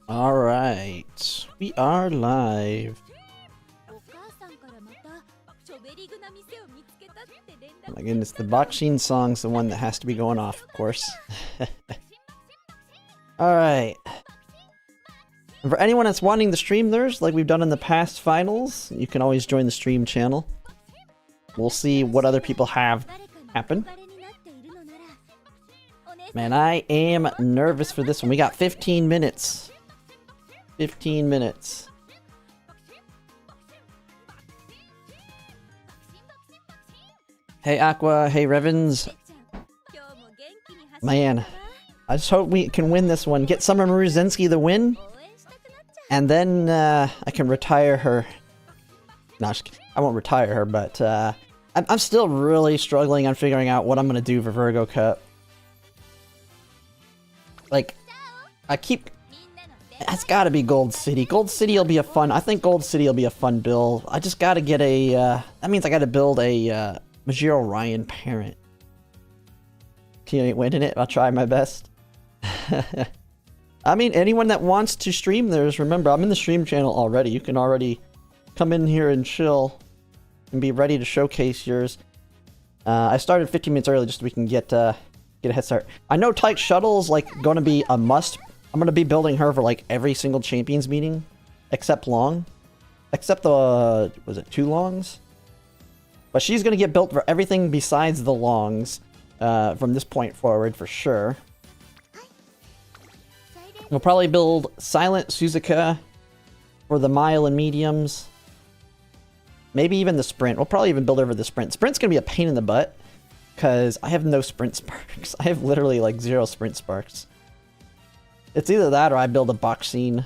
Alright, we are live. Oh my goodness, the boxing song's the one that has to be going off, of course. Alright. For anyone that's wanting the stream theirs, like we've done in the past finals, you can always join the stream channel. We'll see what other people have happen. Man, I am nervous for this one. We got 15 minutes. 15 minutes. Hey Aqua, hey Revens. Man, I just hope we can win this one. Get Summer Maruzinski the win. And then I can retire her. No, I won't retire her, but I'm still really struggling on figuring out what I'm going to do for Virgo Cup. Like, it's gotta be Gold City. Gold City will be a fun, I think Gold City will be a fun build. I just gotta get a, that means I gotta build a, Majiro Ryan parent. He ain't winning it, I'll try my best. I mean, anyone that wants to stream theirs, remember, I'm in the stream channel already. You can already come in here and chill and be ready to showcase yours. I started 15 minutes early just so we can get a head start. I know Tight Shuttle's like gonna be a must. I'm gonna be building her for like every single champions meeting, except Long. Except the, was it 2 Longs? But she's gonna get built for everything besides the Longs from this point forward for sure. We'll probably build Silent Suzuka for the mile and mediums. Maybe even the sprint. We'll probably even build over the sprint. Sprint's gonna be a pain in the butt because I have no sprint sparks. I have literally like 0 sprint sparks. It's either that or I build a box scene.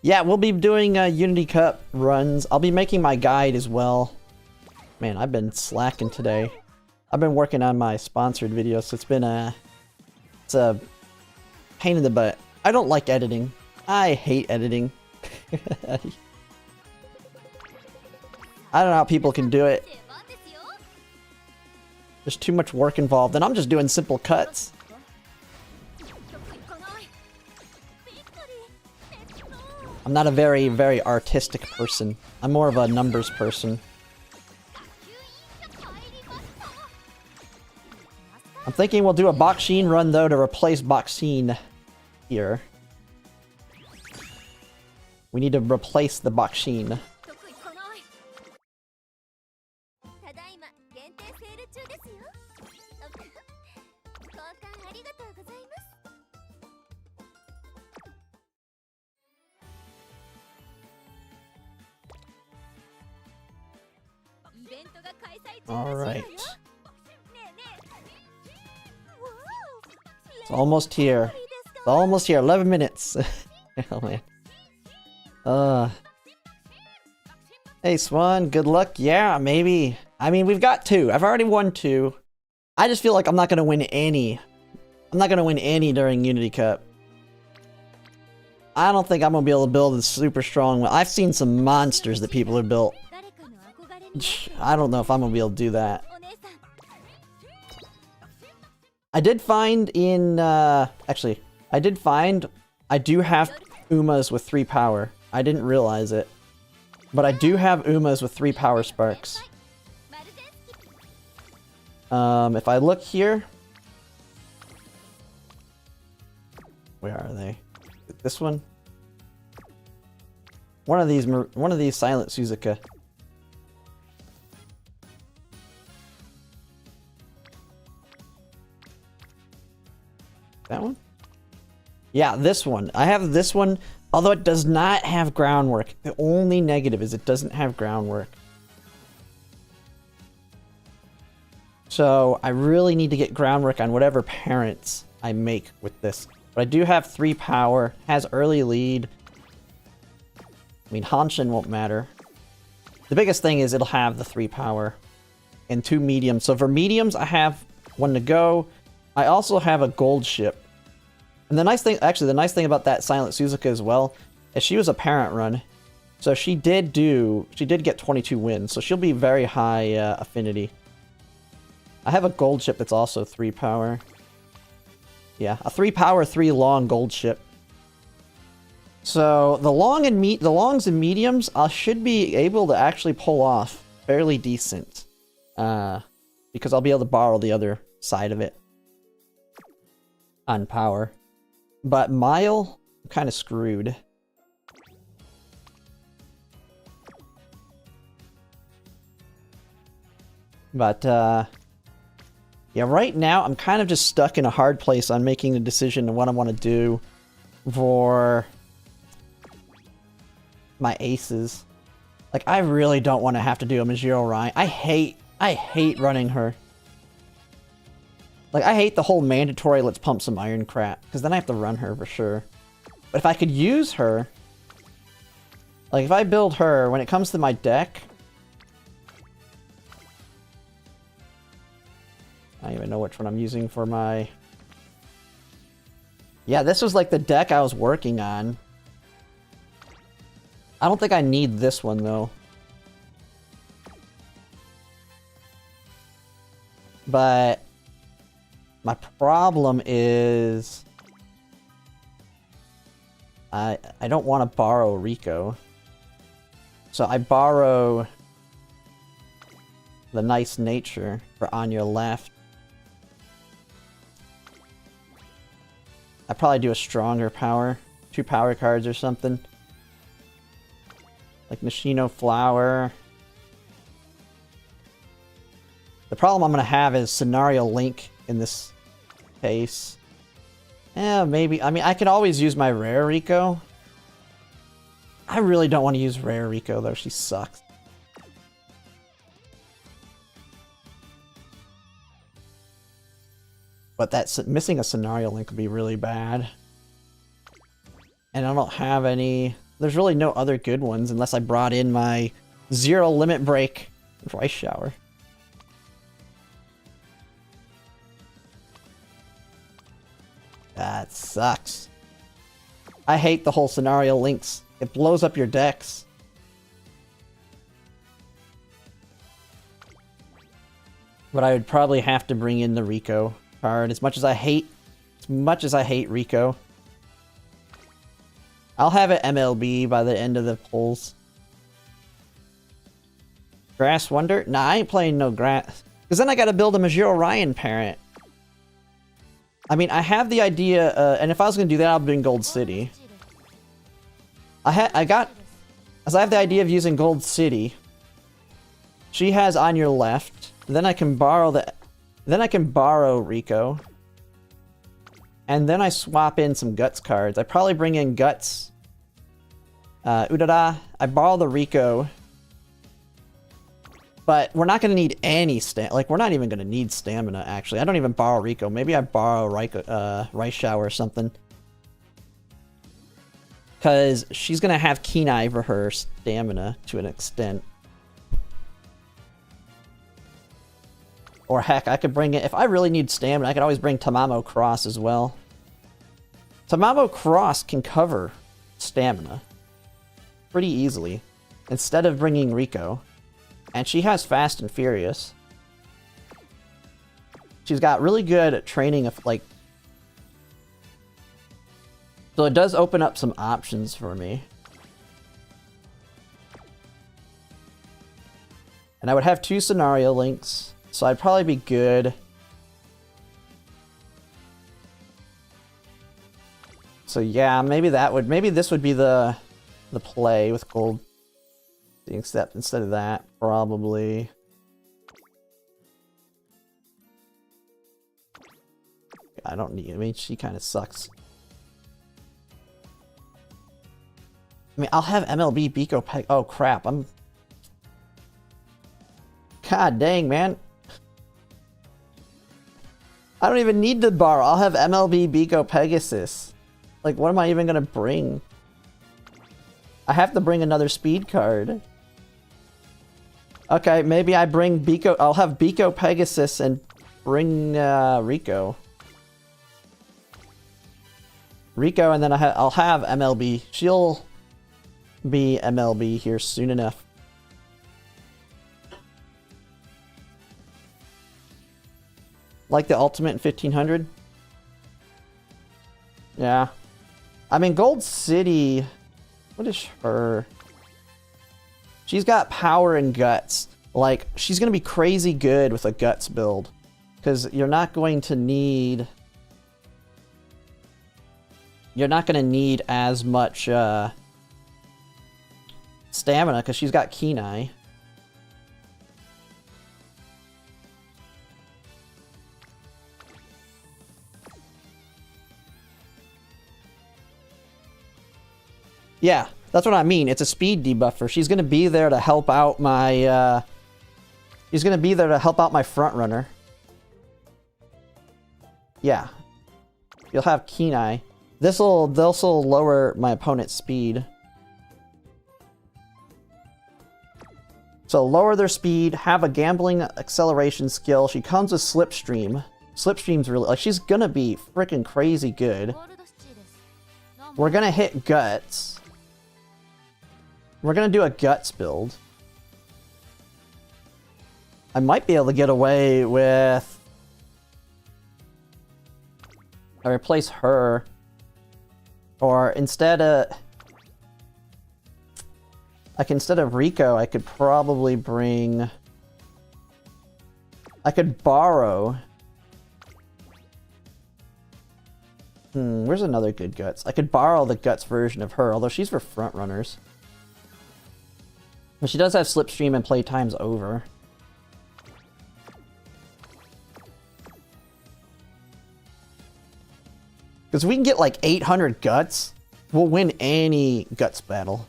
Yeah, we'll be doing Unity Cup runs. I'll be making my guide as well. Man, I've been slacking today. I've been working on my sponsored videos, so it's a pain in the butt. I don't like editing. I hate editing. I don't know how people can do it. There's too much work involved, and I'm just doing simple cuts. I'm not a very, very artistic person. I'm more of a numbers person. I'm thinking we'll do a Boxine run, though, to replace Boxine here. We need to replace the Boxine. Alright. It's almost here. It's almost here. 11 minutes. Oh man. Hey Swan, good luck. Yeah, maybe. I mean, we've got 2. I've already won 2. I just feel like I'm not gonna win any. I'm not gonna win any during Unity Cup. I don't think I'm gonna be able to build a super strong one. I've seen some monsters that people have built. I don't know if I'm gonna be able to do that. I did find in, actually, I do have Umas with 3 power. I didn't realize it. But I do have Umas with 3 power sparks. If I look here... Where are they? This one? One of these Silent Suzuka. That one? Yeah, this one. I have this one, although it does not have groundwork. The only negative is it doesn't have groundwork. So I really need to get groundwork on whatever parents I make with this. But I do have 3 power, has early lead. I mean, Hanshin won't matter. The biggest thing is it'll have the 3 power and 2 mediums. So for mediums, I have 1 to go. I also have a gold ship. And the nice thing, actually, the nice thing about that Silent Suzuka as well, is she was a parent run. So she did get 22 wins, so she'll be very high affinity. I have a gold ship that's also 3 power. Yeah, a 3 power, 3 long gold ship. So the longs and mediums I should be able to actually pull off fairly decent. Because I'll be able to borrow the other side of it on power. But mile, I'm kind of screwed. But yeah, right now I'm kind of just stuck in a hard place on making a decision on what I want to do for my aces. Like, I really don't want to have to do a Majiro Ryan. I hate running her. Like, I hate the whole mandatory let's pump some iron crap, because then I have to run her for sure. But if I could use her, like if I build her, when it comes to my deck, I don't even know which one I'm using for my... Yeah, this was like the deck I was working on. I don't think I need this one, though. But my problem is I don't want to borrow Rico. So I borrow the nice nature for on your left. I probably do a stronger power. 2 power cards or something. Like Nishino Flower. The problem I'm going to have is Scenario Link in this case. Yeah, maybe. I mean, I can always use my Rare Rico. I really don't want to use Rare Rico, though. She sucks. But that's missing a Scenario Link would be really bad. And I don't have any... There's really no other good ones unless I brought in my Zero Limit Break Rice Shower. That sucks. I hate the whole Scenario Links. It blows up your decks. But I would probably have to bring in the Rico card as much as I hate Rico. I'll have it MLB by the end of the polls. Grass Wonder? Nah, I ain't playing no grass. Because then I gotta build a Majiro Ryan parent. I mean, I have the idea, and if I was gonna do that, I'll bring Gold City. I have the idea of using Gold City. She has on your left. Then I can borrow Rico. And then I swap in some Guts cards. I probably bring in Guts. Udara. I borrow the Rico. But we're not going to need any we're not even going to need stamina, actually. I don't even borrow Rico. Maybe I borrow Rice Shower or something. Because she's going to have Keen Eye for her stamina to an extent. Or heck, I could bring it... If I really need stamina, I could always bring Tamamo Cross as well. Tamamo Cross can cover stamina pretty easily instead of bringing Rico. And she has Fast and Furious. She's got really good at training of, like... So it does open up some options for me. And I would have 2 Scenario Links, so I'd probably be good. So yeah, maybe this would be the play with gold. Except instead of that, probably. I don't need... I mean, she kind of sucks. I mean, I'll have MLB Biko Peg... Oh, crap. God dang, man. I don't even need to borrow. I'll have MLB Biko Pegasus. Like, what am I even gonna bring? I have to bring another speed card. Okay, maybe I bring Biko... I'll have Biko Pegasus and bring Rico. Rico, and then I'll have MLB. She'll be MLB here soon enough. Like the Ultimate in 1500? Yeah. I mean, Gold City... What is her? She's got power and guts. Like, she's going to be crazy good with a guts build. Because you're not going to need... You're not going to need as much stamina because she's got Keen Eye. Yeah, that's what I mean. It's a speed debuffer. She's going to be there to help out my... she's going to be there to help out my front runner. Yeah. You'll have Keen Eye. This'll lower my opponent's speed. So lower their speed, have a gambling acceleration skill. She comes with Slipstream. Slipstream's really... Like, she's going to be freaking crazy good. We're going to hit Guts. We're going to do a Guts build. I might be able to get away with... I replace her. Or instead of... Like, instead of Rico, I could probably bring... I could borrow... where's another good Guts? I could borrow the Guts version of her, although she's for front runners. But she does have Slipstream and playtime's over. Because we can get like 800 Guts, we'll win any Guts battle.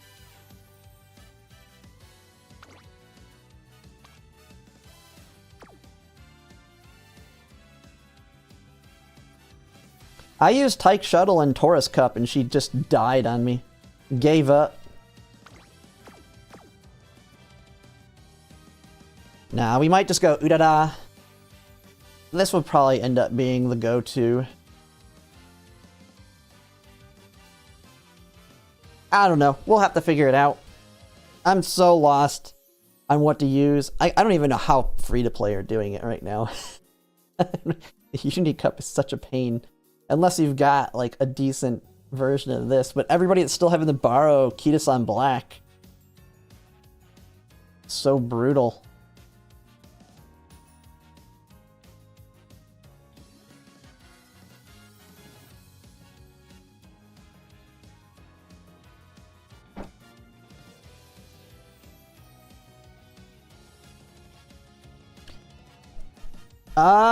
I used Tyke Shuttle and Taurus Cup and she just died on me. Gave up. Nah, we might just go Udada. This would probably end up being the go-to. I don't know. We'll have to figure it out. I'm so lost on what to use. I don't even know how free-to-play are doing it right now. The Unity Cup is such a pain. Unless you've got, like, a decent version of this. But everybody that's still having to borrow Kitasan Black. So brutal.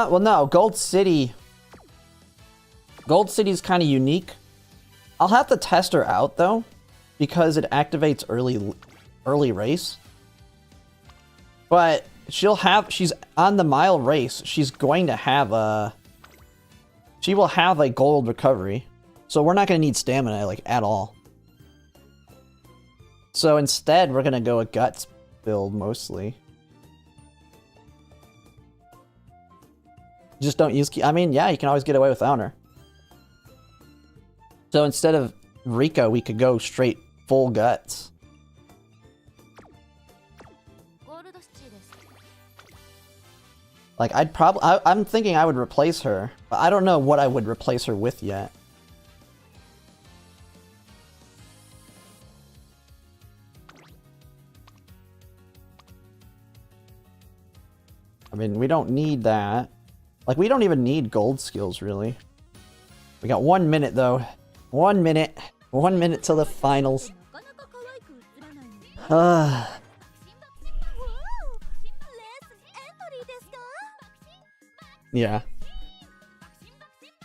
Well, no, Gold City. Gold City's kind of unique. I'll have to test her out, though, because it activates early race. But she's on the mile race. She's going to have she will have a gold recovery. So we're not going to need stamina, like, at all. So instead, we're going to go a Guts build, mostly. Just don't use... I mean, yeah, you can always get away without her. So instead of Rico, we could go straight full Guts. Like, I'm thinking I would replace her, but I don't know what I would replace her with yet. I mean, we don't need that. Like, we don't even need gold skills, really. We got 1 minute, though. 1 minute. 1 minute till the finals. Yeah.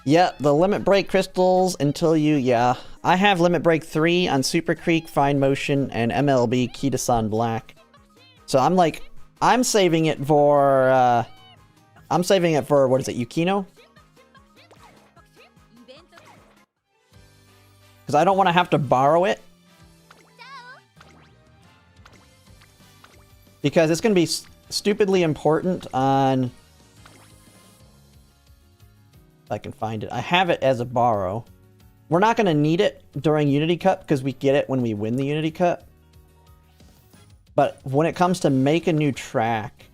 Yeah, the Limit Break crystals until you... Yeah. I have Limit Break 3 on Super Creek, Fine Motion, and MLB Kitasan Black. So I'm like... I'm saving it for... I'm saving it for, what is it, Yukino? Because I don't want to have to borrow it. Because it's going to be stupidly important on... If I can find it. I have it as a borrow. We're not going to need it during Unity Cup because we get it when we win the Unity Cup. But when it comes to make a new track...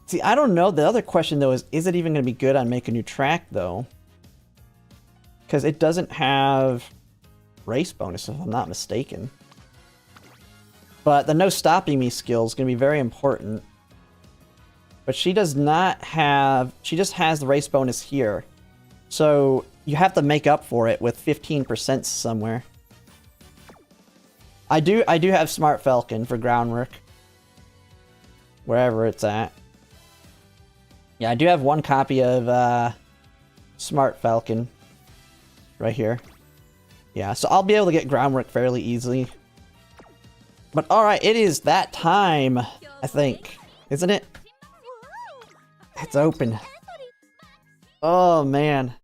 See, I don't know. The other question, though, is it even going to be good on Make a New Track, though? Because it doesn't have race bonus, if I'm not mistaken. But the no stopping me skill is going to be very important. But she does not have... She just has the race bonus here. So you have to make up for it with 15% somewhere. I do have Smart Falcon for groundwork. Wherever it's at. Yeah, I do have one copy of Smart Falcon. Right here. Yeah, so I'll be able to get groundwork fairly easily. But alright, it is that time, I think. Isn't it? It's open. Oh, man.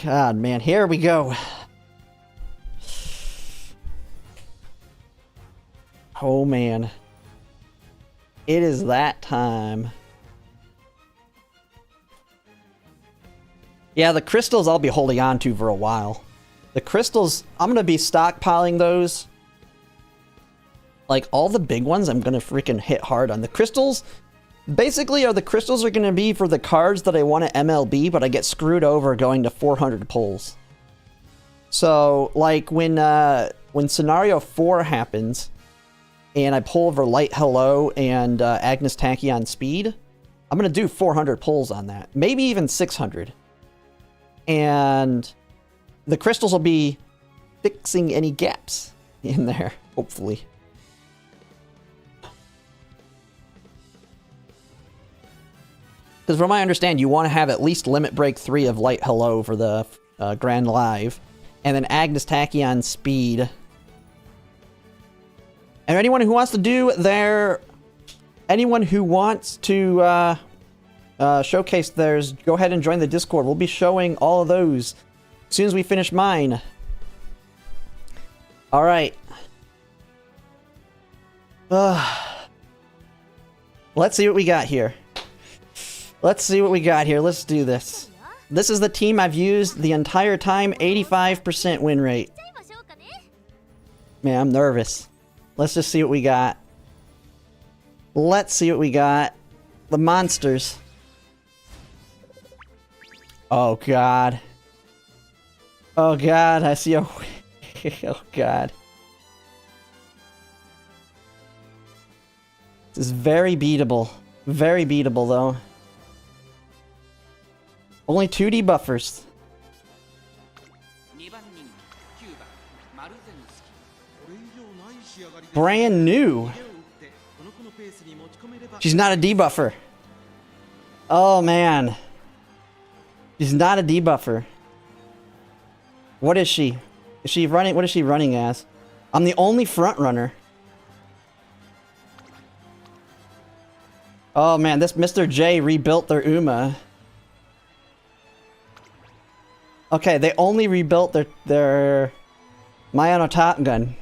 God, man. Here we go. Oh, man. It is that time. Yeah, the crystals I'll be holding on to for a while. The crystals, I'm going to be stockpiling those. Like, all the big ones I'm going to freaking hit hard on. The crystals, basically, the crystals are going to be for the cards that I want to MLB, but I get screwed over going to 400 pulls. So, like, when Scenario 4 happens, and I pull over Light Hello and Agnes Tachyon Speed, I'm going to do 400 pulls on that. Maybe even 600. And the crystals will be fixing any gaps in there, hopefully. Because from what I understand, you want to have at least Limit Break 3 of Light Hello for the Grand Live. And then Agnes Tachyon Speed. And anyone who wants to do their... Anyone who wants to... showcase theirs, go ahead and join the Discord. We'll be showing all of those as soon as we finish mine. Alright. Let's see what we got here. Let's see what we got here. Let's do this. This is the team I've used the entire time. 85% win rate. Man, I'm nervous. Let's just see what we got. Let's see what we got. The monsters. Oh, God. Oh, God. I see a... Oh, God. This is very beatable. Very beatable, though. Only 2 debuffers. Brand new. She's not a debuffer. Oh, man. She's not a debuffer. What is she? Is she running? What is she running as? I'm the only front runner. Oh man, this Mr. J rebuilt their Uma. Okay, they only rebuilt their Mayano Top Gun.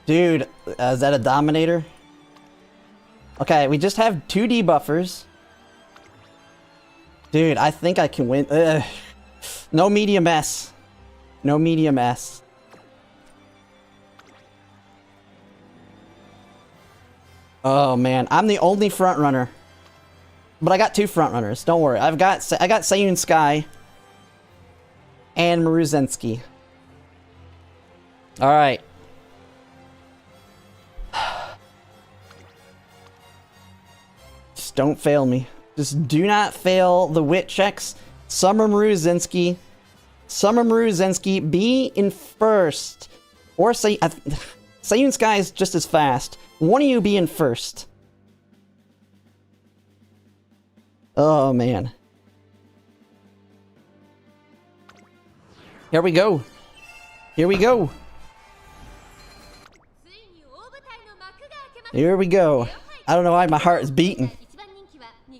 Dude, is that a Dominator? Okay, we just have 2 debuffers. Dude, I think I can win. Ugh. No medium S. No medium S. Oh man, I'm the only front runner. But I got 2 front runners. Don't worry. I got Sayun Sky and Maruzensky. All right. Just don't fail me. Just do not fail the wit checks. Summer Maruzensky. Summer Maruzensky, be in first. Or Sayun Sky is just as fast. One of you be in first. Oh, man. Here we go. Here we go. Here we go. I don't know why my heart is beating.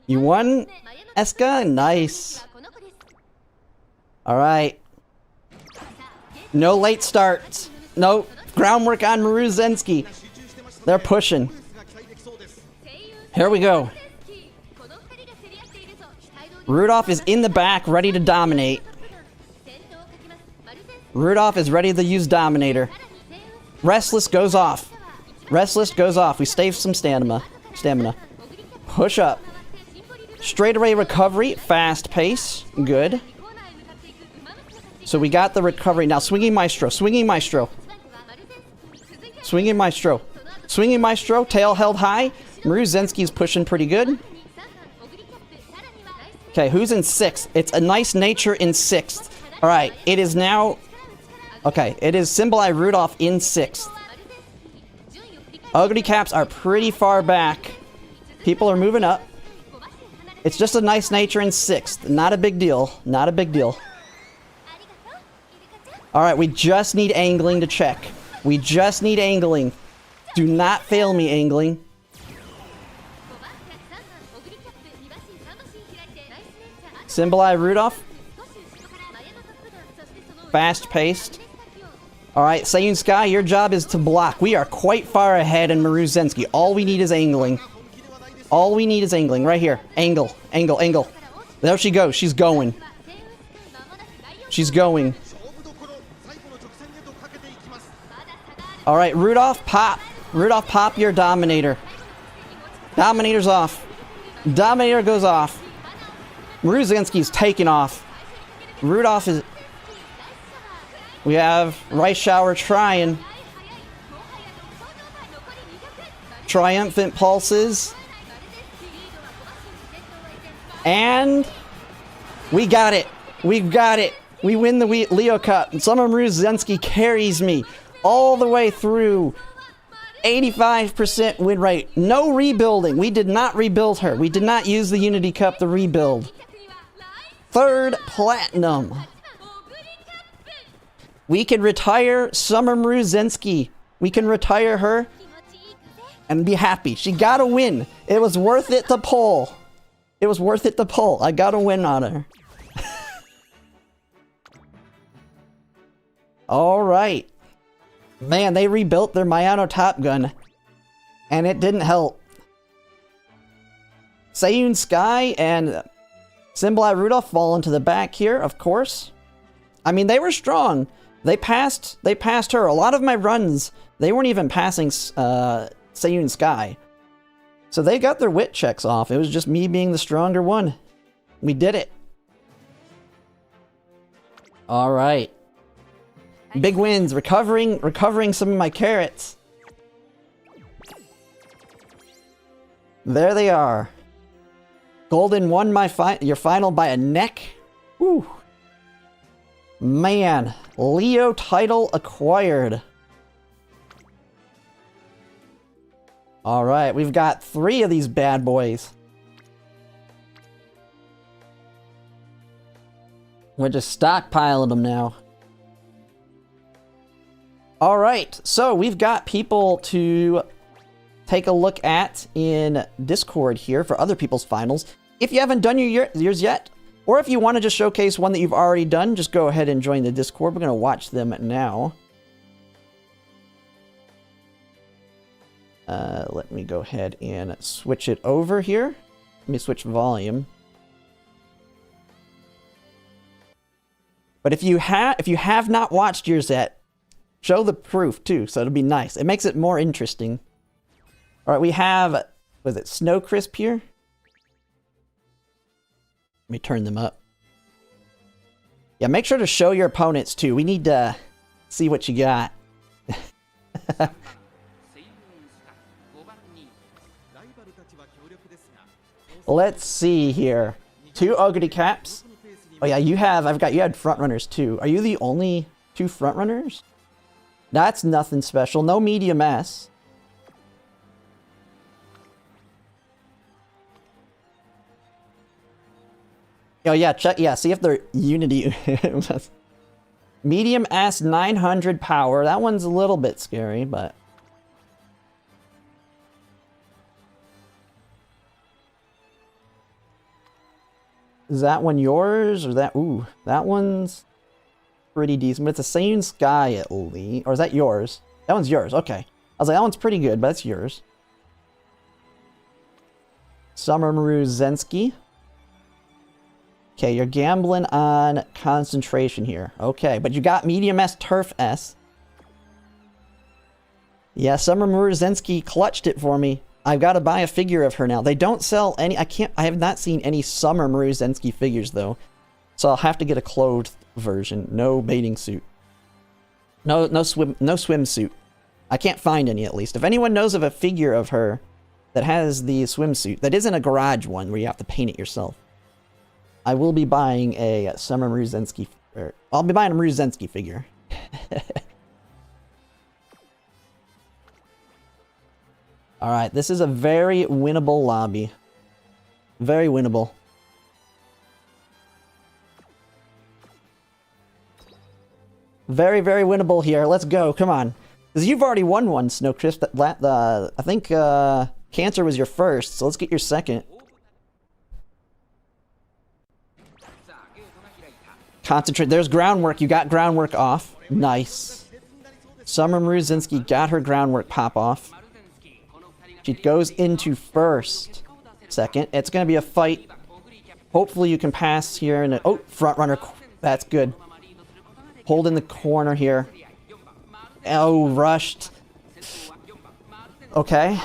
You won, Eska? Nice. Alright. No late starts. No groundwork on Maruzensky. They're pushing. Here we go. Rudolph is in the back, ready to dominate. Rudolph is ready to use Dominator. Restless goes off. Restless goes off. We save some stamina. Push up. Straight away recovery. Fast pace. Good. So we got the recovery. Now swinging maestro. Swinging maestro. Swinging maestro. Swinging maestro. Tail held high. Maruzensky's pushing pretty good. Okay, who's in 6th? It's a nice nature in 6th. Alright, it is now... Okay, it is Symboli Rudolph in 6th. Ugly Caps are pretty far back. People are moving up. It's just a nice nature in 6th. Not a big deal. Not a big deal. Alright, we just need angling to check. We just need angling. Do not fail me, angling. Symboli Rudolph. Fast-paced. Alright, Sayun Sky, your job is to block. We are quite far ahead in Maruzensky. All we need is angling. All we need is angling. Right here. Angle. Angle. Angle. There she goes. She's going. She's going. Alright, Rudolph, pop. Rudolph, pop your Dominator. Dominator's off. Dominator goes off. Maruzensky's taking off. Rudolph is... We have Rice Shower trying. Triumphant Pulses. And... we got it. We've got it. We win the Leo Cup. And Summer Maruzensky carries me all the way through. 85% win rate. No rebuilding. We did not rebuild her. We did not use the Unity Cup to rebuild. 3rd platinum. We can retire Summer Maruzensky. We can retire her and be happy. She got a win. It was worth it to pull. It was worth it to pull. I got a win on her. Alright. Man, they rebuilt their Mayano Top Gun. And it didn't help. Sayun Sky and Symboli Rudolph fall into the back here, of course. I mean, they were strong. They passed her. A lot of my runs, they weren't even passing Sayun Sky. So they got their wit checks off. It was just me being the stronger one. We did it. Alright. Big wins. Recovering some of my carrots. There they are. Golden won your final by a neck. Woo. Man, Leo title acquired. Alright, we've got 3 of these bad boys. We're just stockpiling them now. Alright, so we've got people to take a look at in Discord here for other people's finals. If you haven't done yours yet, or if you want to just showcase one that you've already done, just go ahead and join the Discord. We're going to watch them now. Let me go ahead and switch it over here. Let me switch volume. But if you have not watched yours yet, show the proof too, so it'll be nice. It makes it more interesting. All right, we have, was it Snow Crisp here? Let me turn them up. Yeah, make sure to show your opponents too. We need to see what you got. Let's see here. 2 Ugly Caps. Oh yeah, you had front runners too. Are you the only 2 front runners? That's nothing special. No medium S. Oh yeah, check. Yeah, see if they're Unity. Medium S 900 power. That one's a little bit scary, but. Is that one yours or that? Ooh, that one's pretty decent, but it's a Sayun Sky at least. Or is that yours? That one's yours. Okay. I was like, that one's pretty good, but it's yours. Summer Maruzensky. Okay, you're gambling on concentration here. Okay, but you got medium S, turf S. Yeah, Summer Murozensky clutched it for me. I've got to buy a figure of her now. They don't sell any... I have not seen any Summer Murozensky figures, though. So I'll have to get a clothed version. No bathing suit. No swimsuit. I can't find any, at least. If anyone knows of a figure of her that has the swimsuit, that isn't a garage one where you have to paint it yourself, I will be buying a Summer Murozensky... I'll be buying a Murozensky figure. Alright, this is a very winnable lobby. Very winnable. Very, very winnable here. Let's go. Come on. Because you've already won one, Snowcrisp. I think Cancer was your first, so let's get your second. Concentrate. There's groundwork. You got groundwork off. Nice. Summer Murozensky got her groundwork pop off. She goes into first. Second. It's going to be a fight. Hopefully you can pass here. And oh, front runner. That's good. Hold in the corner here. Oh, rushed. Okay.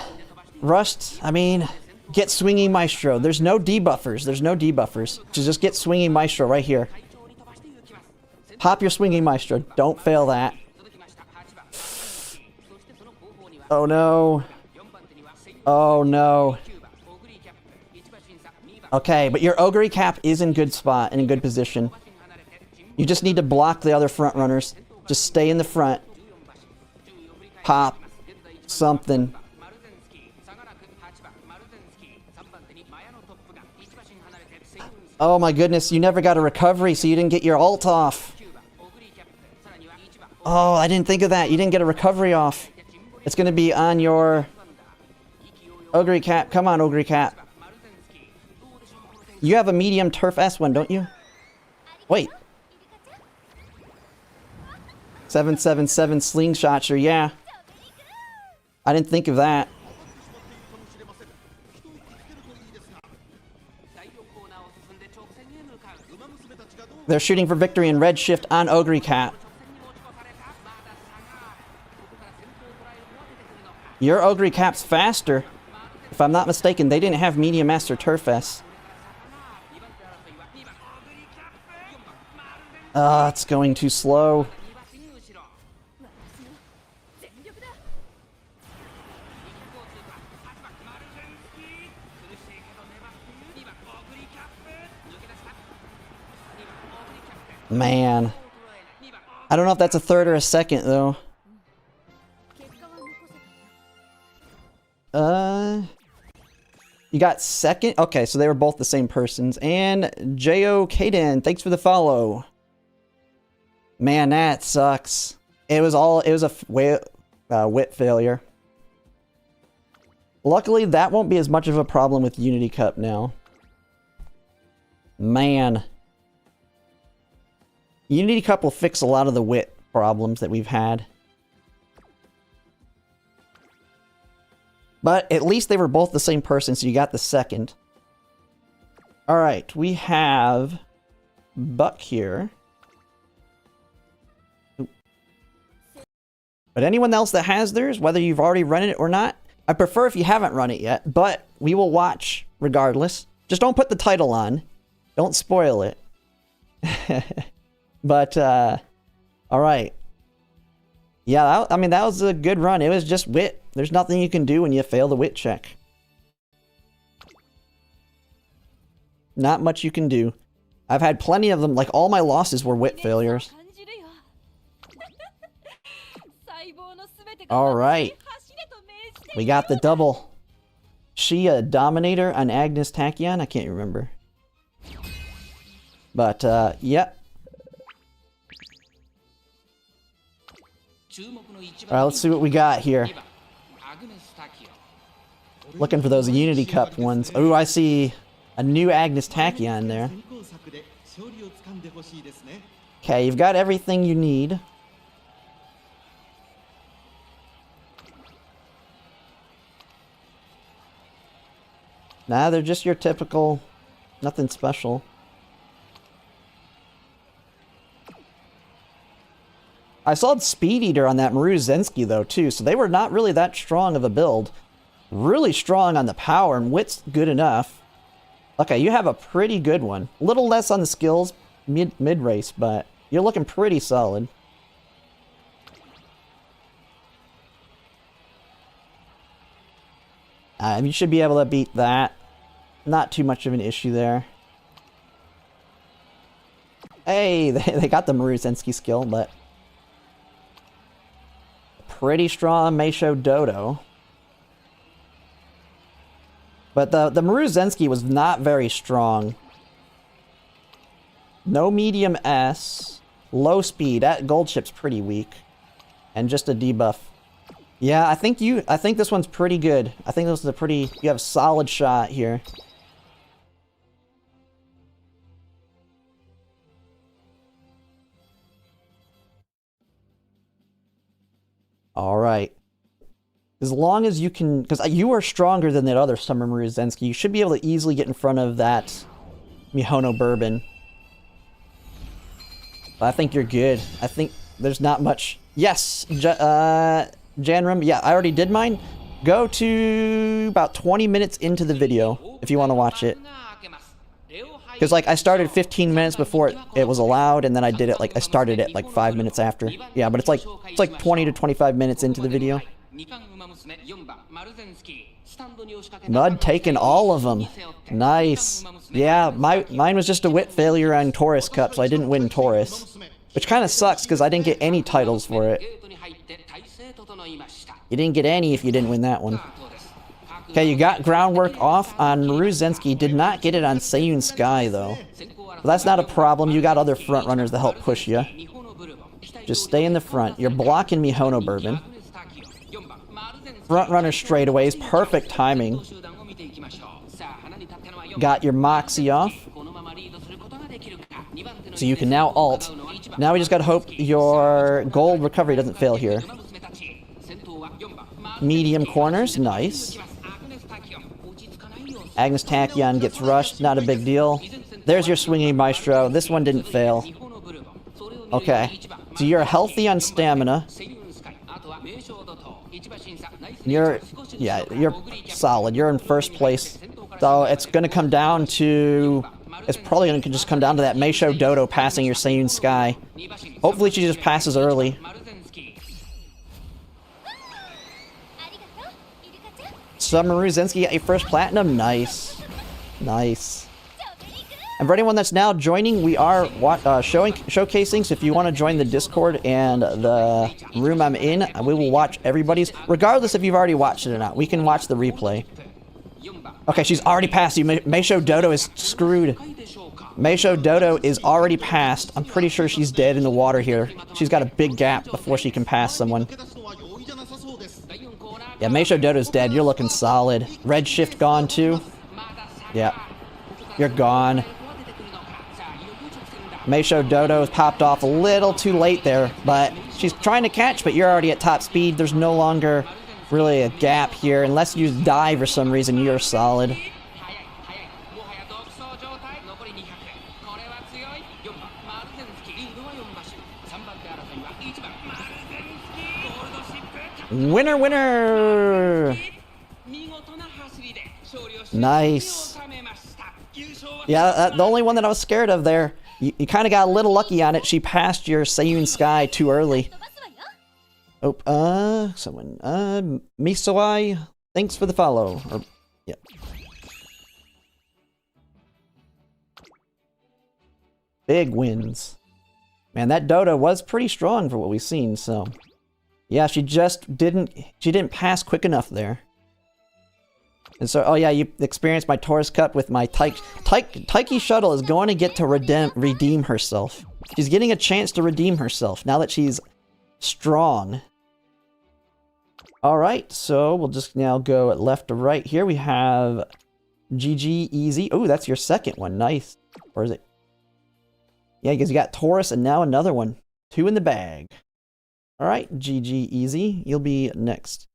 Rushed. I mean, get Swinging Maestro. There's no debuffers. There's no debuffers. Just get Swinging Maestro right here. Pop your Swinging Maestro. Don't fail that. Oh, no. Oh, no. Okay, but your Ogre Cap is in good spot and in good position. You just need to block the other front runners. Just stay in the front. Pop. Something. Oh my goodness, you never got a recovery, so you didn't get your ult off. Oh, I didn't think of that. You didn't get a recovery off. It's going to be on your Ogre Cap. Come on, Ogre Cap. You have a medium Turf S one, don't you? Wait. 777 slingshot, sure, yeah. I didn't think of that. They're shooting for victory in red shift on Ogre Cap. Your Ogre Cap's faster. If I'm not mistaken, they didn't have medium S or Turf S. It's going too slow. Man. I don't know if that's a third or a second, though. You got second? Okay, so they were both the same persons. And J.O. Kaden, thanks for the follow. Man, that sucks. It was a wit failure. Luckily, that won't be as much of a problem with Unity Cup now. Man. Unity Cup will fix a lot of the wit problems that we've had. But at least they were both the same person, so you got the second. Alright, we have Buck here. But anyone else that has theirs, whether you've already run it or not, I prefer if you haven't run it yet, but we will watch regardless. Just don't put the title on. Don't spoil it. But, alright. Yeah, I mean, that was a good run. It was just wit. There's nothing you can do when you fail the wit check. Not much you can do. I've had plenty of them. Like, all my losses were wit failures. Alright. We got the double. She a Dominator on Agnes Tachyon? I can't remember. But, yep. Alright, let's see what we got here. Looking for those Unity Cup ones. Oh, I see a new Agnes Tachyon there. Okay, you've got everything you need. Nah, they're just your typical, nothing special. I saw Speed Eater on that Maruzensky though too, so they were not really that strong of a build. Really strong on the power, and wit's good enough. Okay, you have a pretty good one. A little less on the skills mid-race, but you're looking pretty solid. You should be able to beat that. Not too much of an issue there. Hey, they got the Maruzensky skill, but... Pretty strong Meisho Dodo. But the Maruzensky was not very strong. No medium S. Low speed. That gold ship's pretty weak. And just a debuff. Yeah, I think this one's pretty good. I think this is you have a solid shot here. All right. As long as you can, because you are stronger than that other Summer Maruzensky, you should be able to easily get in front of that Mihono Bourbon. But I think you're good. I think there's not much. Yes, Janrum. Yeah, I already did mine. Go to about 20 minutes into the video if you want to watch it. Because, like, I started 15 minutes before it was allowed, and then I did it, like, I started it, like, 5 minutes after. Yeah, but it's like 20 to 25 minutes into the video. Mud taking all of them. Nice. Yeah, mine was just a wit failure on Taurus Cup, so I didn't win Taurus. Which kind of sucks, because I didn't get any titles for it. You didn't get any if you didn't win that one. Okay, you got groundwork off on Maruzensky. Did not get it on Seiyun Sky, though. But that's not a problem. You got other front runners to help push you. Just stay in the front. You're blocking Mihono Bourbon. Front runner straightaways. Perfect timing. Got your Moxie off. So you can now ult. Now we just gotta hope your gold recovery doesn't fail here. Medium corners. Nice. Agnes Tachyon gets rushed, not a big deal. There's your swinging Maestro. This one didn't fail. Okay. So you're healthy on stamina. You're solid. You're in first place. So it's gonna come down to... It's probably gonna just come down to that Meisho Dodo passing your Seiyun Sky. Hopefully she just passes early. Summer Maruzensky got your first platinum. Nice. Nice. And for anyone that's now joining, we are showcasing, so if you want to join the Discord and the room I'm in, we will watch everybody's, regardless if you've already watched it or not. We can watch the replay. Okay, she's already passed you. Meisho Dodo is screwed. Meisho Dodo is already passed. I'm pretty sure she's dead in the water here. She's got a big gap before she can pass someone. Yeah, Meisho Dodo's dead. You're looking solid. Red Shift gone too. Yeah. You're gone. Meisho Dodo's popped off a little too late there, but she's trying to catch, but you're already at top speed. There's no longer really a gap here. Unless you die for some reason, you're solid. Winner, winner! Nice. Yeah, the only one that I was scared of there. You kind of got a little lucky on it. She passed your Seiyun Sky too early. Oh, someone. Misoi, thanks for the follow. Or, yeah. Big wins. Man, that Dodo was pretty strong for what we've seen, so... Yeah, she didn't pass quick enough there. And so, oh yeah, you experienced my Taurus Cup with my Taiki Shuttle is going to get to redeem herself. She's getting a chance to redeem herself now that she's strong. Alright, so we'll just now go left to right here. We have GG Easy. Oh, that's your second one. Nice. Or is it? Yeah, because you got Taurus and now another one. 2 in the bag. Alright, GG Easy. You'll be next.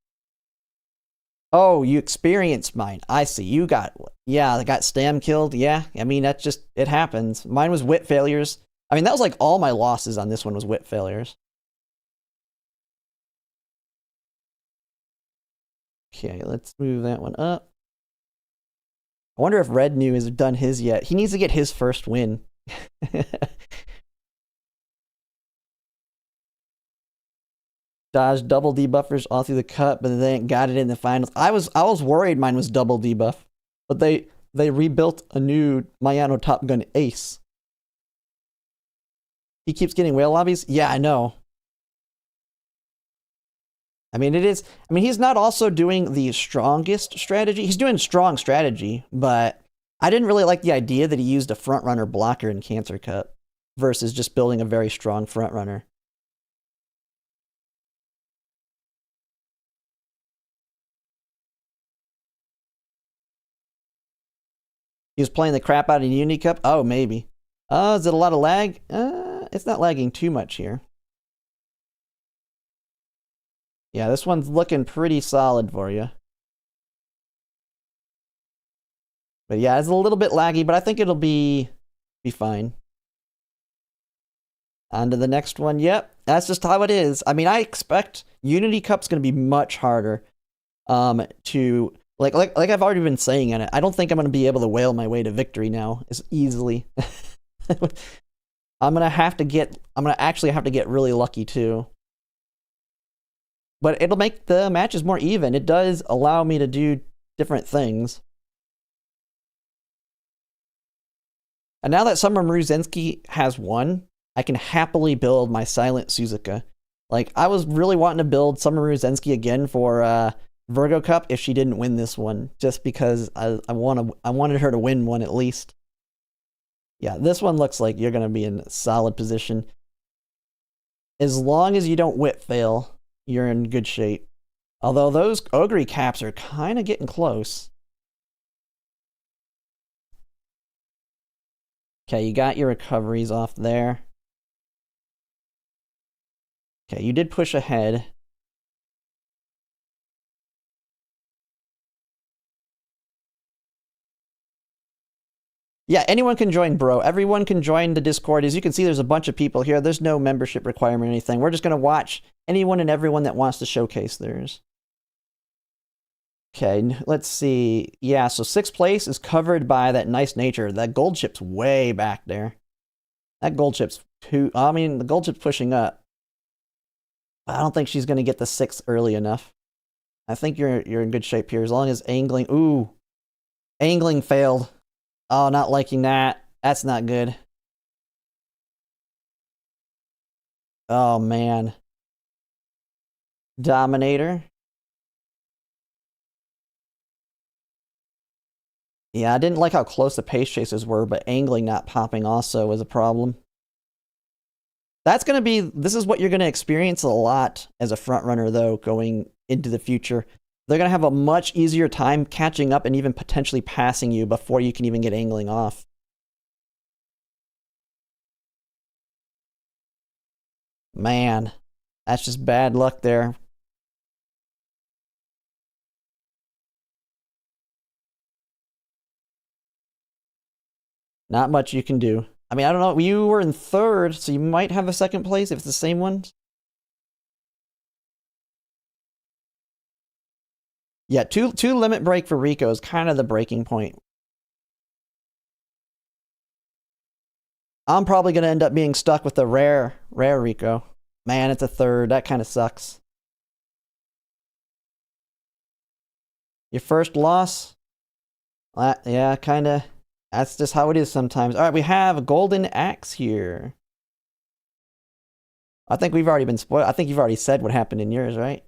Oh, you experienced mine. I see. You got... Yeah, I got Stam killed. Yeah, I mean, that's just... It happens. Mine was wit failures. I mean, that was like all my losses on this one was wit failures. Okay, let's move that one up. I wonder if Red New has done his yet. He needs to get his first win. Dodged double debuffers all through the cut, but then got it in the finals. I was worried mine was double debuff, but they rebuilt a new Mayano Top Gun Ace. He keeps getting whale lobbies? Yeah, I know. I mean, he's not also doing the strongest strategy. He's doing strong strategy, but I didn't really like the idea that he used a front runner blocker in Cancer Cup versus just building a very strong front runner. He was playing the crap out of Uni Cup? Oh, maybe. Is it a lot of lag? It's not lagging too much here. Yeah, this one's looking pretty solid for you. But yeah, it's a little bit laggy, but I think it'll be fine. On to the next one. Yep, that's just how it is. I mean, I expect Unity Cup's going to be much harder to like I've already been saying in it. I don't think I'm going to be able to whale my way to victory now as easily. I'm going to actually have to get really lucky too. But it'll make the matches more even. It does allow me to do different things. And now that Summer Mruzensky has won, I can happily build my Silent Suzuka. Like, I was really wanting to build Summer Mruzensky again for Virgo Cup if she didn't win this one, just because I wanted her to win one at least. Yeah, this one looks like you're going to be in a solid position. As long as you don't whip fail, you're in good shape. Although those Ogre caps are kind of getting close. Okay, you got your recoveries off there. Okay, you did push ahead. Yeah, anyone can join, bro. Everyone can join the Discord. As you can see, there's a bunch of people here. There's no membership requirement or anything. We're just going to watch anyone and everyone that wants to showcase theirs. Okay, let's see. Yeah, so 6th place is covered by that nice nature. That gold chip's way back there. That gold chip's the gold chip's pushing up. I don't think she's going to get the 6th early enough. I think you're in good shape here. As long as angling... Ooh. Angling failed. Oh, not liking that. That's not good. Oh, man. Dominator. Yeah, I didn't like how close the pace chasers were, but angling not popping also was a problem. This is what you're going to experience a lot as a front runner, though, going into the future. They're going to have a much easier time catching up and even potentially passing you before you can even get angling off. Man, that's just bad luck there. Not much you can do. I mean, I don't know. You were in 3rd, so you might have a 2nd place if it's the same ones. Yeah, two limit break for Rico is kind of the breaking point. I'm probably going to end up being stuck with the rare Rico. Man, it's a 3rd. That kind of sucks. Your first loss? Yeah, kind of. That's just how it is sometimes. All right, we have a golden axe here. I think we've already been spoiled. I think you've already said what happened in yours, right?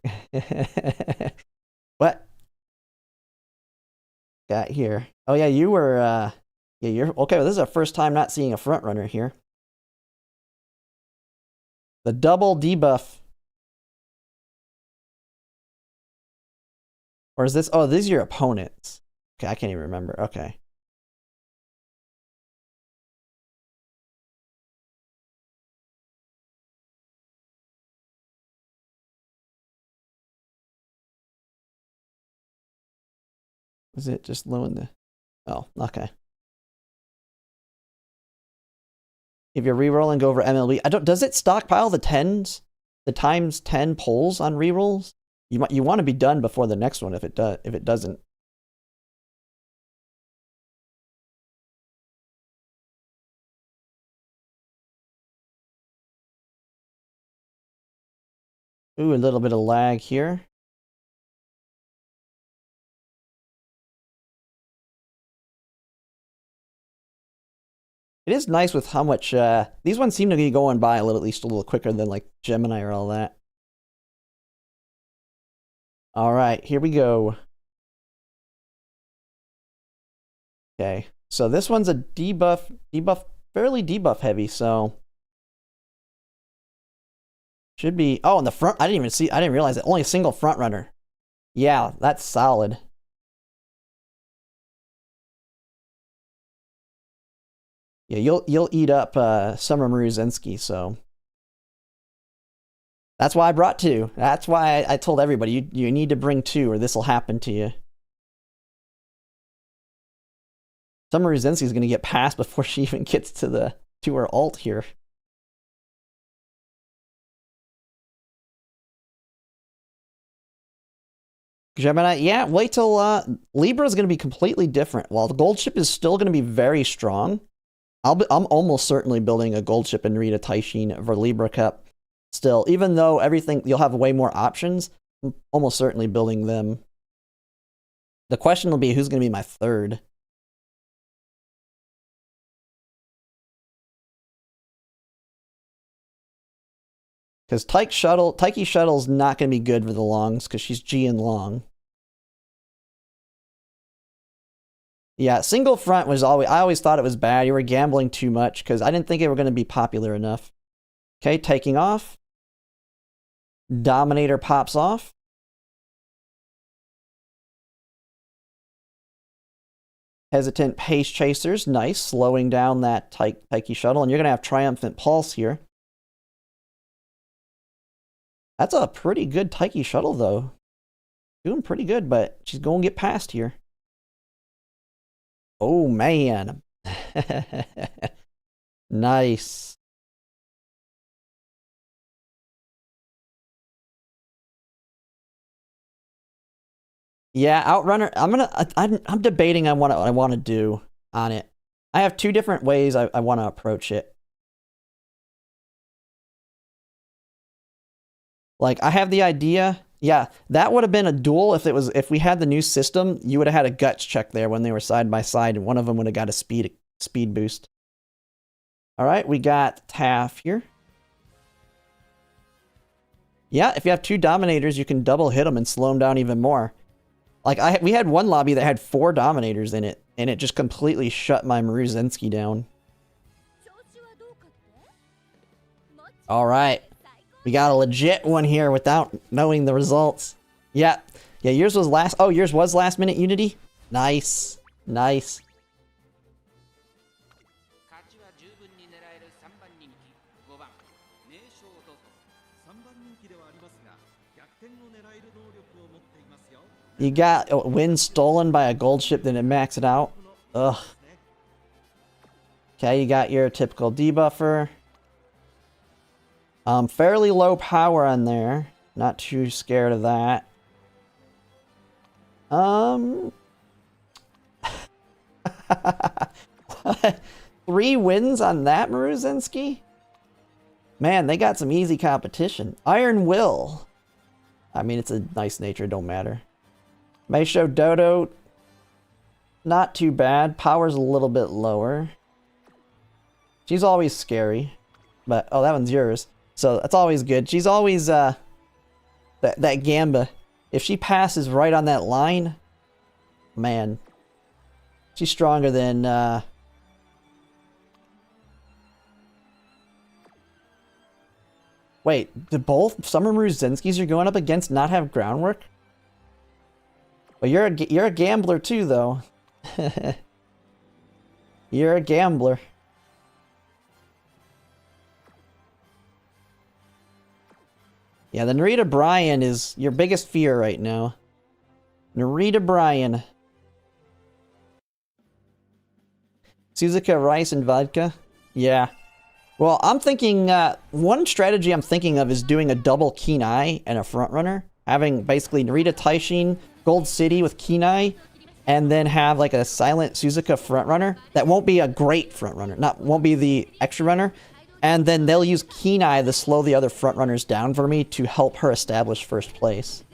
What? Got here. Oh yeah, you were yeah, you're okay. Well, this is our first time not seeing a front runner here. The double debuff. Or is this? Oh, these are your opponents. Okay, I can't even remember. Okay. Is it just low in the... Oh, okay. If you're rerolling, go over MLB. Does it stockpile the 10s? The times 10 pulls on rerolls? You want to be done before the next one if it doesn't. Ooh, a little bit of lag here. It is nice with how much these ones seem to be going by at least a little quicker than like Gemini or all that. All right, here we go. Okay, so this one's a debuff, fairly debuff heavy, so should be. Oh, in the front, I didn't realize it. Only a single front runner. Yeah, that's solid. Yeah, you'll eat up Summer Maruzinski, so that's why I brought 2. That's why I told everybody you need to bring 2 or this will happen to you. Summer Maruzinski's gonna get passed before she even gets to her ult here. Gemini, yeah, wait till Libra is going to be completely different. While the gold ship is still going to be very strong, I'm almost certainly building a gold ship in Rita Taishin for Libra Cup. Still, even though you'll have way more options, I'm almost certainly building them. The question will be who's going to be my third. Because Taiki Shuttle's not going to be good for the longs because she's G and long. Yeah, single front was I always thought it was bad. You were gambling too much because I didn't think it were going to be popular enough. Okay, taking off. Dominator pops off. Hesitant Pace Chasers, nice, slowing down that Taiki Shuttle, and you're going to have Triumphant Pulse here. That's a pretty good Taiki Shuttle, though. Doing pretty good, but she's going to get past here. Oh, man. Nice. Yeah, Outrunner. I'm debating on what I want to do on it. I have 2 different ways I want to approach it. Like, I have the idea. Yeah, that would have been a duel if we had the new system. You would have had a guts check there when they were side by side, and one of them would have got a speed boost. All right, we got Taff here. Yeah, if you have 2 Dominators, you can double hit them and slow them down even more. Like, we had one lobby that had 4 Dominators in it, and it just completely shut my Maruzinski down. All right. We got a legit one here without knowing the results. Yeah. Yeah, yours was last minute Unity? Nice. Nice. You got a win stolen by a gold ship, then it maxed it out. Ugh. Okay, you got your typical debuffer. Fairly low power on there. Not too scared of that. 3 wins on that Maruzinski? Man, they got some easy competition. Iron Will. I mean, it's a nice nature, don't matter. Meisho Dodo. Not too bad. Power's a little bit lower. She's always scary. But, oh, that one's yours. So, that's always good. She's always, that Gamba. If she passes right on that line, man. She's stronger than, Wait, do both Summer Maruzinskis you're going up against not have groundwork? Well, you're a gambler too, though. You're a gambler. Yeah, the Narita Bryan is your biggest fear right now. Narita Bryan. Suzuka, Rice, and Vodka. Yeah. Well, I'm thinking, one strategy I'm thinking of is doing a double Keen Eye and a front runner. Having basically Narita Taishin, Gold City with Kinai, and then have like a silent Suzuka frontrunner that won't be a great frontrunner, won't be the extra runner, and then they'll use Kinai to slow the other frontrunners down for me to help her establish first place.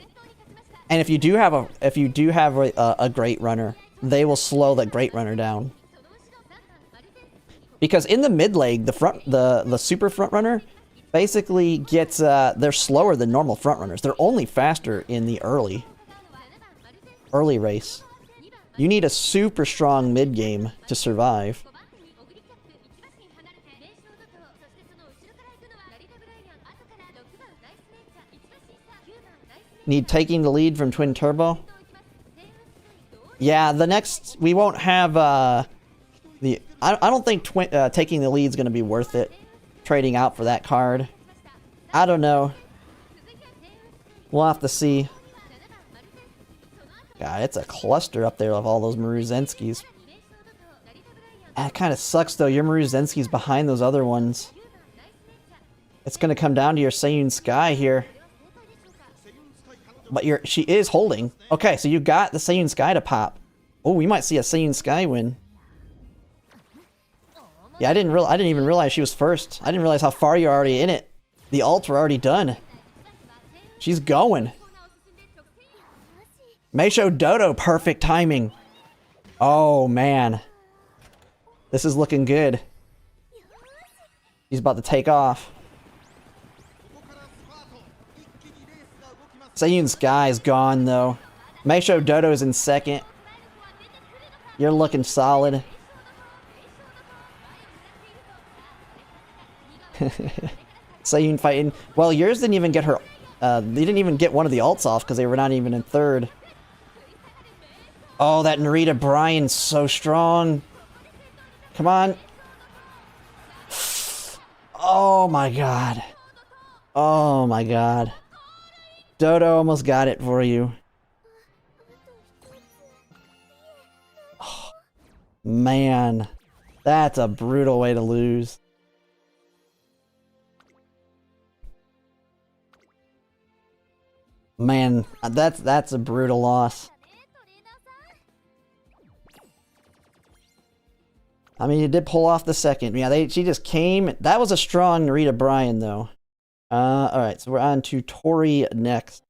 And if you do have a great runner, they will slow the great runner down. Because in the mid leg, the super frontrunner basically gets they're slower than normal frontrunners. They're only faster in the early race. You need a super strong mid game to survive. Need taking the lead from Twin Turbo. Yeah, the next we won't have I don't think taking the lead is going to be worth it. Trading out for that card. I don't know. We'll have to see. God, it's a cluster up there of all those Maruzenskis. That kind of sucks though. Your Maruzenski's behind those other ones. It's going to come down to your Seiyun Sky here. But she is holding. Okay, so you got the Seiyun Sky to pop. Oh, we might see a Seiyun Sky win. Yeah, I didn't even realize she was first. I didn't realize how far you're already in it. The ults were already done. She's going. Meisho Dodo, perfect timing. Oh, man. This is looking good. He's about to take off. Seiyun Sky is gone, though. Meisho Dodo's in second. You're looking solid. Seiyun fighting. Well, yours didn't even get her. They didn't even get one of the ults off because they were not even in third. Oh, that Narita Bryan's so strong. Come on. Oh my god. Oh my god. Dodo almost got it for you. Oh, man. That's a brutal way to lose. Man, that's a brutal loss. I mean, you did pull off the second. Yeah, she just came. That was a strong Narita Bryan, though. Alright, so we're on to Tori next.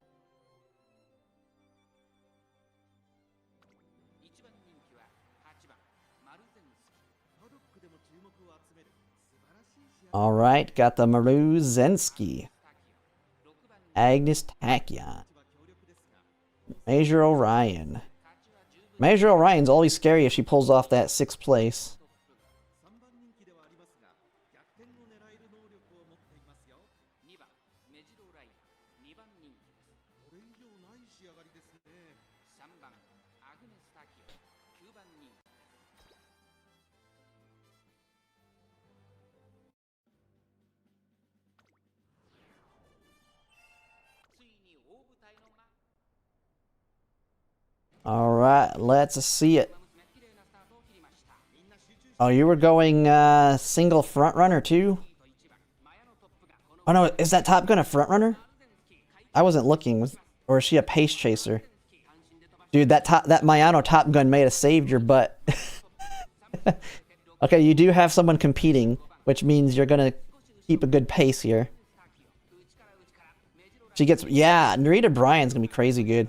Alright, got the Maruzenski. Agnes Tachyon. Major Orion. Major Orion's always scary if she pulls off that 6th place. Alright, let's see it. Oh, you were going single front runner too? Oh no, is that Top Gun a front runner? I wasn't looking. Or is she a pace chaser? Dude, that Mayano Top Gun may have saved your butt. Okay, you do have someone competing, which means you're gonna keep a good pace here. She gets, yeah, Narita Bryan's gonna be crazy good.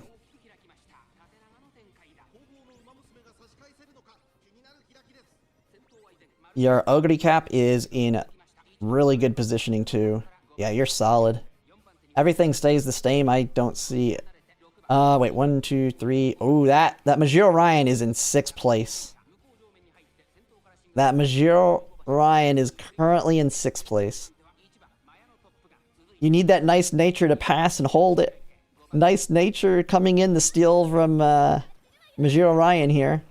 Your Ogre Cap is in really good positioning too. Yeah, you're solid. Everything stays the same. I don't see it. Wait, 1, 2, 3. Oh, that Majiro Ryan is in 6th place. That Majiro Ryan is currently in 6th place. You need that Nice Nature to pass and hold it. Nice Nature coming in to steal from Majiro Ryan here.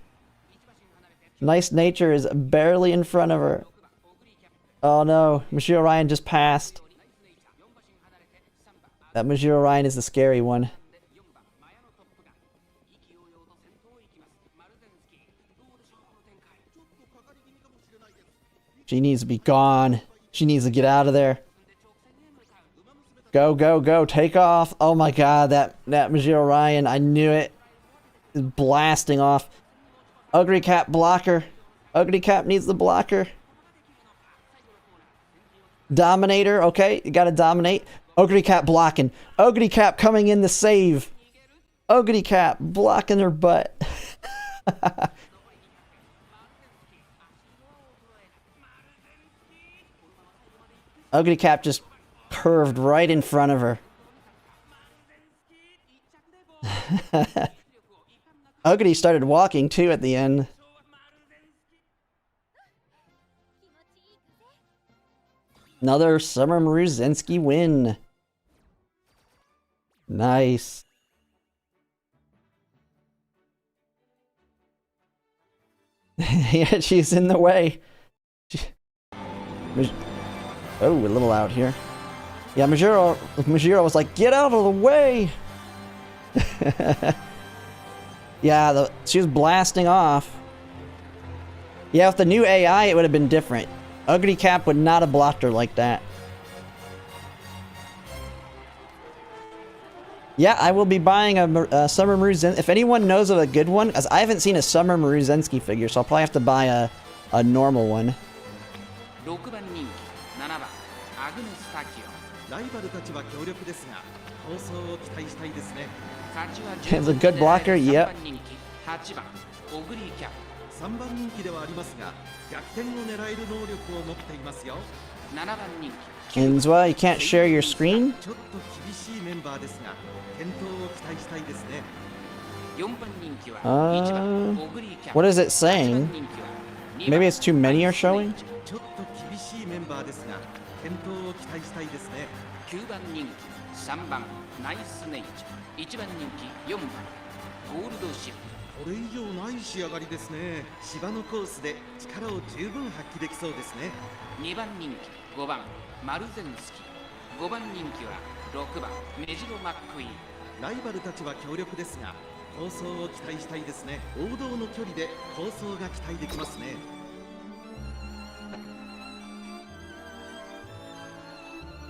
Nice Nature is barely in front of her. Oh no, Majiro Ryan just passed. That Majiro Ryan is the scary one. She needs to be gone. She needs to get out of there. Go, go, go. Take off. Oh my god, that Majiro Ryan. I knew it. Is blasting off. Ugly Cap blocker. Ugly Cap needs the blocker. Dominator. Okay, you gotta dominate. Ugly Cap blocking. Ugly Cap coming in to save. Ugly Cap blocking her butt. Ugly Cap just curved right in front of her. Ugly started walking too at the end. Another Summer Maruzensky win. Nice. Yeah, she's in the way. Oh, a little out here. Yeah, Majiro was like, get out of the way! Yeah, she was blasting off. Yeah, with the new AI, it would have been different. Ugly Cap would not have blocked her like that. Yeah, I will be buying a Summer Maruzensky. If anyone knows of a good one, because I haven't seen a Summer Maruzensky figure, so I'll probably have to buy a normal one. It's a good blocker, yep. Inzwa, you can't share your screen? What is it saying? Maybe it's too many are showing?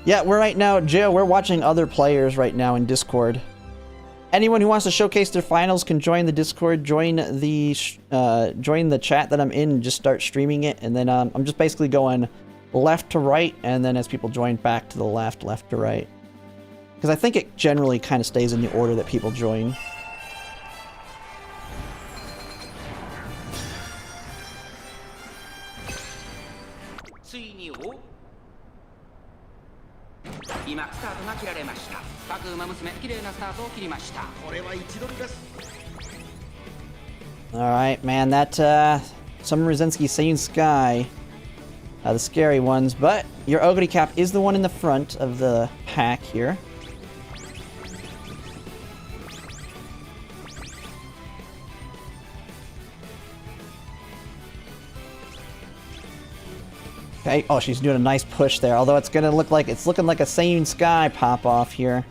Yeah, we're right now, Joe, we're watching other players right now in Discord. Anyone who wants to showcase their finals can join the Discord, join the chat that I'm in, and just start streaming it. And then I'm just basically going left to right, and then as people join, back to the left to right. Because I think it generally kind of stays in the order that people join. Alright, man, that Summer Maruzensky Saiyan Sky, the scary ones, but your Ugly Cap is the one in the front of the pack here. Okay, oh, she's doing a nice push there, although it's gonna look like, it's looking like a Saiyan Sky pop-off here.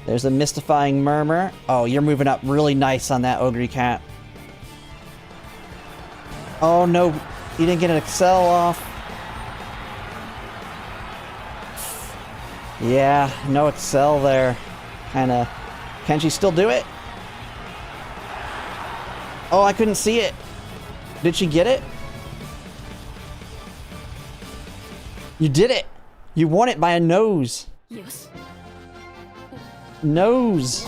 There's a mystifying murmur. Oh, you're moving up really nice on that Ogre Cat. Oh no, he didn't get an Excel off. Yeah, no Excel there. Kinda. Can she still do it? Oh, I couldn't see it. Did she get it? You did it! You won it by a nose. Yes. Nose.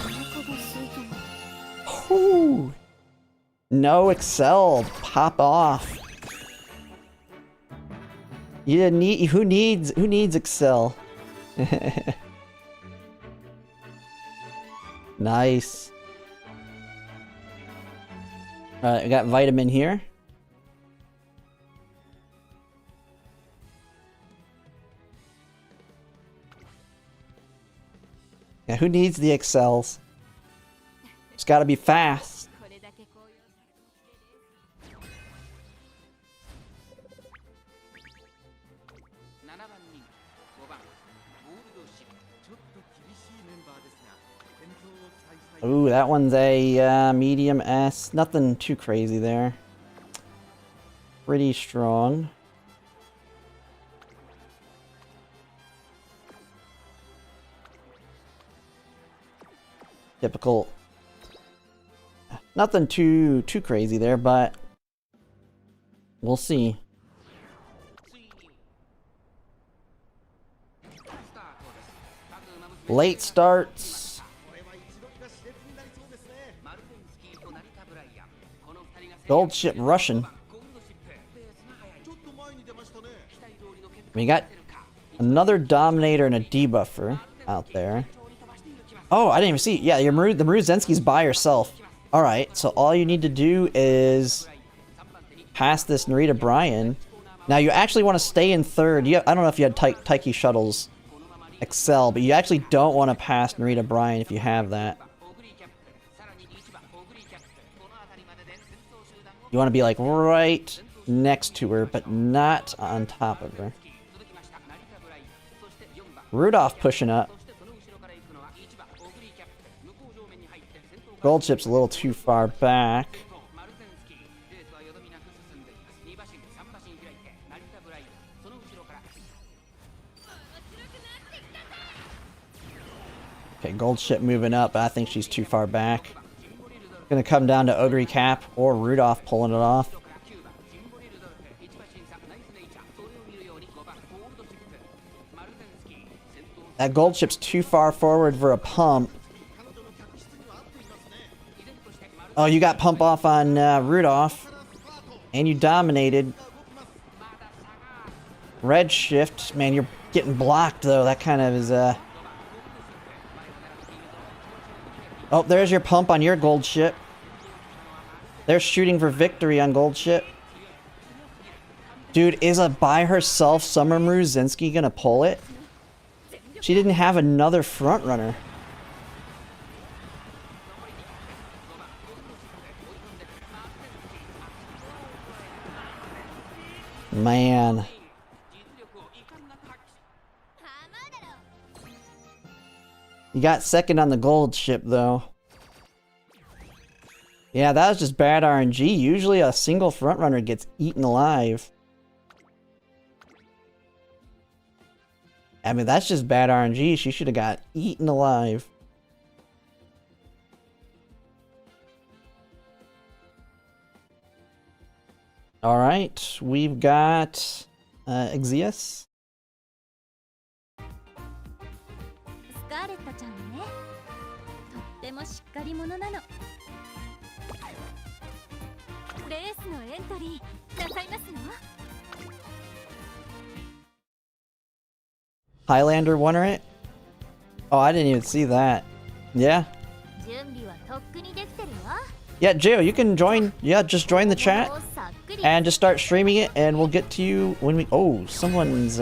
Ooh. No Excel. Pop off. You didn't need. Who needs Excel? Nice. Alright, we got Vitamin here. Yeah, who needs the Excels? It's gotta be fast. Ooh, that one's a medium S. Nothing too crazy there. Pretty strong. Typical. Nothing too crazy there, but we'll see. Late starts. Gold ship Russian. We got another Dominator and a debuffer out there. Oh, I didn't even see. Yeah, the Maruzensky's by herself. Alright, so all you need to do is pass this Narita Bryan. Now, you actually want to stay in third. I don't know if you had Taiki Shuttles Excel, but you actually don't want to pass Narita Bryan if you have that. You want to be like right next to her, but not on top of her. Rudolph pushing up. Gold ship's a little too far back. Okay, gold ship moving up, but I think she's too far back. Gonna come down to Ogre Cap or Rudolph pulling it off. That gold ship's too far forward for a pump. Oh, you got pump off on Rudolph. And you dominated. Red shift. Man, you're getting blocked, though. That kind of is... Oh, there's your pump on your gold ship. They're shooting for victory on gold ship. Dude, is a by herself Summer Maruzensky gonna pull it? She didn't have another front runner. Man. You got second on the gold ship, though. Yeah, that was just bad RNG. Usually a single frontrunner gets eaten alive. I mean, that's just bad RNG. She should have got eaten alive. Alright, we've got Exius. Highlander winner it? Oh, I didn't even see that. Yeah. Yeah, Gio, you can join. Yeah, just join the chat and just start streaming it, and we'll get to you when we. Oh, someone's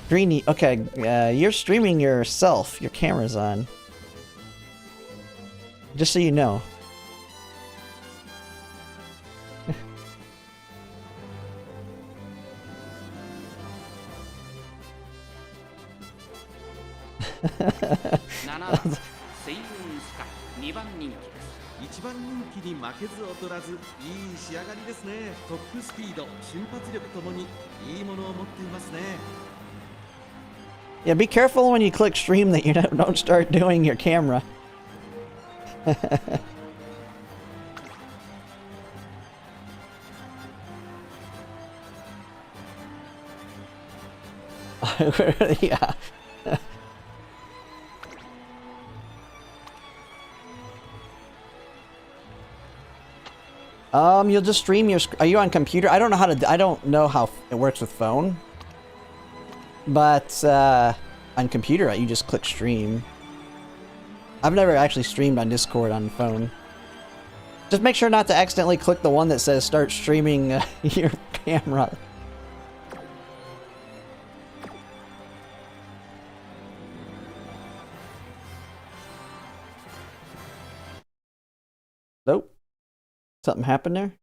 Greeny. Okay, you're streaming yourself. Your camera's on. Just so you know. Yeah, be careful when you click stream that you don't start doing your camera. Yeah. You'll just stream your. Are you on computer? I don't know how to. I don't know how it works with phone. But on computer, you just click stream. I've never actually streamed on Discord on phone. Just make sure not to accidentally click the one that says start streaming your camera. Nope. Something happened there?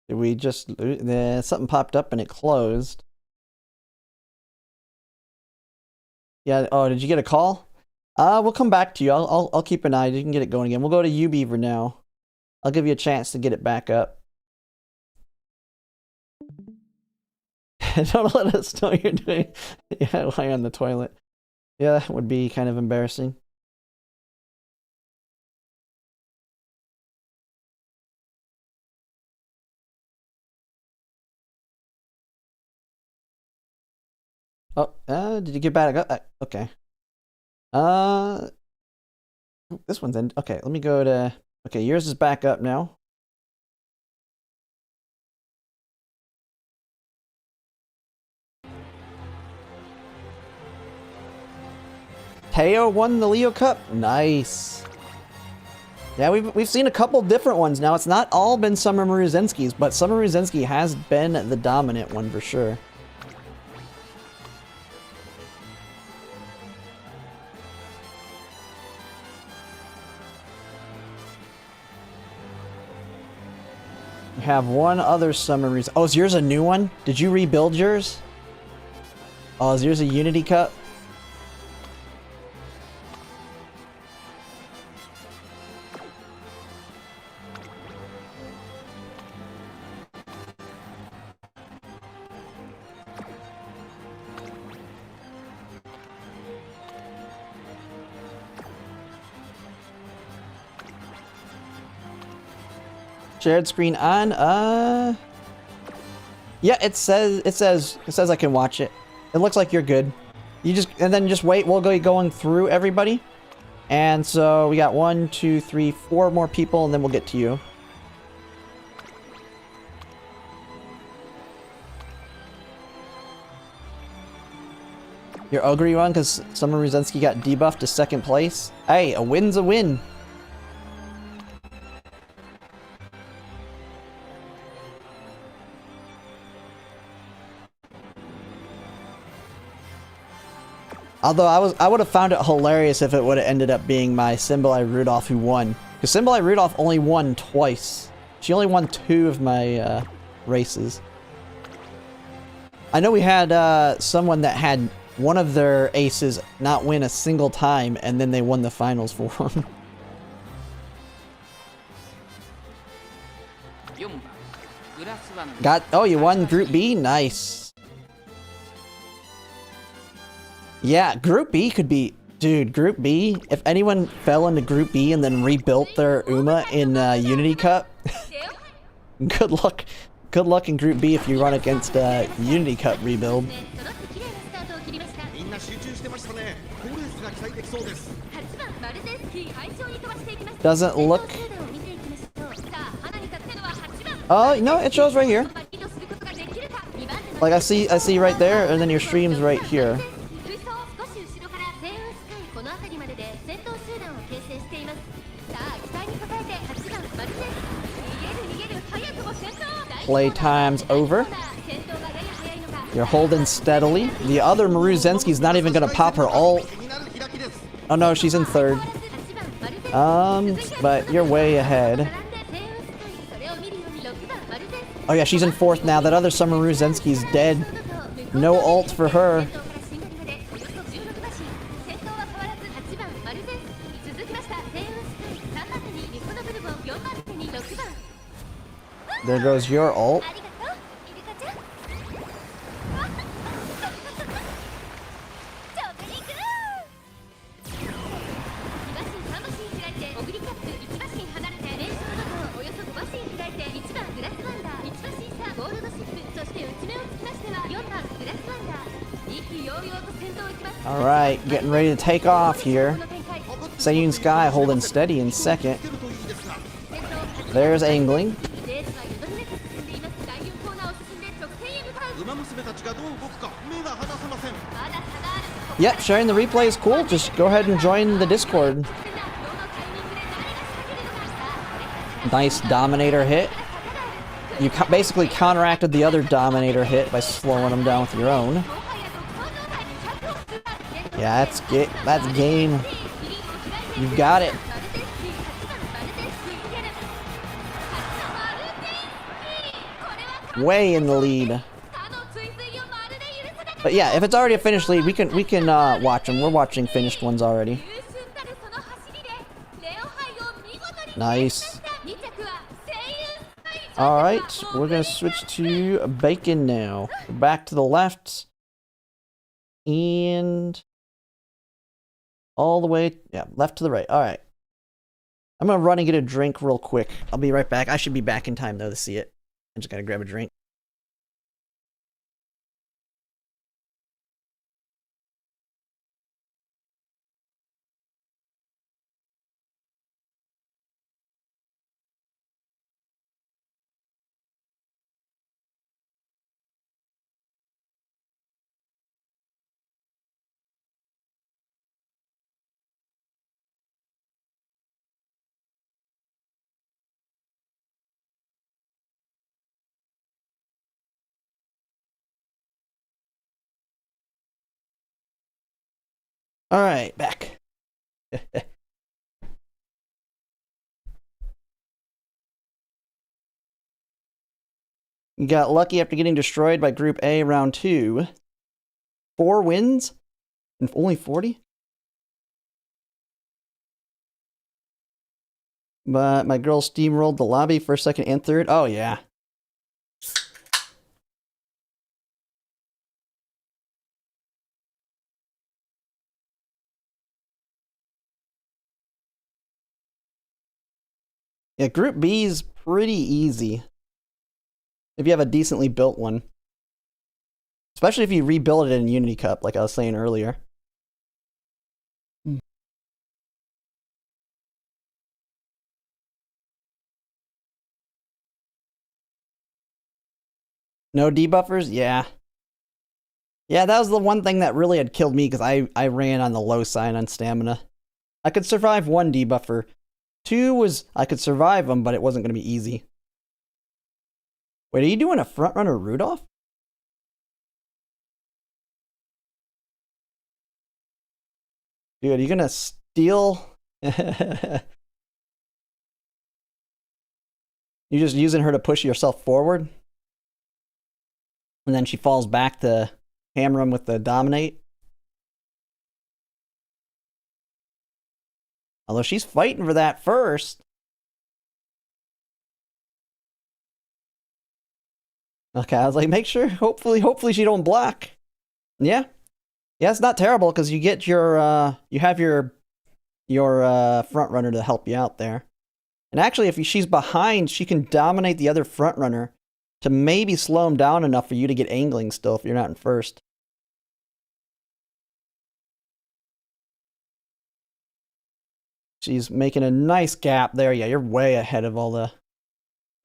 Did we just something popped up and it closed? Yeah. Oh, did you get a call? We'll come back to you. I'll keep an eye. You can get it going again. We'll go to Ubeaver now. I'll give you a chance to get it back up. Don't let us know you're doing. Yeah, lying on the toilet. Yeah, that would be kind of embarrassing. Oh, did you get back up? Okay. This one's in. Okay, let me go to. Okay, yours is back up now. Teo won the Leo Cup. Nice. Yeah, we've seen a couple different ones now. It's not all been Summer Maruzenski's, but Summer Maruzenski has been the dominant one for sure. We have one other Summer Maruzenski. Oh, is yours a new one? Did you rebuild yours? Oh, is yours a Unity Cup? Shared screen on. Yeah, it says I can watch it. It looks like you're good. And then just wait. We'll go going through everybody. And so we got 1, 2, 3, 4 more people, and then we'll get to you. Your Ogre won because Summer Ruzensky got debuffed to 2nd place. Hey, a win's a win. Although I would have found it hilarious if it would have ended up being my Symboli Rudolph who won. Because Symboli Rudolph only won twice. She only won 2 of my races. I know we had someone that had one of their aces not win a single time, and then they won the finals for them. Oh, you won Group B? Nice. Yeah, Group B could be... Dude, Group B, if anyone fell into Group B and then rebuilt their Uma in Unity Cup, good luck. Good luck in Group B if you run against Unity Cup rebuild. Doesn't look... Oh, no, it shows right here. Like I see right there, and then your stream's right here. Playtime's over. You're holding steadily. The other Maruzenski's not even gonna pop her ult. Oh no, she's in 3rd. But you're way ahead. Oh yeah, she's in 4th now. That other Summer Maruzenski's dead. No ult for her. There goes your ult. Alright, getting ready to take off here. Sayun Sky holding steady in 2nd. There's Angling. Yep, sharing the replay is cool. Just go ahead and join the Discord. Nice Dominator hit. You basically counteracted the other Dominator hit by slowing them down with your own. Yeah, that's game. You've got it. Way in the lead. But yeah, if it's already a finished lead, we can watch them. We're watching finished ones already. Nice. Alright, we're gonna switch to Bacon now. Back to the left. And All the way, yeah, left to the right. All right. I'm gonna run and get a drink real quick. I'll be right back. I should be back in time though to see it. I just gotta grab a drink. All right, back. You got lucky after getting destroyed by Group A round 2. 4 wins and only 40? But my girl steamrolled the lobby first, second, and third. Oh, yeah. Yeah, Group B is pretty easy. If you have a decently built one. Especially if you rebuild it in Unity Cup, like I was saying earlier. No debuffers? Yeah. Yeah, that was the one thing that really had killed me because I ran on the low side on stamina. I could survive 1 debuffer. 2 was, I could survive them, but it wasn't going to be easy. Wait, are you doing a frontrunner Rudolph? Dude, are you going to steal? You're just using her to push yourself forward? And then she falls back to hammer him with the dominate? Although she's fighting for that first. Okay, I was like, make sure, hopefully she don't block. Yeah. Yeah, it's not terrible because you get your, you have your front runner to help you out there. And actually, if she's behind, she can dominate the other front runner to maybe slow him down enough for you to get angling still if you're not in first. She's making a nice gap there. Yeah, you're way ahead of all the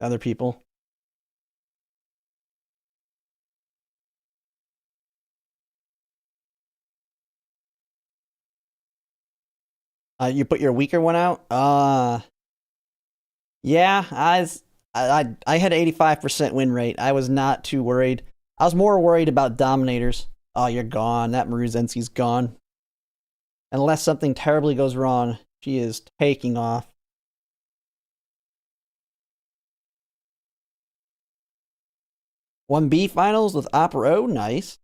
other people. You put your weaker one out? Yeah, I had 85% win rate. I was not too worried. I was more worried about dominators. Oh, you're gone. That Maruzensky's gone. Unless something terribly goes wrong, she is taking off. One B finals with Opera O, nice.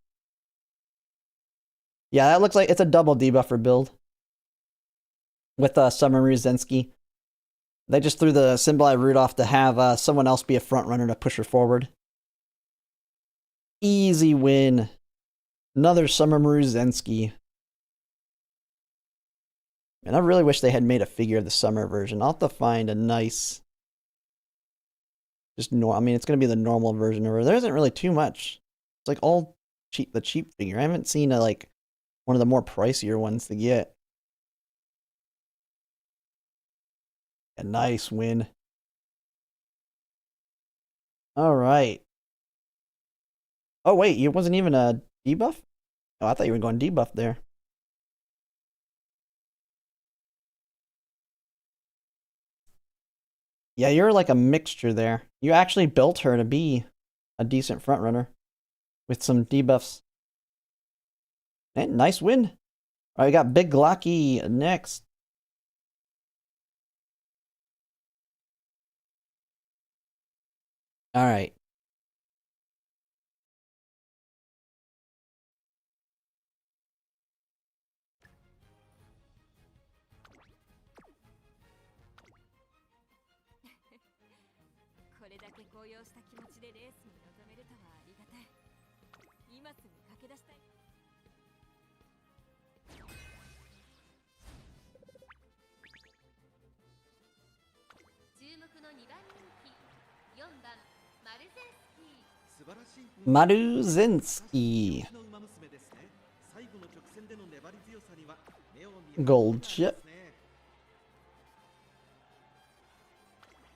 Yeah, that looks like it's a double debuffer build with Summer Maruzensky. They just threw the Symboli Rudolph to have someone else be a front runner to push her forward. Easy win. Another Summer Maruzensky. And I really wish they had made a figure of the summer version. I'll have to find a nice, just I mean, it's gonna be the normal version of her. There isn't really too much. It's like all cheap, the cheap figure. I haven't seen like one of the more pricier ones to get. A nice win. All right. Oh wait, it wasn't even a debuff? Oh, I thought you were going debuff there. Yeah, you're like a mixture there. You actually built her to be a decent front runner with some debuffs. And nice win. All right, we got Big Glocky next. All right. Maruzinski. Gold chip.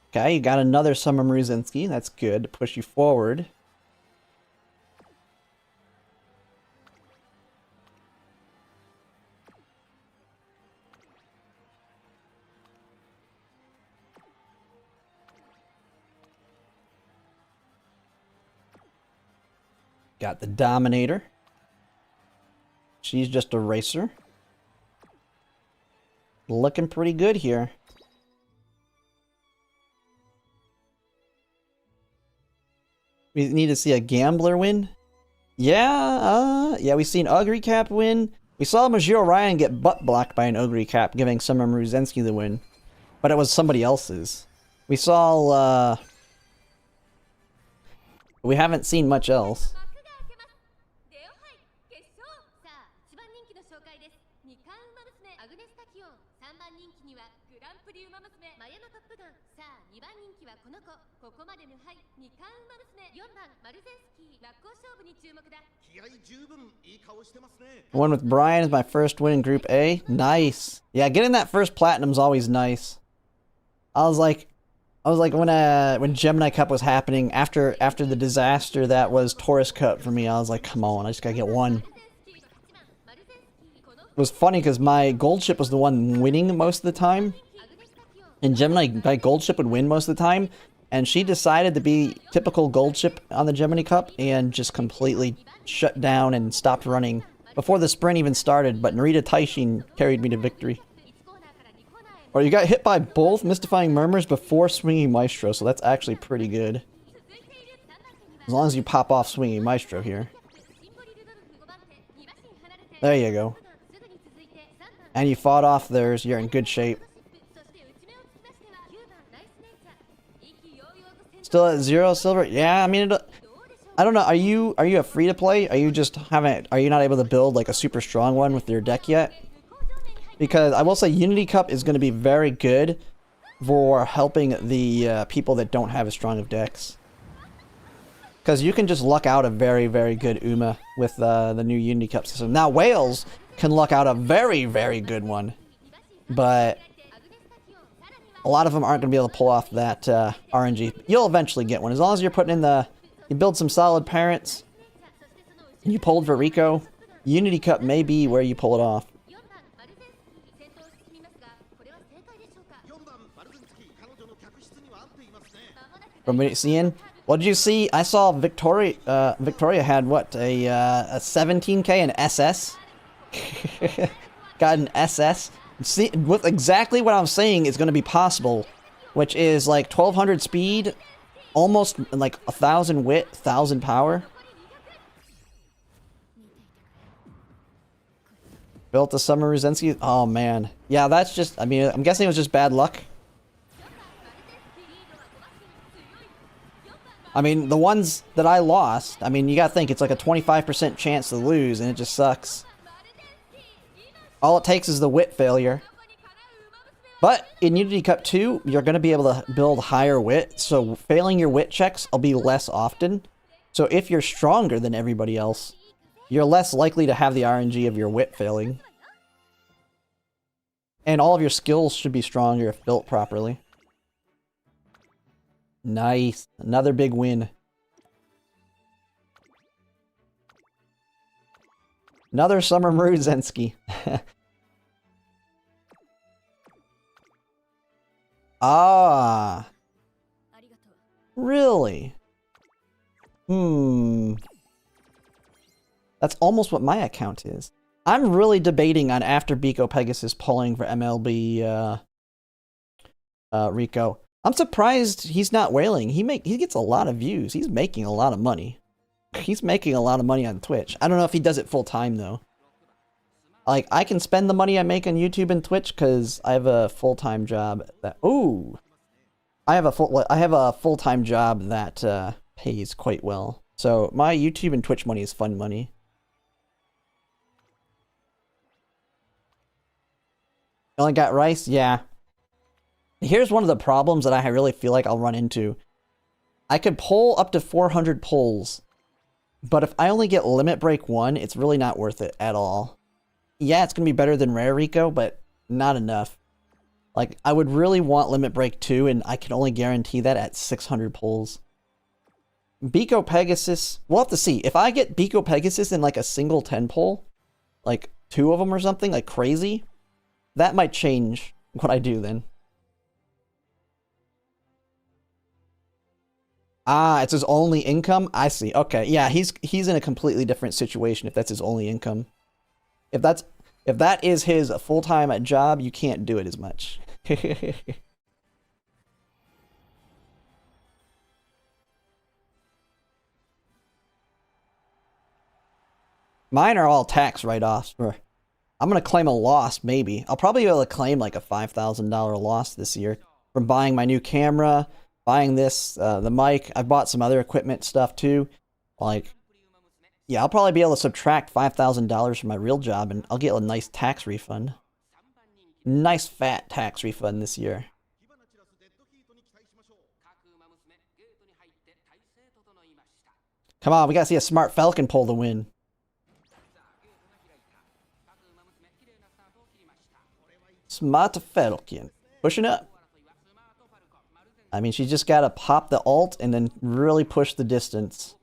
Okay, you got another Summer Maruzinski. That's good to push you forward. Got the Dominator. She's just a racer. Looking pretty good here. We need to see a Gambler win. Yeah, we've seen Ugly Cap win. We saw Majiro Ryan get butt blocked by an Ugly Cap, giving Summer Maruzinski the win. But it was somebody else's. We saw, we haven't seen much else. One with Brian is my first win in Group A. Nice. Yeah, getting that first platinum's always nice. I was like when Gemini Cup was happening after the disaster that was Taurus Cup for me. I was like, come on, I just gotta get one. It was funny because my gold ship was the one winning most of the time, and Gemini, my gold ship would win most of the time, and she decided to be typical gold ship on the Gemini Cup and just completely shut down and stopped running before the sprint even started. But Narita Taishin carried me to victory. Or you got hit by both Mystifying Murmurs before Swinging Maestro, so that's actually pretty good. As long as you pop off Swinging Maestro here. There you go. And you fought off theirs, you're in good shape. Still at 0 silver? Yeah, I mean, I don't know. Are you a free to play? Are you not able to build like a super strong one with your deck yet? Because I will say Unity Cup is going to be very good for helping the people that don't have as strong of decks. Because you can just luck out a very, very good Uma with the new Unity Cup system. Now Wales can luck out a very, very good one. But a lot of them aren't going to be able to pull off that RNG. You'll eventually get one. As long as you're putting in you build some solid parents, and you pulled for Rico, Unity Cup may be where you pull it off. From seeing, what did you see? I saw Victoria had what, a 17k and SS? Got an SS. See, with exactly what I'm saying is going to be possible, which is like 1200 speed, almost like 1000 wit, 1000 power. Built a Summer Maruzinski. Oh man, yeah, that's just. I mean, I'm guessing it was just bad luck. I mean, the ones that I lost. I mean, you gotta think it's like a 25% chance to lose, and it just sucks. All it takes is the wit failure. But in Unity Cup 2, you're going to be able to build higher wit, so failing your wit checks will be less often. So if you're stronger than everybody else, you're less likely to have the RNG of your wit failing. And all of your skills should be stronger if built properly. Nice. Another big win. Another Summer Maruzinski. Ah. Really? That's almost what my account is. I'm really debating on after Biko Pegasus pulling for MLB Rico. I'm surprised he's not whaling. He gets a lot of views. He's making a lot of money. He's making a lot of money on Twitch. I don't know if he does it full time though. Like, I can spend the money I make on YouTube and Twitch because I have a full-time job that... Ooh! I have a full-time job that pays quite well. So my YouTube and Twitch money is fun money. You only got rice? Yeah. Here's one of the problems that I really feel like I'll run into. I could pull up to 400 pulls, but if I only get Limit Break 1, it's really not worth it at all. Yeah, it's going to be better than Rare Rico, but not enough. Like, I would really want Limit Break 2, and I can only guarantee that at 600 pulls. Biko Pegasus, we'll have to see. If I get Biko Pegasus in like a single 10 pull, like 2 of them or something, like crazy, that might change what I do then. Ah, it's his only income? I see. Okay, yeah, he's in a completely different situation if that's his only income. If that is his full-time job, you can't do it as much. Mine are all tax write-offs. I'm gonna claim a loss, maybe. I'll probably be able to claim like a $5,000 loss this year from buying my new camera, buying this, the mic. I bought some other equipment stuff too. Like, yeah, I'll probably be able to subtract $5,000 from my real job and I'll get a nice tax refund. Nice fat tax refund this year. Come on, we gotta see a Smart Falcon pull the win. Smart Falcon. Pushing up. I mean, she just gotta pop the alt and then really push the distance.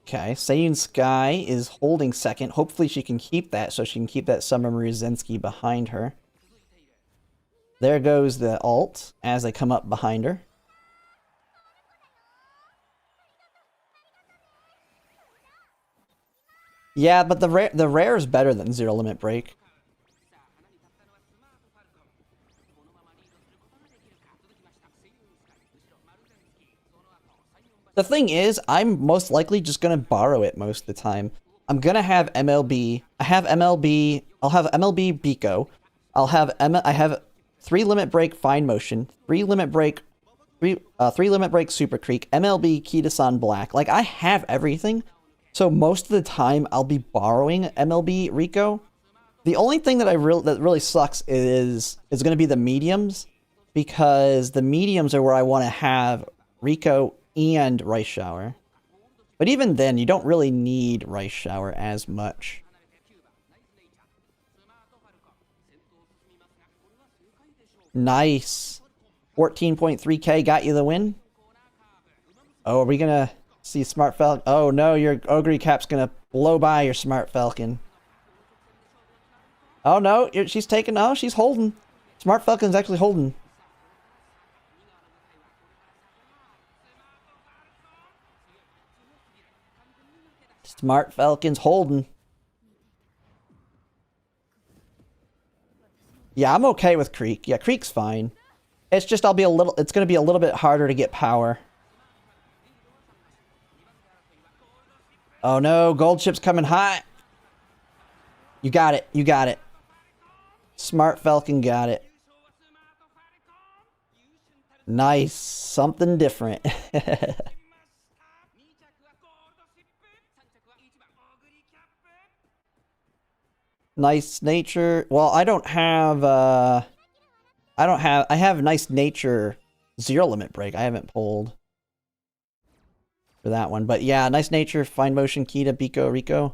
Okay, Sayun Sky is holding second. Hopefully she can keep that so she can keep that Summer Muruzensky behind her. There goes the alt as they come up behind her. Yeah, but the rare is better than Zero Limit Break. The thing is, I'm most likely just gonna borrow it most of the time. I'm gonna have MLB. I have MLB. I'll have MLB Biko. I have 3 Limit Break Fine Motion, 3 Limit Break, 3 Limit Break Super Creek, MLB Kitasan Black. Like, I have everything. So most of the time I'll be borrowing MLB Rico. The only thing that that really sucks is going to be the mediums, because the mediums are where I want to have Rico and Rice Shower. But even then, you don't really need Rice Shower as much. Nice. 14.3k got you the win. Oh, are we gonna see Smart Falcon? Oh no, your Ogre Cap's gonna blow by your Smart Falcon. Oh no, she's taking. Oh, she's holding. Smart Falcon's actually holding. Smart Falcon's holding. Yeah, I'm okay with Creek. Yeah, Creek's fine. It's just it's gonna be a little bit harder to get power. Oh no, gold chip's coming high. You got it. You got it. Smart Falcon got it. Nice. Something different. Nice nature. Well, I have nice nature Zero Limit Break. I haven't pulled for that one. But yeah, nice nature, fine motion, Kita, Biko, Rico,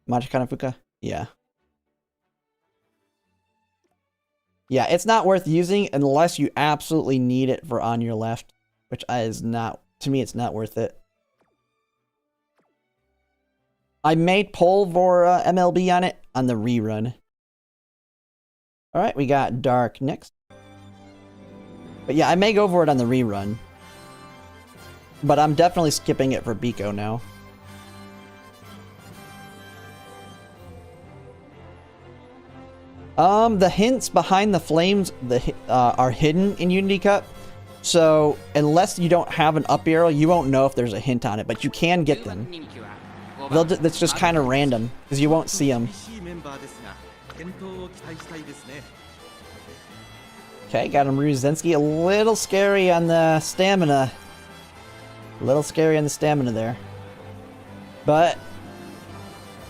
Machikana Fuka. Yeah. Yeah, it's not worth using unless you absolutely need it for on your left, which is not, to me, it's not worth it. I may pull for MLB on it on the rerun. Alright, we got Dark next. But yeah, I may go for it on the rerun. But I'm definitely skipping it for Biko now. The hints behind the flames are hidden in Unity Cup. So, unless you don't have an up arrow, you won't know if there's a hint on it, but you can get them. That's just kind of random, because you won't see them. Okay, got him Ruzensky. A little scary on the stamina. A little scary on the stamina there. But,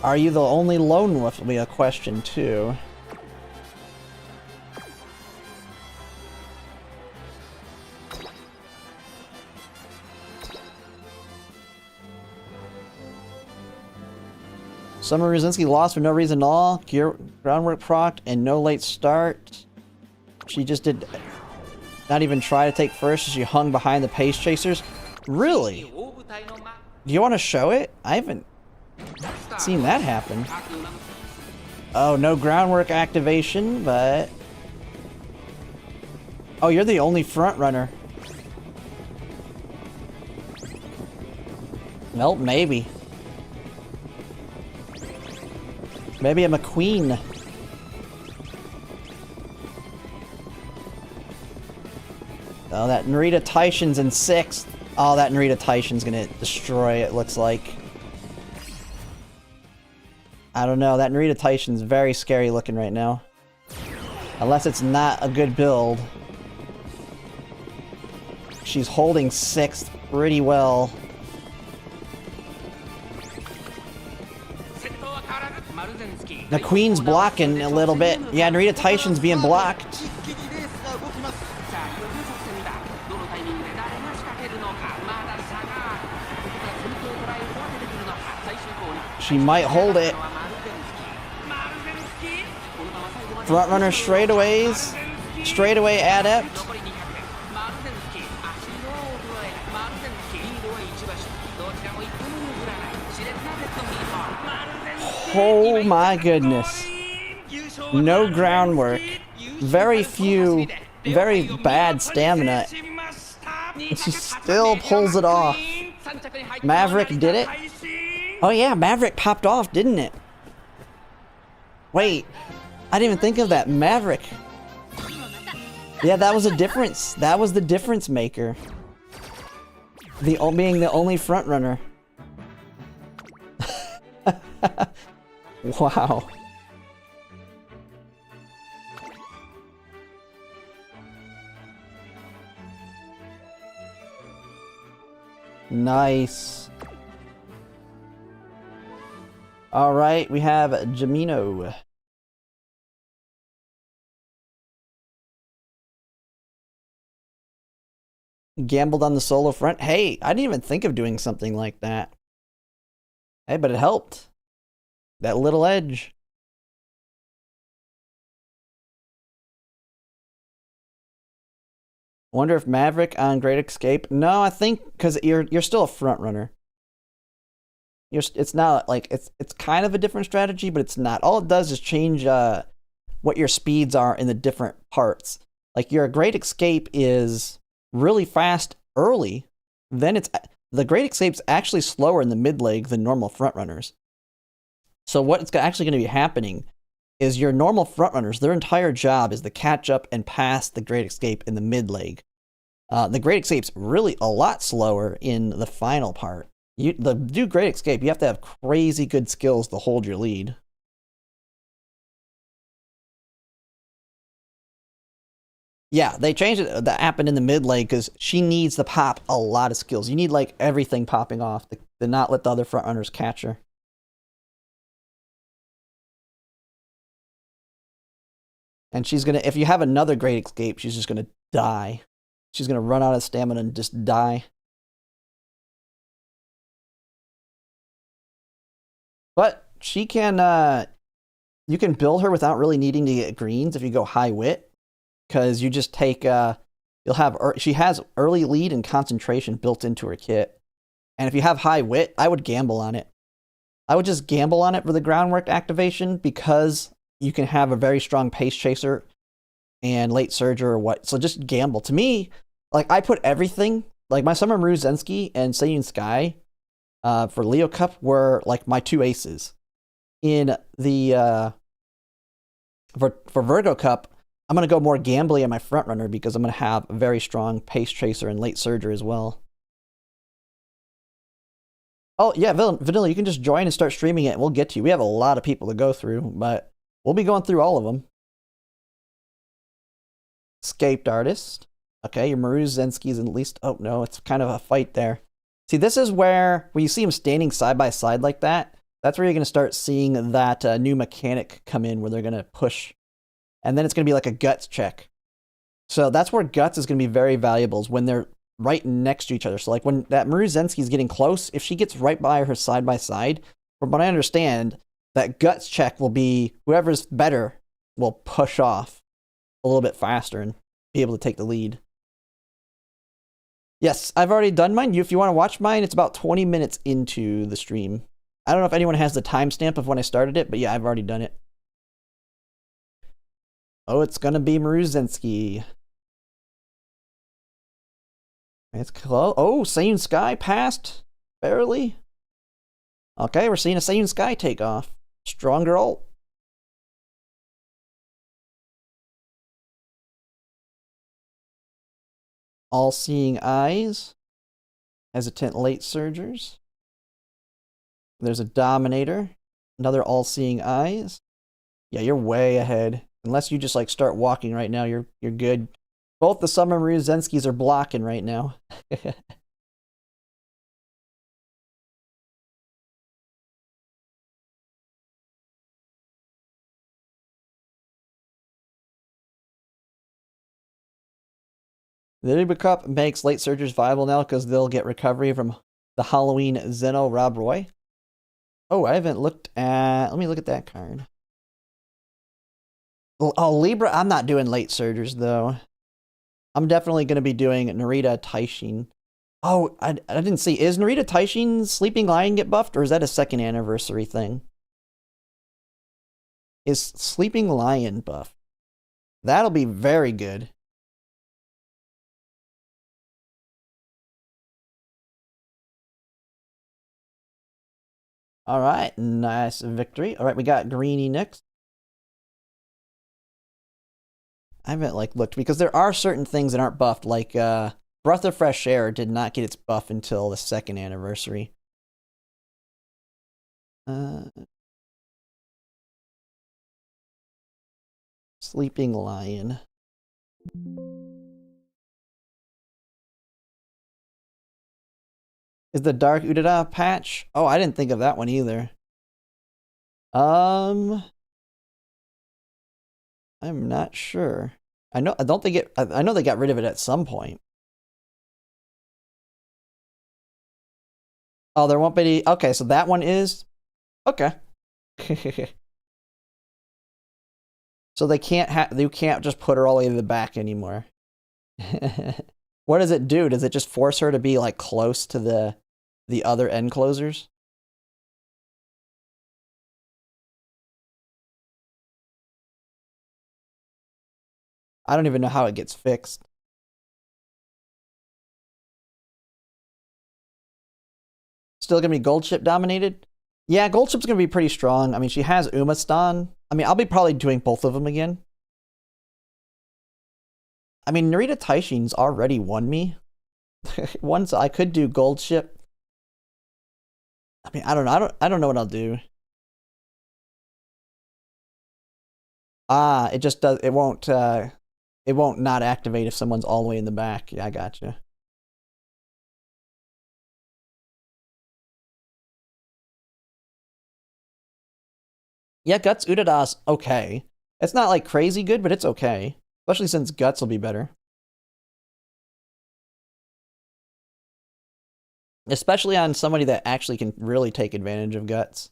are you the only lone wolf? Will be a question, too. Summer Ruzinski lost for no reason at all. Groundwork proc and no late start. She just did not even try to take first. She hung behind the pace chasers. Really? Do you want to show it? I haven't seen that happen. Oh, no groundwork activation, but... Oh, you're the only front runner. Well, maybe. Maybe I'm a queen. Oh, that Narita Taishin's in 6th. Oh, that Narita Taishin's gonna destroy it, looks like. I don't know, that Narita Taishin's very scary looking right now. Unless it's not a good build. She's holding 6th pretty well. The Queen's blocking a little bit. Yeah, Narita Taishin's being blocked. She might hold it. Front runner straightaways. Straightaway adept. Oh my goodness. No groundwork. Very few, very bad stamina. And she still pulls it off. Maverick did it. Oh yeah, Maverick popped off, didn't it? Wait, I didn't even think of that. Maverick. Yeah, that was a difference. That was the difference maker. Being the only front runner. Wow. Nice. All right, we have Jamino. Gambled on the solo front. Hey, I didn't even think of doing something like that. Hey, but it helped. That little edge. Wonder if Maverick on Great Escape. No, I think because you're still a front runner. It's not like it's kind of a different strategy, but it's not. All it does is change what your speeds are in the different parts. Like your Great Escape is really fast early, then the Great Escape's actually slower in the mid leg than normal front runners. So what's actually going to be happening is your normal front runners, their entire job is to catch up and pass the Great Escape in the mid leg. The Great Escape's really a lot slower in the final part. To do Great Escape, you have to have crazy good skills to hold your lead. Yeah, they changed it. That happened in the mid leg because she needs to pop a lot of skills. You need like everything popping off to not let the other front runners catch her. And she's gonna, if you have another Great Escape, she's just gonna die. She's gonna run out of stamina and just die. But she can, you can build her without really needing to get greens if you go high wit. Because you just take, she has early lead and concentration built into her kit. And if you have high wit, I would gamble on it. I would just gamble on it for the groundwork activation because you can have a very strong pace chaser and late surger or what. So just gamble. To me, like I put everything, like my Summer Muruzensky and Seiyun Sky for Leo Cup were like my two aces. In the, for Virgo Cup, I'm going to go more gambly on my front runner because I'm going to have a very strong pace chaser and late surger as well. Oh, yeah, Vanilla, you can just join and start streaming it and we'll get to you. We have a lot of people to go through, but we'll be going through all of them. Escaped Artist. Okay, your Muruzensky's at least... Oh, no, it's kind of a fight there. See, this is where you see them standing side by side like that, that's where you're going to start seeing that new mechanic come in where they're going to push. And then it's going to be like a guts check. So that's where guts is going to be very valuable, is when they're right next to each other. So like when that Muruzensky is getting close, if she gets right by her side by side, from what I understand, that guts check will be whoever's better will push off a little bit faster and be able to take the lead. Yes, I've already done mine. If you want to watch mine, it's about 20 minutes into the stream. I don't know if anyone has the timestamp of when I started it, but yeah, I've already done it. Oh, it's gonna be Maruzensky. It's close. Oh, Sayun Sky passed. Barely. Okay, we're seeing a Sayun Sky take off. Stronger ult. All-seeing eyes. Hesitant late surgers. There's a Dominator. Another all-seeing eyes. Yeah, you're way ahead. Unless you just like start walking right now, you're good. Both the Summer Maruzenskis are blocking right now. The Uber Cup makes late surgers viable now because they'll get recovery from the Halloween Zeno Rob Roy. Oh, I haven't looked at... Let me look at that card. Oh, Libra, I'm not doing late surgers, though. I'm definitely going to be doing Narita Taishin. Oh, I didn't see. Is Narita Taishin's Sleeping Lion get buffed, or is that a second anniversary thing? Is Sleeping Lion buffed? That'll be very good. All right, nice victory. All right, we got Greeny next. I haven't like looked because there are certain things that aren't buffed, like Breath of Fresh Air did not get its buff until the second anniversary. Sleeping Lion. Is the Dark Udada patch? Oh, I didn't think of that one either. I'm not sure. I know they got rid of it at some point. Oh, there won't be any. Okay, so that one is okay. So they can't you can't just put her all the way to the back anymore. What does it do? Does it just force her to be like close to the other end closers? I don't even know how it gets fixed. Still gonna be Gold Ship dominated? Yeah, Gold Ship's gonna be pretty strong. I mean, she has Umastan. I mean, I'll be probably doing both of them again. I mean, Narita Taishin's already won me. Once I could do Gold Ship. I mean, I don't know. I don't know what I'll do. Ah, it just does. It won't not activate if someone's all the way in the back. Yeah, I gotcha. Yeah, Guts Udada's okay. It's not like crazy good, but it's okay. Especially since Guts will be better. Especially on somebody that actually can really take advantage of Guts.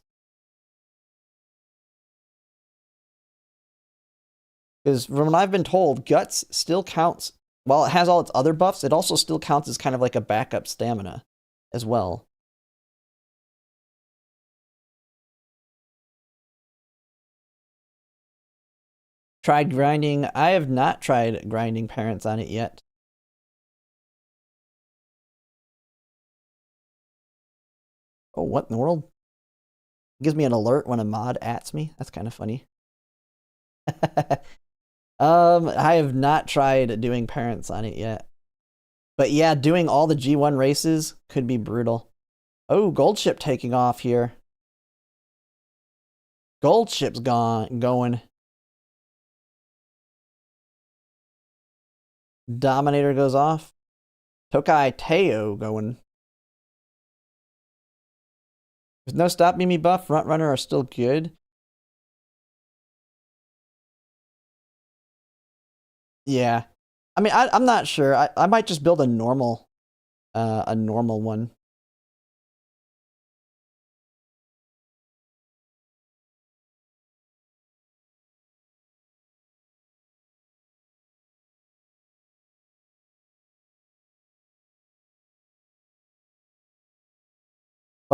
Because from what I've been told, Guts still counts, while it has all its other buffs, it also still counts as kind of like a backup stamina as well. Tried grinding. I have not tried grinding parents on it yet. Oh, what in the world? It gives me an alert when a mod ats me. That's kind of funny. I have not tried doing parents on it yet. But yeah, doing all the G1 races could be brutal. Oh, Gold Ship taking off here. Gold Ship's going. Dominator goes off. Tokai Teo going. There's no Stop Mimi buff. Front Runner are still good. Yeah. I mean, I'm not sure. I might just build a normal one.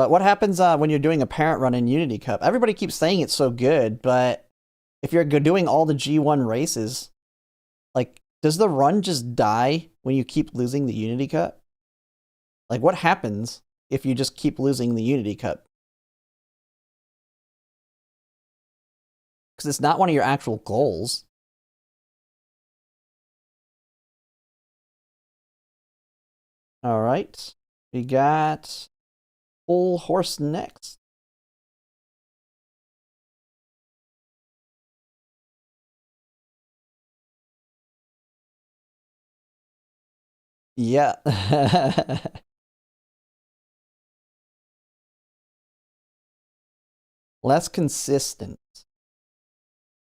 But what happens when you're doing a parent run in Unity Cup? Everybody keeps saying it's so good, but if you're doing all the G1 races, like, does the run just die when you keep losing the Unity Cup? Like, what happens if you just keep losing the Unity Cup? Because it's not one of your actual goals. All right. We got Full Horse next. Yeah. Less consistent.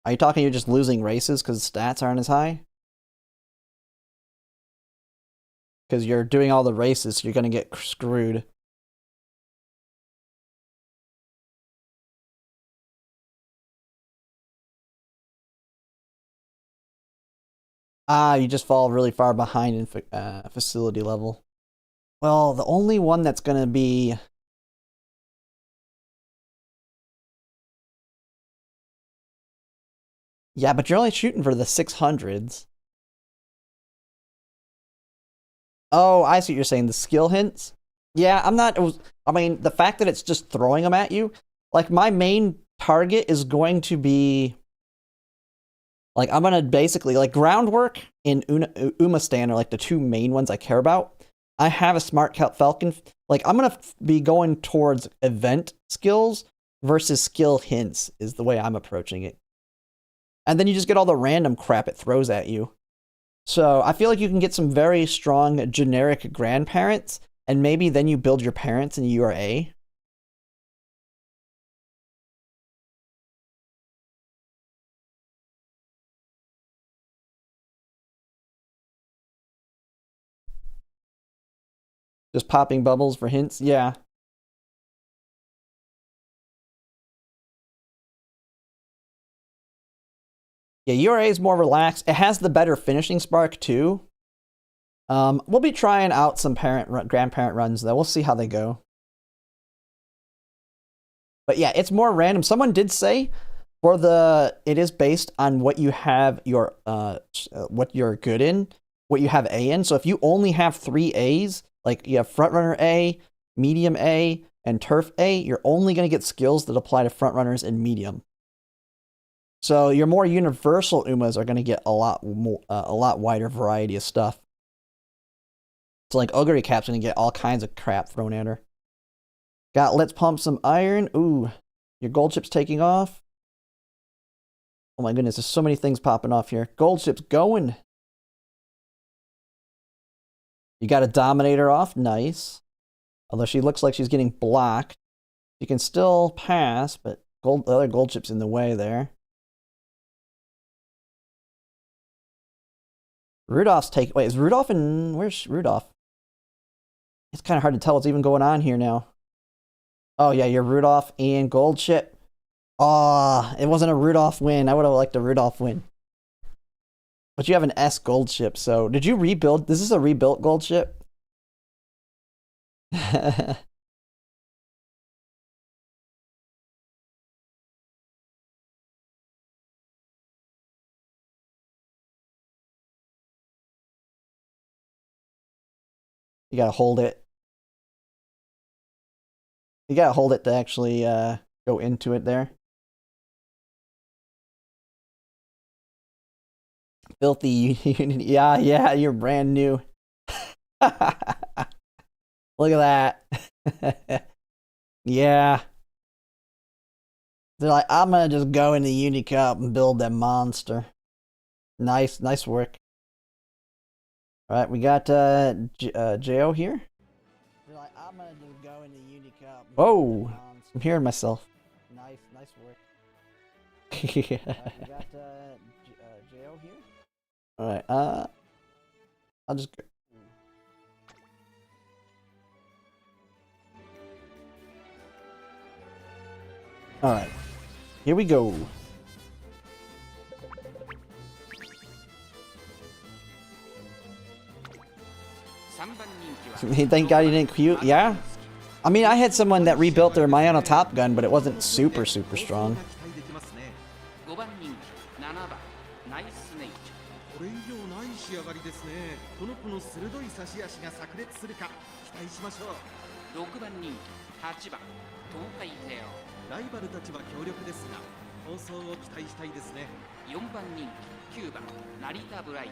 Are you talking you're just losing races because stats aren't as high? Because you're doing all the races, so you're going to get screwed. Ah, you just fall really far behind in facility level. Well, the only one that's going to be... Yeah, but you're only shooting for the 600s. Oh, I see what you're saying. The skill hints? Yeah, I'm not... I mean, the fact that it's just throwing them at you, like, my main target is going to be... Like, I'm gonna basically... Like, groundwork and Umamusume are, like, the two main ones I care about. I have a Smart Falcon. Like, I'm gonna be going towards event skills versus skill hints is the way I'm approaching it. And then you just get all the random crap it throws at you. So I feel like you can get some very strong generic grandparents, and maybe then you build your parents in URA. Just popping bubbles for hints? Yeah. Yeah, URA is more relaxed. It has the better finishing spark, too. We'll be trying out some grandparent runs, though. We'll see how they go. But yeah, it's more random. Someone did say it is based on what you have what you're good in, what you have A in. So if you only have 3 A's, like you have Frontrunner A, Medium A, and Turf A, you're only going to get skills that apply to Frontrunners and Medium. So your more universal Umas are going to get a lot wider variety of stuff. So like Ogre Cap's going to get all kinds of crap thrown at her. Got Let's Pump Some Iron. Ooh, your gold chip's taking off. Oh my goodness, there's so many things popping off here. Gold chip's going. You got a Dominator off. Nice. Although she looks like she's getting blocked. You can still pass, but the other gold chip's in the way there. Rudolph's taking... Wait, is Rudolph in... Where's Rudolph? It's kind of hard to tell what's even going on here now. Oh, yeah, you're Rudolph and gold chip. Ah, it wasn't a Rudolph win. I would have liked a Rudolph win. But you have an S gold chip, so... Did you rebuild? This is a rebuilt gold chip? You gotta hold it. You gotta hold it to actually go into it there. Filthy Unity. Yeah, you're brand new. Look at that. Yeah. They're like, I'm gonna just go in the Unity Cup and build that monster. Nice work. Alright, we got Jo here. They're like, I'm gonna just go in the Unity Cup. Whoa! I'm hearing myself. Nice work. We got Jo here. Alright, I'll just go. Alright, here we go. Thank God he didn't queue. Yeah? I mean, I had someone that rebuilt their Mayano Top Gun, but it wasn't super strong. 5番人気7番ナイスネイチこれ以上ない仕上がりですね。この子の鋭い差し足が炸裂するか期待しましょう。6番人気8番東海帝ライバルたちは強力ですが放送を期待したいですね。王4番人気9番成田ブライア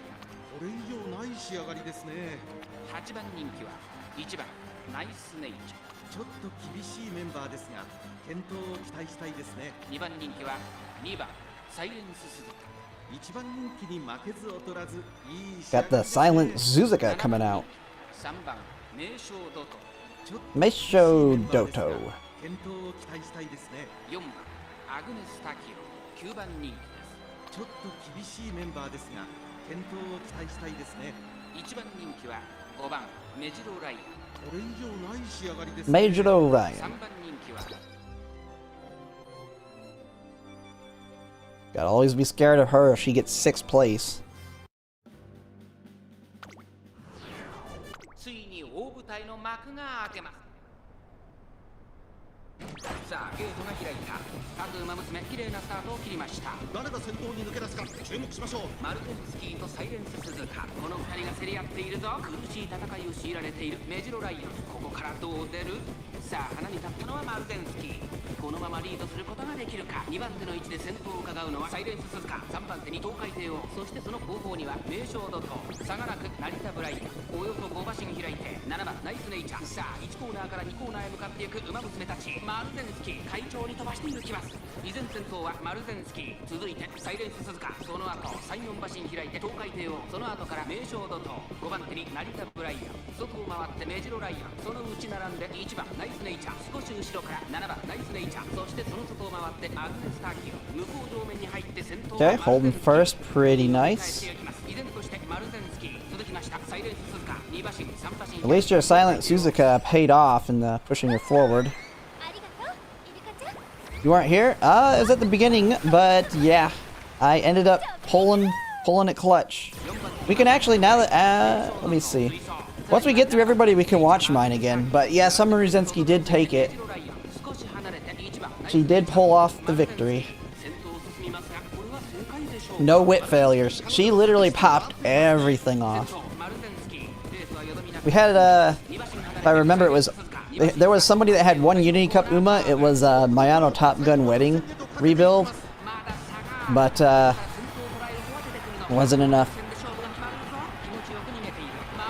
これ以上ない仕上がりですね。8番人気は1番ナイスネイチちょっと厳しいメンバーですが健闘を期待したいですね。2番人気は2番サイレンス鈴鹿1番人気に負けず劣らずいい仕上 Got がり the ですね。 Silent Suzuka coming out. 3番名将ドトちょっと Meisho 厳しいメンバーですが Doto. 健闘を期待したいですね。4番アグネス・タキオ9番人気ですちょっと厳しいメンバーですが健闘を期待したいですね。1番人気は5番メジロライアこれ以上ない仕上がりですね。 Major 3 Ryan. 番人気は Gotta always be scared of her if she gets 6th place. ついに大舞台の幕が開けます。さあゲートが開いた。各馬娘綺麗なスタートを切りました。誰が先頭に抜け出すか注目しましょう。マルテンスキーとサイレンス鈴鹿、この2人が競り合っているぞ。苦しい戦いを強いられているメジロライオン、ここからどう出る。さあ花に立ったのはマルテンスキー、このままリードすることができるか。2番手の位置で先頭を伺うのはサイレンス鈴鹿、3番手に東海帝王、そしてその後方には名将ドト、差がなく成田ブライア、およそ5馬身開いて7番ナイスネイチャー。さあ1コーナーから2コーナーへ向かっていく馬娘たち。マルテンスキー快調に飛ばして抜きます。依然先頭はマルテンスキー、続いてサイレンス鈴鹿、その後3、4馬身開いて東海帝王、その後から名将ドト、5番手に成田ブライア、外を回ってメジロライアン、その内並んで1番ナイスネイチャー、少し後ろから7番ナイスネイチャー、そしてその外を回ってアグネスターキオ、向こう上面に入って先頭 Okay, holding first, pretty nice. 依然としてマルテンスキー、続きましたサイレンス鈴鹿、2馬身3馬身 At least your Silent Suzuka paid off in the pushing her forward. You weren't here? It was at the beginning, but yeah, I ended up pulling it clutch. We can actually now that let me see. Once we get through everybody, we can watch mine again. But yeah, Summer Ruzensky did take it. She did pull off the victory. No whip failures. She literally popped everything off. We had if I remember, it was there was somebody that had one Unity Cup Uma. It was Mayano Top Gun Wedding rebuild, but wasn't enough.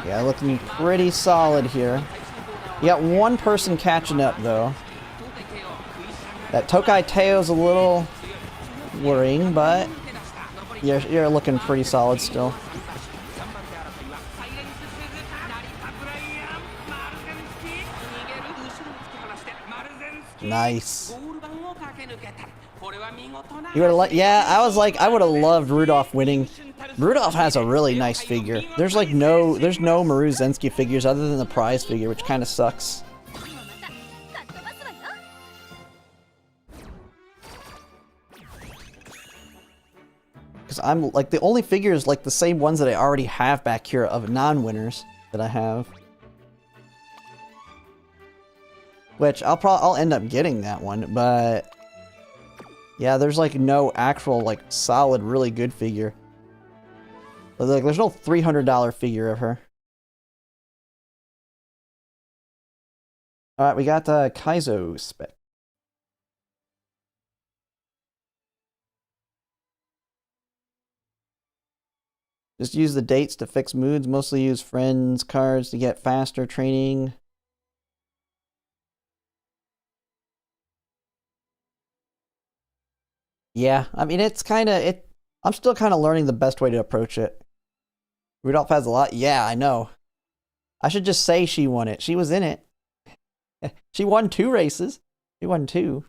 Yeah, looking pretty solid here. You got one person catching up though. That Tokai Teo's a little worrying, but you're looking pretty solid still. Nice. You would yeah, I was like, I would have loved Rudolph winning. Rudolph has a really nice figure. There's no Maruzensky figures other than the prize figure, which kind of sucks. Because I'm like the only figures like the same ones that I already have back here of non-winners that I have. Which I'll end up getting that one, but yeah, there's like no actual like solid really good figure. Like there's no $300 figure of her. All right, we got Kaizo spec. Just use the dates to fix moods. Mostly use friends cards to get faster training. Yeah, I mean, it's kind of, I'm still kind of learning the best way to approach it. Rudolph has a lot. Yeah, I know. I should just say she won it. She was in it. She won 2 races. She won 2.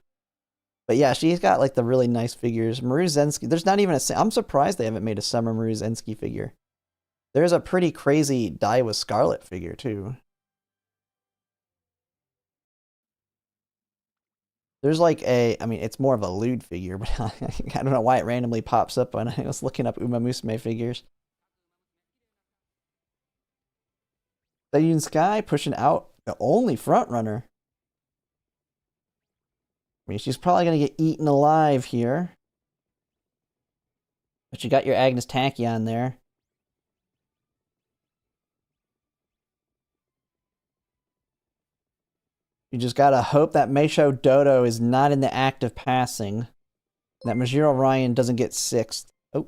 But yeah, she's got like the really nice figures. Maruzensky, there's not even I'm surprised they haven't made a Summer Maruzensky figure. There's a pretty crazy Die with Scarlet figure too. There's like I mean, it's more of a lewd figure, but I don't know why it randomly pops up when I was looking up Umamusume figures. Sayun Sky pushing out the only front runner. I mean, she's probably gonna get eaten alive here. But you got your Agnes Tachyon there. You just gotta hope that Meisho Dodo is not in the act of passing. That Majiro Ryan doesn't get sixth. Oh.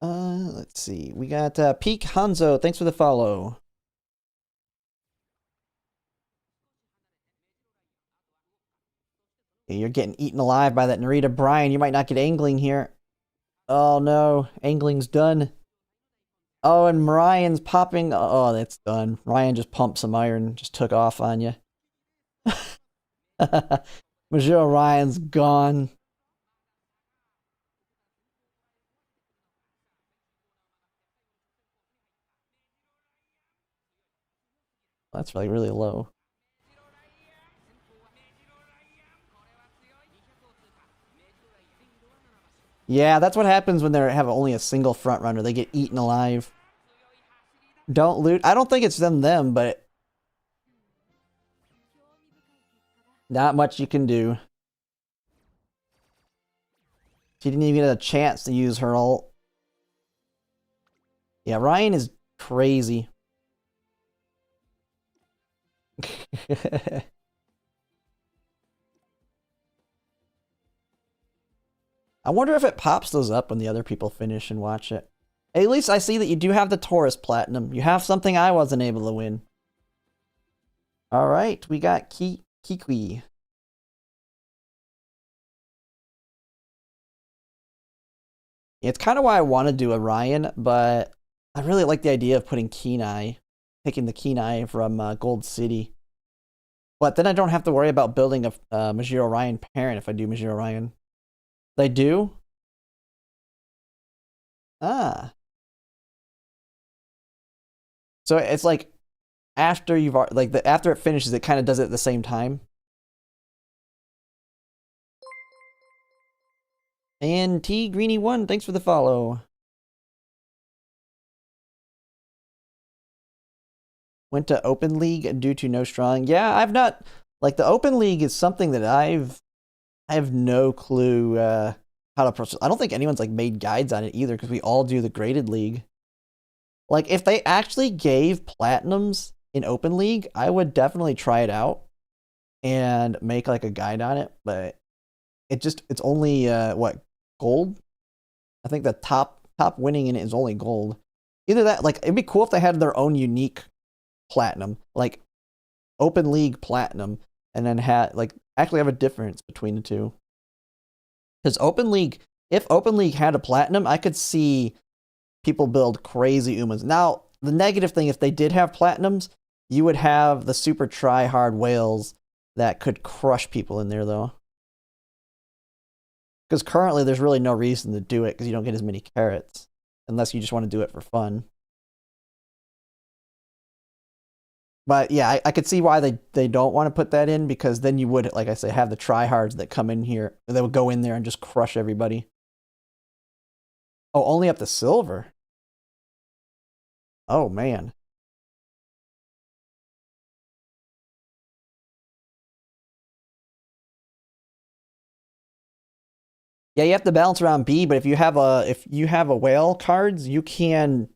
Let's see. We got Peak Hanzo. Thanks for the follow. Okay, you're getting eaten alive by that Narita Brian. You might not get angling here. Oh no, angling's done. Oh, and Ryan's popping. Oh, that's done. Ryan just pumped some iron, just took off on you. Majiro Ryan's gone. That's like really low. Yeah, that's what happens when they have only a single front runner. They get eaten alive. Don't loot. I don't think it's them, but not much you can do. She didn't even get a chance to use her ult. Yeah, Ryan is crazy. I wonder if it pops those up when the other people finish and watch it. At least I see that you do have the Taurus Platinum. You have something I wasn't able to win. Alright, we got Kikui. It's kind of why I want to do Orion, but I really like the idea of putting Kenai, taking the Kenai from Gold City. But then I don't have to worry about building a Majiro Ryan parent if I do Majiro Ryan. They do? Ah. So it's like after you've like after it finishes, it kind of does it at the same time. And T Greeny 1, thanks for the follow. Went to Open League due to no strong. Yeah, I've not like the Open League is something that I have no clue how to process. I don't think anyone's like made guides on it either because we all do the graded league. Like if they actually gave platinums in Open League, I would definitely try it out and make like a guide on it, but it's only what, gold? I think the top winning in it is only gold. Either that, like it'd be cool if they had their own unique platinum, like Open League platinum, and then had like actually have a difference between the two. Because if Open League had a platinum, I could see people build crazy Umas. Now, the negative thing, if they did have platinums, you would have the super try-hard whales that could crush people in there, though. Because currently, there's really no reason to do it, because you don't get as many carrots. Unless you just want to do it for fun. But yeah, I could see why they don't want to put that in, because then you would, like I say, have the tryhards that come in here. They would go in there and just crush everybody. Oh, only up to silver? Oh, man. Yeah, you have to balance around B, but if you have a whale cards, you can.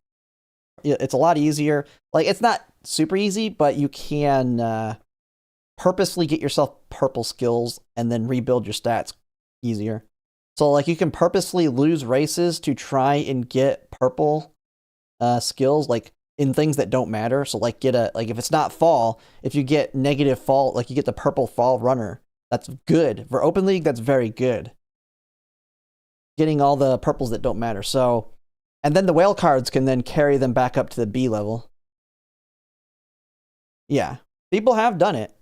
It's a lot easier. Like it's not super easy, but you can purposely get yourself purple skills and then rebuild your stats easier. So like you can purposely lose races to try and get purple skills like in things that don't matter. So like if it's not fall, if you get negative fall, like you get the purple fall runner, that's good. For Open League, that's very good. Getting all the purples that don't matter. So, and then the whale cards can then carry them back up to the B level. Yeah, people have done it.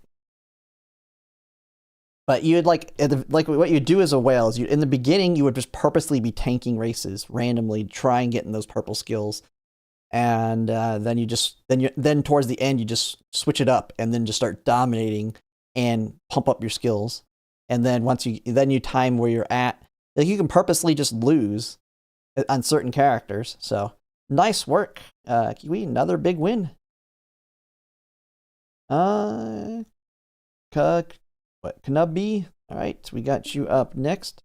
But you'd like what you do as a whale is in the beginning you would just purposely be tanking races randomly, try and getting those purple skills, and then towards the end you just switch it up and then just start dominating and pump up your skills, and then once you time where you're at. Like you can purposely just lose on certain characters. So nice work, Kiwi. Another big win. What? Knubbie? Alright, we got you up next.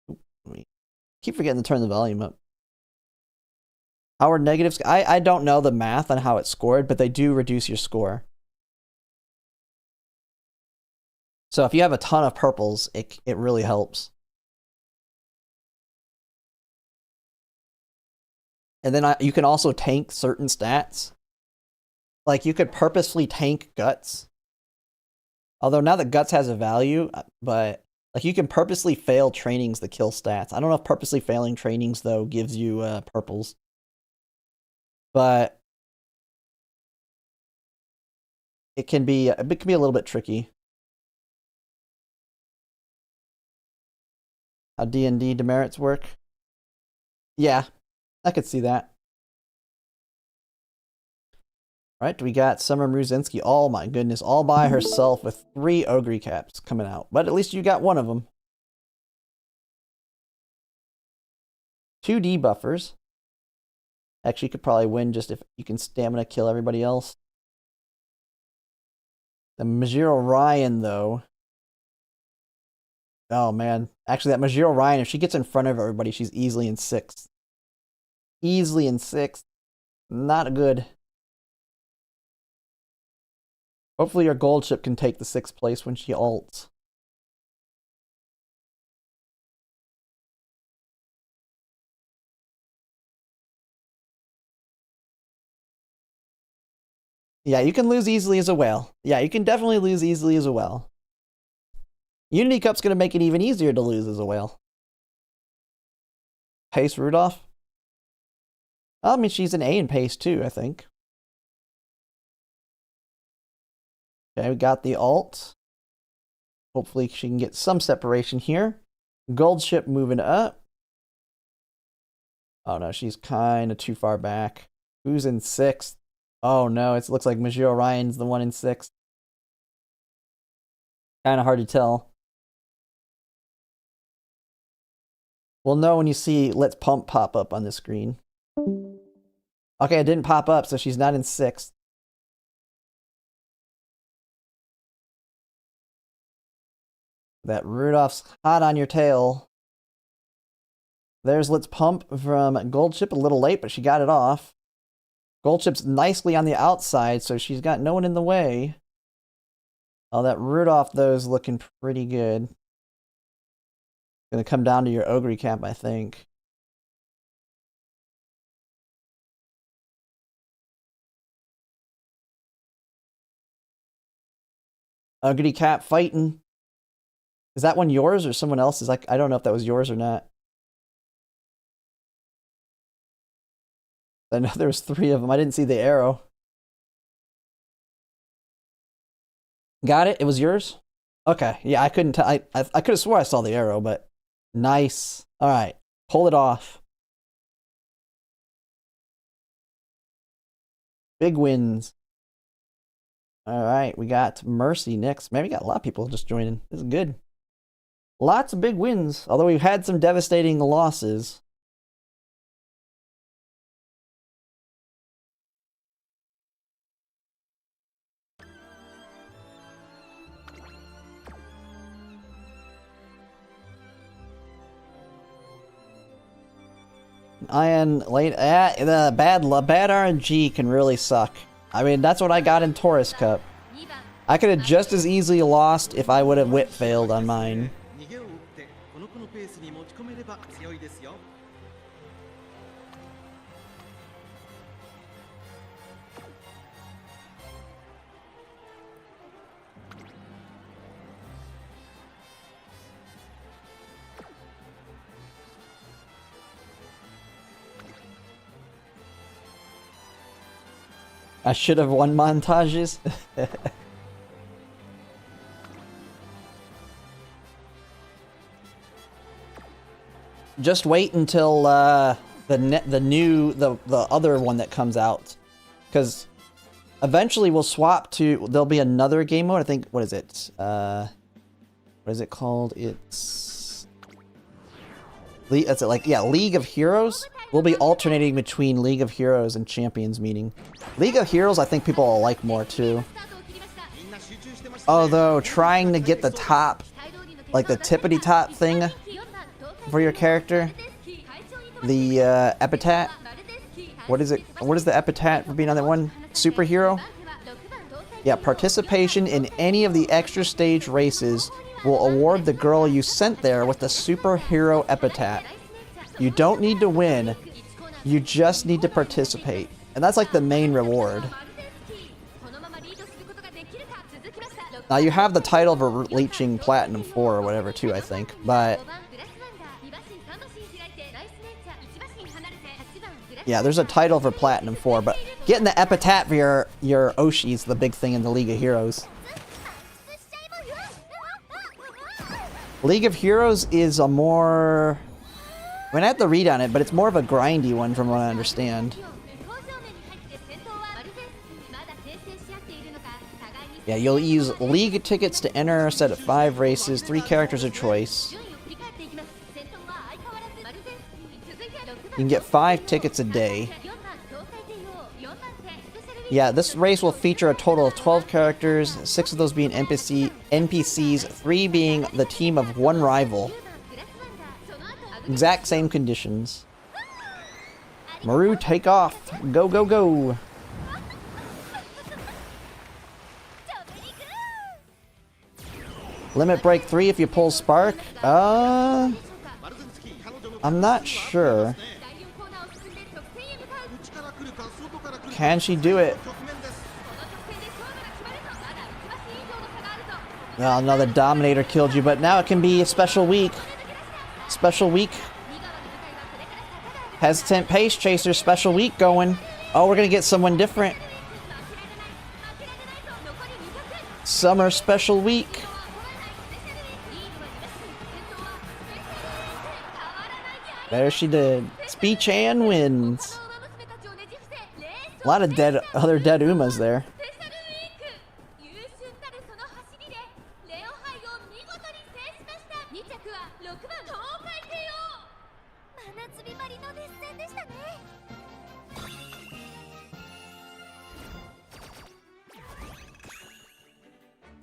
Oop, keep forgetting to turn the volume up. Our negatives, I don't know the math on how it's scored, but they do reduce your score. So if you have a ton of purples, it really helps. And then you can also tank certain stats. Like you could purposefully tank guts. Although now that guts has a value, but like you can purposely fail trainings that kill stats. I don't know if purposely failing trainings though gives you purples. But it can be a little bit tricky. How D&D demerits work? Yeah, I could see that. Right, we got Summer Mruzinski. Oh my goodness, all by herself with 3 Ogre caps coming out. But at least you got one of them. 2 debuffers. Actually, you could probably win just if you can stamina kill everybody else. The Majiro Ryan, though. Oh, man. Actually, that Majiro Ryan, if she gets in front of everybody, she's easily in 6th. Easily in 6th. Not good. Hopefully your gold ship can take the 6th place when she ults. Yeah, you can lose easily as a whale. Yeah, you can definitely lose easily as a whale. Unity Cup's going to make it even easier to lose as a whale. Pace Rudolph? I mean, she's an A in pace too, I think. Okay, we got the ult. Hopefully she can get some separation here. Gold ship moving up. Oh no, she's kind of too far back. Who's in 6th? Oh no, it looks like Majiro Ryan's the one in 6th. Kind of hard to tell. We'll know when you see Let's Pump pop up on the screen. Okay, it didn't pop up, so she's not in 6th. That Rudolph's hot on your tail. There's Let's Pump from Gold Ship, a little late, but she got it off. Gold Ship's nicely on the outside, so she's got no one in the way. Oh, that Rudolph, though, is looking pretty good. Gonna come down to your Ogre cap, I think. Ogre cap fighting. Is that one yours or someone else's? I don't know if that was yours or not. I know there was 3 of them. I didn't see the arrow. Got it? It was yours? Okay. Yeah, I couldn't tell. I could have swore I saw the arrow, but nice. All right. Pull it off. Big wins. All right. We got Mercy next. Man, we got a lot of people just joining. This is good. Lots of big wins, although we've had some devastating losses. Iron late. The bad RNG can really suck. I mean, that's what I got in Taurus Cup. I could have just as easily lost if I would have whip failed on mine. I should have won montages. Just wait until the other one that comes out, because eventually we'll swap to. There'll be another game mode. I think. What is it? What is it called? It's. That's it. Like, yeah, League of Heroes. We'll be alternating between League of Heroes and Champions meeting. League of Heroes, I think people will like more too. Although trying to get the top like the tippity top thing for your character. The epithet. What is it? What is the epithet for being on that one? Superhero? Yeah, participation in any of the extra stage races will award the girl you sent there with the superhero epithet. You don't need to win, you just need to participate. And that's like the main reward. Now you have the title for reaching Platinum 4 or whatever too, I think, but yeah, there's a title for Platinum 4, but getting the epithet for your Oshi is the big thing in the League of Heroes. League of Heroes is a more... I mean, I have to read on it, but it's more of a grindy one from what I understand. Yeah, you'll use League tickets to enter a set of 5 races, 3 characters of choice. You can get 5 tickets a day. Yeah, this race will feature a total of 12 characters, 6 of those being NPCs, 3 being the team of 1 rival. Exact same conditions. Maru, take off. Go, go, go. Limit break 3 if you pull Spark. I'm not sure. Can she do it? Well, another Dominator killed you, but now it can be a special week. Special week. Hesitant Pace Chaser special week going. Oh, we're gonna get someone different. Summer special week. There she did. Speechan wins. A lot of other dead Umas there.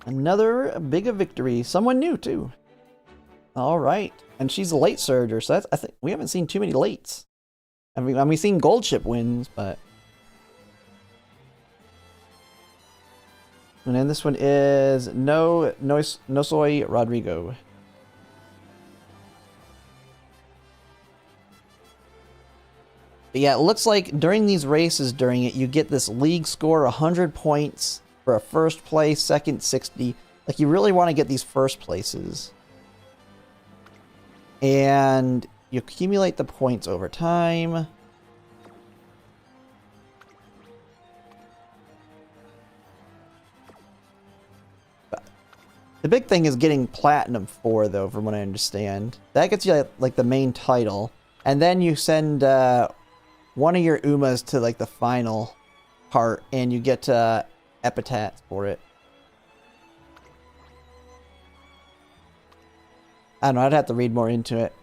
Another big victory. Someone new too. All right, and she's a late surger, so that's, I think we haven't seen too many lates. I mean, we've seen gold ship wins, but. And then this one is Nosoi Rodrigo. But yeah, it looks like during these races, you get this league score 100 points for a first place, second 60. Like, you really want to get these first places. And you accumulate the points over time. The big thing is getting Platinum 4, though, from what I understand. That gets you, like, the main title. And then you send one of your Umas to, like, the final part, and you get epithets for it. I don't know, I'd have to read more into it.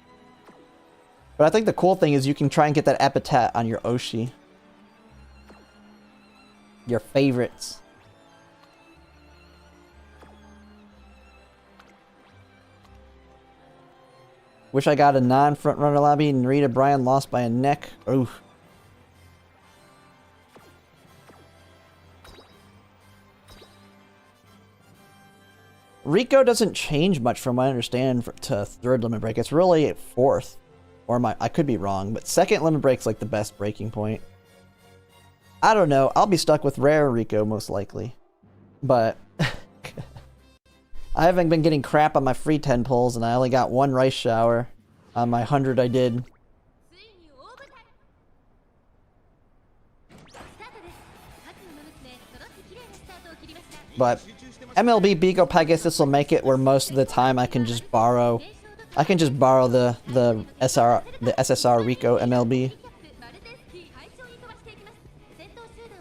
But I think the cool thing is you can try and get that epithet on your Oshi. Your favorites. Wish I got a non-front runner lobby and Rita Bryan lost by a neck. Oof. Rico doesn't change much from what I understand to third limit break. It's really fourth. Or I could be wrong, but second limit break's like the best breaking point. I don't know. I'll be stuck with rare Rico most likely. But I haven't been getting crap on my free 10 pulls, and I only got 1 rice shower on my 100 I did. But MLB Bigo Pegasus will make it where most of the time I can just borrow the SSR Rico MLB.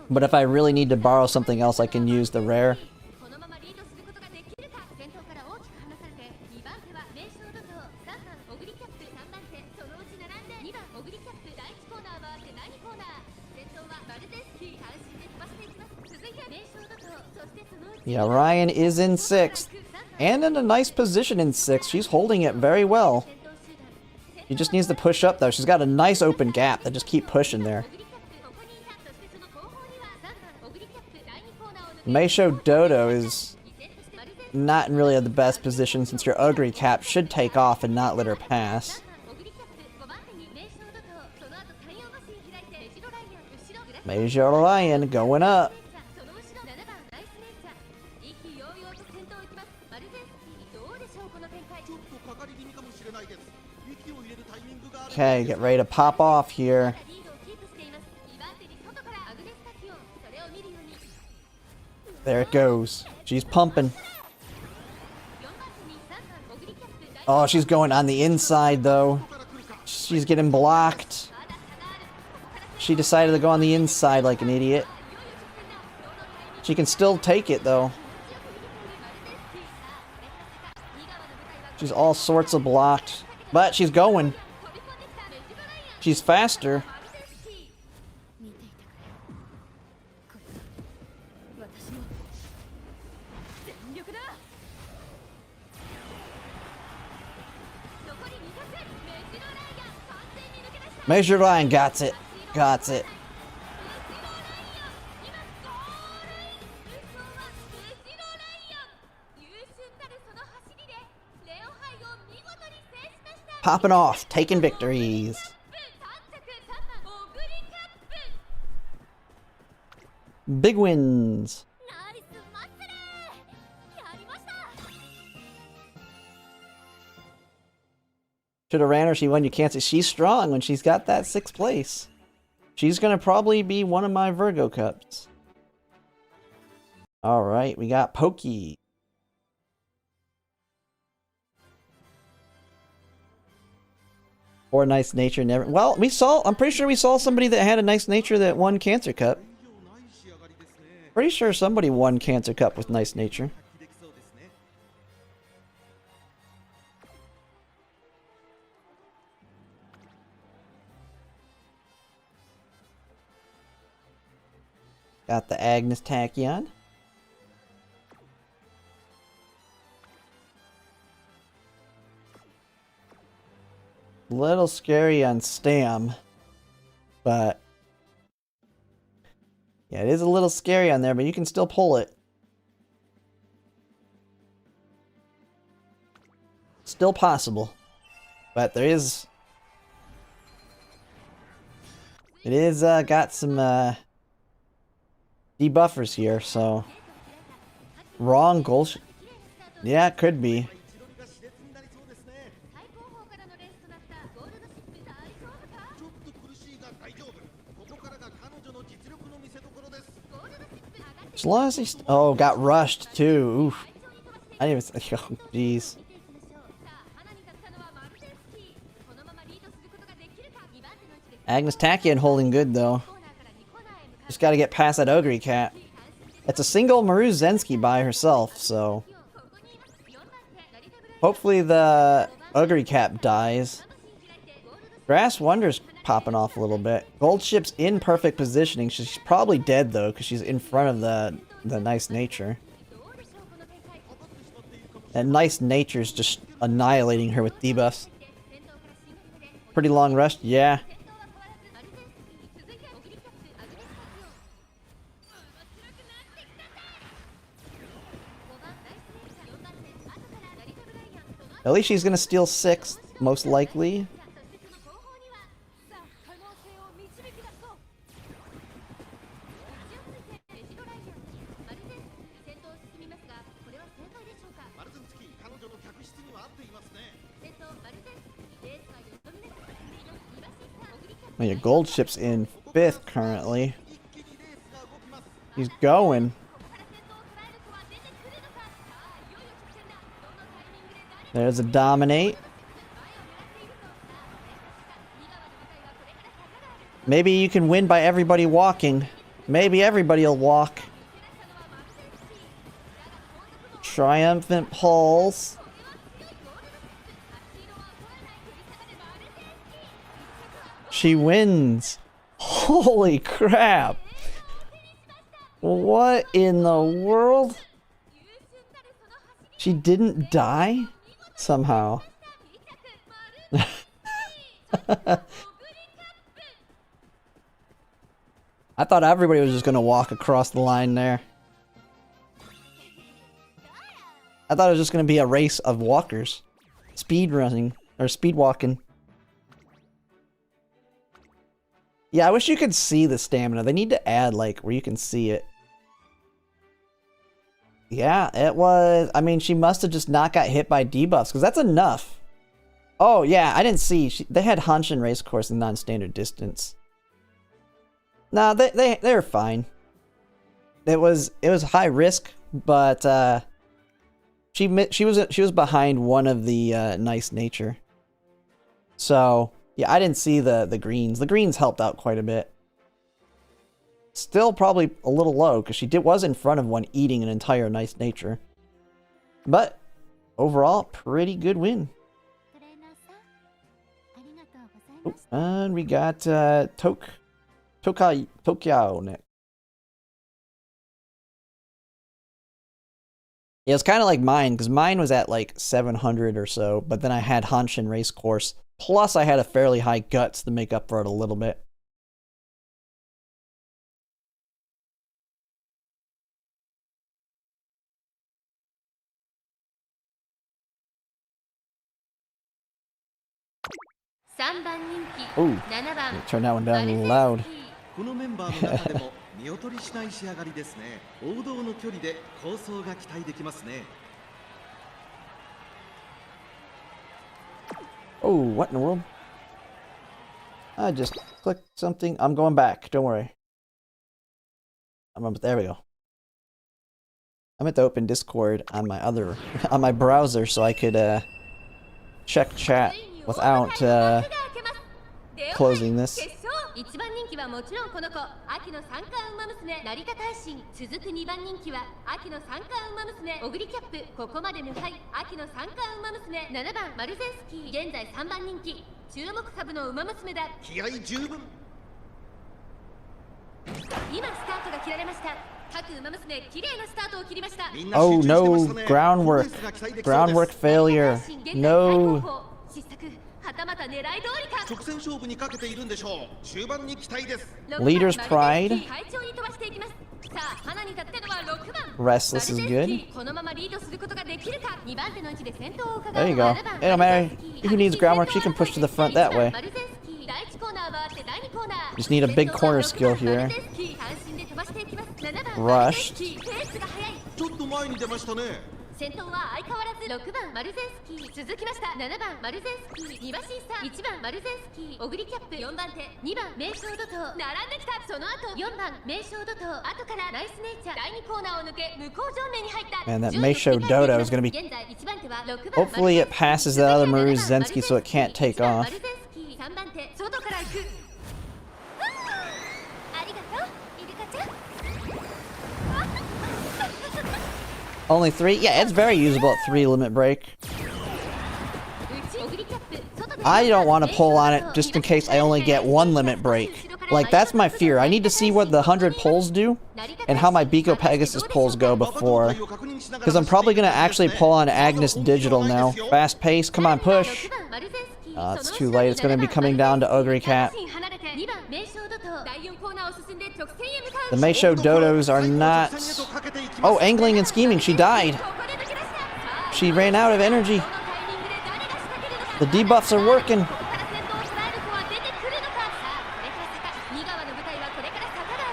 But if I really need to borrow something else, I can use the rare. Yeah, Ryan is in 6th. And in a nice position in 6. She's holding it very well. She just needs to push up though. She's got a nice open gap that just keep pushing there. Meisho Dodo is not in really the best position since your Ugly Cap should take off and not let her pass. Meisho Ryan going up. Okay, get ready to pop off here. There it goes. She's pumping. Oh, she's going on the inside though. She's getting blocked. She decided to go on the inside like an idiot. She can still take it though. She's all sorts of blocked. But she's going. She's faster. Measure line, got it. Got it. Popping off, taking victories. Big wins. Should have ran her. She won. You can't say she's strong when she's got that 6th place. She's gonna probably be one of my Virgo Cups. All right, we got Pokey. Or nice nature never. Well, we saw. I'm pretty sure we saw somebody that had a nice nature that won Cancer Cup. Pretty sure somebody won Cancer Cup with nice nature. Got the Agnes Tachyon. Little scary on Stam, but yeah, it is a little scary on there, but you can still pull it. Still possible, but there is. It is got some debuffers here, so wrong goals. Yeah, it could be. As long as he's... Oh, got rushed too. Oof. I didn't even... Oh, jeez. Agnes Tachyon holding good though. Just gotta get past that Ogre Cat. It's a single Maru Zensky by herself, so... Hopefully the Ogre Cat dies. Grass Wonder's popping off a little bit. Gold Ship's in perfect positioning. She's probably dead though, because she's in front of the Nice Nature. And Nice Nature's just annihilating her with debuffs. Pretty long rest, yeah. At least she's gonna steal 6th, most likely. Well, your Gold Ship's in 5th currently. He's going. There's a Dominate. Maybe you can win by everybody walking. Maybe everybody will walk. Triumphant Pulse. She wins. Holy crap. What in the world? She didn't die? Somehow. I thought everybody was just gonna walk across the line there. I thought it was just gonna be a race of walkers. Speed running. Or speed walking. Yeah, I wish you could see the stamina. They need to add, like, where you can see it. Yeah, it was... I mean, she must have just not got hit by debuffs, because that's enough. Oh, yeah, I didn't see. They had Hanshin race course in non-standard distance. Nah, they're fine. It was high risk, but she was behind one of the nice nature. So yeah, I didn't see the greens. The greens helped out quite a bit. Still probably a little low because she was in front of one eating an entire nice nature. But overall, pretty good win. Oh, and we got Tokyao next. Yeah, it's kind of like mine, because mine was at like 700 or so, but then I had Hanshin race course, plus I had a fairly high guts to make up for it a little bit. Ooh, turn that one down a little loud. このメンバーの中でも見劣りしない仕上がりですね。王道の距離で構想が期待できますね。Oh, what in the world? I just clicked something. I'm going back. Don't worry. There we go. I meant to open Discord on my on my browser so I could check chat without closing this. 1番人気はもちろんこの子、秋の三冠ウマ娘成田大臣。続く2番人気は秋の三冠ウマ娘小栗キャップ。ここまで無敗。秋の三冠ウマ娘7番マルゼンスキー。現在3番人気、注目株のウマ娘だ。気合十分。今スタートが切られました。各ウマ娘綺麗なスタートを切りました。 Oh no, groundwork failure. No. 失策。はたまた狙い通りか。直線勝負にかけているんでしょう。終盤に期待です。 Leader's pride. 快調に飛ばしていきます。さあ、花に立ってのは6番。 Restless is good. このままリードすることができるか。2番手の位置で先頭を伺う。 There you go. It don't matter. Who needs groundwork? She can push to the front that way. Just need a big corner skill here. Rushed. ちょっと前に出ましたね。 先頭は相変わらず6番マルゼンスキー。続きました7番マルゼンスキー。2馬審査1番マルゼンスキー。小栗キャップ4番手2番名将怒涛。並んできた。その後4番名将怒涛。後からナイスネイチャー。第2コーナーを抜け向こう上面に入った。 Man, that Meisho Dodo is going to be... Hopefully it passes the other Maru Zensky so it can't take off. 3番手外から行く。ありがとうイルカちゃん。 Only 3? Yeah, it's very usable at 3 limit break. I don't want to pull on it just in case I only get 1 limit break. Like, that's my fear. I need to see what the 100 pulls do and how my Biko Pegasus pulls go before. Because I'm probably going to actually pull on Agnes Digital now. Fast pace, come on, push. It's too late. It's going to be coming down to Ogre Cat. The Meisho Dodos are not... Oh, angling and scheming. She died. She ran out of energy. The debuffs are working.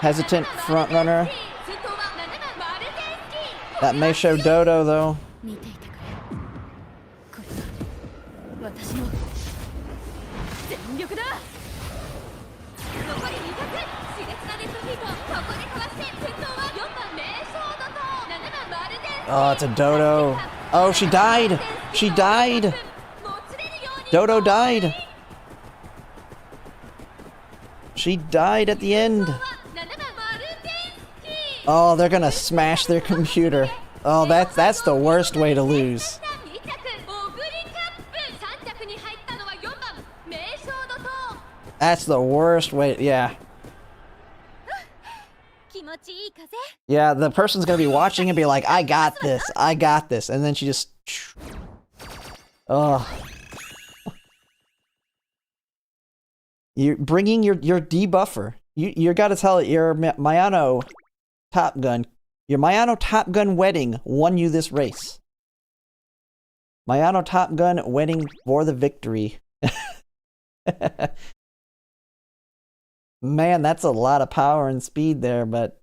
Hesitant front runner. That Meisho Dodo, though. Oh, it's a Dodo. Oh, she died. She died. Dodo died. She died at the end. Oh, they're gonna smash their computer. Oh, that's the worst way to lose. That's the worst way. Yeah. Yeah, the person's gonna be watching and be like, I got this, I got this. And then she just... Ugh. You're bringing your debuffer. You gotta tell it your Mayano Top Gun. Your Mayano Top Gun wedding won you this race. Mayano Top Gun wedding for the victory. Man, that's a lot of power and speed there, but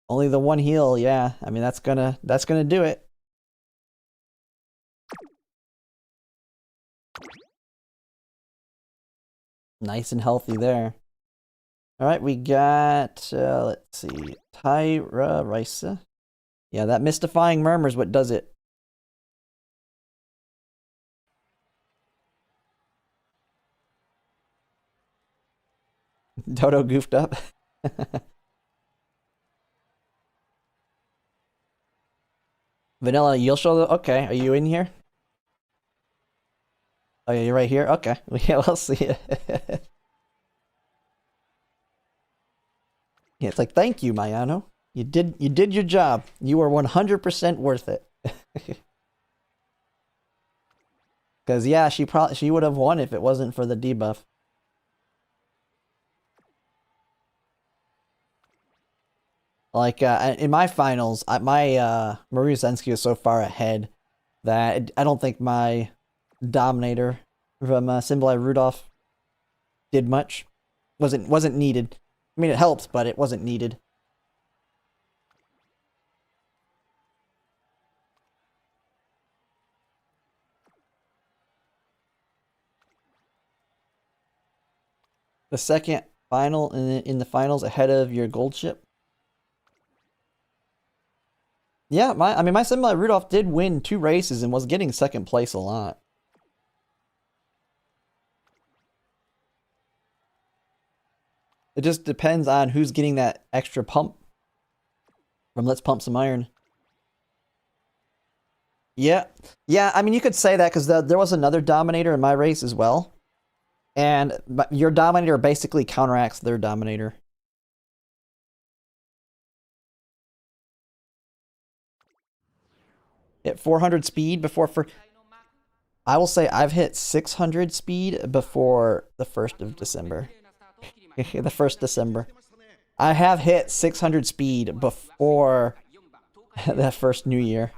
only the one heal, yeah. I mean, that's gonna do it. Nice and healthy there. All right, we got, let's see, Tyra Risa. Yeah, that mystifying murmur is what does it. Dodo goofed up. Vanilla, you'll show the... Okay, are you in here? Oh, yeah, you're right here? Okay. Yeah, we'll see it. Yeah, it's like, thank you, Mayano. You did your job. You were 100% worth it. Because, yeah, she would have won if it wasn't for the debuff. Like, in my finals, my Maria Zensky is so far ahead that I don't think my Dominator from Symboli Rudolph did much. Wasn't needed. I mean, it helped, but it wasn't needed. The second final in the finals ahead of your gold ship. Yeah, my Symboli Rudolph did win 2 races and was getting second place a lot. It just depends on who's getting that extra pump from Let's Pump Some Iron. Yeah, I mean, you could say that because there was another Dominator in my race as well. And your Dominator basically counteracts their Dominator. Hit 400 speed before... I will say I've hit 600 speed before the 1st of December. The 1st December. I have hit 600 speed before that first New Year.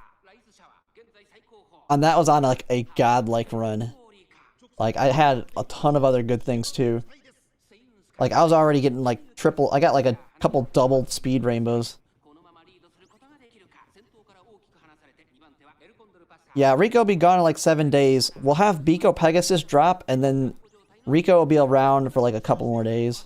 And that was on like a godlike run. Like, I had a ton of other good things too. Like, I was already getting like triple... I got like a couple double speed rainbows. Yeah, Rico will be gone in like 7 days. We'll have Biko Pegasus drop, and then Rico will be around for like a couple more days.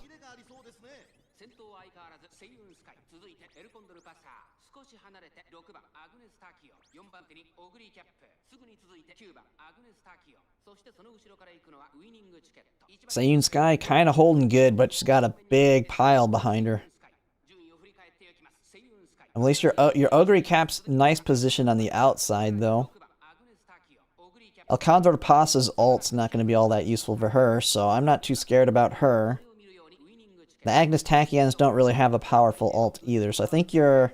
Sayun Sky kind of holding good, but she's got a big pile behind her. At least your Ogre Cap's nice position on the outside, though. Alcandor Pasa's ult's not going to be all that useful for her, so I'm not too scared about her. The Agnes Tachyons don't really have a powerful ult either, so I think you're...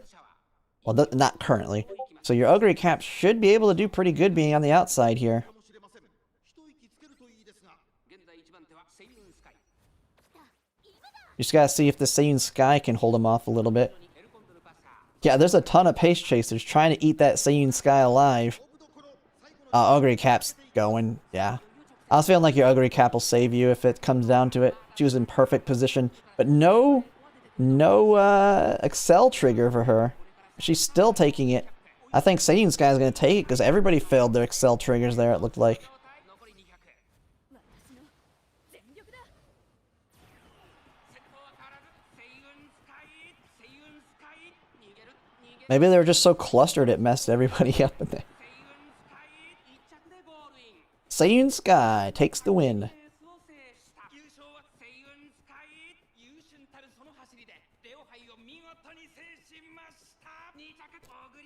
Well, not currently. So your Ogre Cap should be able to do pretty good being on the outside here. You just gotta see if the Sayun Sky can hold him off a little bit. Yeah, there's a ton of Pace Chasers trying to eat that Sayun Sky alive. Ogre Cap's going, yeah. I was feeling like your Ogre Cap will save you if it comes down to it. She was in perfect position. But no Excel trigger for her. She's still taking it. I think Sayun Sky is going to take it because everybody failed their Excel triggers there, it looked like. Maybe they were just so clustered it messed everybody up in there. Sayun Sky takes the win.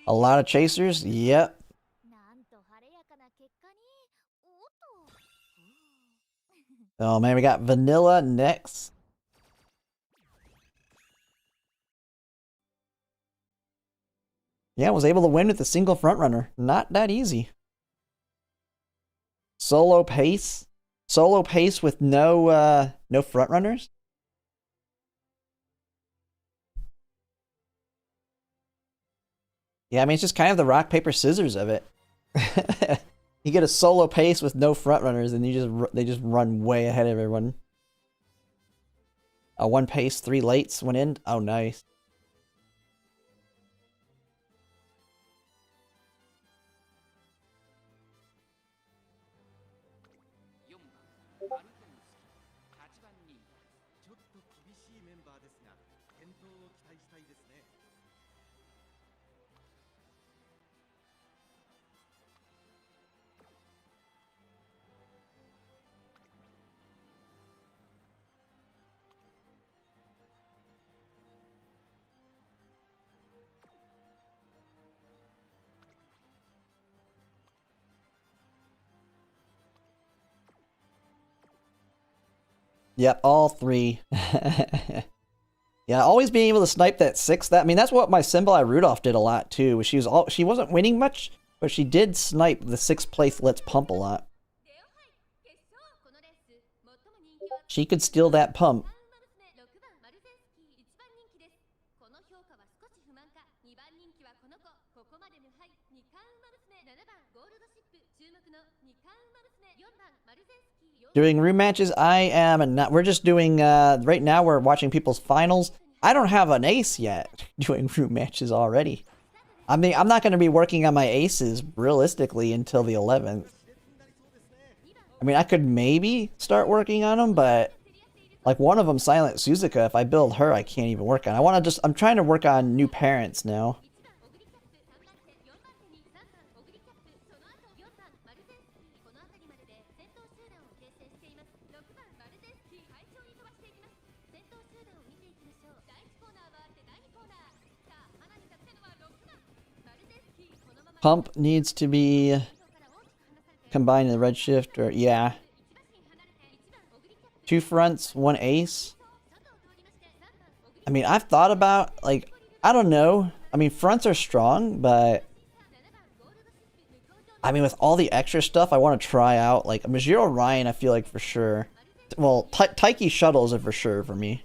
A lot of chasers? Yep. Oh man, we got Vanilla next. Yeah, was able to win with a single frontrunner. Not that easy. Solo pace? Solo pace with no frontrunners? Yeah, I mean, it's just kind of the rock, paper, scissors of it. You get a solo pace with no frontrunners, and they just run way ahead of everyone. A 1 pace, 3 lates, 1 in. Oh, nice. Yep, all 3. Yeah, always being able to snipe that 6. I mean, that's what my Senpai Rudolph did a lot too. She wasn't winning much, but she did snipe the 6th place Let's Pump a lot. She could steal that pump. Doing room matches, I am not. We're just doing, right now we're watching people's finals. I don't have an ace yet doing room matches already. I mean, I'm not going to be working on my aces realistically until the 11th. I mean, I could maybe start working on them, but like one of them, Silent Suzuka, if I build her, I can't even work on. I'm trying to work on new parents now. Pump needs to be combined in the red shift, or yeah. 2 fronts, 1 ace. I mean, I've thought about, like, I don't know. I mean, fronts are strong, but I mean, with all the extra stuff, I want to try out, like, Majiro Ryan, I feel like for sure. Well, Taiki Shuttles are for sure for me.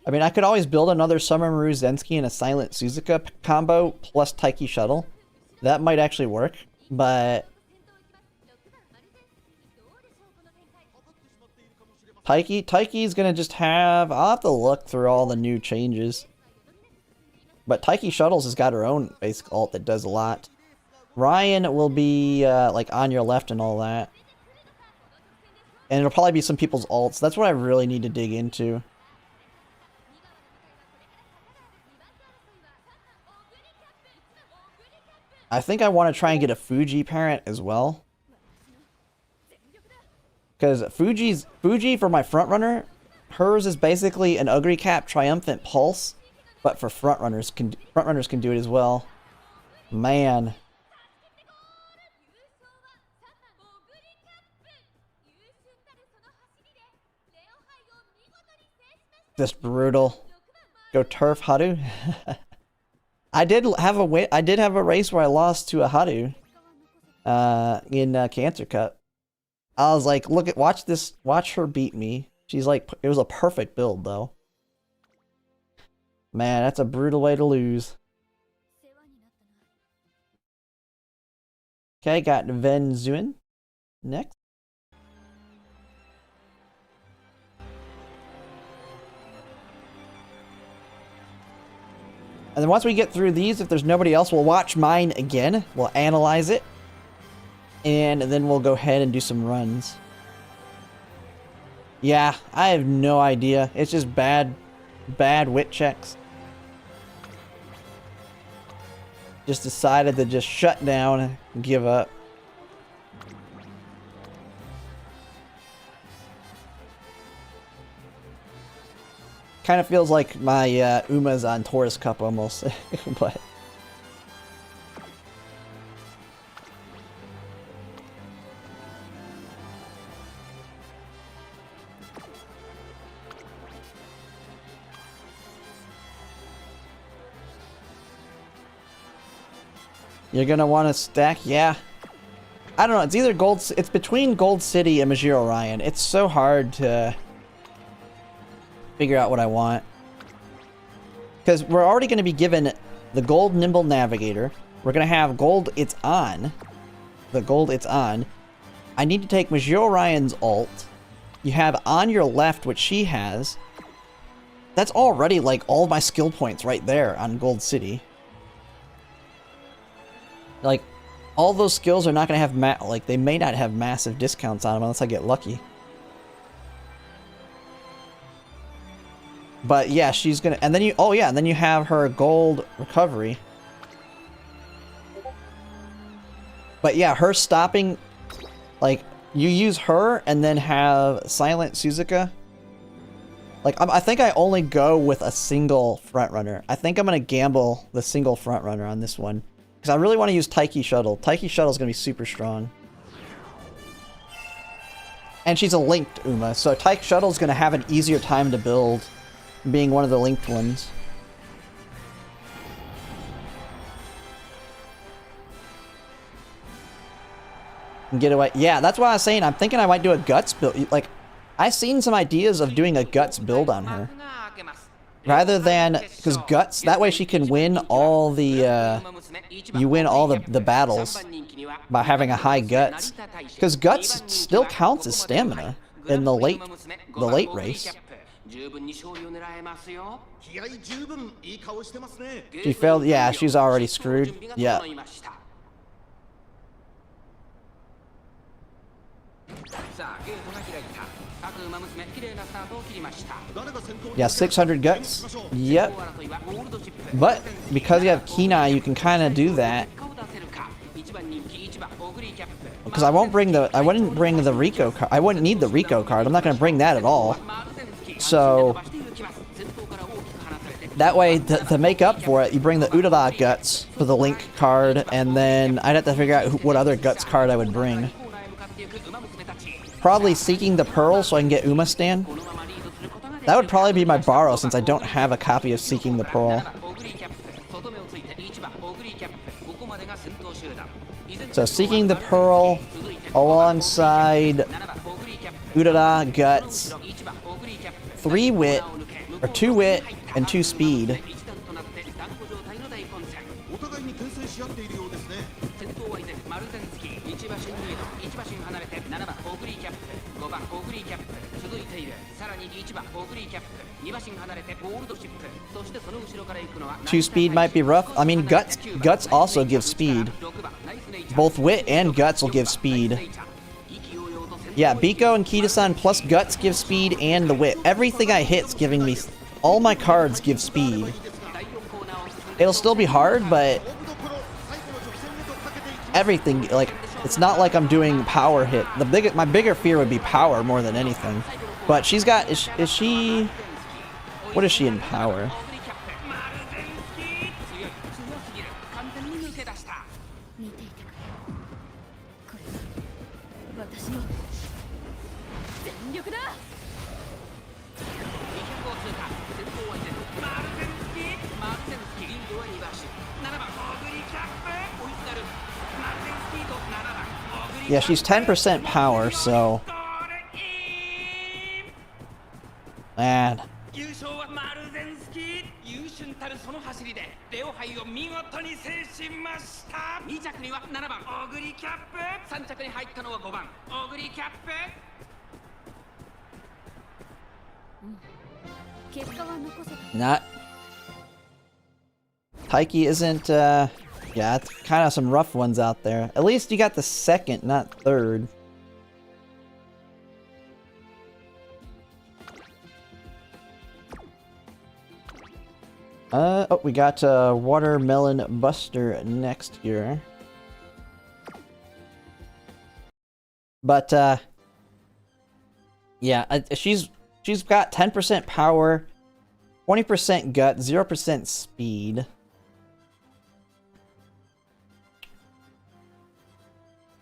I mean, I could always build another Summermaru Zensky and a Silent Suzuka combo plus Taiki Shuttle. That might actually work, but Taiki's gonna just have... I'll have to look through all the new changes. But Taiki Shuttles has got her own basic ult that does a lot. Ryan will be, like, on your left and all that. And it'll probably be some people's ults. That's what I really need to dig into. I think I want to try and get a Fuji parent as well. Because Fuji for my frontrunner, hers is basically an Ugly Cap Triumphant Pulse, but for frontrunners can do it as well. Man. Just brutal. Go Turf Haru. I did have a race where I lost to a Haru in Cancer Cup. I was like, watch her beat me. She's like, it was a perfect build though. Man, that's a brutal way to lose. Okay, got Ven Zuen next. And then once we get through these, if there's nobody else, we'll watch mine again. We'll analyze it. And then we'll go ahead and do some runs. Yeah, I have no idea. It's just bad wit checks. Just decided to just shut down and give up. Kind of feels like my Uma's on Taurus Cup almost, but You're gonna want to stack? Yeah. I don't know. It's either Gold... It's between Gold City and Majiro Ryan. It's so hard to figure out what I want. Because we're already going to be given the Gold Nimble Navigator. We're going to have Gold It's On. The Gold It's On. I need to take Majiro Ryan's ult. You have on your left, which she has. That's already, like, all my skill points right there on Gold City. Like, all those skills are not going to have, like, they may not have massive discounts on them unless I get lucky. But, yeah, she's going to, and then you, oh, yeah, and then you have her gold recovery. But, yeah, her stopping, like, you use her and then have Silent Suzuka. Like, I think I only go with a single front runner. I think I'm going to gamble the single front runner on this one. Because I really want to use Taiki Shuttle. Taiki Shuttle is going to be super strong. And she's a linked Uma, so Taiki Shuttle is going to have an easier time to build, being one of the linked ones. And get away. Yeah, that's why I was saying I'm thinking I might do a Guts build. Like, I've seen some ideas of doing a Guts build on her. Rather than, because Guts, that way she can win all the, you win all the battles by having a high Guts. Because Guts still counts as stamina in the late race. She failed, yeah, she's already screwed. Yeah. Yeah, 600 Guts. Yep. But because you have Kenai, you can kind of do that. Because I wouldn't bring the Rico card. I wouldn't need the Rico card. I'm not going to bring that at all. So that way, to make up for it, you bring the Udara Guts for the Link card, and then I'd have to figure out what other Guts card I would bring. Probably Seeking the Pearl so I can get Uma Stan. That would probably be my borrow since I don't have a copy of Seeking the Pearl. So Seeking the Pearl alongside Udara, Guts, 3 wit, or 2 wit, and 2 speed. Two speed might be rough. I mean, Guts also gives speed. Both Wit and Guts will give speed. Yeah, Biko and Kita-san plus Guts give speed and the Wit. Everything I hit's giving me... All my cards give speed. It'll still be hard, but... Everything, like... It's not like I'm doing power hit. My bigger fear would be power more than anything. But she's got... Is she... What is she in power? Yeah, she's 10% power, so... Man. Not... Taiki isn't, yeah, it's kind of some rough ones out there. At least you got the second, not third. Oh, we got Watermelon Buster next here. But, yeah, she's got 10% power, 20% gut, 0% speed.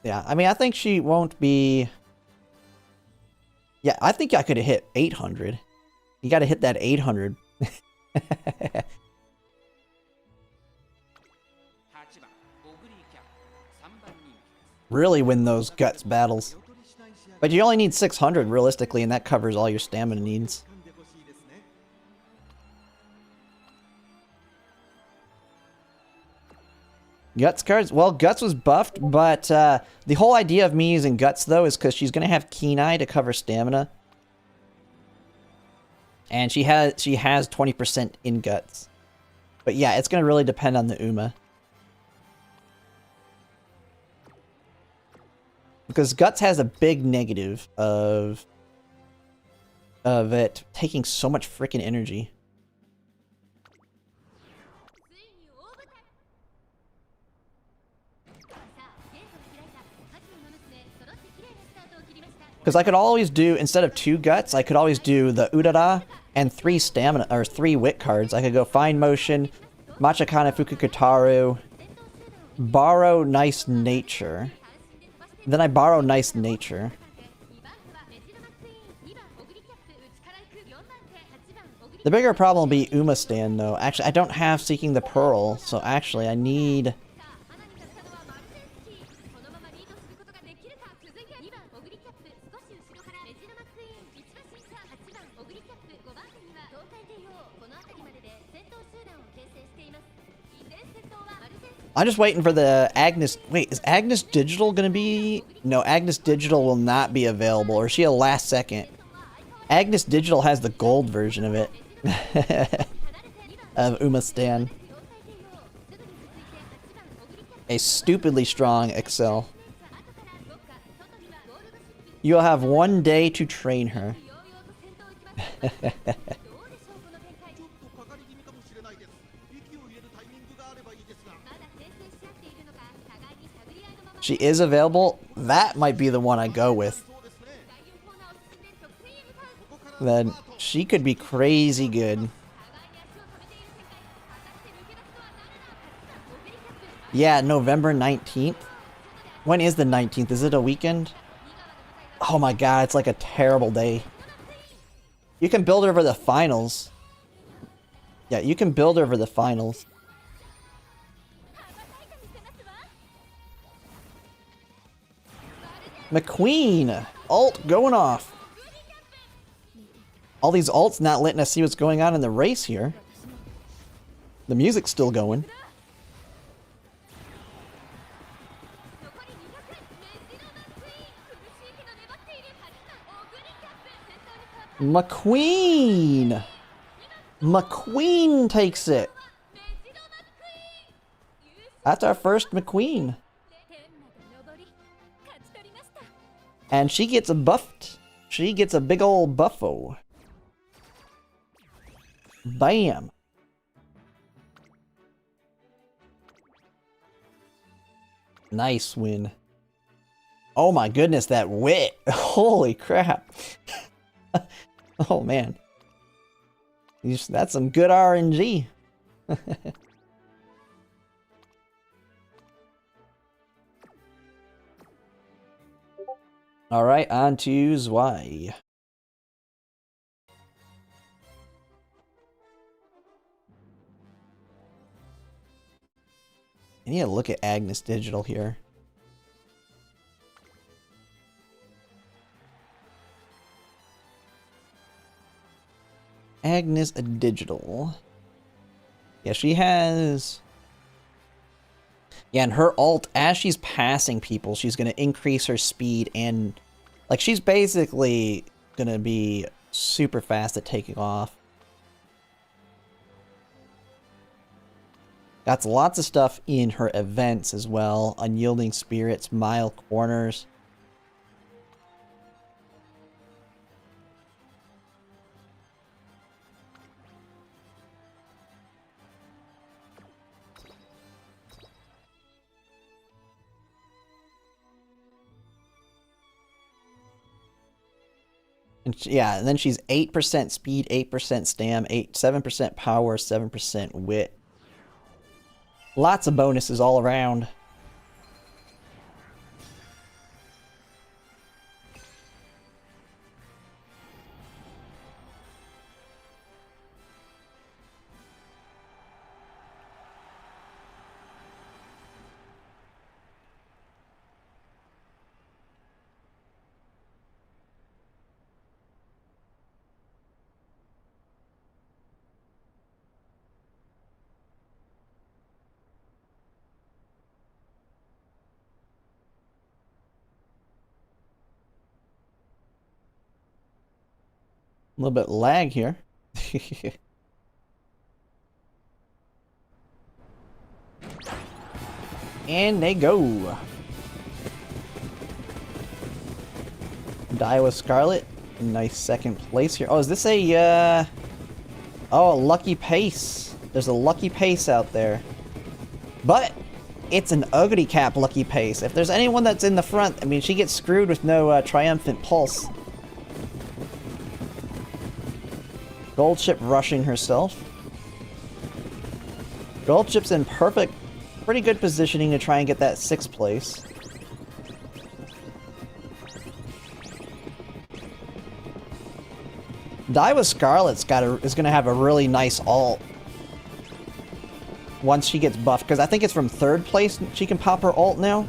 Yeah, I mean, I think she won't be... Yeah, I think I could have hit 800. You gotta hit that 800. really win those guts battles. But you only need 600 realistically, and that covers all your stamina needs. Guts cards? Well, Guts was buffed, but the whole idea of me using Guts, though, is because she's going to have Keen Eye to cover stamina. And she has 20% in Guts. But yeah, it's going to really depend on the Uma. Because Guts has a big negative of it taking so much freaking energy. Because I could always do, instead of 2 Guts, I could always do the Urara and 3 stamina, or 3 wit cards. I could go Fine Motion, Machakana Fukukataru, borrow Nice Nature. Then I borrow Nice Nature. The bigger problem will be Uma Stand, though. Actually, I don't have Seeking the Pearl, so actually I need... I'm just waiting for the Agnes... Wait, is Agnes Digital gonna be... No, Agnes Digital will not be available, or is she a last second? Agnes Digital has the gold version of it. Of Uma Stan. A stupidly strong Excel. You'll have 1 day to train her. She is available. That might be the one I go with. Then she could be crazy good. Yeah, November 19th. When is the 19th? Is it a weekend? Oh my god, it's like a terrible day. You can build over the finals. Yeah, you can build over the finals. McQueen! Ult going off. All these ults not letting us see what's going on in the race here. The music's still going. McQueen! McQueen takes it! That's our first McQueen. And she gets a buffed. She gets a big old buffo. Bam. Nice win. Oh my goodness, that wit. Holy crap. Oh man. That's some good RNG. Alright, on to Zwei. I need to look at Agnes Digital here. Agnes Digital. Yeah, she has... Yeah, and her ult, as she's passing people, she's going to increase her speed and... Like, she's basically going to be super fast at taking off. Got lots of stuff in her events as well. Unyielding Spirits, Mile Corners. And yeah, and then she's 8% speed, 8% stam, 7% power, 7% wit. Lots of bonuses all around. little bit lag here. And they go. Daiwa Scarlet. Nice second place here. Oh, is this a, oh, a lucky pace. There's a lucky pace out there. But it's an Ugly Cap lucky pace. If there's anyone that's in the front, I mean, she gets screwed with no triumphant pulse. Gold Ship rushing herself. Gold Ship's in pretty good positioning to try and get that 6th place. Daiwa Scarlet's is gonna have a really nice ult once she gets buffed, because I think it's from 3rd place she can pop her ult now.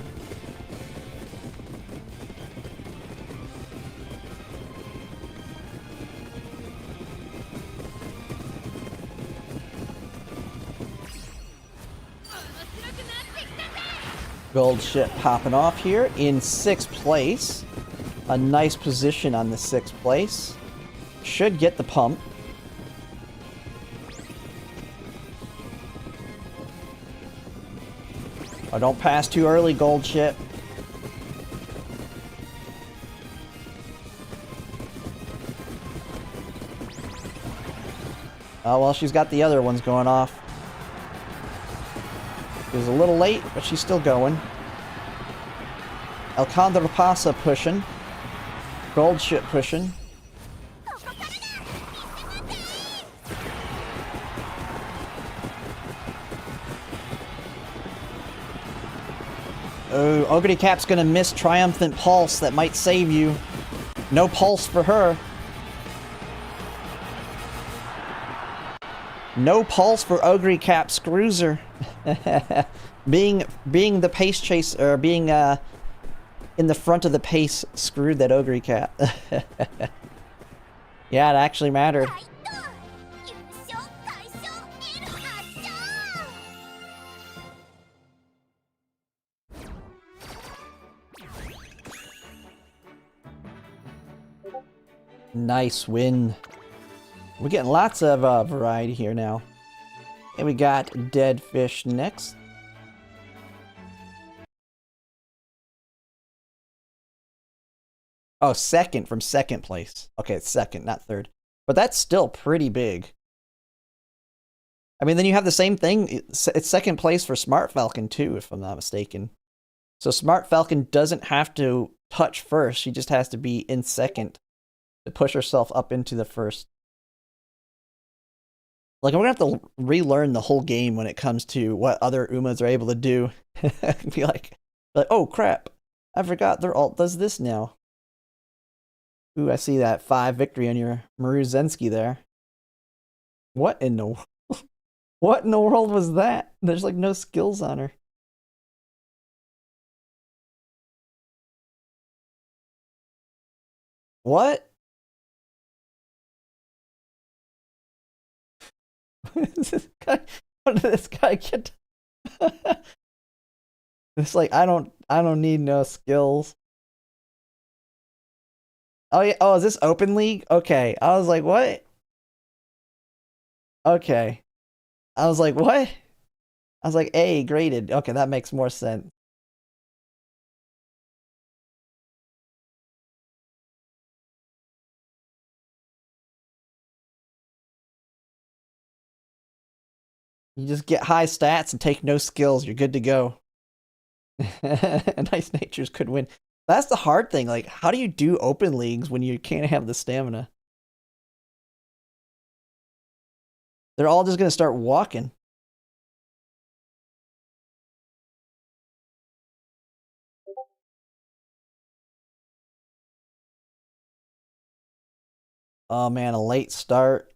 Gold Ship popping off here in 6th place. A nice position on the 6th place. Should get the pump. Oh, don't pass too early, Gold Ship. Oh, well, she's got the other ones going off. It was a little late, but she's still going. Alcandra Pasa pushing. Gold Ship pushing. Oh, Ugly Cap's gonna miss Triumphant Pulse. That might save you. No pulse for her. No pulse for Ugly Cap. Screws her. being the pace chase, or being in the front of the pace, screwed that Ugly Cap. Yeah, it actually mattered. Nice win. We're getting lots of variety here now. And we got Dead Fish next. Oh, second from 2nd place. Okay, it's 2nd, not 3rd. But that's still pretty big. I mean, then you have the same thing. It's 2nd place for Smart Falcon too, if I'm not mistaken. So Smart Falcon doesn't have to touch first. She just has to be in 2nd to push herself up into the 1st. Like, I'm gonna have to relearn the whole game when it comes to what other Umas are able to do. be like, oh crap, I forgot their ult does this now. Ooh, I see that 5 victory on your Maruzensky there. What in the what in the world was that? There's like no skills on her. What? What did this guy get? It's like, I don't need no skills. Oh yeah, oh, is this Open League? Okay. I was like, what? Okay. I was like, what? I was like, A graded. Okay, that makes more sense. You just get high stats and take no skills. You're good to go. Nice Natures could win. That's the hard thing. Like, how do you do open leagues when you can't have the stamina? They're all just going to start walking. Oh man, a late start.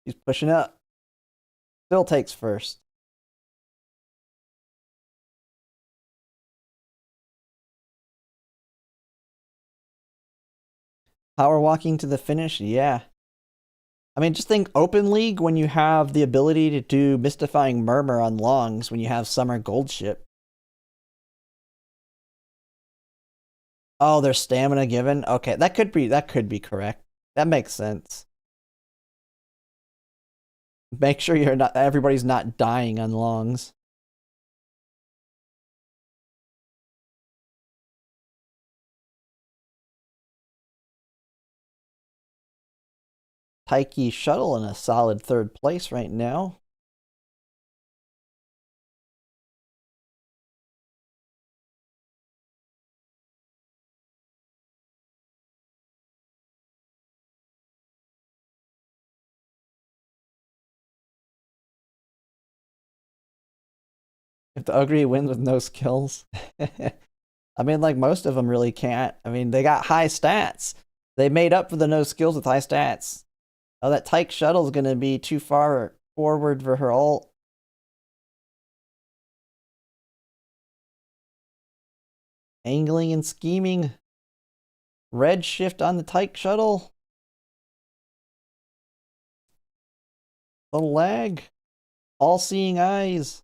He's pushing up. Still takes first. Power walking to the finish? Yeah. I mean, just think Open League when you have the ability to do Mystifying Murmur on longs when you have Summer Gold Ship. Oh, there's stamina given? Okay, that could be correct. That makes sense. Make sure everybody's not dying on longs. Taiki Shuttle in a solid 3rd place right now. If the Ogre wins with no skills. I mean, like, most of them really can't. I mean, they got high stats. They made up for the no skills with high stats. Oh, that Tyke Shuttle's gonna be too far forward for her ult. Angling and scheming. Red shift on the Tyke Shuttle. The lag. All-seeing eyes.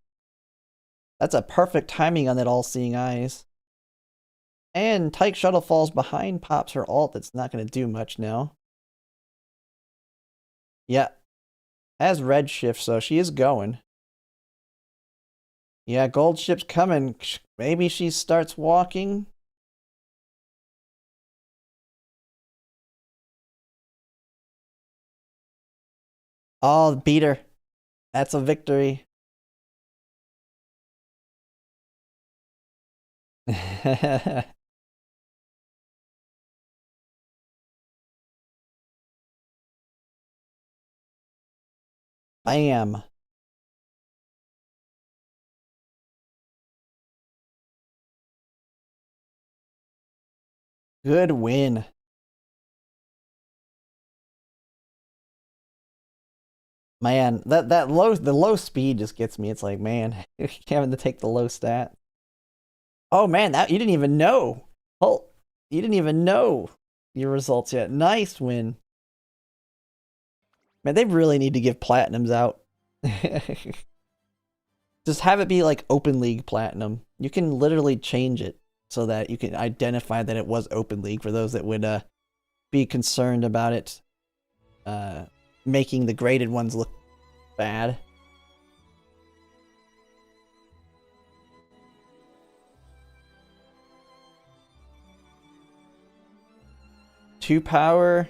That's a perfect timing on that all-seeing eyes. And Tyke Shuttle falls behind, pops her ult. That's not going to do much now. Yeah. Has red shift, so she is going. Yeah, gold ship's coming. Maybe she starts walking. Oh, beat her. That's a victory. Bam. Good win. Man, the low speed just gets me. It's like, man, having to take the low stat. Oh man, that you didn't even know. Oh, you didn't even know your results yet. Nice win. Man, they really need to give platinums out. Just have it be like Open League Platinum. You can literally change it so that you can identify that it was Open League for those that would be concerned about it making the graded ones look bad. Two power.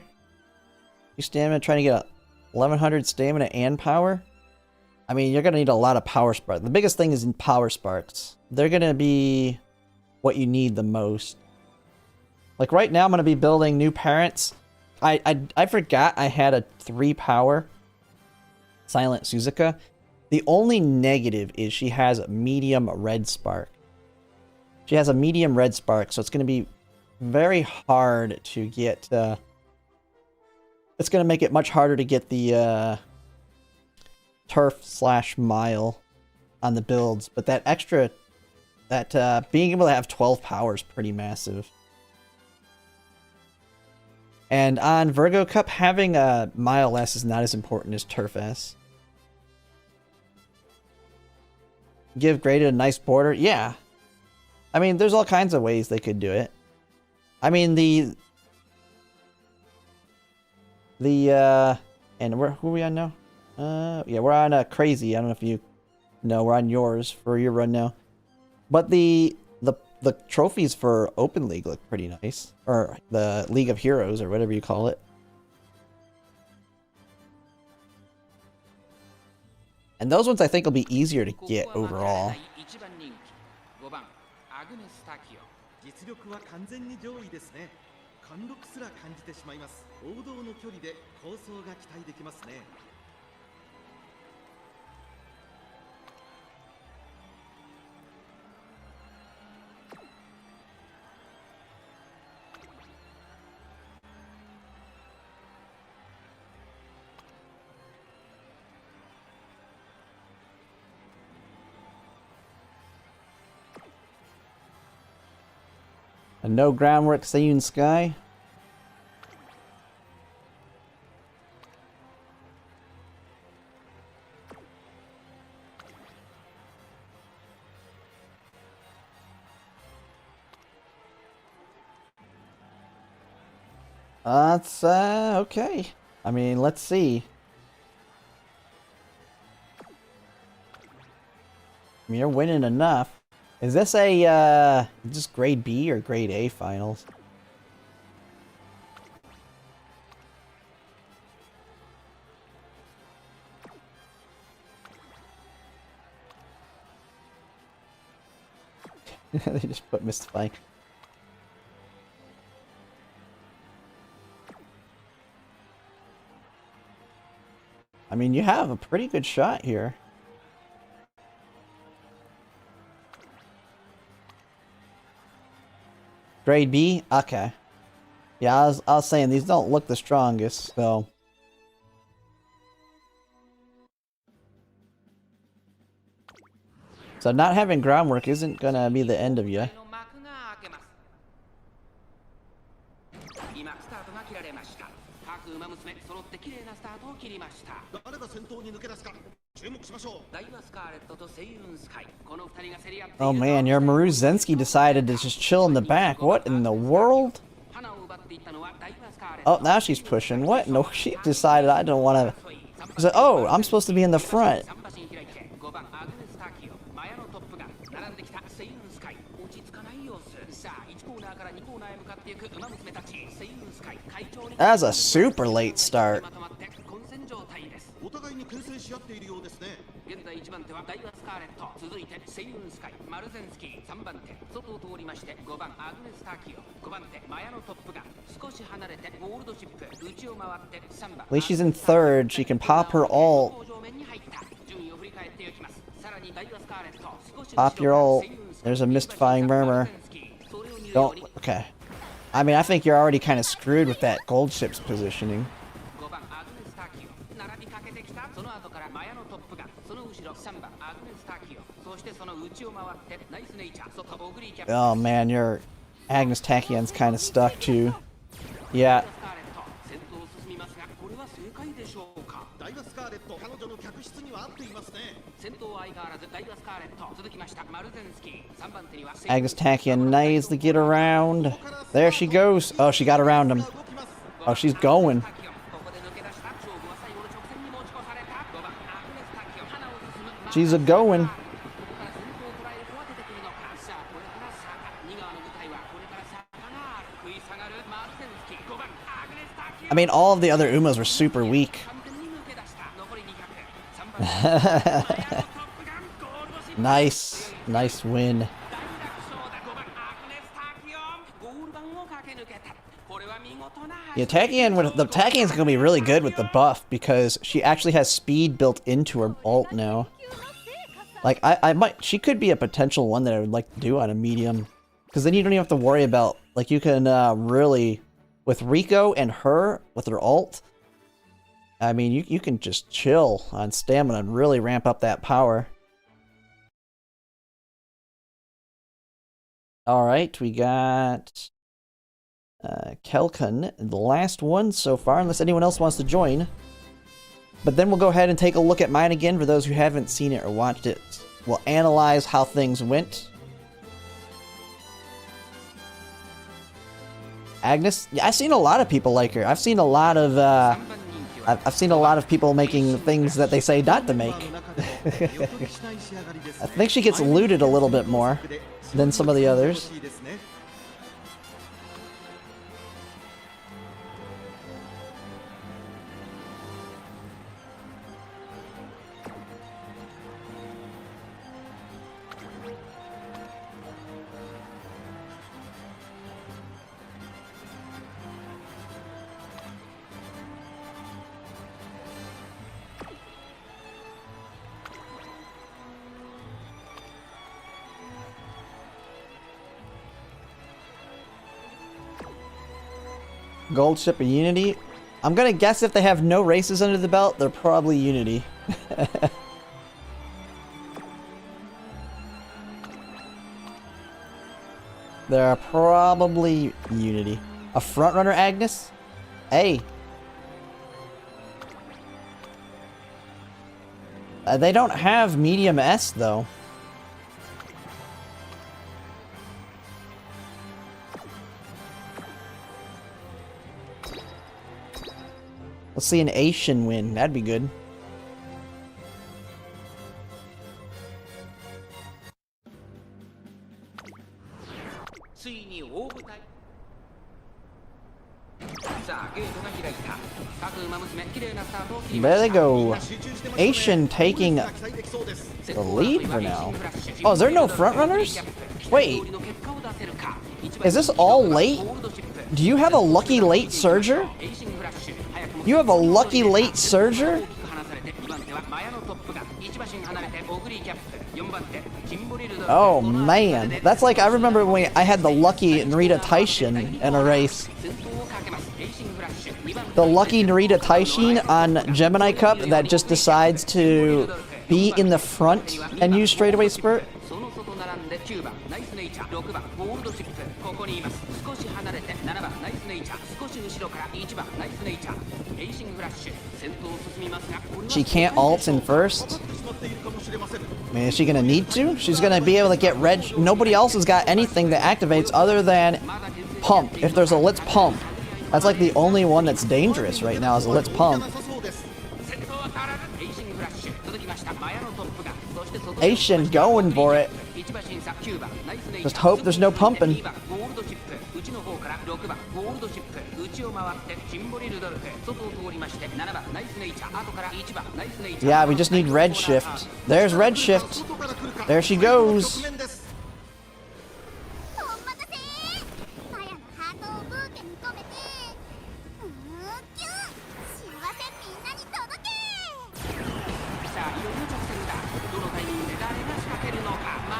You stamina trying to get 1100 stamina and power. I mean, you're going to need a lot of power sparks. The biggest thing is in power sparks. They're going to be what you need the most. Like right now, I'm going to be building new parents. I forgot I had a 3 power Silent Suzuka. The only negative is she has a medium red spark. She has a medium red spark, so it's going to be very hard to get... it's going to make it much harder to get the turf/mile on the builds, but that extra... that being able to have 12 power is pretty massive. And on Virgo Cup, having a Mile S is not as important as Turf S. Give graded a nice border? Yeah. I mean, there's all kinds of ways they could do it. I mean, and who are we on now? Yeah, we're on Crazy. I don't know if you know, we're on yours for your run now. But the trophies for Open League look pretty nice. Or the League of Heroes, or whatever you call it. And those ones I think will be easier to get overall. 実力は完全に上位ですね。貫禄すら感じてしまいます。王道の距離で構想が期待できますね。A no groundwork Sayun Sky. That's okay. I mean, let's see. I mean, you're winning enough. Is this a just grade B or grade A finals? They just put mystifying. I mean, you have a pretty good shot here. Grade B? Okay. Yeah, I was saying these don't look the strongest, so. So not having groundwork isn't gonna be the end of you. 今スタートが切られました。各馬娘揃って綺麗なスタートを切りました。誰が先頭に抜け出すか注目しましょう。ダイワスカーレットとセイウンスカイ。この二人が競り合っている。Oh man, your Maruzensky decided to just chill in the back. What in the world? 花を奪っていったのはダイワスカーレッ Oh, ト。 now she's pushing. What? No, she decided I don't want to. She's like, oh, I'm supposed to be in the front. 3馬身開いて5番アグネスターキオ。マヤのトップが並んできたセイウンスカイ。落ち着かない様子。さあ1コーナーから2コーナーへ向かっていく馬娘たち。セイウンスカイ会長に。 That was a super late start. まとまって混戦状態です。お互いに牽制し合っているようですね。現在1番手はダイワスカーレット、続いてセイウンスカイ、マルゼンスキー、3番手外を通りまして5番アグネスターキオ、5番手マヤのトップが少し離れてゴールドシップ、内を回って3番 At least she's in third. She can pop her ult. 上面に入った順位を振り返っていきます。さらにダイワスカーレット少し Pop your ult. There's a mystifying murmur. Don't. Okay. I mean, I think you're already kind of screwed with that gold ship's positioning. 5番アグネスターキオ、並びかけてきた。その後からマヤのトップがその後ろ3番アグネスターキオ、そしてその内を回ってナイスネイチャー、外オグリーキャップ。 Oh man, your Agnes Tachian's kind of stuck too. Yeah. 先頭を進みますが、これは正解でしょうか。ダイワスカーレット、彼女の客室には合っていますね。先頭は相変わらずダイワスカーレット、続きましたマルゼンスキー、3番手には Agnes Tachian needs to get around. There she goes. Oh, she got around him. Oh, she's going. ここで抜け出した。勝負は最後の直線に持ち越された。5番アグネスタキオ、花を進む。 She's a going. ここから先頭を捉える子は出てくるのか。さあこれから坂、2側の舞台はこれから坂がある。食い下がるマルゼンスキー、5番アグネスタキオ。 I mean, all of the other Umas were super weak. 完全に抜け出した。残り200。3番マヤのトップガン、ゴールドシップ。 Nice. Nice win. 大楽勝だ。5番アグネスタキオ、ゴール板を駆け抜けた。これは見事な。 Yeah, Tachian's gonna be really good with the buff because she actually has speed built into her ult now. Like she could be a potential one that I would like to do on a medium, because then you don't even have to worry about, like, you can really, with Rico and her with her ult, I mean, you can just chill on stamina and really ramp up that power. All right, we got Kelkun, the last one so far, unless anyone else wants to join. But then we'll go ahead and take a look at mine again for those who haven't seen it or watched it. We'll analyze how things went. Agnes, yeah, I've seen a lot of people like her. I've seen a lot of I've seen a lot of people making things that they say not to make. I think she gets looted a little bit more than some of the others. Gold ship of Unity. I'm gonna guess if they have no races under the belt, they're probably Unity. They're probably Unity. A frontrunner, Agnes? Hey. They don't have medium S though. Let's see an Asian win. That'd be good. There they go. Asian taking the lead for now. Oh, is there no front runners? Wait. Is this all late? Do you have a lucky late surger? You have a lucky late surger? Oh man. That's like, I remember when I had the lucky Narita Taishin in a race. The lucky Narita Taishin on Gemini Cup that just decides to be in the front and use straightaway spurt. She can't ult in first. I mean, is she gonna need to? She's gonna be able to get red. Nobody else has got anything that activates other than pump. If there's a let's pump, that's like the only one that's dangerous right now is a let's pump. Asian going for it. Just hope there's no pumping. Yeah, we just need red shift. There's red shift. There she goes.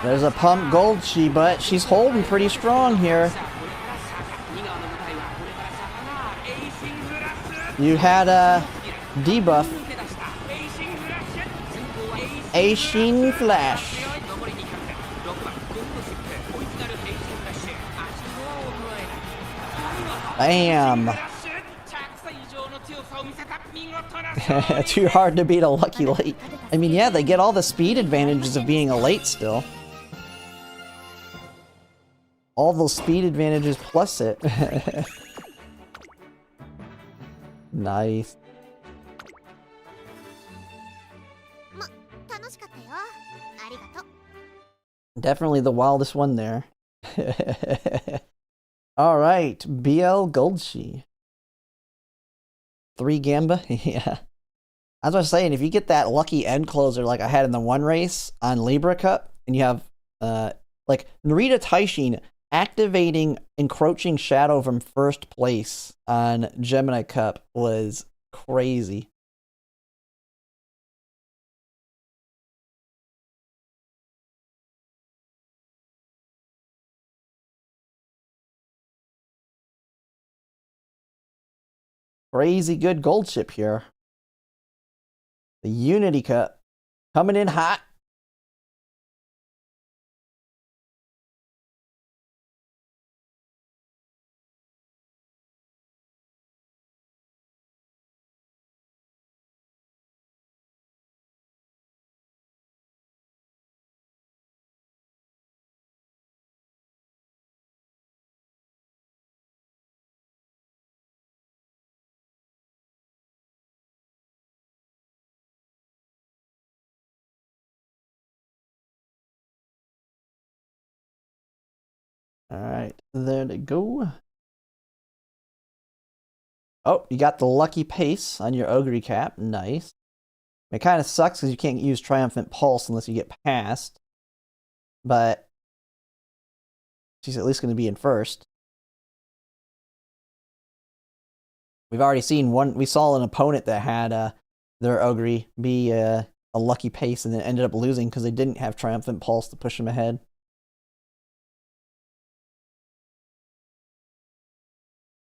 There's a pump Goldshi, but she's holding pretty strong here. You had a debuff. Aishin Flash. Bam. Too hard to beat a lucky late. I mean, yeah, they get all the speed advantages of being a late still. All those speed advantages plus it. Nice. Definitely the wildest one there. Alright, BL Goldshi. 3 Gamba? Yeah. I was saying, if you get that lucky end closer like I had in the one race on Libra Cup, and you have, like, Narita Taishin activating Encroaching Shadow from first place on Gemini Cup was crazy. Crazy good gold chip here. The Unity Cup coming in hot. Alright, there they go. Oh, you got the lucky pace on your Ogre cap. Nice. It kind of sucks because you can't use Triumphant Pulse unless you get past. But she's at least going to be in first. We've already seen one. We saw an opponent that had their Ogre be a lucky pace and then ended up losing because they didn't have Triumphant Pulse to push them ahead.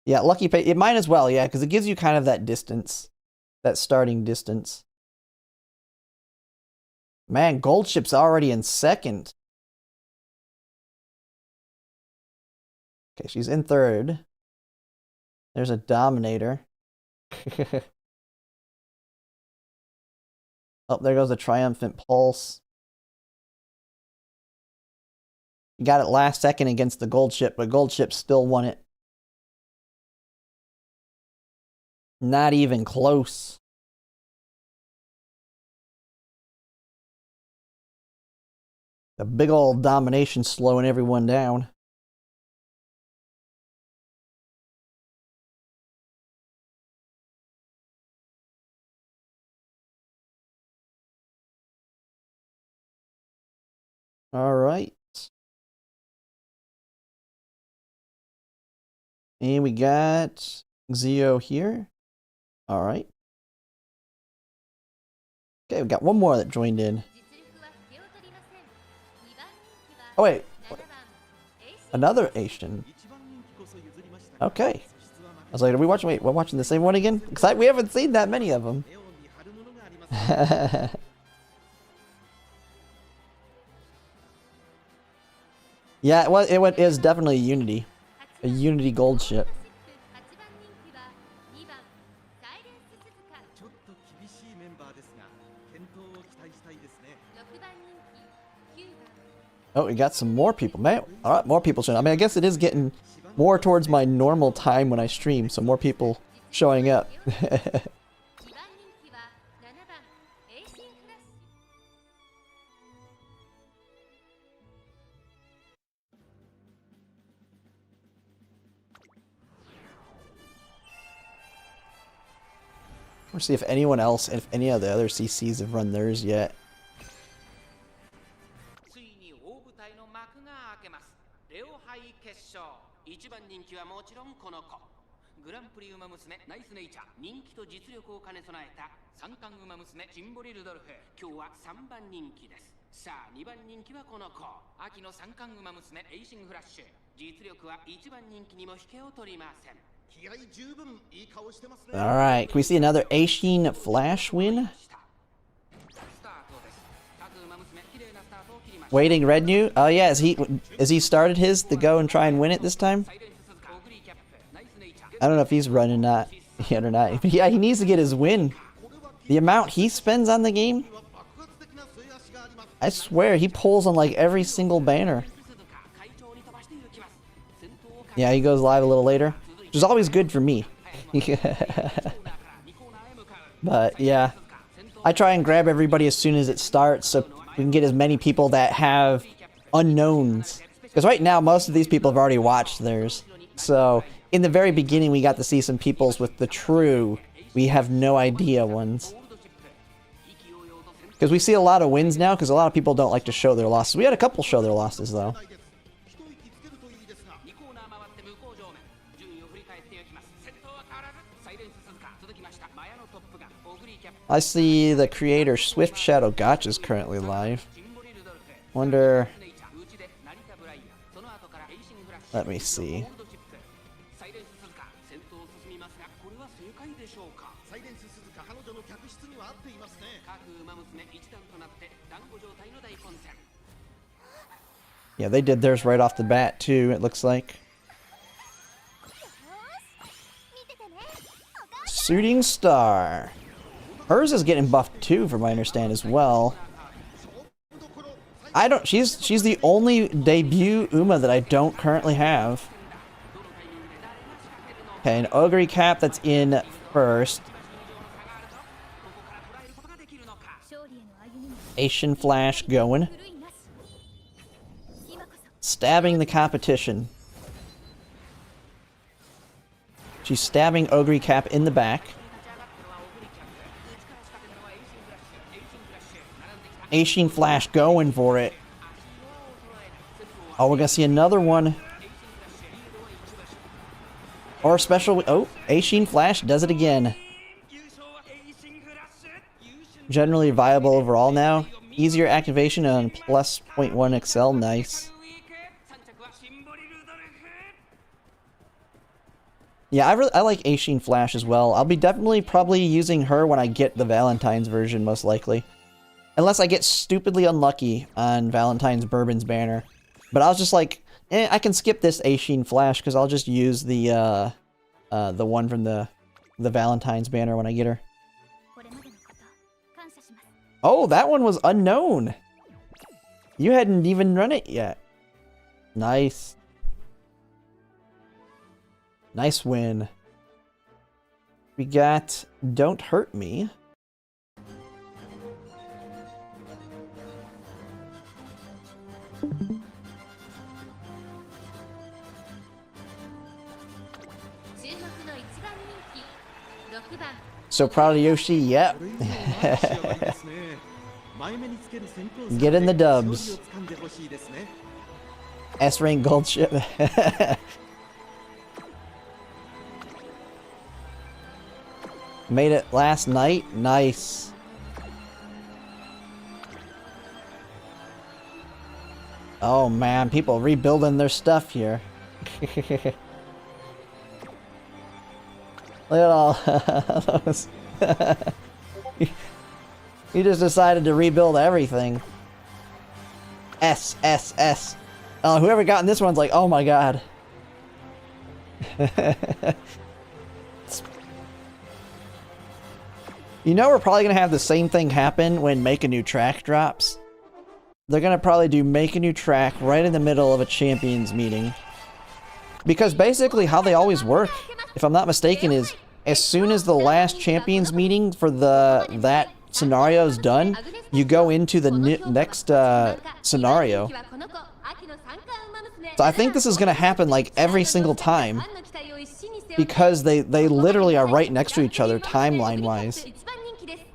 Yeah, lucky pace. It might as well, yeah, because it gives you kind of that distance, that starting distance. Man, Gold Ship's already in second. Okay, she's in third. There's a Dominator. Oh, there goes a Triumphant Pulse. You got it last second against the Gold Ship, but Gold Ship still won it. Not even close. A big old domination slowing everyone down. All right. And we got Zio here. All right. Okay, we got one more that joined in. Oh, wait. Another Asian. Okay. I was like, are we watching? Wait, we're watching the same one again? Because we haven't seen that many of them. Yeah, it was definitely Unity. A Unity gold ship. Oh, we got some more people. Man, alright, more people showing up. I mean, I guess it is getting more towards my normal time when I stream, so more people showing up. We'll see if anyone else, if any of the other CCs have run theirs yet. Alright, can we see another Aishin Flash win? Waiting Red New? Oh yeah, has he started his to go and try and win it this time? I don't know if he's running yet or not. But yeah, he needs to get his win. The amount he spends on the game, I swear he pulls on like every single banner. Yeah, he goes live a little later, which is always good for me. But yeah, I try and grab everybody as soon as it starts so we can get as many people that have unknowns. Because right now, most of these people have already watched theirs. So in the very beginning, we got to see some peoples with the true, we have no idea ones. Because we see a lot of wins now, because a lot of people don't like to show their losses. We had a couple show their losses, though. I see the creator Swift Shadow Gotch is currently live. Wonder... Let me see. Yeah, they did theirs right off the bat too, it looks like. Shooting Star. Hers is getting buffed too, from my understand as well. She's the only debut Uma that I don't currently have. Okay, an Ogre Cap that's in first. Asian Flash going. Stabbing the competition. She's stabbing Ogre Cap in the back. Aishin Flash going for it. Oh, we're gonna see another one. Or special. Oh, Aishin Flash does it again. Generally viable overall now. Easier activation on plus 0.1 Excel. Nice. Yeah, I like Aishin Flash as well. I'll be definitely probably using her when I get the Valentine's version, most likely. Unless I get stupidly unlucky on Valentine's Bourbon's banner. But I was just like, I can skip this Aishin Flash because I'll just use the one from the Valentine's banner when I get her. Oh, that one was unknown. You hadn't even run it yet. Nice. Nice win. We got Don't Hurt Me. So proud of Yoshi, yep. Get in the dubs. S-Rank Gold Ship. Made it last night? Nice. Oh man, people rebuilding their stuff here. Look at all those. You just decided to rebuild everything. S, S, S. Oh, whoever got in this one's like, oh my god. You know we're probably gonna have the same thing happen when Make a New Track drops. They're gonna probably do Make a New Track right in the middle of a Champions meeting. Because basically how they always work, if I'm not mistaken, is as soon as the last Champions meeting for that scenario is done, you go into the next scenario. So I think this is gonna happen like every single time. Because they literally are right next to each other timeline-wise.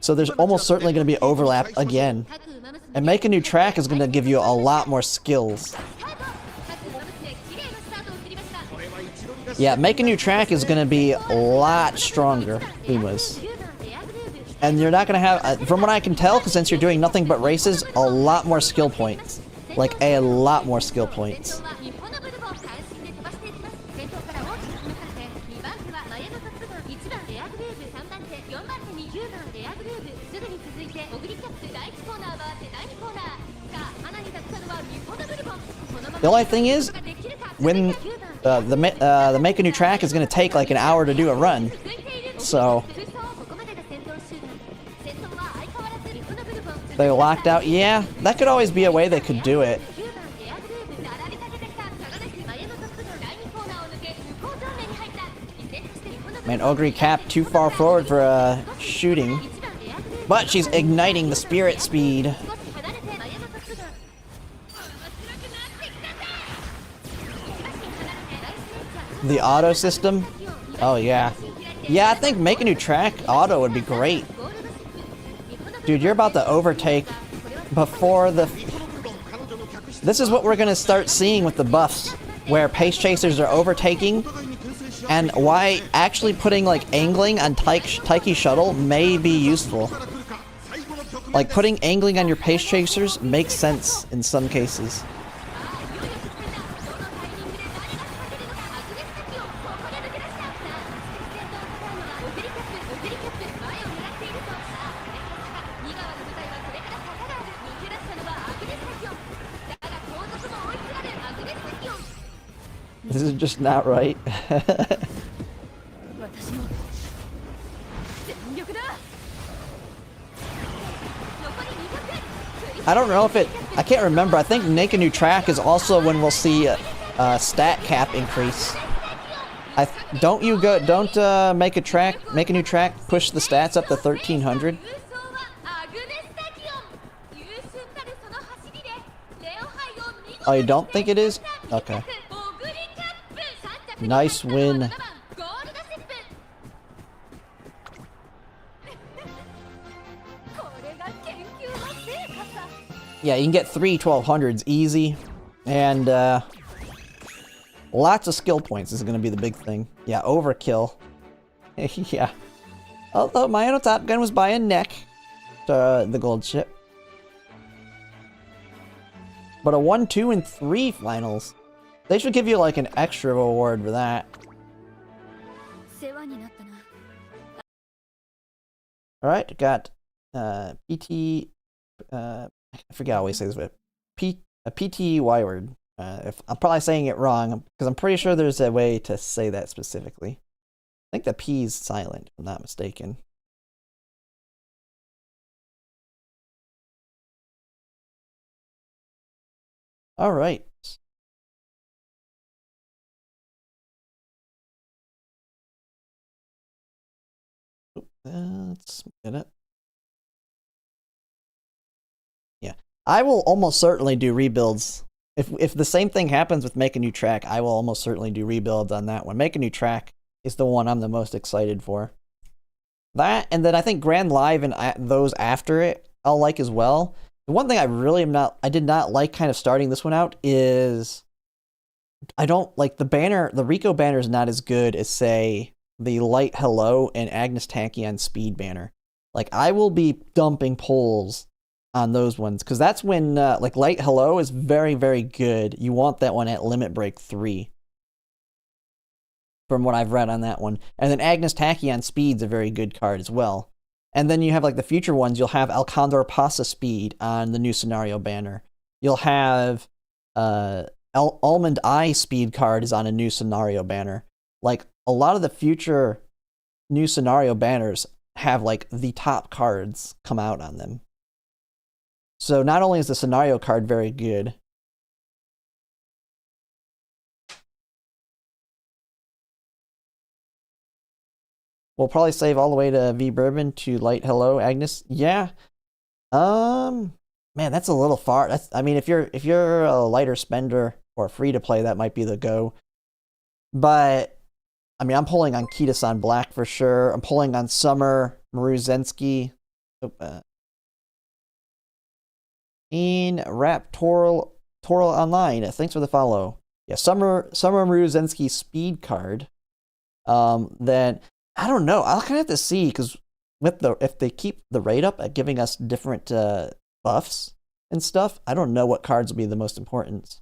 So there's almost certainly going to be overlap again. And Make a New Track is going to give you a lot more skills. Yeah, Make a New Track is going to be a lot stronger, Umas. And you're not going to have, from what I can tell, because since you're doing nothing but races, a lot more skill points. Like, a lot more skill points. The only thing is, when the Make a New Track is going to take like an hour to do a run, so they locked out. Yeah, that could always be a way they could do it. Man, Ogre Cap too far forward for shooting, but she's igniting the spirit speed. The auto system? Oh yeah. Yeah, I think Make a New Track auto would be great. Dude, you're about to overtake before the... This is what we're gonna start seeing with the buffs, where Pace Chasers are overtaking, and why actually putting like angling on Taiki Shuttle may be useful. Like putting angling on your Pace Chasers makes sense in some cases. This is just not right. I don't know if it... I can't remember. I think Make a New Track is also when we'll see a stat cap increase. Don't Make a New Track push the stats up to 1300? Oh, you don't think it is? Okay. Nice win. Yeah, you can get 3 1200s easy. And, lots of skill points is going to be the big thing. Yeah, overkill. Yeah. Although my auto top gun was by a neck to the gold ship. But a 1, 2, and 3 finals. They should give you like an extra reward for that. Alright, got PT I forget how we say this, but PT Y-word. If I'm probably saying it wrong, because I'm pretty sure there's a way to say that specifically. I think the P is silent, if I'm not mistaken. Alright. Let's get it. Yeah, I will almost certainly do rebuilds. If the same thing happens with Make a New Track, I will almost certainly do rebuilds on that one. Make a New Track is the one I'm the most excited for. That, and then I think Grand Live and those after it, I'll like as well. The one thing I did not like kind of starting this one out is I don't like the banner. The Rico banner is not as good as, say, the Light Hello and Agnes Tachyon Speed banner. Like, I will be dumping polls on those ones because that's when like Light Hello is very, very good. You want that one at Limit Break 3 from what I've read on that one. And then Agnes Tachyon Speed's a very good card as well. And then you have like the future ones. You'll have Alcondor Pasa Speed on the new scenario banner. You'll have Almond Eye Speed card is on a new scenario banner. Like, a lot of the future new scenario banners have like the top cards come out on them. So not only is the scenario card very good, we'll probably save all the way to V Bourbon to Light Hello Agnes. Yeah. Man, that's a little far. I mean, if you're a lighter spender or free to play, that might be the go. But I mean, I'm pulling on Kita-san Black for sure. I'm pulling on Summer Maruzensky. In Rap Toral Online. Thanks for the follow. Yeah, Summer Maruzensky Speed card. Then I don't know. I'll kind of have to see because if they keep the rate up at giving us different buffs and stuff, I don't know what cards will be the most important.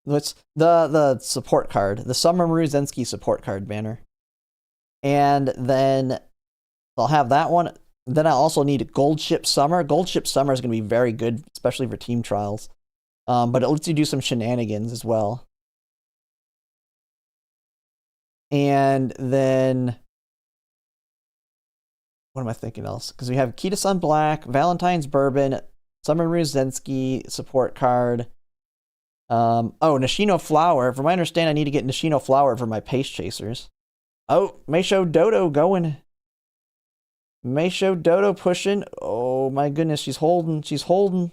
It's the support card, the Summer Maruzensky support card banner, and then I'll have that one. Then I also need Gold Ship Summer. Gold Ship Summer is going to be very good, especially for team trials. But it lets you do some shenanigans as well. And then, what am I thinking else? Because we have Kita-san Black, Valentine's Bourbon, Summer Maruzensky support card. Nishino Flower. From my understanding, I need to get Nishino Flower for my Pace Chasers. Oh, Meisho Dodo going. Meisho Dodo pushing. Oh my goodness, she's holding. She's holding.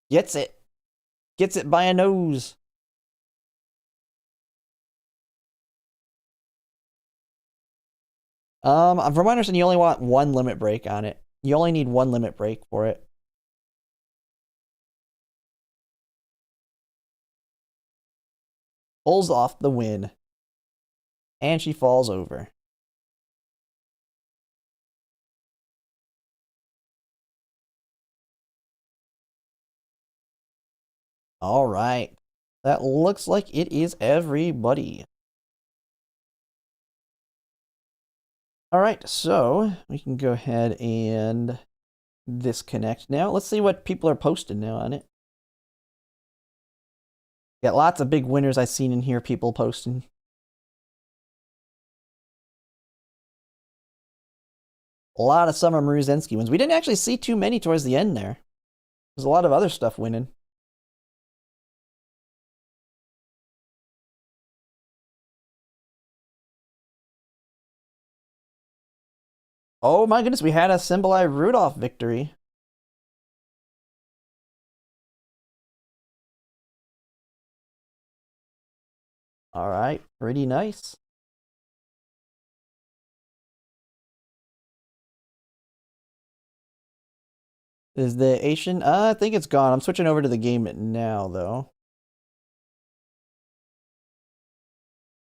Gets it. Gets it by a nose. From my understanding, you only want one limit break on it. You only need one limit break for it. Pulls off the win. And she falls over. All right. That looks like it is everybody. All right, so we can go ahead and disconnect now. Let's see what people are posting now on it. Got lots of big winners I've seen in here, people posting. A lot of Summer Maruzensky ones. We didn't actually see too many towards the end there. There's a lot of other stuff winning. Oh my goodness, we had a Symboli Rudolph victory. All right, pretty nice. Is the Asian? I think it's gone. I'm switching over to the game now, though. All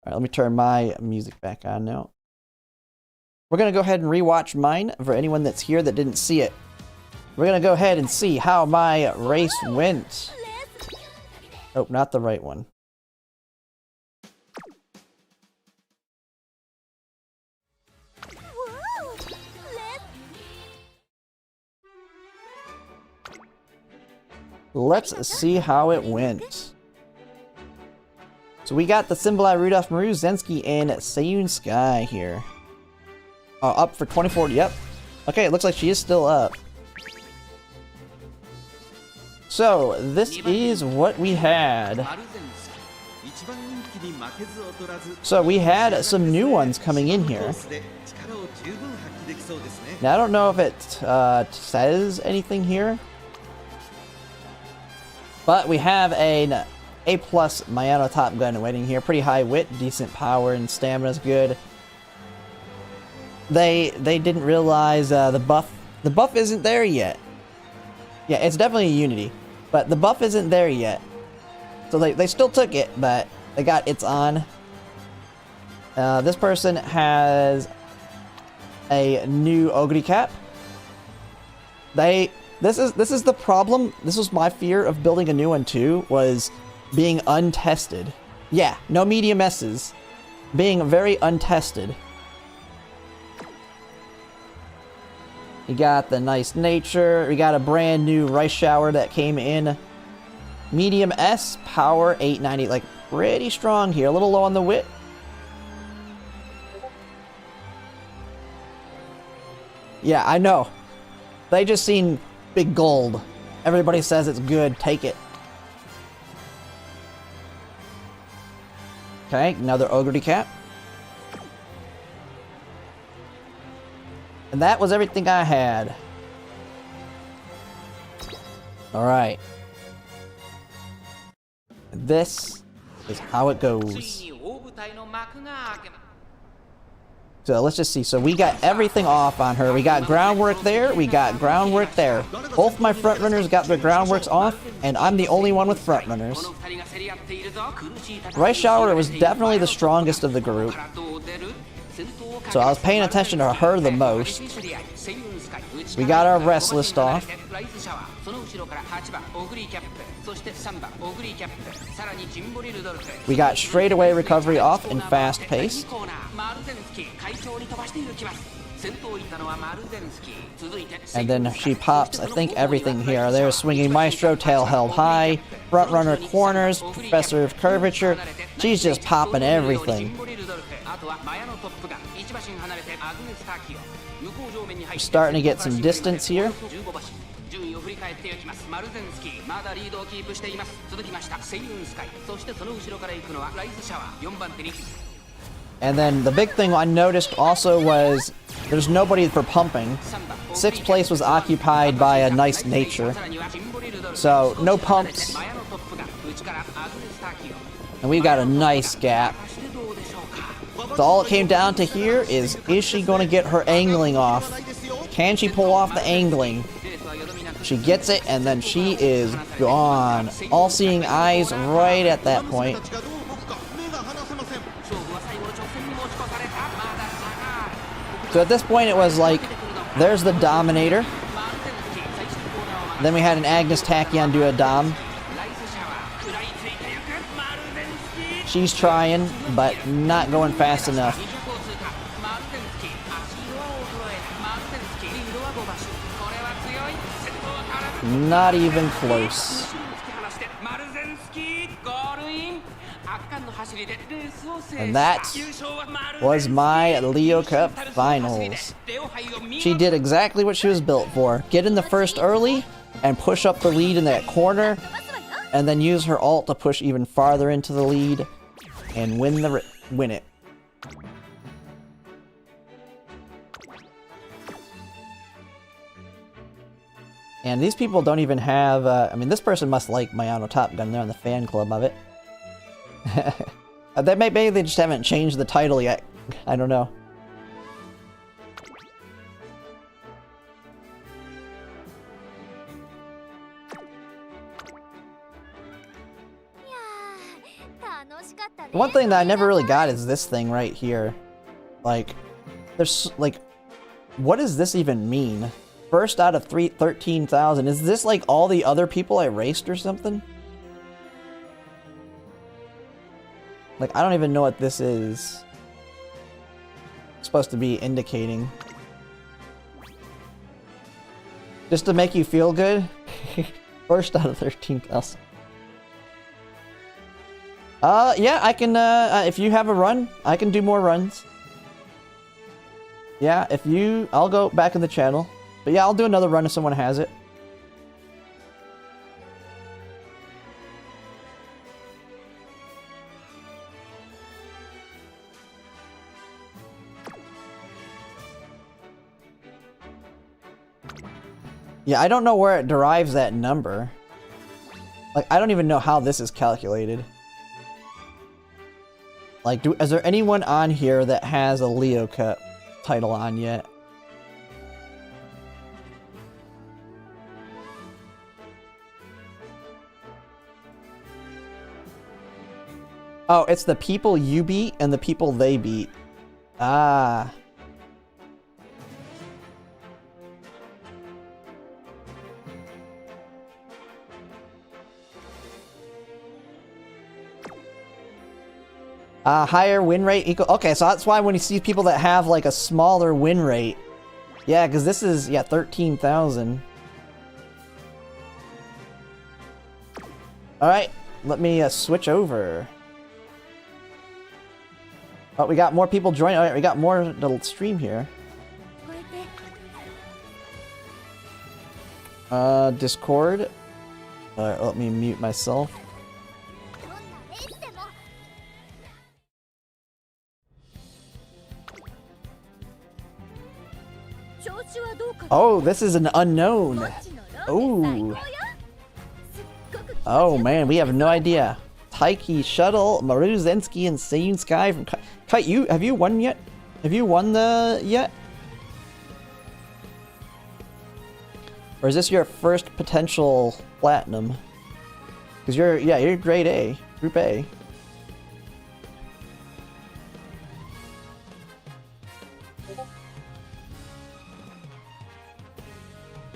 right, let me turn my music back on now. We're going to go ahead and rewatch mine for anyone that's here that didn't see it. We're going to go ahead and see how my race went. Oh, not the right one. Let's see how it went. So we got the Symboli Rudolph Maruzensky and Seiyun Sky here. Up for 24. Yep. Okay, it looks like she is still up. So this is what we had. So we had some new ones coming in here. Now I don't know if it says anything here, but we have an A+ Mayano Top Gun waiting here. Pretty high wit, decent power, and stamina's good. They didn't realize the buff isn't there yet. Yeah, it's definitely a Unity, but the buff isn't there yet. So they still took it, but they got it's on. This person has a new Ogre cap. This is the problem. This was my fear of building a new one too, was being untested. Yeah, no medium S's. Being very untested. You got the nice nature. We got a brand new rice shower that came in. Medium S, power 890. Like, pretty strong here. A little low on the wit. Yeah, I know. They just seen big gold. Everybody says it's good. Take it. Okay, another Ogre cap. And that was everything I had. Alright. This is how it goes. So let's just see. So we got everything off on her. We got groundwork there. We got groundwork there. Both my front runners got their groundworks off, and I'm the only one with front runners. Rice Shower was definitely the strongest of the group. So I was paying attention to her the most. We got our rest list off. We got straightaway recovery off and fast pace. And then she pops, I think, everything here. There's Swinging Maestro, tail held high, front runner corners, Professor of Curvature. She's just popping everything. We're starting to get some distance here. And then the big thing I noticed also was there's nobody for pumping. 6th place was occupied by a nice nature. So no pumps. And we got a nice gap. So all it came down to here is she going to get her angling off? Can she pull off the angling? She gets it, and then she is gone. All-seeing eyes right at that point. So at this point it was like, there's the Dominator. Then we had an Agnes Tachyon do a Dom. She's trying, but not going fast enough. Not even close. And that was my Leo Cup Finals. She did exactly what she was built for. Get in the first early and push up the lead in that corner, and then use her ult to push even farther into the lead and win it. And these people don't even have, I mean, this person must like Mayano Top Gun. They're on the fan club of it. Maybe they just haven't changed the title yet. I don't know. One thing that I never really got is this thing right here. Like, there's, like, what does this even mean? First out of 13,000. Is this like all the other people I raced or something? Like, I don't even know what this is supposed to be indicating. Just to make you feel good? First out of 13,000. Yeah, I can, if you have a run, I can do more runs. Yeah, I'll go back in the channel. But yeah, I'll do another run if someone has it. Yeah, I don't know where it derives that number. Like, I don't even know how this is calculated. Like, is there anyone on here that has a Leo Cup title on yet? Oh, it's the people you beat and the people they beat. Ah. Higher win rate equal. Okay, so that's why when you see people that have like a smaller win rate. Yeah, because this is, yeah, 13,000. Alright, let me switch over. Oh, we got more people joining. Alright, we got more little stream here. Discord. Alright, let me mute myself. Oh, this is an unknown. Oh. Oh man, we have no idea. Taiki Shuttle, Maru Zensky, and Seiyun Sky from Kite. Have you won yet? Have you won yet? Or is this your first potential platinum? Because you're grade A, group A.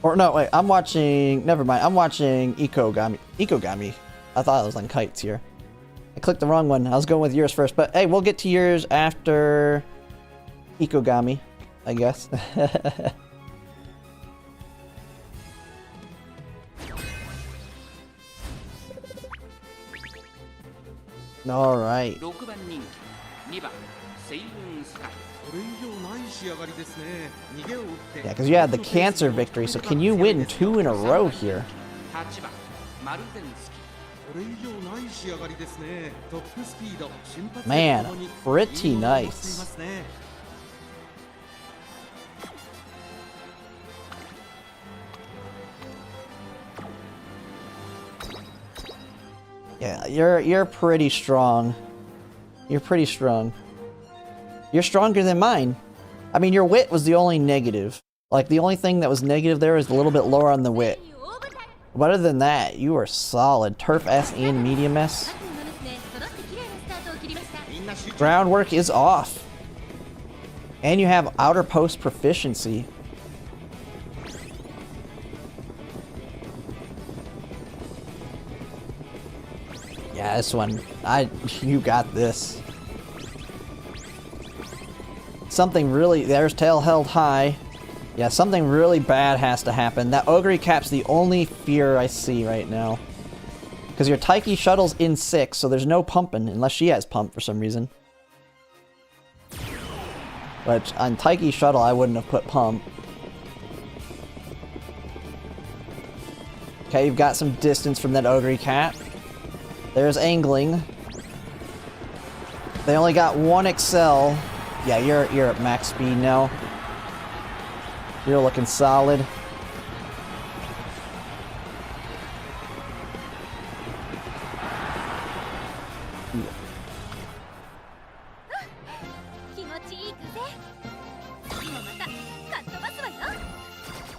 Or no, wait, I'm watching, never mind, I'm watching Ikogami. I thought I was on Kites here. I clicked the wrong one. I was going with yours first, but hey, we'll get to yours after Ikogami, I guess. All right. Yeah, because you had the cancer victory, so can you win 2 in a row here? Man, pretty nice. Yeah, you're pretty strong. You're pretty strong. You're stronger than mine. I mean, your wit was the only negative. Like, the only thing that was negative there is a little bit lower on the wit. But other than that, you are solid. Turf S and medium S. Groundwork is off. And you have outer post proficiency. Yeah, this one. You got this. Something really... There's tail held high. Yeah, something really bad has to happen. That Ogre Cap's the only fear I see right now. Because your Taiki Shuttle's in 6, so there's no pumping, unless she has pump for some reason. But on Taiki Shuttle, I wouldn't have put pump. Okay, you've got some distance from that Ogre Cap. There's angling. They only got 1 Excel. Yeah, you're at max speed now. You're looking solid.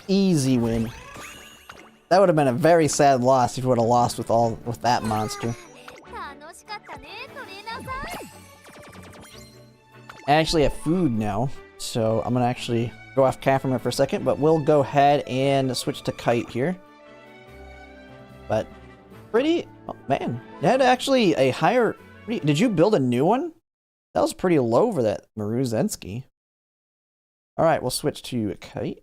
Easy win. That would have been a very sad loss if you would have lost with that monster. I actually have food now, so I'm gonna actually go off camera for a second, but we'll go ahead and switch to Kite here. But pretty, oh man, it had actually a higher. Did you build a new one? That was pretty low for that Maru Zensky. All right, we'll switch to Kite.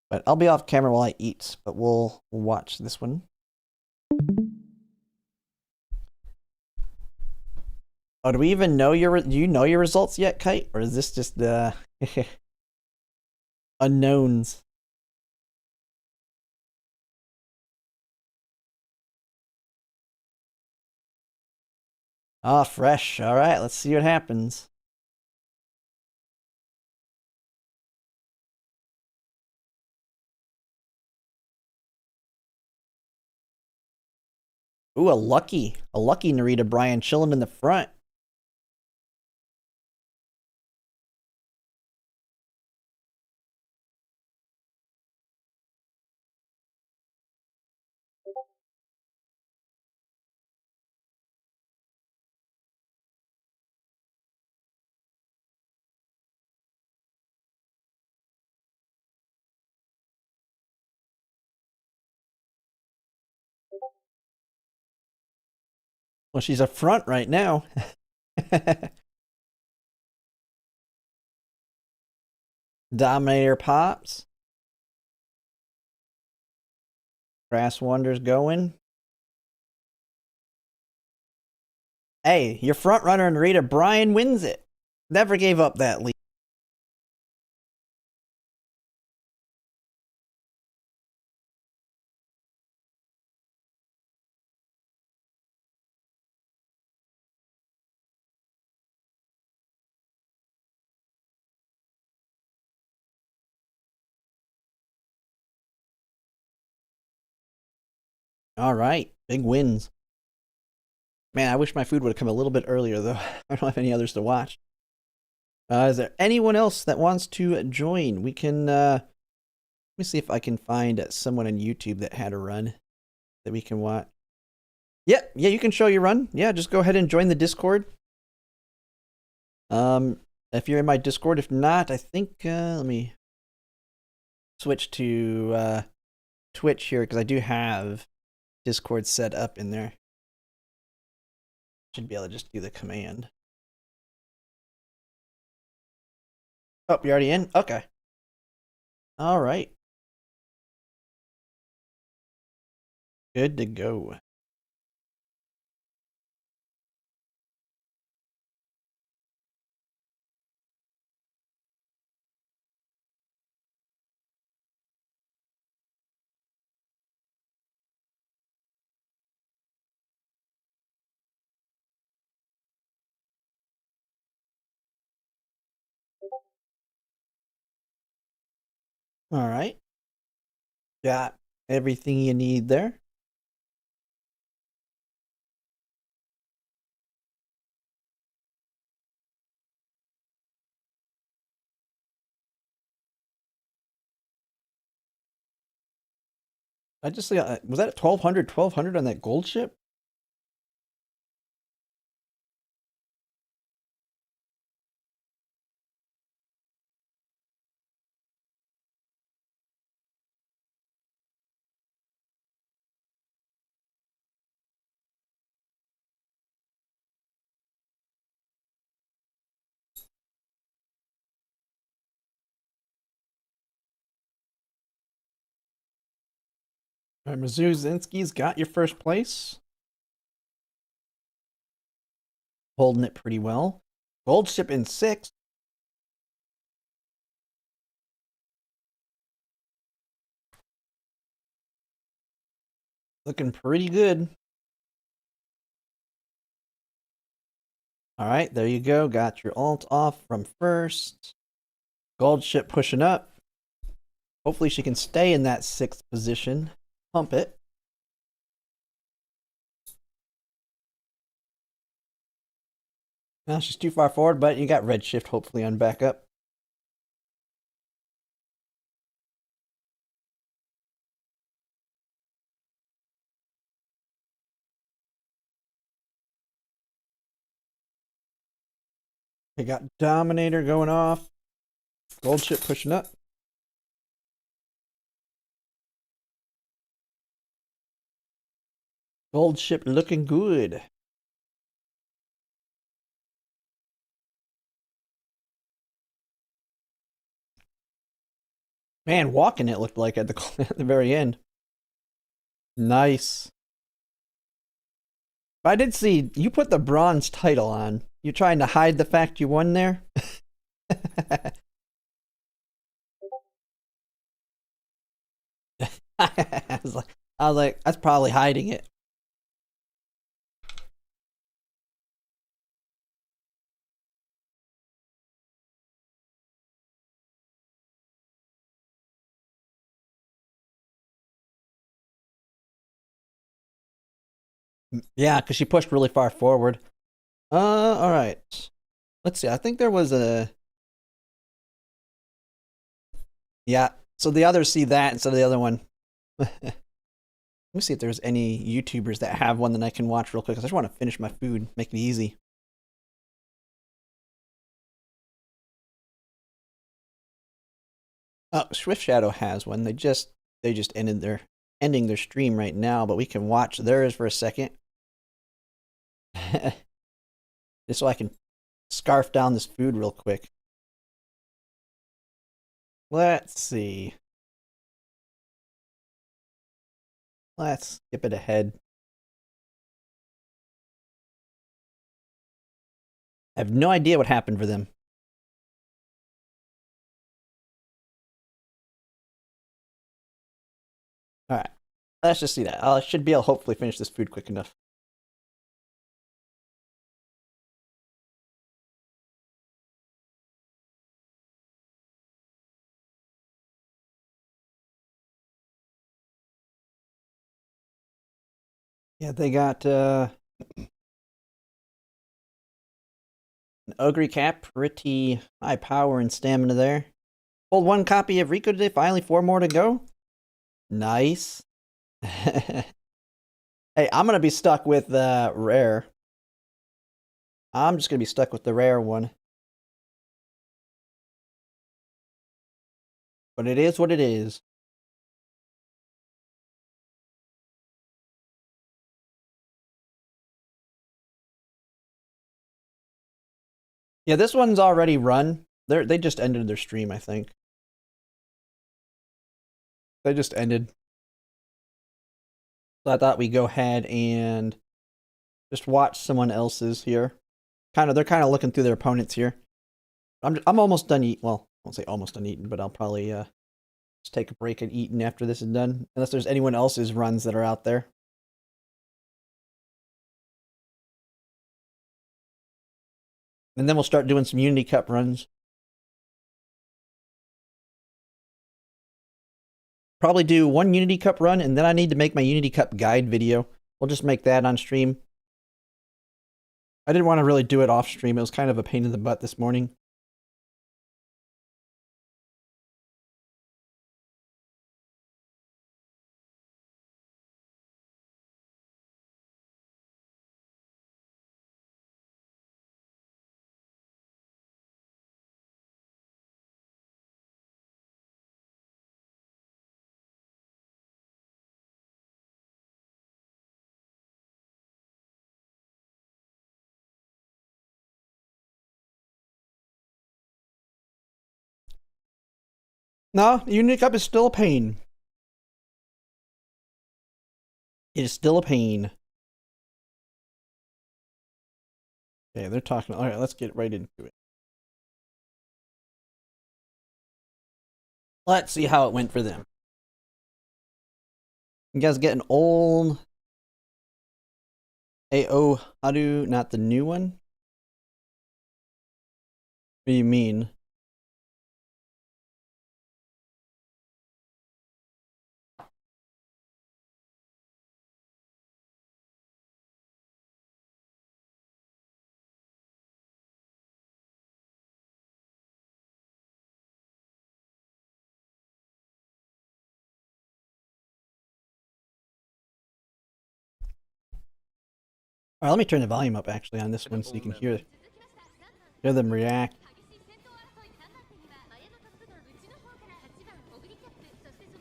But I'll be off camera while I eat, but we'll watch this one. Oh, do we even know do you know your results yet, Kite? Or is this just unknowns? Ah, fresh. All right, let's see what happens. Ooh, a lucky Narita Bryan chilling in the front. Well, she's a front right now. Dominator pops. Grass Wonders going. Hey, your front runner Narita Bryan wins it. Never gave up that lead. All right, big wins. Man, I wish my food would have come a little bit earlier, though. I don't have any others to watch. Is there anyone else that wants to join? We can, let me see if I can find someone on YouTube that had a run that we can watch. Yeah, you can show your run. Yeah, just go ahead and join the Discord. If you're in my Discord, if not, I think, let me switch to Twitch here because I do have Discord set up in there. Should be able to just do the command. Oh, you're already in? Okay. All right. Good to go. All right. Got everything you need there. I just got, was that 1200 on that gold ship? All right, Mizuzinski's got your first place. Holding it pretty well. Gold ship in 6th. Looking pretty good. All right, there you go. Got your alt off from first. Gold ship pushing up. Hopefully she can stay in that 6th position. Pump it. Well, she's too far forward, but you got redshift hopefully on backup. You got Dominator going off. Gold ship pushing up. Gold ship looking good. Man, walking it looked like at the at the very end. Nice. But I did see you put the bronze title on. You trying to hide the fact you won there? I was like, that's probably hiding it. Yeah, because she pushed really far forward. Alright. Let's see. I think there was a... Yeah, so the others see that instead of the other one. Let me see if there's any YouTubers that have one that I can watch real quick. I just want to finish my food, make it easy. Oh, Swift Shadow has one. They just ending their stream right now, but we can watch theirs for a second. Just so I can scarf down this food real quick. Let's see. Let's skip it ahead. I have no idea what happened for them. Alright. Let's just see that. I should be able to hopefully finish this food quick enough. Yeah, they got an Ogre Cap, pretty high power and stamina there. Pulled one copy of Rico today, finally 4 more to go. Nice. Hey, I'm gonna be stuck with rare. I'm just gonna be stuck with the rare one. But it is what it is. Yeah, this one's already run. They just ended their stream, I think. They just ended. So I thought we'd go ahead and just watch someone else's here. They're kind of looking through their opponents here. I'm almost done eating. Well, I won't say almost done eating, but I'll probably just take a break and eating after this is done. Unless there's anyone else's runs that are out there. And then we'll start doing some Unity Cup runs. Probably do one Unity Cup run, and then I need to make my Unity Cup guide video. We'll just make that on stream. I didn't want to really do it off stream. It was kind of a pain in the butt this morning. No, Unity Cup is still a pain. It is still a pain. Okay, they're talking. All right, let's get right into it. Let's see how it went for them. You guys getting old? AO Haru, not the new one? What do you mean? All right, let me turn the volume up actually on this one so you can hear them react.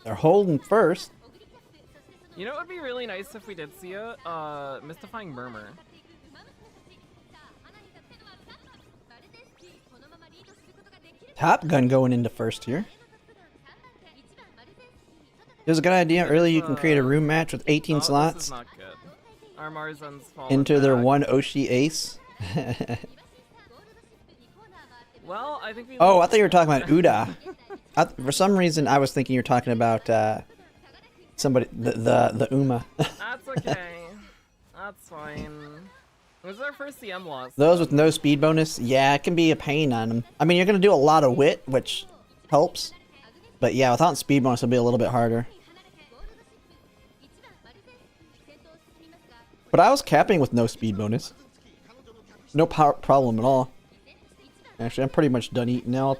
They're holding first. You know, it would be really nice if we did see a mystifying murmur. Top Gun going into first here. It was a good idea. Earlier you can create a room match with 18 slots. This is not good. Our Marzens fall Enter their back. one Oshi ace. Well, I think we. Oh, I thought you were talking about Uda. For some reason, I was thinking you were talking about somebody, the Uma. That's okay. That's fine. It was our first CM loss. Those with no speed bonus, yeah, it can be a pain on them. I mean, you're gonna do a lot of wit, which helps. But yeah, without speed bonus, it'll be a little bit harder. But I was capping with no speed bonus. No problem at all. Actually, I'm pretty much done eating now.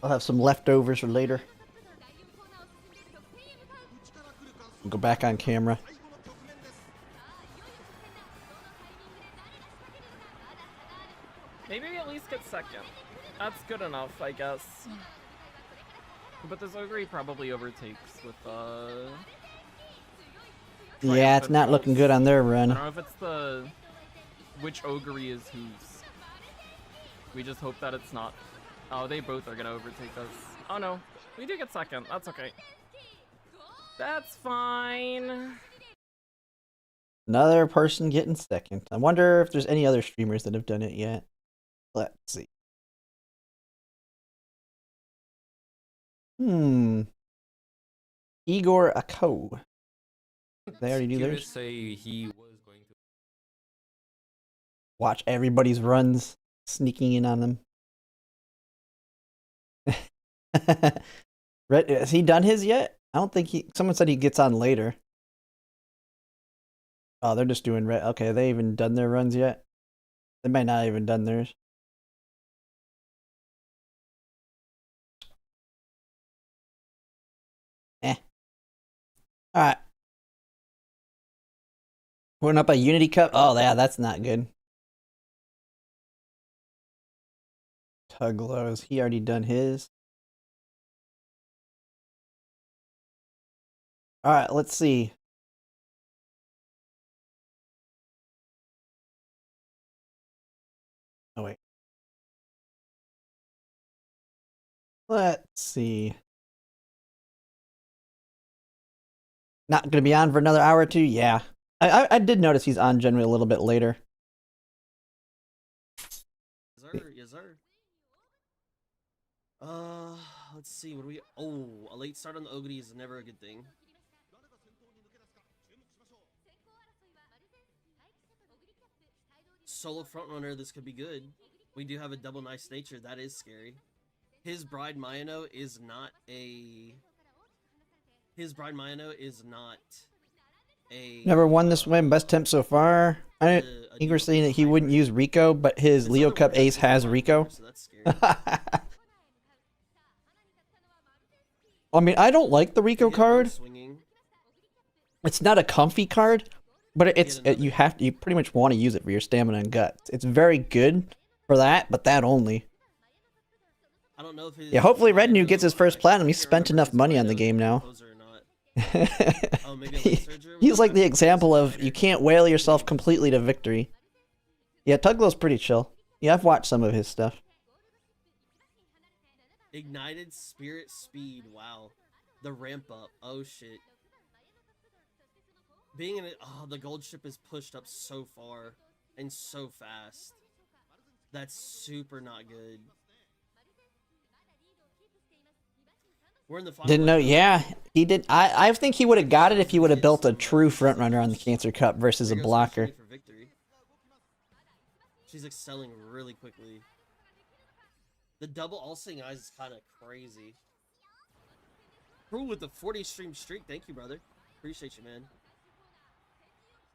I'll have some leftovers for later. Go back on camera. Maybe at least get second. That's good enough, I guess. But this Ogre probably overtakes with Yeah, it's not looking good on their I run. don't know if it's the which Ogre is whose. We just hope that it's not. Oh, they both are gonna overtake us. Oh no, we do get second. That's okay. That's fine. Another person getting second. I wonder if there's any other streamers that have done it yet. Let's see. Igor Ako. They already do theirs. Say he was going to. Watch everybody's runs, sneaking in on them. Has he done his yet? I don't think he. Someone said he gets on later. Oh, they're just doing red. Okay, they even done their runs yet? They might not even done theirs. Alright. Putting up a Unity Cup? Oh, yeah, that's not good. Tuglows. He already done his. Alright, let's see. Oh, wait. Let's see. Not gonna be on for another hour or two? Yeah. I did notice he's on generally a little bit later. Yes, sir. Yes, sir. Let's see. What do we? Oh, a late start on the Ogre is never a good thing. Solo frontrunner, this could be good. We do have a double nice nature. That is scary. His bride Mayano is not a. His bride Mayano is not a. Never won this win. Best temp so far. Igor saying that he wouldn't use Rico, but his Leo Cup ace has Rico. So that's scary. I mean, I don't like the Rico card. Swinging. It's not a comfy card, but you pretty much want to use it for your stamina and guts. It's very good for that, but that only. I don't know if Yeah, hopefully Red New gets his first platinum. He's spent enough money on the game now. Oh, maybe He's like the example of you can't whale yourself completely to victory. Yeah, Tuglow's pretty chill. Yeah, I've watched some of his stuff. Ignited spirit speed. Wow. The ramp up. Oh shit. Being in it, oh, the gold ship is pushed up so far and so fast. That's super not good. We're in the final. Didn't know. Yeah, he did. I think he would have got it if he would have built a true frontrunner on the Cancer Cup versus a blocker. For victory. She's excelling really quickly. The double all-seeing eyes is kind of crazy. Cruel with the 40 stream streak. Thank you, brother. Appreciate you, man.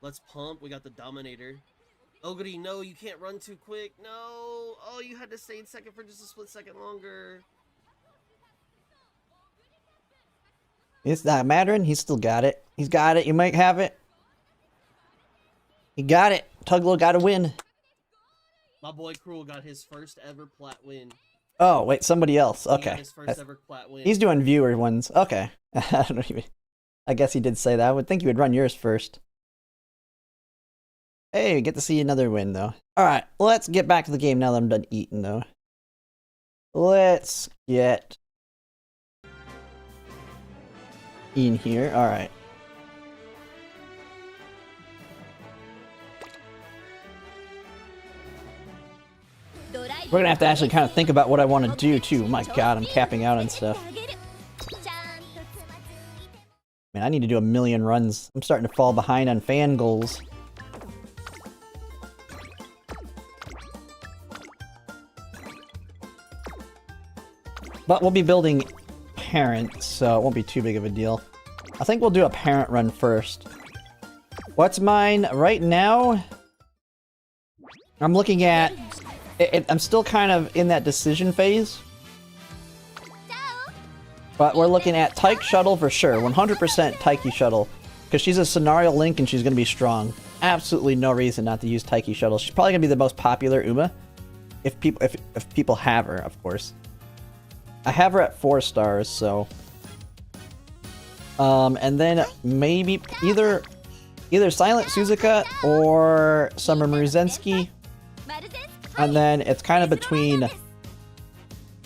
Let's pump. We got the Dominator. Ogre, no, you can't run too quick. No. Oh, you had to stay in second for just a split second longer. It's not mattering. He's still got it. He's got it. You might have it. He got it. Tuglow got a win. My boy Cruel got his first ever plat win. Oh, wait, somebody else. He got Okay. his first ever plat win. He's doing viewer ones. Okay. I don't even. I guess he did say that. I would think you would run yours first. Hey, we get to see another win, though. Alright, let's get back to the game now that I'm done eating, though. Let's get in here. Alright. We're gonna have to actually kind of think about what I want to do, too. My god, I'm capping out on stuff. Man, I need to do 1,000,000 runs. I'm starting to fall behind on fan goals. But we'll be building parent, so it won't be too big of a deal. I think we'll do a parent run first. What's mine right now? I'm looking at... I'm still kind of in that decision phase. But we're looking at Tyke Shuttle for sure. 100% Tyke Shuttle. Because she's a scenario link and she's going to be strong. Absolutely no reason not to use Tyke Shuttle. She's probably going to be the most popular Uma. If people have her, of course. I have her at 4 stars, so... and then maybe either Silent Suzuka or Summer Muruzensky. And then it's kind of between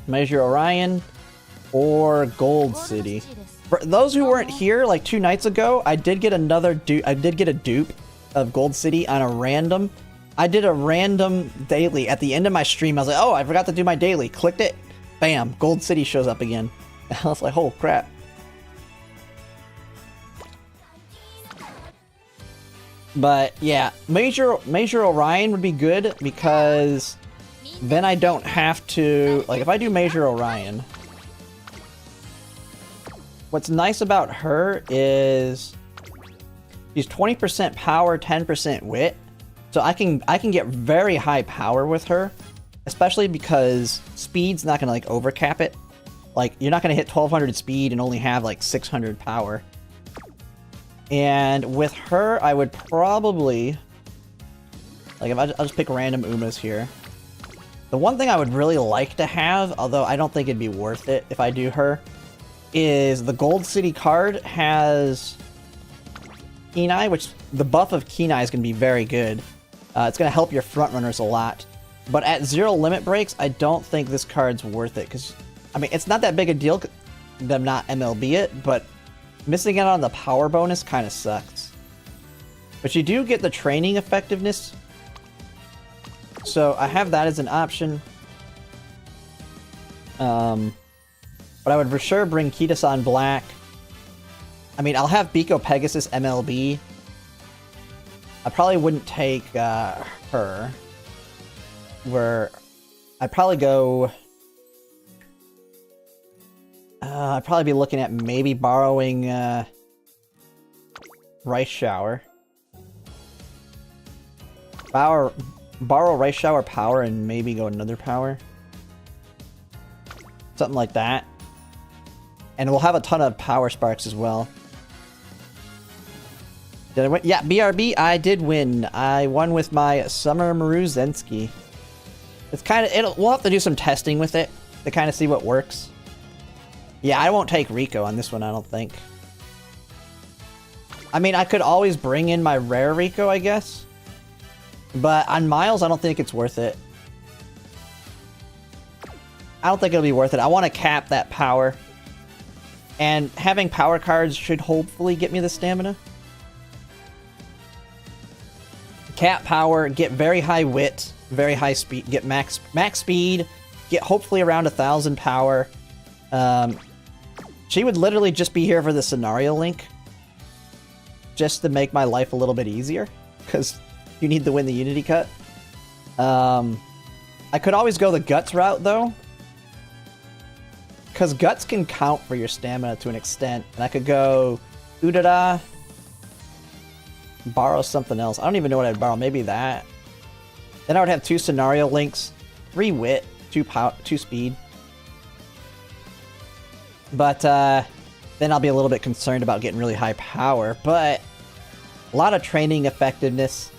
Measure Orion or Gold City. For those who weren't here like 2 nights ago, I did get a dupe of Gold City on a random. I did a random daily at the end of my stream. I was like, oh, I forgot to do my daily. Clicked it. Bam, Gold City shows up again. I was like, oh crap. But yeah, Major Orion would be good because then I don't have to, like if I do Major Orion, what's nice about her is she's 20% power, 10% wit. So I can get very high power with her, especially because speed's not gonna like overcap it. Like you're not gonna hit 1200 speed and only have like 600 power. And with her, I would probably, like if I'll just pick random Umas here. The one thing I would really like to have, although I don't think it'd be worth it if I do her, is the Gold City card has Kenai, which the buff of Kenai is going to be very good. It's going to help your frontrunners a lot. But at 0 limit breaks, I don't think this card's worth it. Because, I mean, it's not that big a deal them not MLB it, but missing out on the power bonus kind of sucks. But you do get the training effectiveness. So I have that as an option. But I would for sure bring Kita-san Black. I mean, I'll have Biko Pegasus MLB. I probably wouldn't take her. Where I'd probably go... I'd probably be looking at maybe borrowing Rice Shower. Borrow Rice Shower power and maybe go another power. Something like that. And we'll have a ton of power sparks as well. Did I win? Yeah, BRB, I did win. I won with my Summer Muruzensky. It's kind of... We'll have to do some testing with it to kind of see what works. Yeah, I won't take Rico on this one, I don't think. I mean, I could always bring in my rare Rico, I guess. But on Miles, I don't think it's worth it. I don't think it'll be worth it. I want to cap that power. And having power cards should hopefully get me the stamina. Cap power, get very high wit, very high speed, get max speed, get hopefully around 1000 power. She would literally just be here for the scenario link. Just to make my life a little bit easier. Because you need to win the Unity cut. I could always go the Guts route, though. Because Guts can count for your stamina to an extent. And I could go Udara. Borrow something else. I don't even know what I'd borrow. Maybe that. Then I would have 2 scenario links. 3 wit. 2 speed. But then I'll be a little bit concerned about getting really high power. But a lot of training effectiveness.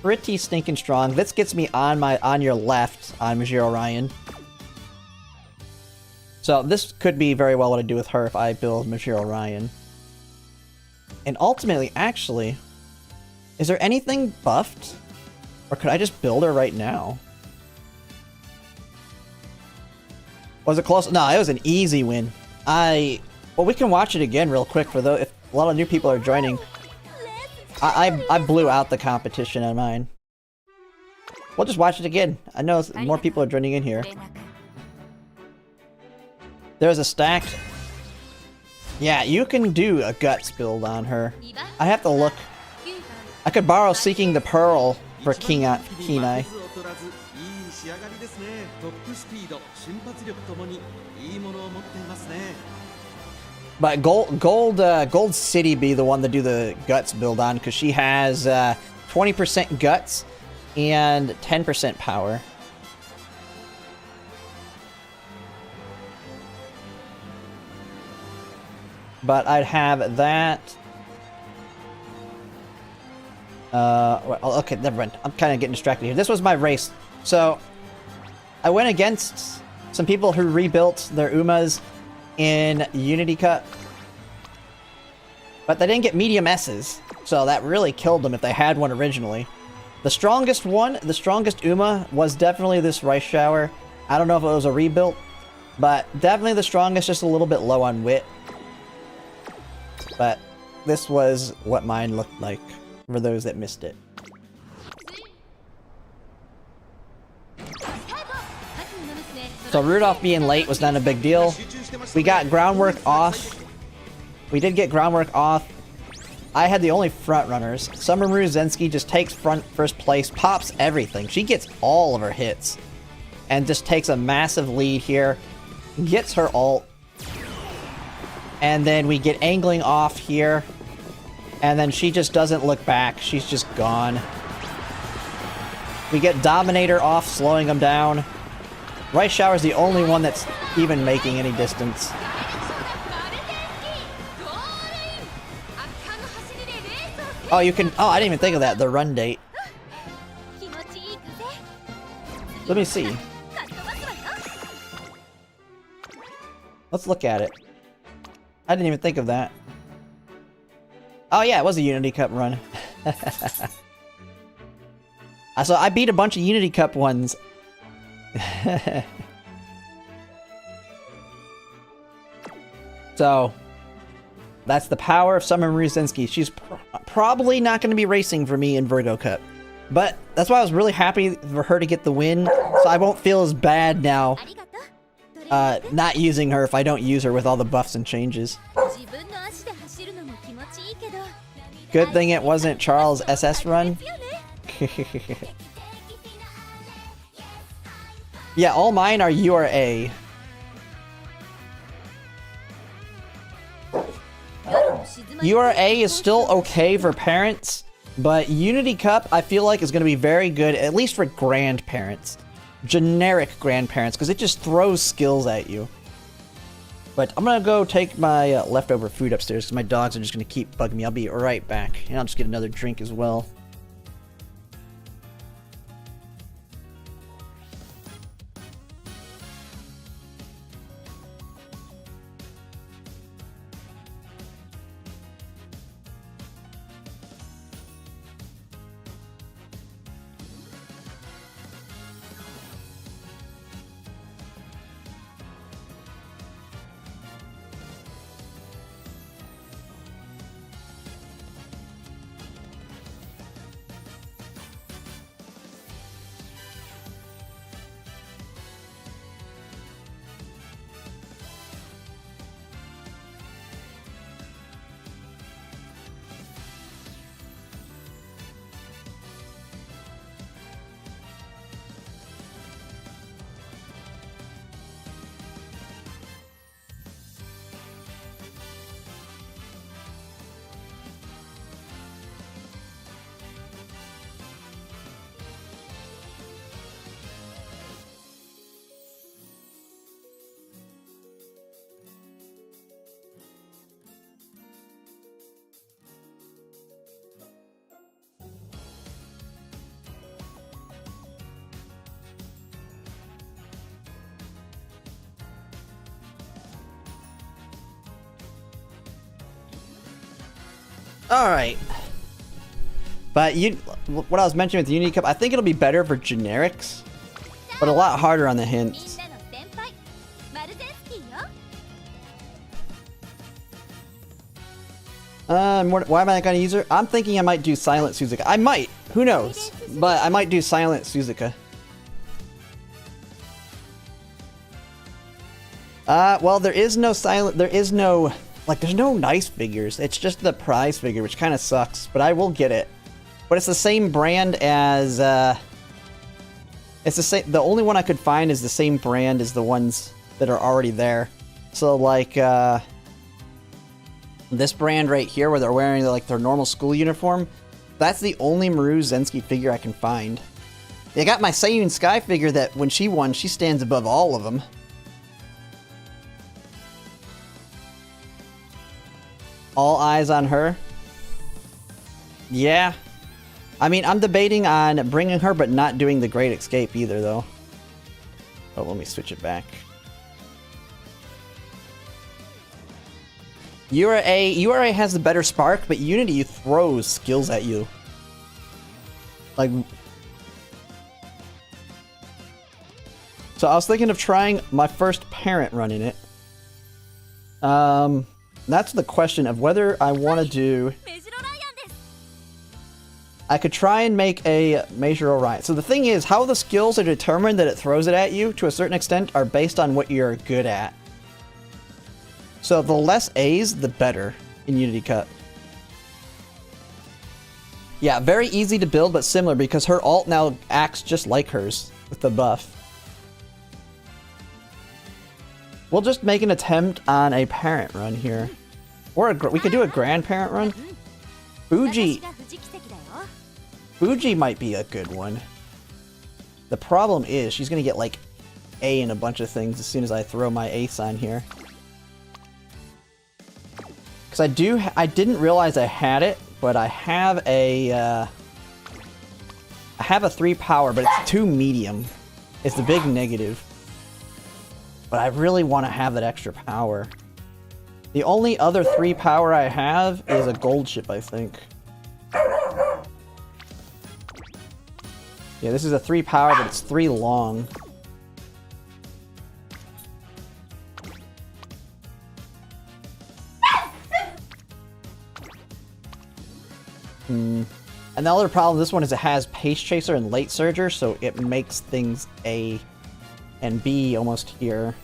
Pretty stinking strong. This gets me on your left on Major Orion. So this could be very well what I do with her if I build Major Orion. And ultimately, actually, is there anything buffed? Or could I just build her right now? Was it close? No, it was an easy win. Well, we can watch it again real quick for those if a lot of new people are joining. I blew out the competition on mine. We'll just watch it again. I know more people are joining in here. There's a stacked... Yeah, you can do a Guts build on her. I have to look. I could borrow Seeking the Pearl for Kenai. But Gold City be the one to do the guts build on, because she has 20% guts and 10% power. But I'd have that. Well, okay, never mind. I'm kind of getting distracted here. This was my race. So, I went against some people who rebuilt their Umas in Unity Cup. But they didn't get medium S's. So that really killed them if they had one originally. The strongest Uma was definitely this Rice Shower. I don't know if it was a rebuilt, but definitely the strongest, just a little bit low on wit. But this was what mine looked like, for those that missed it. So Rudolph being late was not a big deal. We got groundwork off. We did get groundwork off. I had the only front runners. Summer Zensky just takes first place, pops everything. She gets all of her hits. And just takes a massive lead here. Gets her ult. And then we get angling off here. And then she just doesn't look back. She's just gone. We get Dominator off, slowing them down. Rice Shower's the only one that's even making any distance. Oh, you can... Oh, I didn't even think of that. The run date. Let me see. Let's look at it. I didn't even think of that. Oh yeah, it was a Unity Cup run. So I beat a bunch of Unity Cup ones. So, that's the power of Summer Maruzinski. She's probably not going to be racing for me in Virgo Cup. But that's why I was really happy for her to get the win. So I won't feel as bad now not using her if I don't use her with all the buffs and changes. Good thing it wasn't Charles' SS run. Yeah, all mine are URA. URA is still okay for parents, but Unity Cup I feel like is going to be very good, at least for grandparents. Generic grandparents, because it just throws skills at you. But I'm going to go take my leftover food upstairs, because my dogs are just going to keep bugging me. I'll be right back, and I'll just get another drink as well. Alright. But what I was mentioning with the Unity Cup, I think it'll be better for generics, but a lot harder on the hints. Why am I not gonna use her? I'm thinking I might do Silent Suzuka. I might. Who knows? But I might do Silent Suzuka. Well, there's no nice figures. It's just the prize figure, which kind of sucks, but I will get it. But it's the same brand as, it's the same, the only one I could find is the same brand as the ones that are already there. So, like, This brand right here, where they're wearing like their normal school uniform, that's the only Maru Zensky figure I can find. I got my Sayun Sky figure that when she won, she stands above all of them. All eyes on her. Yeah. I mean, I'm debating on bringing her, but not doing the Great Escape either, though. Oh, let me switch it back. URA has the better spark, but Unity throws skills at you. Like... So I was thinking of trying my first parent run in it. That's the question of whether I want to do... I could try and make a Major Orion. So the thing is, how the skills are determined that it throws it at you, to a certain extent, are based on what you're good at. So the less A's, the better in Unity Cup. Yeah, very easy to build, but similar, because her ult now acts just like hers, with the buff. We'll just make an attempt on a parent run here. Or we could do a grandparent run. Fuji might be a good one. The problem is she's gonna get like A in a bunch of things as soon as I throw my ace on here. Because I didn't realize I had it, but I have a 3 power, but it's too medium. It's the big negative. But I really want to have that extra power. The only other 3 power I have is a gold ship, I think. Yeah, this is a 3 power, but it's 3 long. And the other problem, this one is it has Pace Chaser and Late Surger, so it makes things A and B almost here.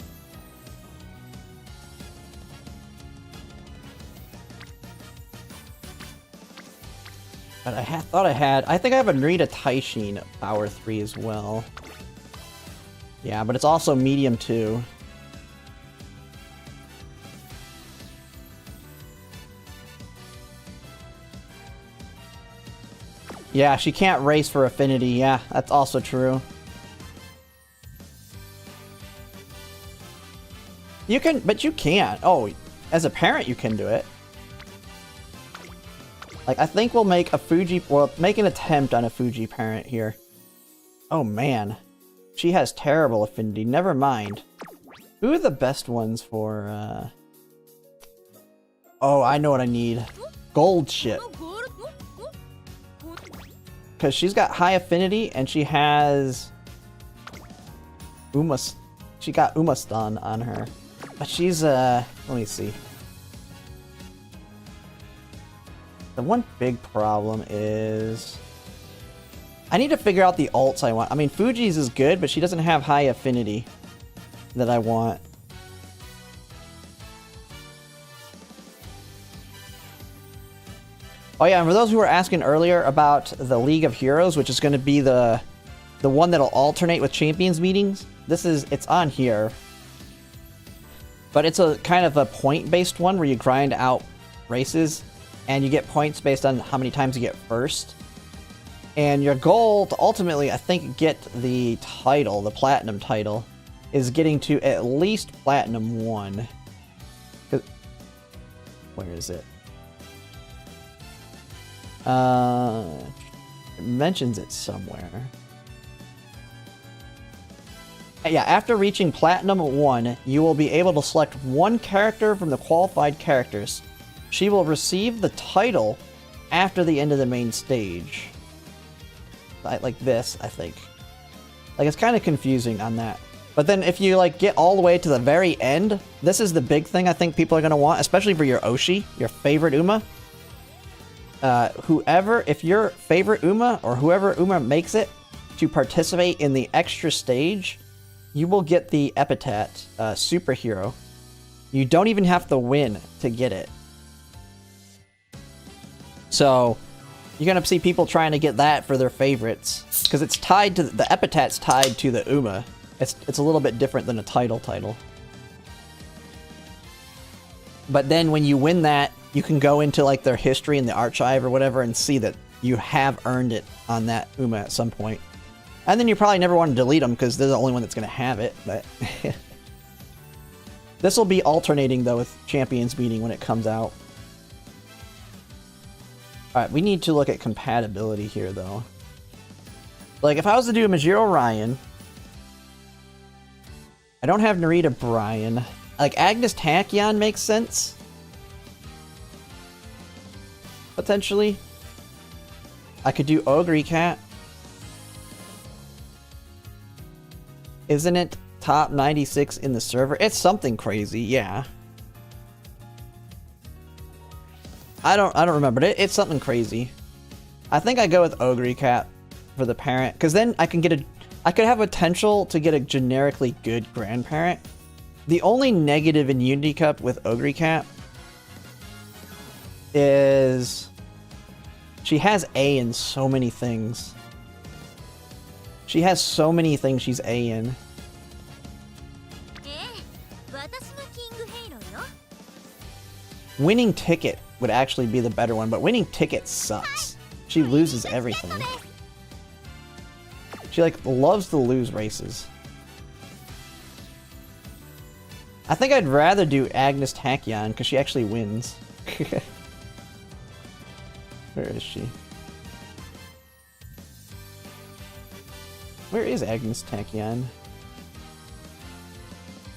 But I think I have a Narita Taishin Power 3 as well. Yeah, but it's also medium too. Yeah, she can't race for affinity. Yeah, that's also true. You can, but you can't. Oh, as a parent you can do it. Like, I think we'll make a Fuji, well, make an attempt on a Fuji parent here. Oh man. She has terrible affinity. Never mind. Who are the best ones for, Oh, I know what I need. Gold ship. Because she's got high affinity and she has... She got Umastan on her. But she's, let me see. The one big problem is... I need to figure out the ults I want. I mean, Fuji's is good, but she doesn't have high affinity that I want. Oh yeah, and for those who were asking earlier about the League of Heroes, which is going to be the one that'll alternate with Champions meetings, it's on here. But it's a kind of a point-based one where you grind out races, and you get points based on how many times you get first. And your goal to ultimately, I think, get the title, the Platinum title, is getting to at least Platinum 1. Where is it? It mentions it somewhere. Yeah, after reaching Platinum 1, you will be able to select one character from the qualified characters. She will receive the title after the end of the main stage. Like this, I think. Like, it's kind of confusing on that. But then if you, like, get all the way to the very end, this is the big thing I think people are going to want, especially for your Oshi, your favorite Uma. If your favorite Uma, or whoever Uma makes it, to participate in the extra stage, you will get the epithet, Superhero. You don't even have to win to get it. So, you're gonna see people trying to get that for their favorites, because it's tied to the epithet's tied to the Uma. It's a little bit different than a title. But then when you win that you can go into like their history in the archive or whatever and see that you have earned it on that Uma at some point. And then you probably never want to delete them because they're the only one that's going to have it. But this will be alternating though with Champions Meeting when it comes out. Alright, we need to look at compatibility here though. Like if I was to do a Majiro Ryan, I don't have Narita Brian. Like Agnes Tachyon makes sense. Potentially. I could do Ogre Cat. Isn't it top 96 in the server? It's something crazy, yeah. I don't remember. It's something crazy. I think I go with Ogre Cat for the parent, because then I could have potential to get a generically good grandparent. The only negative in Unity Cup with Ogre Cat is she has A in so many things. She has so many things she's A in. Winning Ticket would actually be the better one, but Winning Ticket sucks. She loses everything. She like loves to lose races. I think I'd rather do Agnes Tachyon because she actually wins. Where is she? Where is Agnes Tachyon?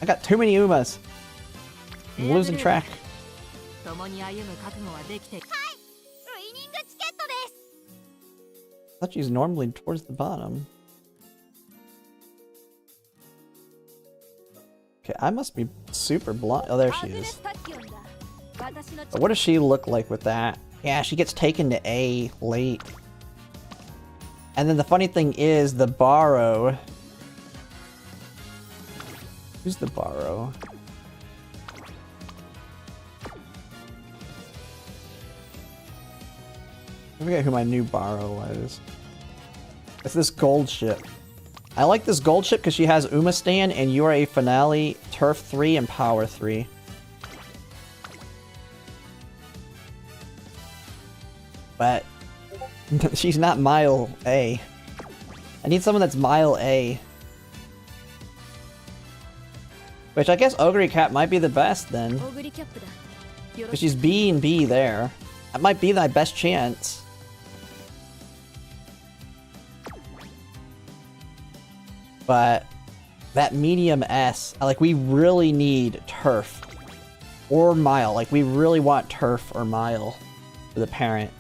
I got too many Umas. I'm losing track. I thought she's normally towards the bottom. Okay, I must be super blind. Oh, there she is. But what does she look like with that? Yeah, she gets taken to A late. And then the funny thing is, the borrow. Who's the borrow? I forget who my new borrow was. It's this gold ship. I like this gold ship because she has Uma Stan and you are a Finale, Turf 3, and Power 3. But she's not Mile A. I need someone that's Mile A. Which I guess Ogre Cat might be the best then. Because she's B and B there. That might be my best chance. But that medium S, like we really need Turf or Mile. Like we really want Turf or Mile for the parent.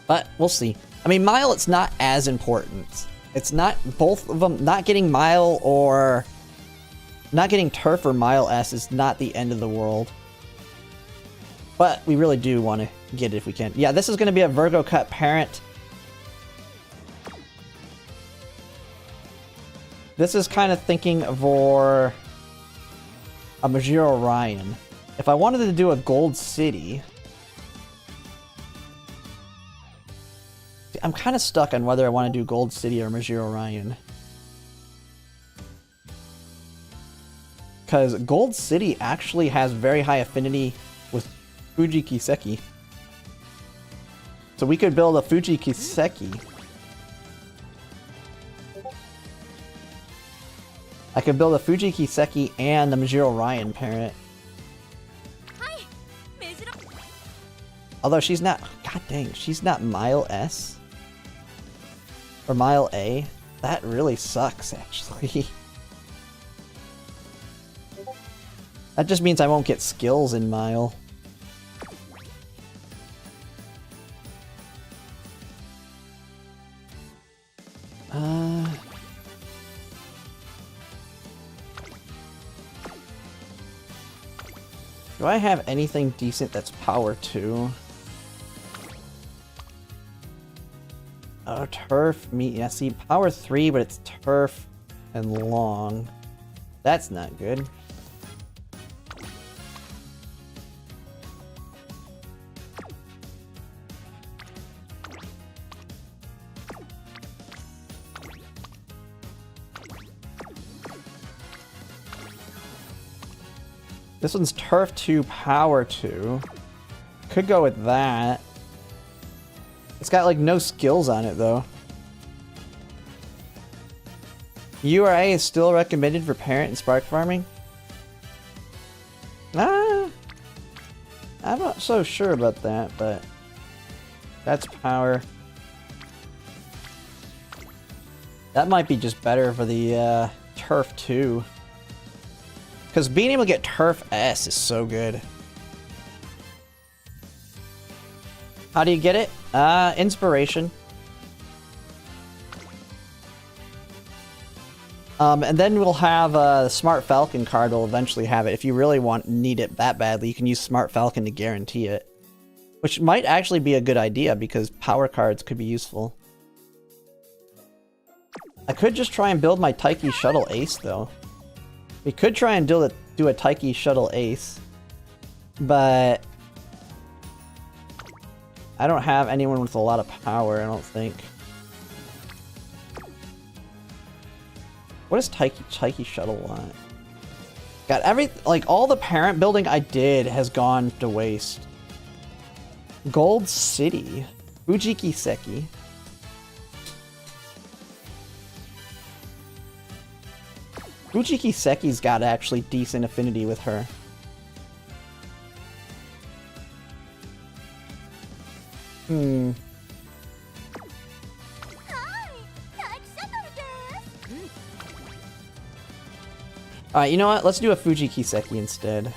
But we'll see. I mean, Mile, it's not as important. It's not both of them. Not getting Mile or not getting Turf or Mile S is not the end of the world. But we really do want to get it if we can. Yeah, this is going to be a Virgo Cut parent. This is kind of thinking for a Majiro Ryan. If I wanted to do a Gold City, I'm kind of stuck on whether I want to do Gold City or Majiro Ryan. Because Gold City actually has very high affinity with Fuji Kiseki. So we could build a Fuji Kiseki. I could build a Fuji Kiseki and the Majiro Ryan parent. Although she's not... God dang, she's not Mile S. Or Mile A. That really sucks, actually. That just means I won't get skills in Mile. Do I have anything decent that's Power 2? Oh, Turf, yeah, see, Power 3, but it's Turf and Long. That's not good. This one's Turf 2, Power 2. Could go with that. It's got like no skills on it though. URA is still recommended for parent and spark farming? I'm not so sure about that, but that's power. That might be just better for the Turf 2. Because being able to get Turf S is so good. How do you get it? Inspiration. And then we'll have the Smart Falcon card will eventually have it. If you really need it that badly, you can use Smart Falcon to guarantee it. Which might actually be a good idea because power cards could be useful. I could just try and build my Taiki Shuttle Ace though. We could try and do a Taiki Shuttle Ace. But I don't have anyone with a lot of power, I don't think. What does Taiki Shuttle want? God, all the parent building I did has gone to waste. Gold City. Fujiki Seki. Fujiki Seki's got actually decent affinity with her. Alright, you know what? Let's do a Fuji Kiseki instead.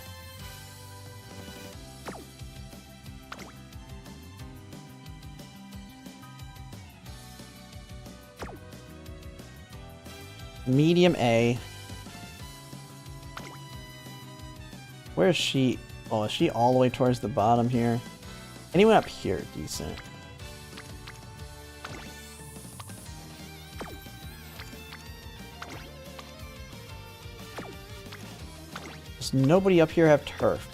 Medium A. Where is she? Oh, is she all the way towards the bottom here? Anyone up here? Decent. Does nobody up here have turf?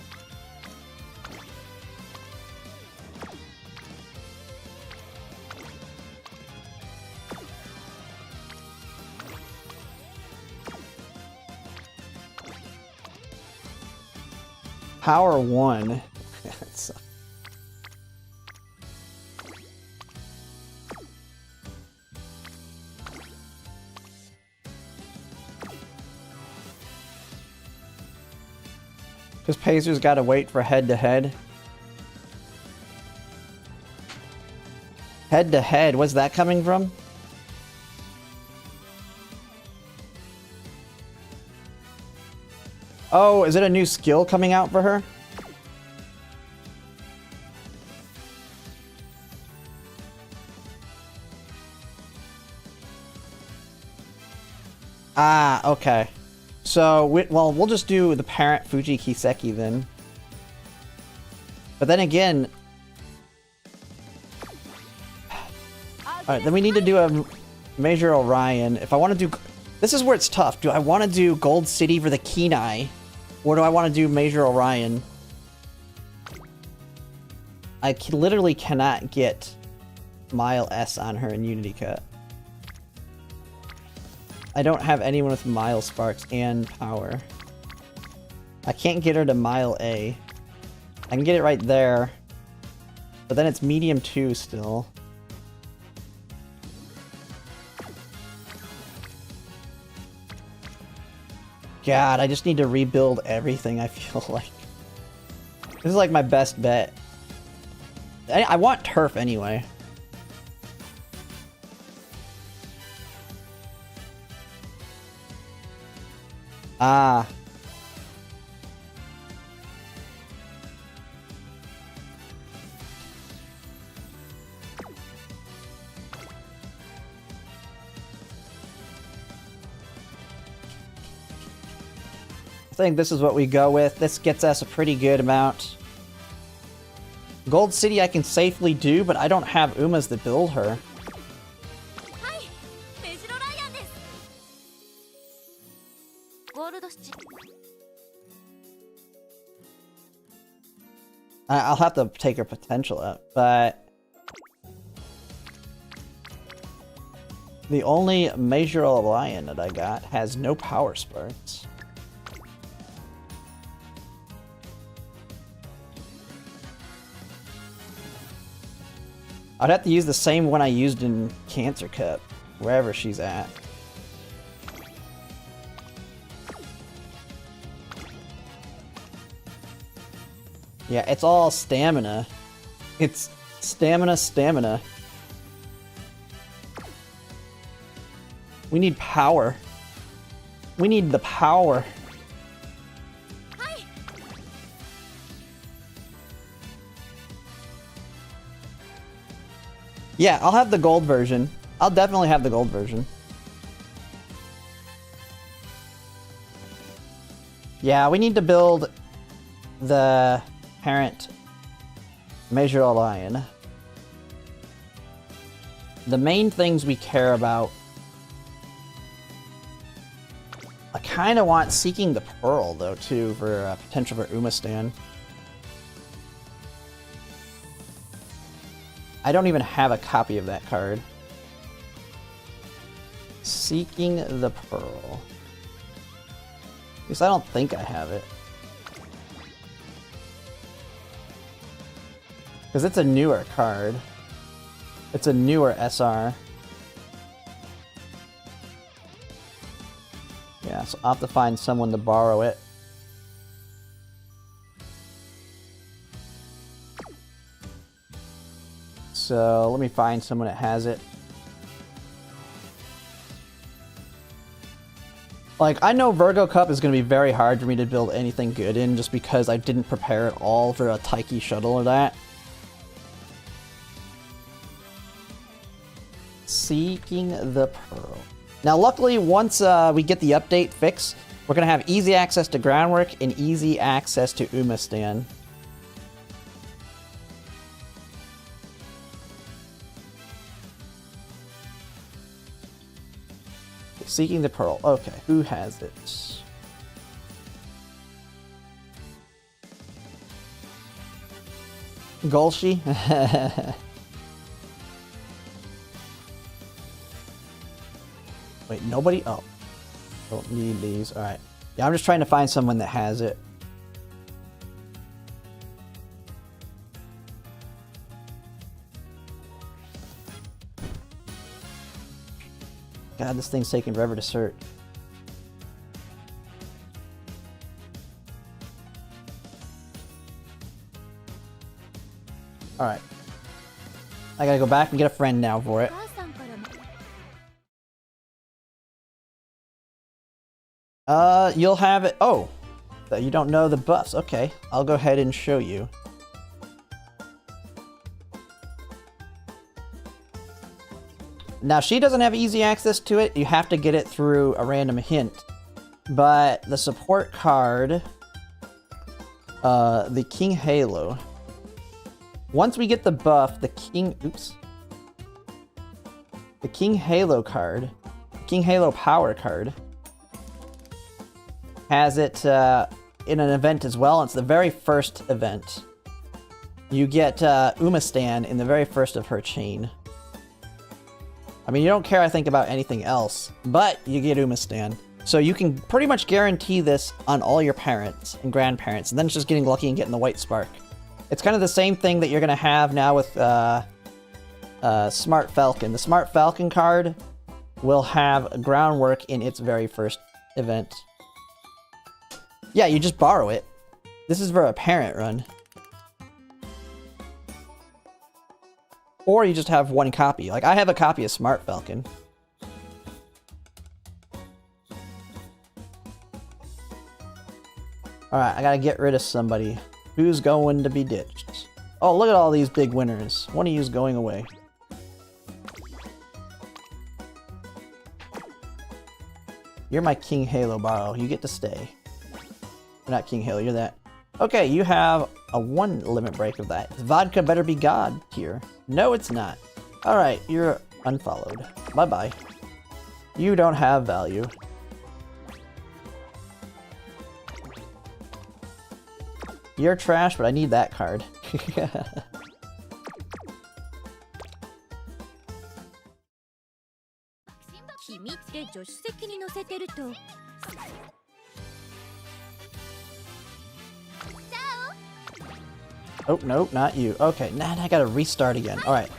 Power 1. Because Pacers gotta wait for head-to-head. Head-to-head, where's that coming from? Oh, is it a new skill coming out for her? Ah, okay. So, we'll just do the parent Fuji Kiseki then. But then again... Alright, then we need to do a Major Orion. If I want to do... This is where it's tough. Do I want to do Gold City for the Kenai? Or do I want to do Major Orion? I literally cannot get Mile S on her in Unity Cut. I don't have anyone with Mile Sparks and power. I can't get her to Mile A. I can get it right there. But then it's medium 2 still. God, I just need to rebuild everything, I feel like. This is like my best bet. I want turf anyway. Ah. I think this is what we go with. This gets us a pretty good amount. Gold City I can safely do, but I don't have Umas that build her. I'll have to take her potential up, but... The only Major Lion that I got has no power sparks. I'd have to use the same one I used in Cancer Cup, wherever she's at. Yeah, it's all stamina. It's stamina, stamina. We need power. We need the power. Yeah, I'll have the gold version. I'll definitely have the gold version. Yeah, we need to build the parent Major Lion. The main things we care about. I kind of want Seeking the Pearl, though, too, for potential for Umastan. I don't even have a copy of that card. Seeking the Pearl. At least I don't think I have it. Because it's a newer card. It's a newer SR. Yeah, so I'll have to find someone to borrow it. So let me find someone that has it. Like, I know Virgo Cup is going to be very hard for me to build anything good in just because I didn't prepare at all for a Taiki shuttle or that. Seeking the Pearl. Now, luckily, once we get the update fixed, we're going to have easy access to Groundwork and easy access to Umastan. Seeking the Pearl. Okay, who has it? Golshi? Wait, nobody? Oh. Don't need these. Alright. Yeah, I'm just trying to find someone that has it. God, this thing's taking forever to search. Alright. I gotta go back and get a friend now for it. You'll have it. Oh! You don't know the buffs. Okay. I'll go ahead and show you. Now, she doesn't have easy access to it. You have to get it through a random hint. But the support card, the King Halo. Once we get the buff, the King Halo card, King Halo Power card, has it in an event as well. It's the very first event. You get Umastan in the very first of her chain. I mean, you don't care, I think, about anything else, but you get Umastan. So you can pretty much guarantee this on all your parents and grandparents, and then it's just getting lucky and getting the White Spark. It's kind of the same thing that you're going to have now with Smart Falcon. The Smart Falcon card will have Groundwork in its very first event. Yeah, you just borrow it. This is for a parent run. Or you just have one copy. Like, I have a copy of Smart Falcon. Alright, I gotta get rid of somebody. Who's going to be ditched? Oh, look at all these big winners. One of you's going away. You're my King Halo borrow. You get to stay. You're not King Halo, you're that. Okay, you have a 1 limit break of that. Vodka better be God here. No, it's not. Alright, you're unfollowed. Bye-bye. You don't have value. You're trash, but I need that card. Oh, no, not you. Okay, now I gotta restart again. Alright.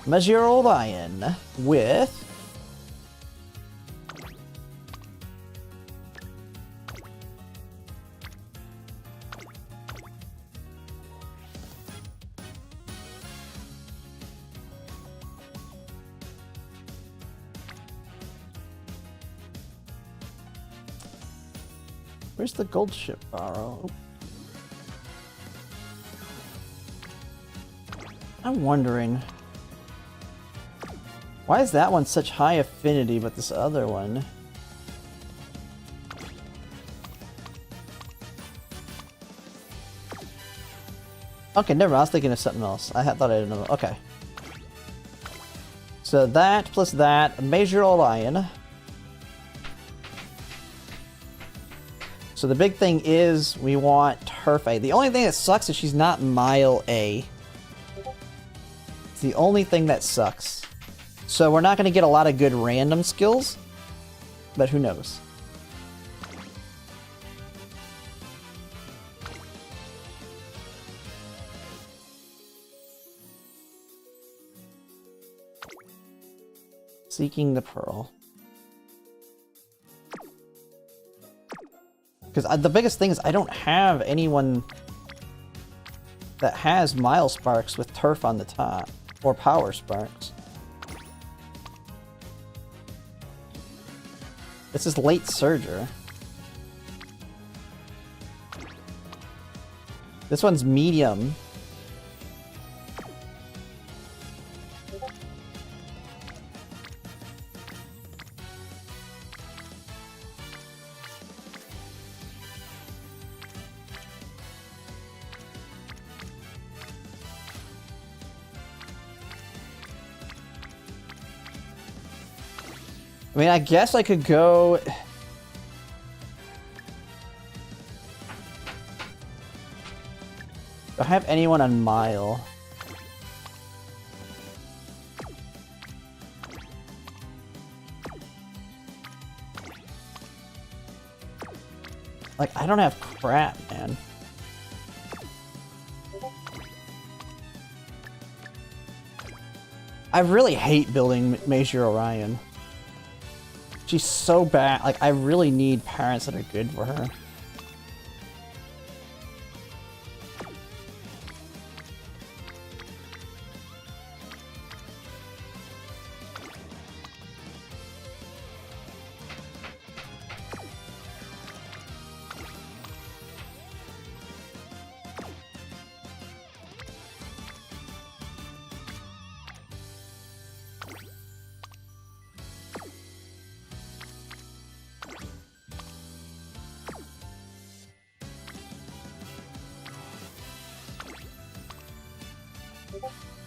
Majiro Lion with... Where's the gold ship borrow? I'm wondering, why is that one such high affinity, but this other one? Okay, never mind. I was thinking of something else. I thought I didn't know. Okay. So that plus that, Major Lion. So the big thing is we want Turf A. The only thing that sucks is she's not Mile A. It's the only thing that sucks. So we're not going to get a lot of good random skills, but who knows. Seeking the Pearl. Because the biggest thing is I don't have anyone that has Mile Sparks with Turf on the top, or Power Sparks. This is Late Surger. This one's medium. I mean, I guess I could go... Do I have anyone on Mile? Like, I don't have crap, man. I really hate building Major Orion. She's so bad. Like, I really need parents that are good for her.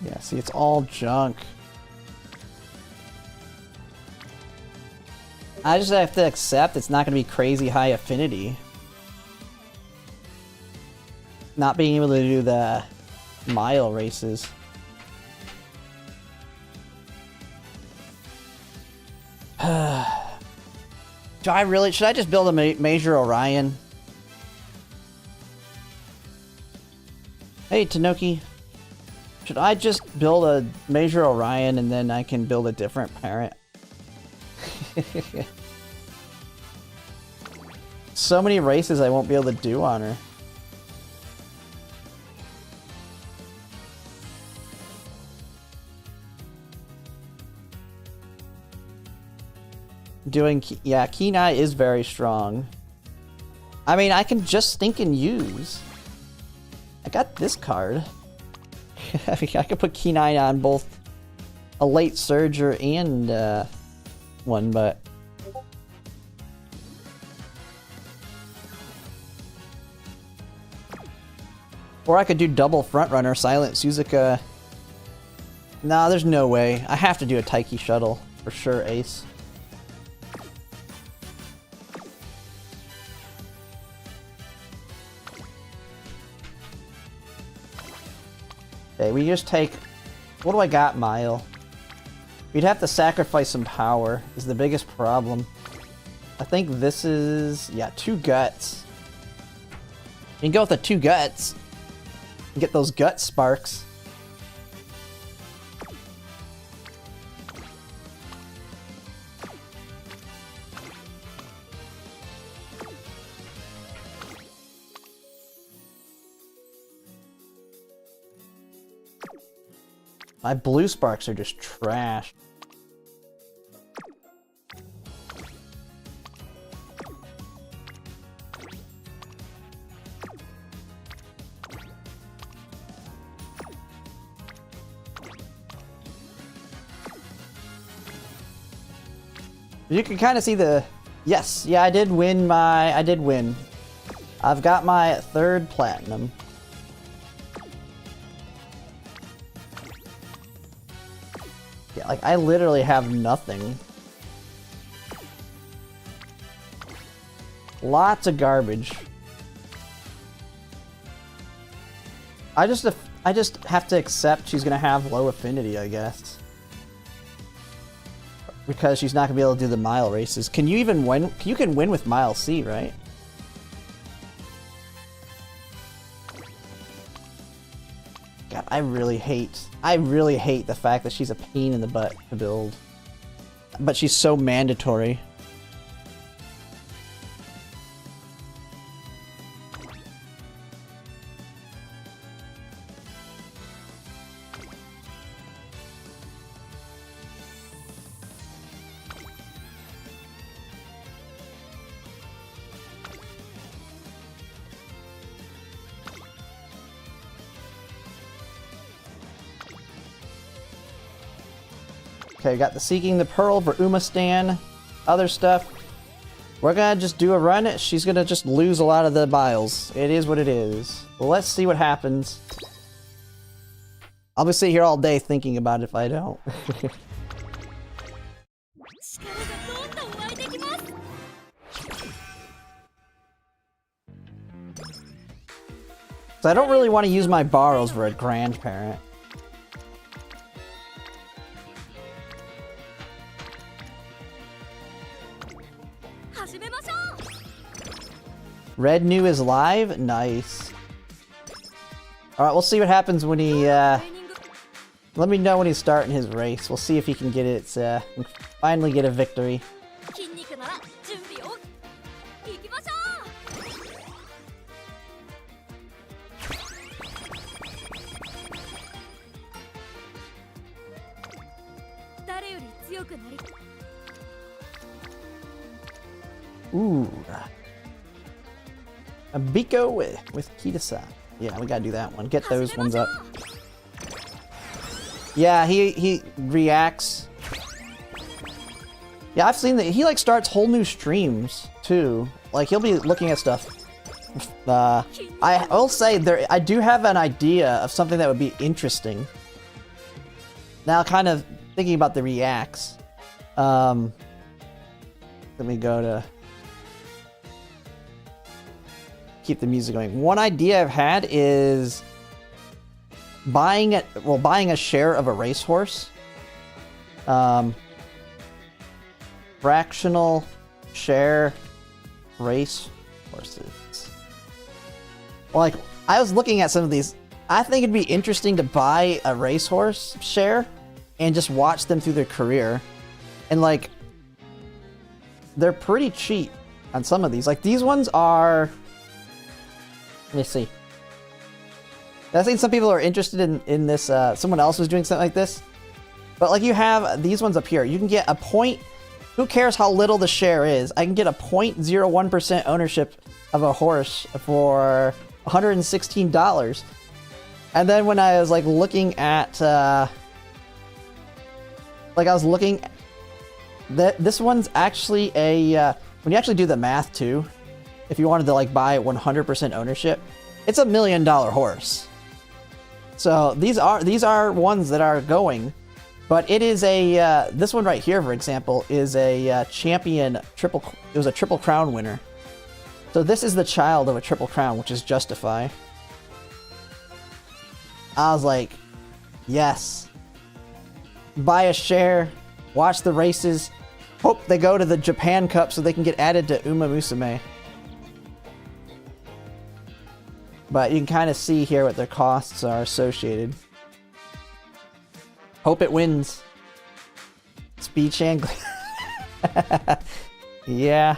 Yeah, see, it's all junk. I just have to accept it's not going to be crazy high affinity. Not being able to do the mile races. Do I really? Should I just build a Major Orion? Hey, Tanoki. Should I just build a Major Orion and then I can build a different parent? So many races I won't be able to do on her. Yeah, Kenai is very strong. I mean, I can just stinking use. I got this card. I mean, I could put Kenai on both a Late Surger and one, but... Or I could do double Frontrunner, Silent Suzuka. Nah, there's no way. I have to do a Taiki Shuttle. For sure, Ace. Okay, we just take... What do I got, Mile? We'd have to sacrifice some power, is the biggest problem. I think this is... Yeah, 2 guts. You can go with the 2 guts. And get those gut sparks. My blue sparks are just trash. You can kind of see the... Yes, yeah, I did win. I've got my 3rd platinum. Yeah, like, I literally have nothing. Lots of garbage. I just have to accept she's gonna have low affinity, I guess. Because she's not gonna be able to do the mile races. Can you even win? You can win with Mile C, right? God, I really hate the fact that she's a pain in the butt to build. But she's so mandatory. Okay, got the Seeking the Pearl for Uma Stan. Other stuff. We're gonna just do a run. She's gonna just lose a lot of the biles. It is what it is. Well, let's see what happens. I'll be sitting here all day thinking about it if I don't. So I don't really want to use my borrows for a grandparent. Red New is live? Nice. Alright, we'll see what happens when he, let me know when he's starting his race. We'll see if he can get it, finally get a victory. Ooh. A Biko with Kita-san. Yeah, we gotta do that one. Get those ones up. Yeah, he reacts. Yeah, I've seen that. He like starts whole new streams too. Like he'll be looking at stuff. I will say I do have an idea of something that would be interesting. Now, kind of thinking about the reacts. Let me go to keep the music going. One idea I've had is buying a share of a racehorse. Fractional share race horses. Like, I was looking at some of these. I think it'd be interesting to buy a racehorse share and just watch them through their career. And like, they're pretty cheap on some of these. Like these ones are, let me see. I think some people are interested in this. Someone else was doing something like this. But like you have these ones up here. You can get a point. Who cares how little the share is? I can get a 0.01% ownership of a horse for $116. And then when I was like looking at, this one's actually a, when you actually do the math too, if you wanted to like buy 100% ownership, it's $1 million horse. So these are ones that are going, but it is a, this one right here, for example, is a champion it was a Triple Crown winner. So this is the child of a Triple Crown, which is Justify. I was like, yes. Buy a share, watch the races, hope they go to the Japan Cup so they can get added to Umamusume. But you can kind of see here what their costs are associated. Hope it wins. Speed Shangli. Yeah.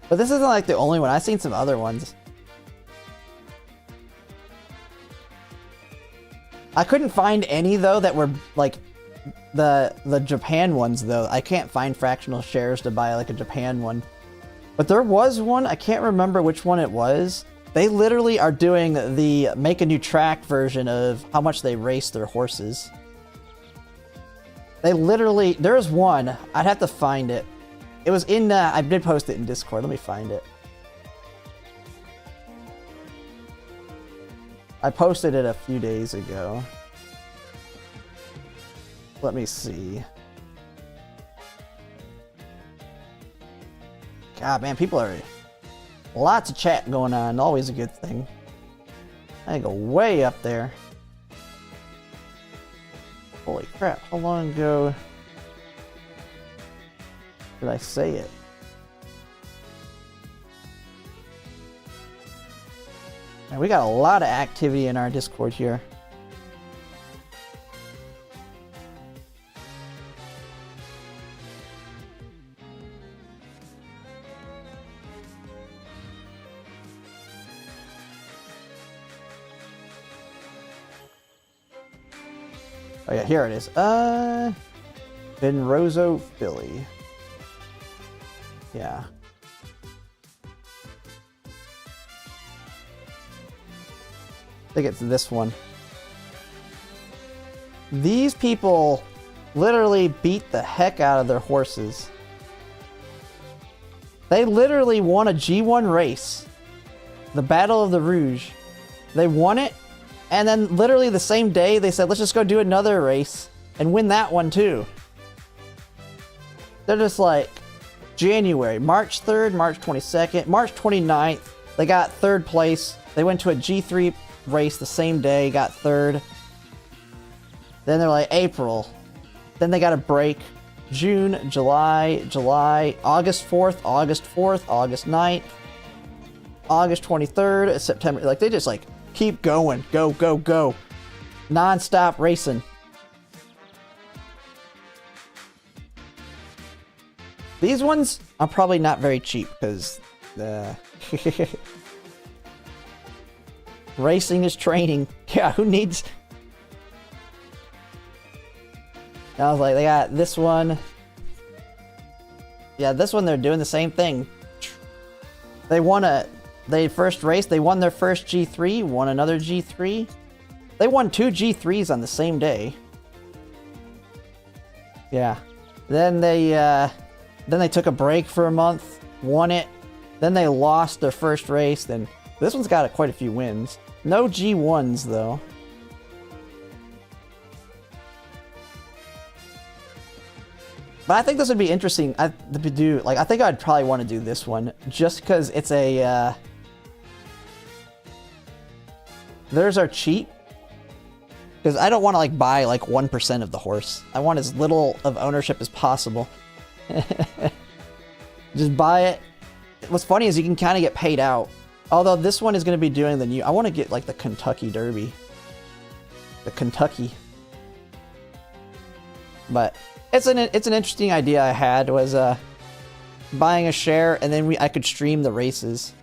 But this isn't like the only one. I've seen some other ones. I couldn't find any though that were like the Japan ones though. I can't find fractional shares to buy like a Japan one. But there was one, I can't remember which one it was. They literally are doing the make a new track version of how much they race their horses. They literally, there's one, I'd have to find it. It was in, I did post it in Discord, let me find it. I posted it a few days ago. Let me see. God, man, people are... Lots of chat going on, always a good thing. I go way up there. Holy crap, how long ago did I say it? Man, we got a lot of activity in our Discord here. Oh yeah, here it is. Benroso, Philly. Yeah. I think it's this one. These people literally beat the heck out of their horses. They literally won a G1 race. The Battle of the Rouge. They won it, and then literally the same day they said, let's just go do another race and win that one too. They're just like, January, March 3rd, March 22nd, March 29th, they got 3rd place. They went to a G3 race the same day, got 3rd. Then they're like, April. Then they got a break. June, July, August 4th, August 9th, August 23rd, September. Like, they just like keep going. Go, go, go. Non-stop racing. These ones are probably not very cheap because racing is training. Yeah, who needs... I was like, they got this one. Yeah, this one they're doing the same thing. They first race, they won their first G3, won another G3. They won 2 G3s on the same day. Yeah. Then they took a break for a month, won it. Then they lost their first race. Then this one's got quite a few wins. No G1s though. But I think this would be interesting to do. Like, I think I'd probably want to do this one just because it's a. Theirs are cheap. Because I don't want to like buy like 1% of the horse. I want as little of ownership as possible. Just buy it. What's funny is you can kind of get paid out. Although this one is going to be doing the new. I want to get like the Kentucky Derby. The Kentucky. But. It's an interesting idea I had was buying a share and then I could stream the races.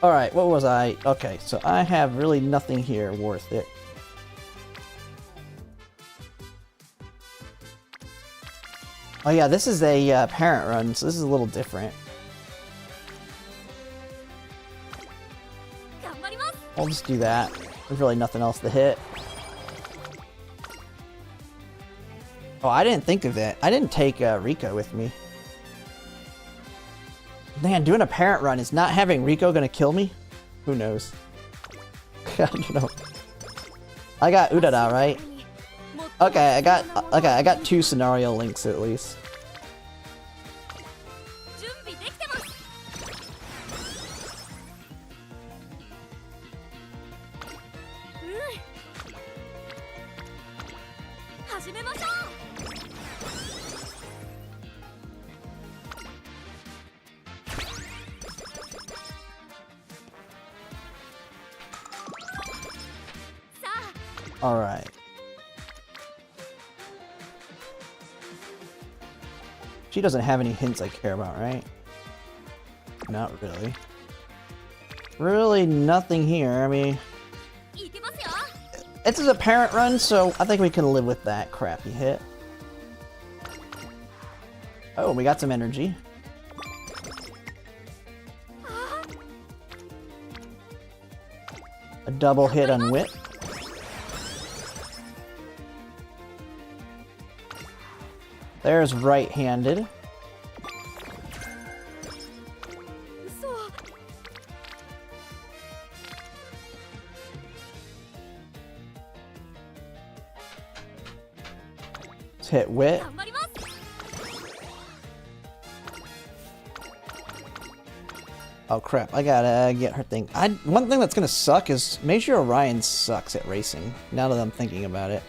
All right, what was I? Okay, so I have really nothing here worth it. Oh yeah, this is a parent run, so this is a little different. I'll just do that. There's really nothing else to hit. Oh, I didn't think of it. I didn't take Rico with me. Man, doing a parent run, is not having Rico gonna kill me? Who knows? I don't know. I got Udada, right? Okay, I got 2 scenario links at least. Alright. She doesn't have any hints I care about, right? Not really. Really nothing here. I mean, it's a parent run, so I think we can live with that crappy hit. Oh, we got some energy. A double hit on wit. There's right-handed. Let's hit wit. Oh crap, I gotta get her thing. One thing that's gonna suck is Major Orion sucks at racing, now that I'm thinking about it.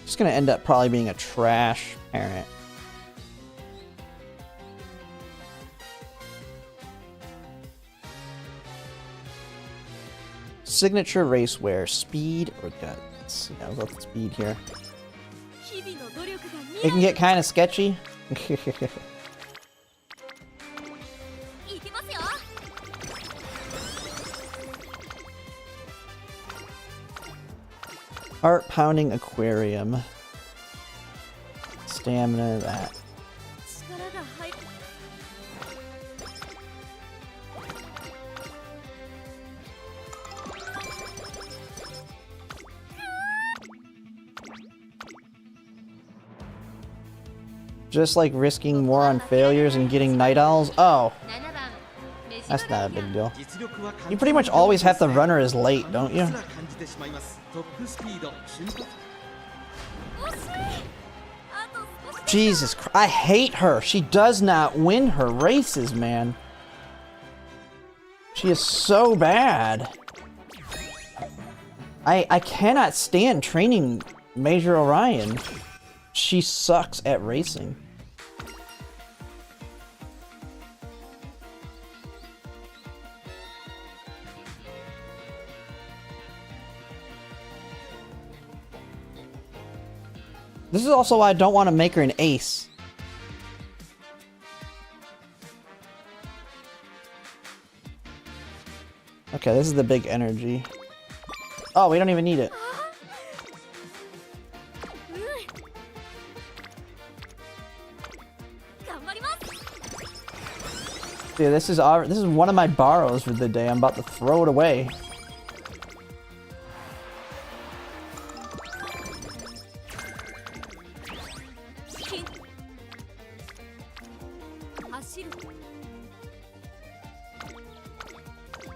Just gonna end up probably being a trash parent. Signature race wear, speed or guts? Yeah, we'll go with speed here. It can get kind of sketchy. Heart pounding aquarium. Stamina, that. Just like risking more on failures and getting night owls. Oh, that's not a big deal. You pretty much always have the runner as late, don't you? Jesus Christ, I hate her. She does not win her races, man. She is so bad. I cannot stand training Major Orion. She sucks at racing. This is also why I don't want to make her an ace. Okay, this is the big energy. Oh, we don't even need it. Dude, this is one of my borrows for the day. I'm about to throw it away.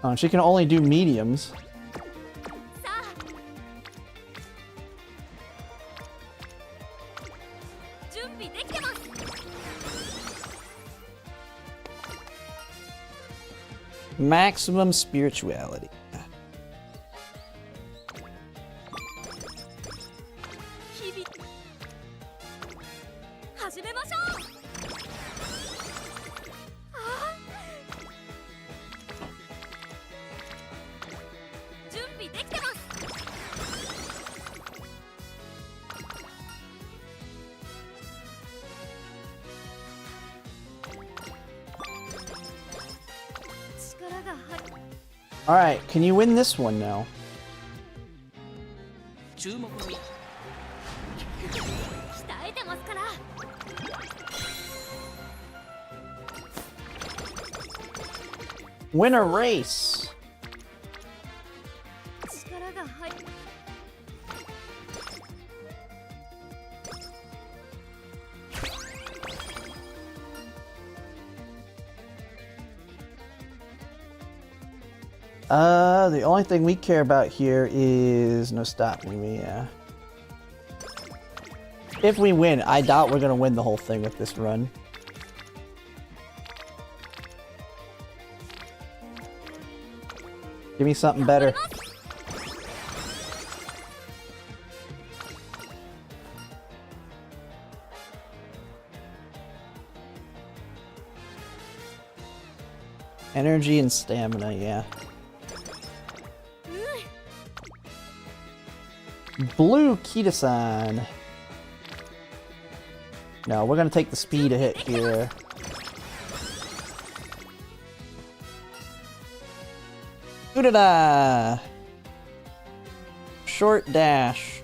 Oh, she can only do mediums. Maximum spirituality. Alright, can you win this one now? Win a race! The only thing we care about here is no stopping me, yeah. If we win, I doubt we're gonna win the whole thing with this run. Give me something better. Energy and stamina, yeah. Blue Kita-san. No, we're gonna take the speed hit here. Udada! Short dash.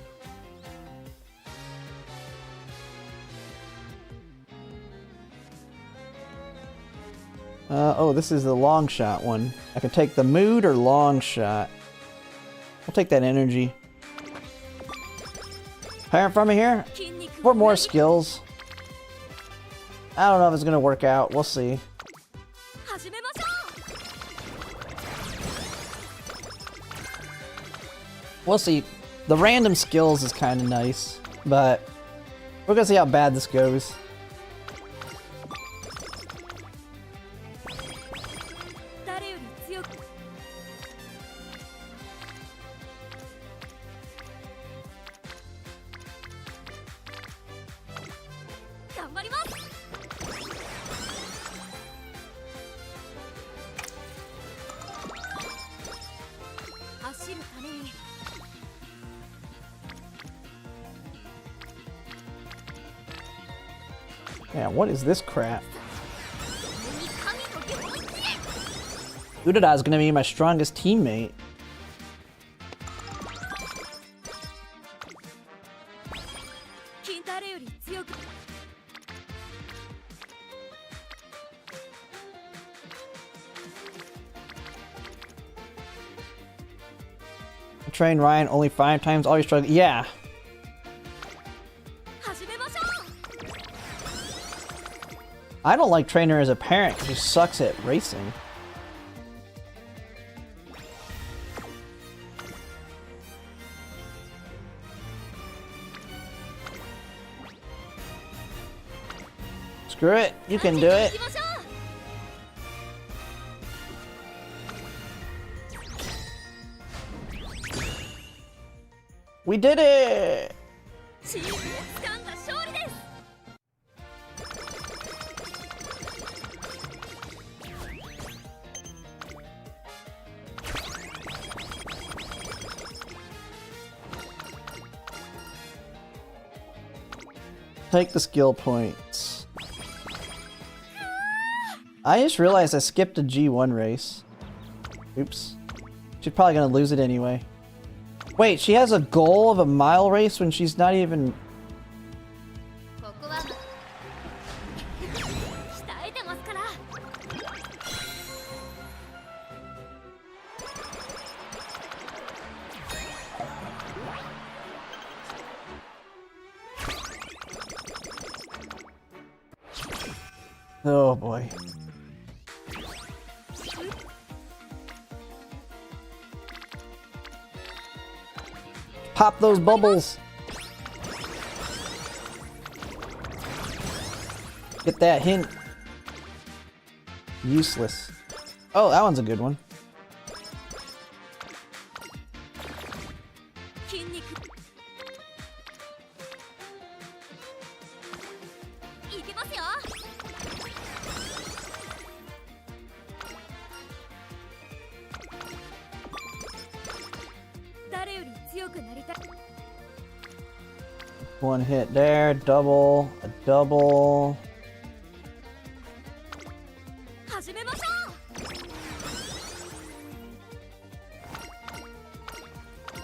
Oh, this is the long shot one. I can take the mood or long shot. I'll take that energy. Parent from here? 4 more skills. I don't know if it's gonna work out. We'll see. We'll see. The random skills is kind of nice, but we're gonna see how bad this goes. Yeah, what is this crap? Udada is gonna be my strongest teammate. Train Ryan only 5 times, always struggle. Yeah. I don't like Trainer as a parent because he sucks at racing. Screw it, you can do it. We did it! Take the skill points. I just realized I skipped a G1 race. Oops. She's probably gonna lose it anyway. Wait, she has a goal of a mile race when she's not even... Oh boy. Pop those bubbles! Get that hint. Useless. Oh, that one's a good one. One hit there, double, a double.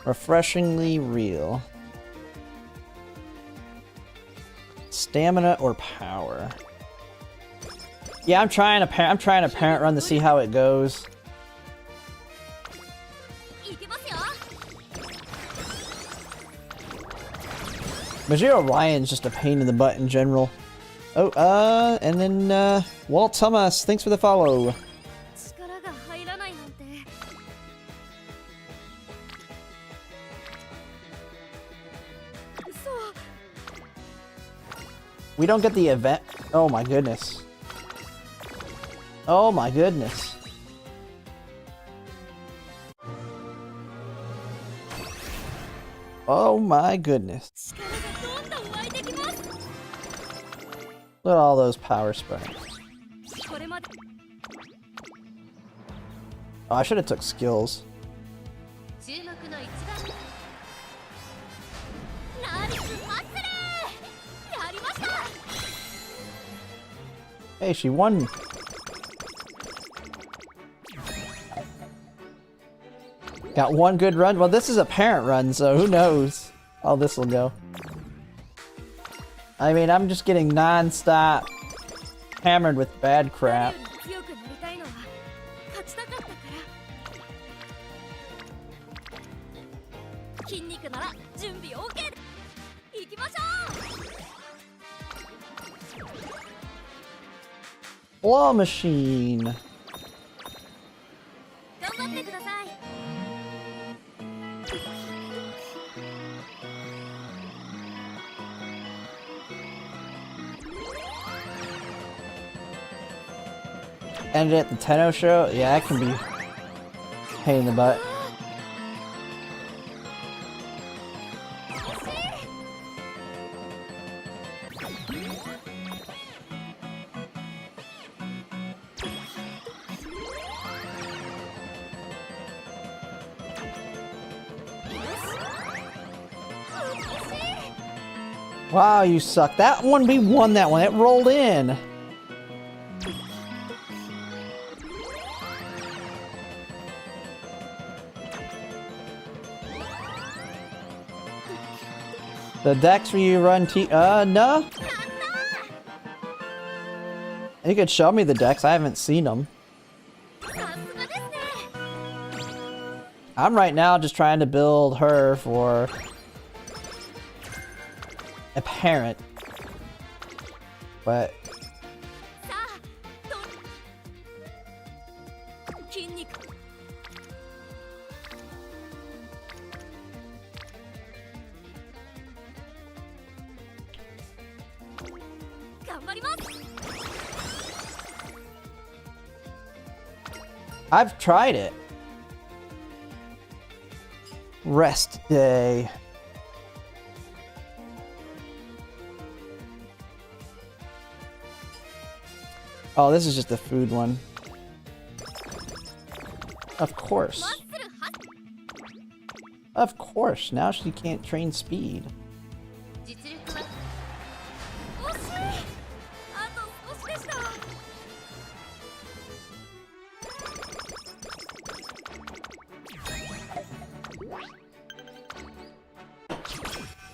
Refreshingly real. Stamina or power? Yeah, I'm trying to parent run to see how it goes. Majiro Ryan's just a pain in the butt in general. Oh, and then, Walt Thomas, thanks for the follow. We don't get the event. Oh my goodness. Oh my goodness. Oh my goodness. Look at all those power spikes. Oh, I should have took skills. Hey, she won. Got one good run. Well, this is a parent run, so who knows how this will go. I mean, I'm just getting non-stop hammered with bad crap. Claw machine. Ended at the Tenno show? Yeah, that can be a pain in the butt. Wow, you suck. That one, we won that one. It rolled in. The decks where you run no? You could show me the decks. I haven't seen them. I'm right now just trying to build her for a parent. But I've tried it. Rest day. Oh, this is just the food one. Of course. Of course. Now she can't train speed.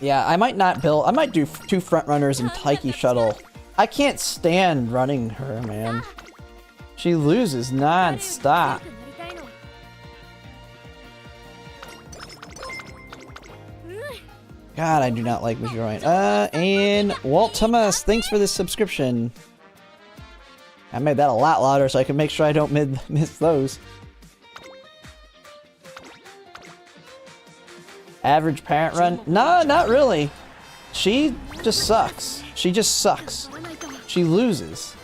Yeah, I might not build. I might do 2 front runners and Taiki shuttle. I can't stand running her, man. She loses non-stop. God, I do not like Majorain. And Walt Thomas, thanks for this subscription. I made that a lot louder so I can make sure I don't miss those. Average parent run? No, not really. She just sucks. She just sucks. She loses.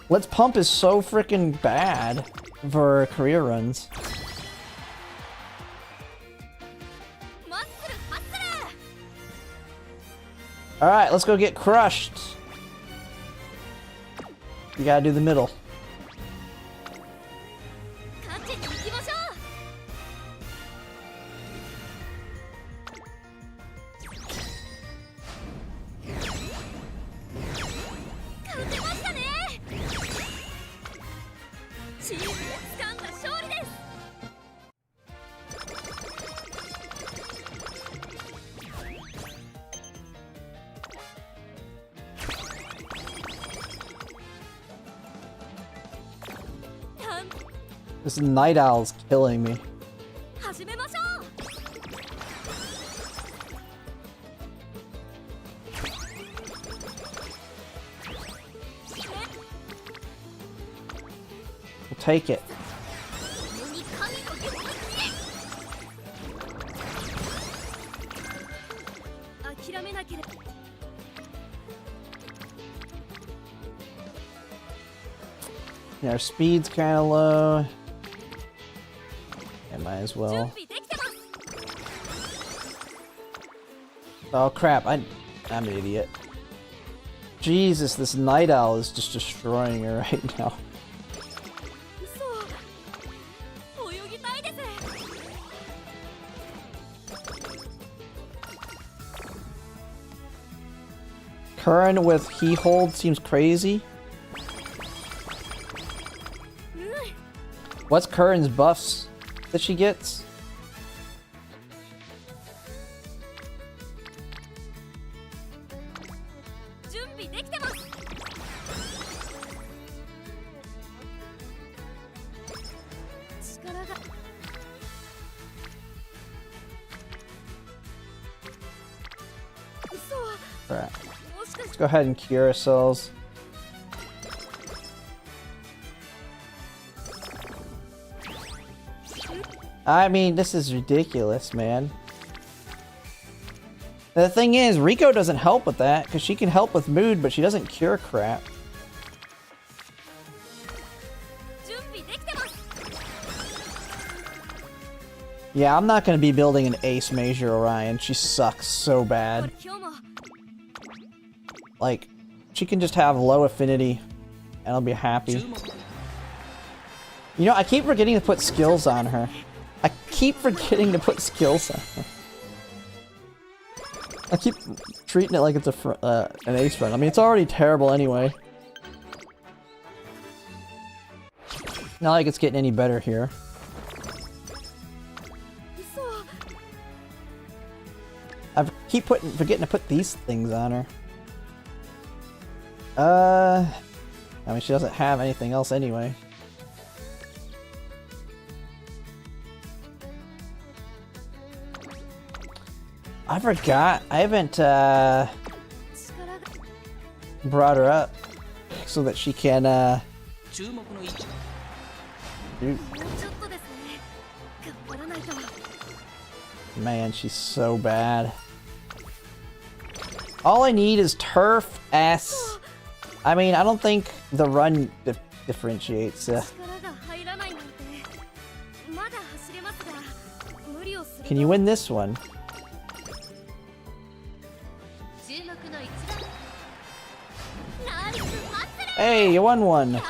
Let's Pump is so freaking bad for career runs. Alright, let's go get crushed. You gotta do the middle. This Night Owl's killing me. We'll take it. Yeah, our speed's kind of low. Yeah, might as well. Oh crap! I'm an idiot. Jesus, this Night Owl is just destroying her right now. Curran with he hold seems crazy. What's Curran's buffs that she gets? Alright. Let's go ahead and cure ourselves. I mean, this is ridiculous, man. The thing is, Rico doesn't help with that, because she can help with mood, but she doesn't cure crap. Yeah, I'm not going to be building an Ace Major Orion. She sucks so bad. Like, she can just have low affinity, and I'll be happy. You know, I keep forgetting to put skills on her. I keep forgetting to put skills on her. I keep treating it like it's a an ace run. I mean, it's already terrible anyway. Not like it's getting any better here. I keep forgetting to put these things on her. I mean, she doesn't have anything else anyway. I forgot. I haven't brought her up so that she can Dude. Man, she's so bad. All I need is turf S. I mean, I don't think the run differentiates. Can you win this one? Hey, you won one.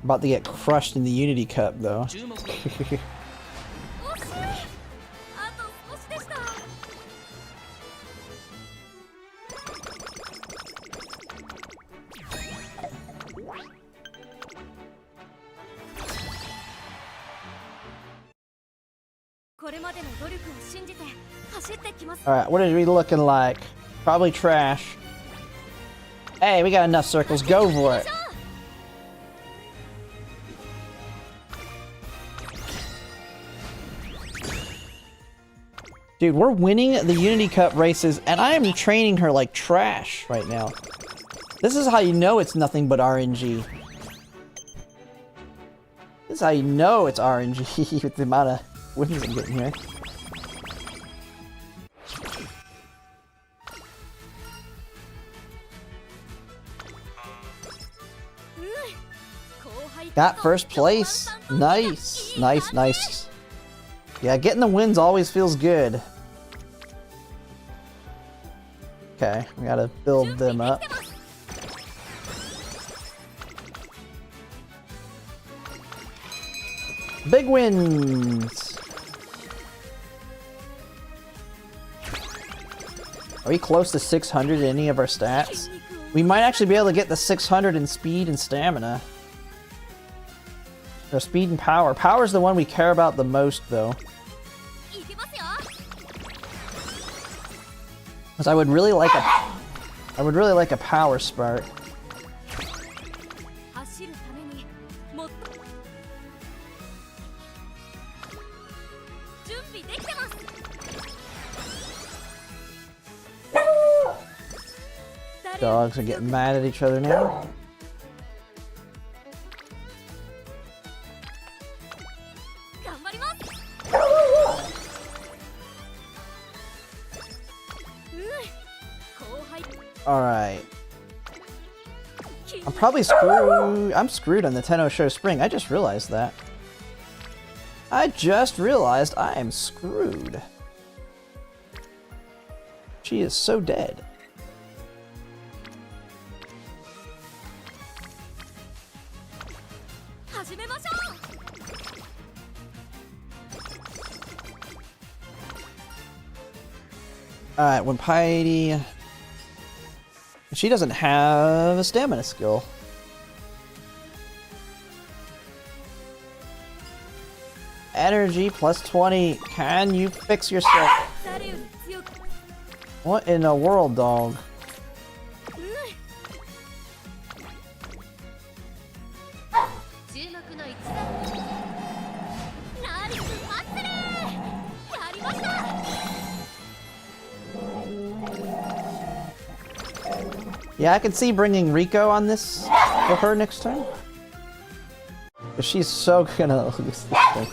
About to get crushed in the Unity Cup, though. Alright, what are we looking like? Probably trash. Hey, we got enough circles. Go for it. Dude, we're winning the Unity Cup races, and I am training her like trash right now. This is how you know it's nothing but RNG. This is how you know it's RNG with the amount of wins I'm getting here. Got first place. Nice. Nice, nice. Yeah, getting the wins always feels good. Okay, we gotta build them up. Big wins! Are we close to 600 in any of our stats? We might actually be able to get the 600 in speed and stamina. Or speed and power. Power's the one we care about the most, though. Because I would really like a power spark. Dogs are getting mad at each other now. Alright. I'm probably screwed. I'm screwed on the Tenno Show Spring. I just realized that. I just realized I am screwed. She is so dead. Alright, when Piety... She doesn't have a stamina skill. Energy plus 20. Can you fix yourself? What in the world, dog? Yeah, I can see bringing Rico on this for her next time. But she's so gonna lose this thing.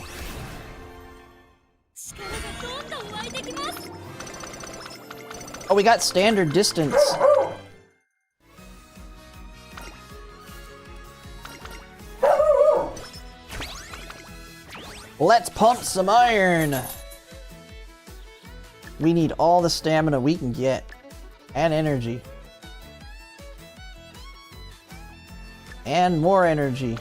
Oh, we got standard distance. Let's pump some iron. We need all the stamina we can get. And energy. And more energy.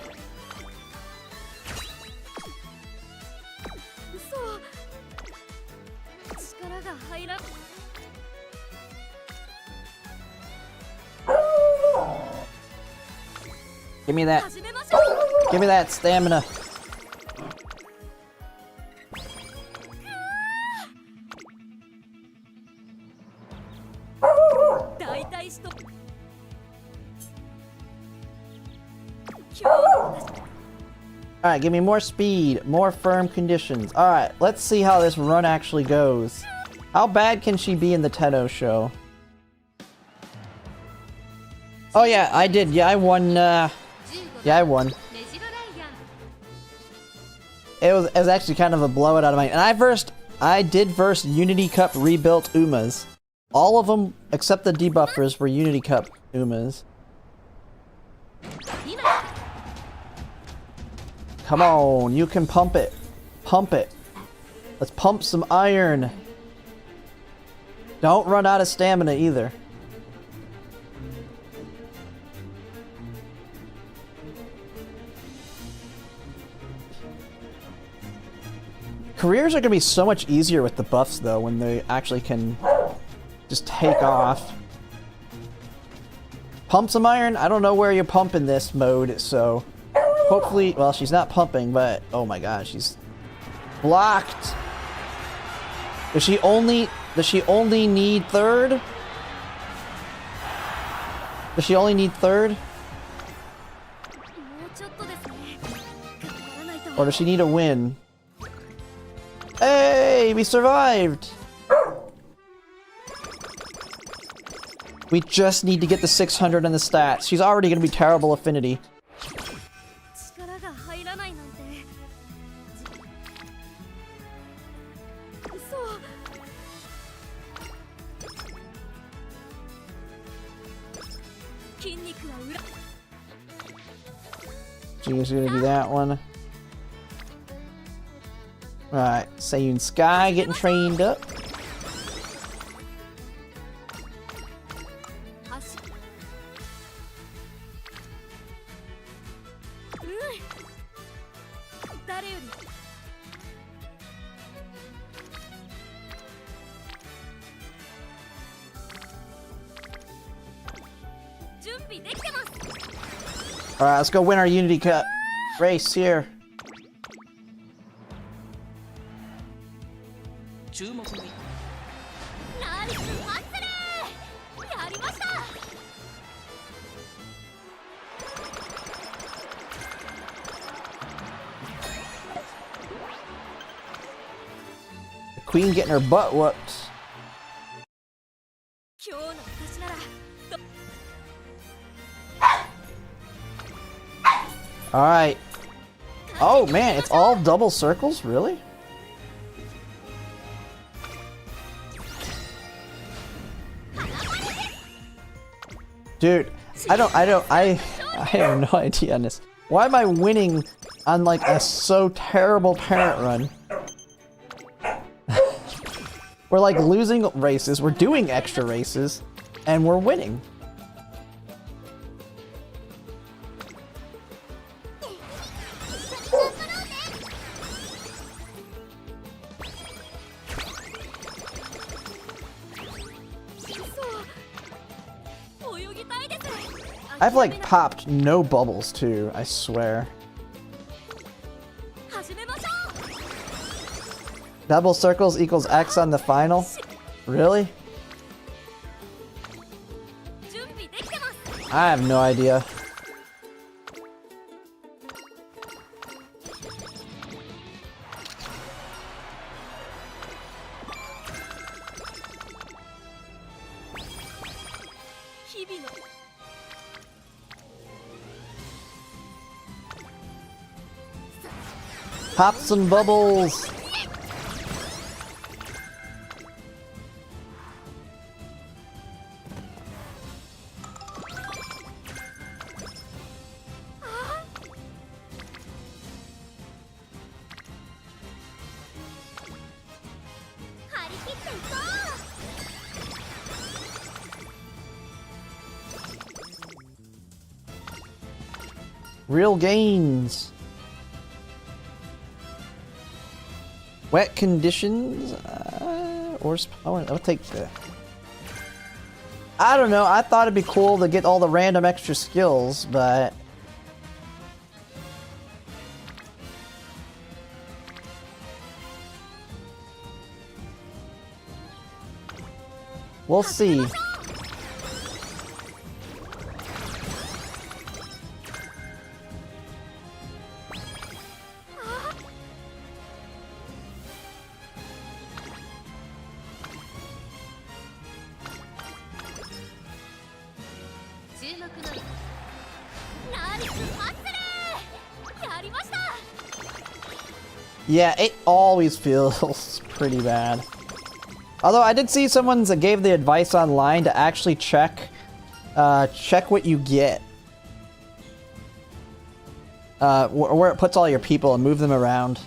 Give me that. Give me that stamina. Alright, give me more speed, more firm conditions. Alright, let's see how this run actually goes. How bad can she be in the Tenno show? Oh yeah, I did. Yeah, I won, yeah, I won. It was actually kind of a blowout out of mine. And I did verse Unity Cup rebuilt Umas. All of them, except the debuffers, were Unity Cup Umas. Come on, you can pump it. Pump it. Let's pump some iron. Don't run out of stamina either. Careers are going to be so much easier with the buffs, though, when they actually can just take off. Pump some iron? I don't know where you pump in this mode, so... Hopefully... Well, she's not pumping, but... Oh my god, she's... blocked! Does she only need third? Does she only need third? Or does she need a win? Hey, we survived! We just need to get the 600 in the stats. She's already gonna be terrible affinity. She's gonna do that one. Alright, Seiyun Sky getting trained up. Alright, let's go win our Unity Cup race here. The Queen getting her butt whooped. Alright. Oh man, it's all double circles? Really? Dude, I have no idea on this. Why am I winning on like a so terrible parent run? We're like losing races, we're doing extra races, and we're winning. I've like popped no bubbles too, I swear. Double circles equals X on the final? Really? I have no idea. Pop some bubbles! Real gains. Wet conditions, or I'll take the. I don't know. I thought it'd be cool to get all the random extra skills, but we'll see. Yeah, it always feels pretty bad. Although I did see someone that gave the advice online to actually check what you get. Where it puts all your people and move them around.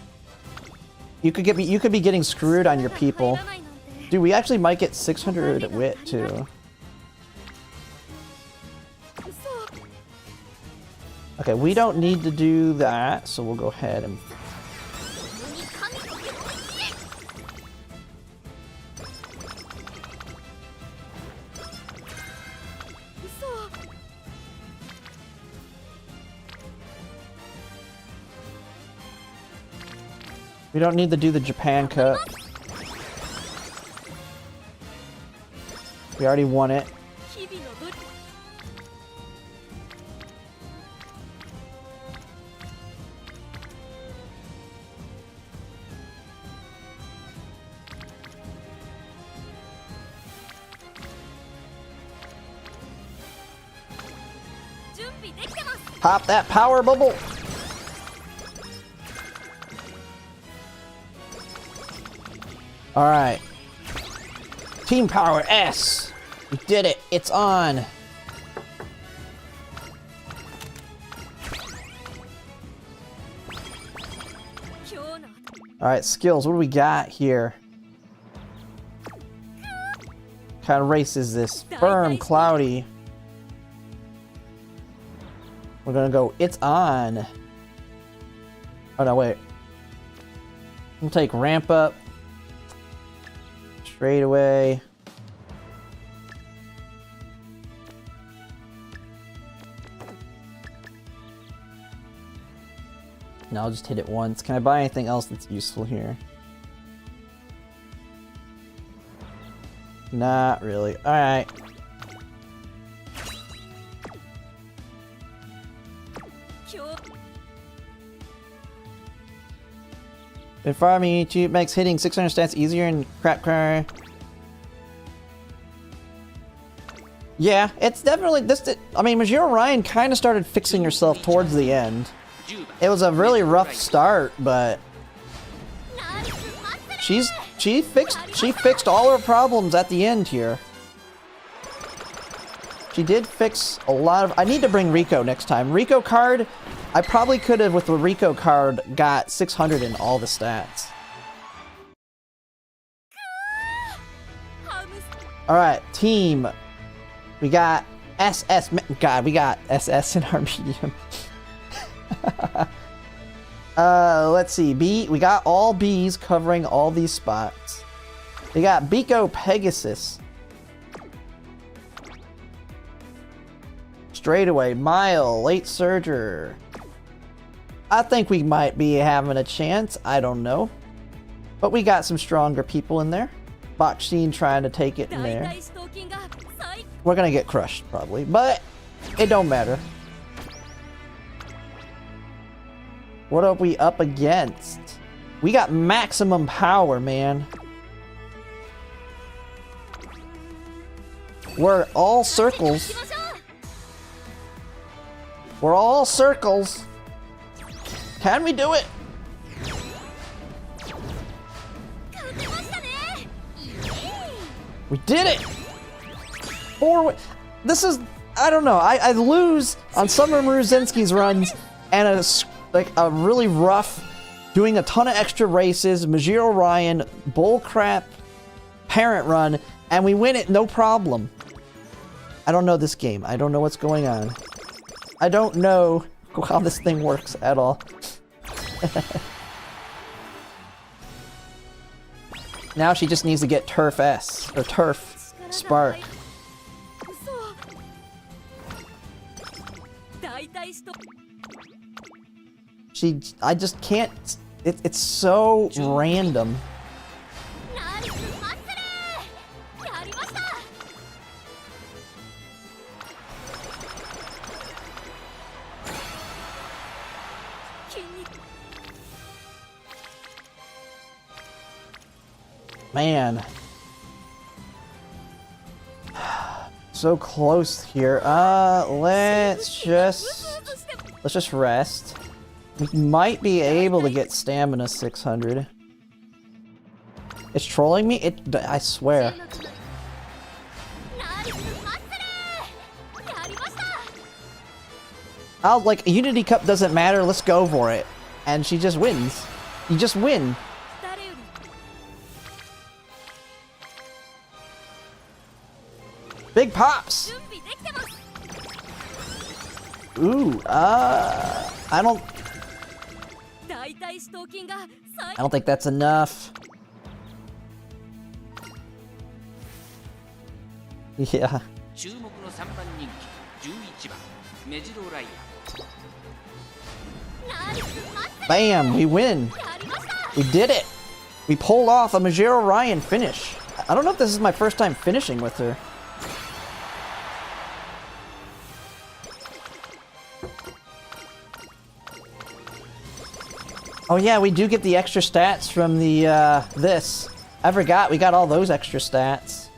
You could be getting screwed on your people. Dude, we actually might get 600 wit too. Okay, we don't need to do that, so we'll go ahead and. We don't need to do the Japan Cup. We already won it. Pop that power bubble! Alright. Team Power S! We did it! It's on! Alright, skills. What do we got here? What kind of race is this? Firm, cloudy. We're gonna go, it's on. Oh no, wait. We'll take ramp up. Straight away. No, I'll just hit it once. Can I buy anything else that's useful here? Not really. Alright. If farming cheap makes hitting 600 stats easier in crap car. Yeah, it's definitely this. I mean, Majiro Ryan kind of started fixing herself towards the end. It was a really rough start, but she fixed all her problems at the end here. She did fix a lot of. I need to bring Rico next time. Rico card. I probably could have, with the Rico card, got 600 in all the stats. Alright, team. We got SS. God, we got SS in our medium. Let's see. B. We got all Bs covering all these spots. We got Biko Pegasus. straightaway. Mile, late surger. I think we might be having a chance. I don't know. But we got some stronger people in there. Baksheen trying to take it in there. We're gonna get crushed, probably. But it don't matter. What are we up against? We got maximum power, man. We're all circles. We're all circles. Can we do it? We did it! This is... I don't know. I lose on some of Mruzinski's runs and a really rough, doing a ton of extra races, Majiro Ryan, bullcrap, parent run, and we win it no problem. I don't know this game. I don't know what's going on. I don't know how this thing works at all. Now she just needs to get Turf S, or Turf Spark. I just can't, it's so random. Man. So close here. Let's just rest. We might be able to get stamina 600. It's trolling me? I swear. Like, Unity Cup doesn't matter, let's go for it. And she just wins. You just win. Big pops! Ooh, I don't think that's enough. Yeah. Bam, we win. We did it. We pulled off a Majiro Ryan finish. I don't know if this is my first time finishing with her. Oh yeah, we do get the extra stats from the, this. I forgot, we got all those extra stats.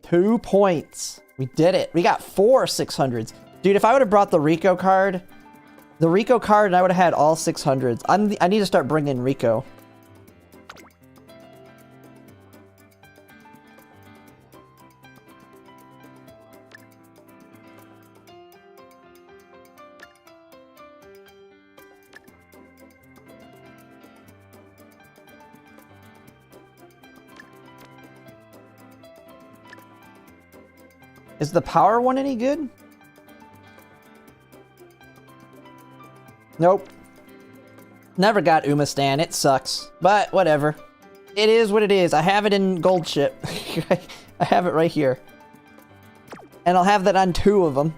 Two points. We did it. We got 4 600s. Dude, if I would have brought the Rico card, and I would have had all 600s. I need to start bringing Rico. Is the power one any good? Nope. Never got Umastan. It sucks. But whatever. It is what it is. I have it in gold ship. I have it right here. And I'll have that on 2 of them.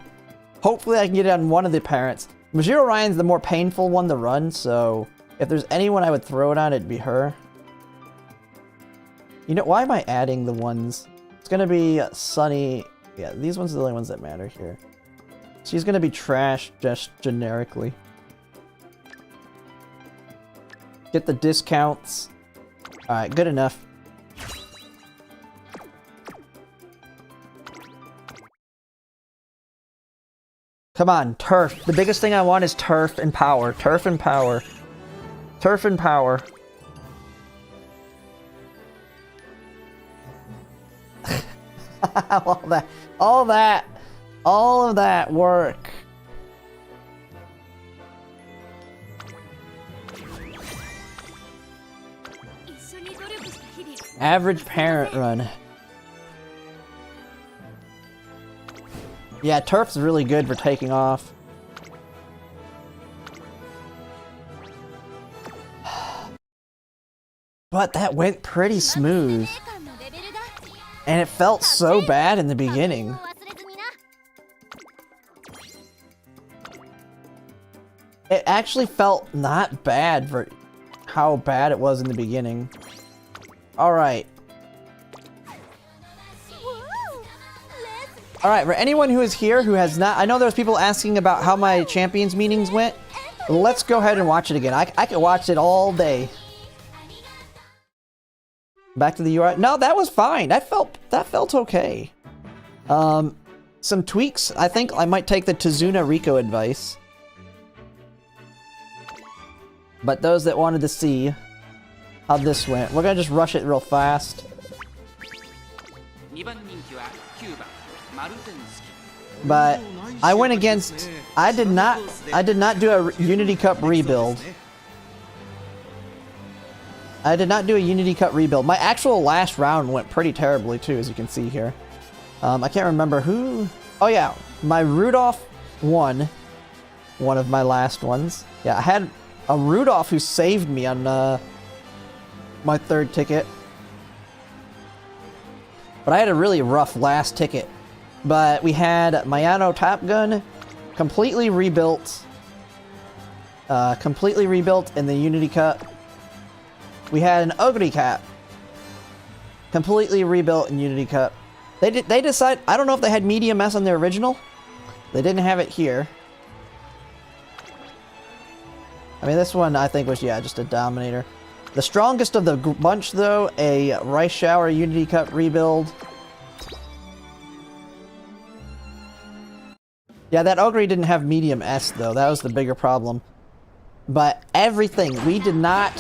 Hopefully I can get it on 1 of the parents. Majiro Ryan's the more painful one to run, so if there's anyone I would throw it on, it'd be her. You know, why am I adding the ones? It's gonna be Sunny. Yeah, these ones are the only ones that matter here. She's gonna be trash just generically. Get the discounts. Alright, good enough. Come on, turf. The biggest thing I want is turf and power. Turf and power. Turf and power. all of that work. Average parent run. Yeah, turf's really good for taking off. But that went pretty smooth. And it felt so bad in the beginning. It actually felt not bad for how bad it was in the beginning. Alright. Alright, for anyone who is here who has not... I know there's people asking about how my champions meetings went. Let's go ahead and watch it again. I could watch it all day. Back to the UI. No, that was fine. That felt okay. Some tweaks. I think I might take the Tazuna Rico advice. But those that wanted to see how this went, we're gonna just rush it real fast. But I went against. I did not do a Unity Cup rebuild. I did not do a Unity Cup rebuild. My actual last round went pretty terribly too, as you can see here. I can't remember who. Oh yeah, my Rudolph won one of my last ones. Yeah, I had a Rudolph who saved me on my third ticket. But I had a really rough last ticket. But we had Mayano Top Gun completely rebuilt. Completely rebuilt in the Unity Cup. We had an Ogre Cap completely rebuilt in Unity Cup. They decide. I don't know if they had Medium S on their original. They didn't have it here. I mean, this one I think was, yeah, just a Dominator. The strongest of the bunch, though, a Rice Shower Unity Cup rebuild. Yeah, that Ogre didn't have Medium S, though. That was the bigger problem. But everything, we did not...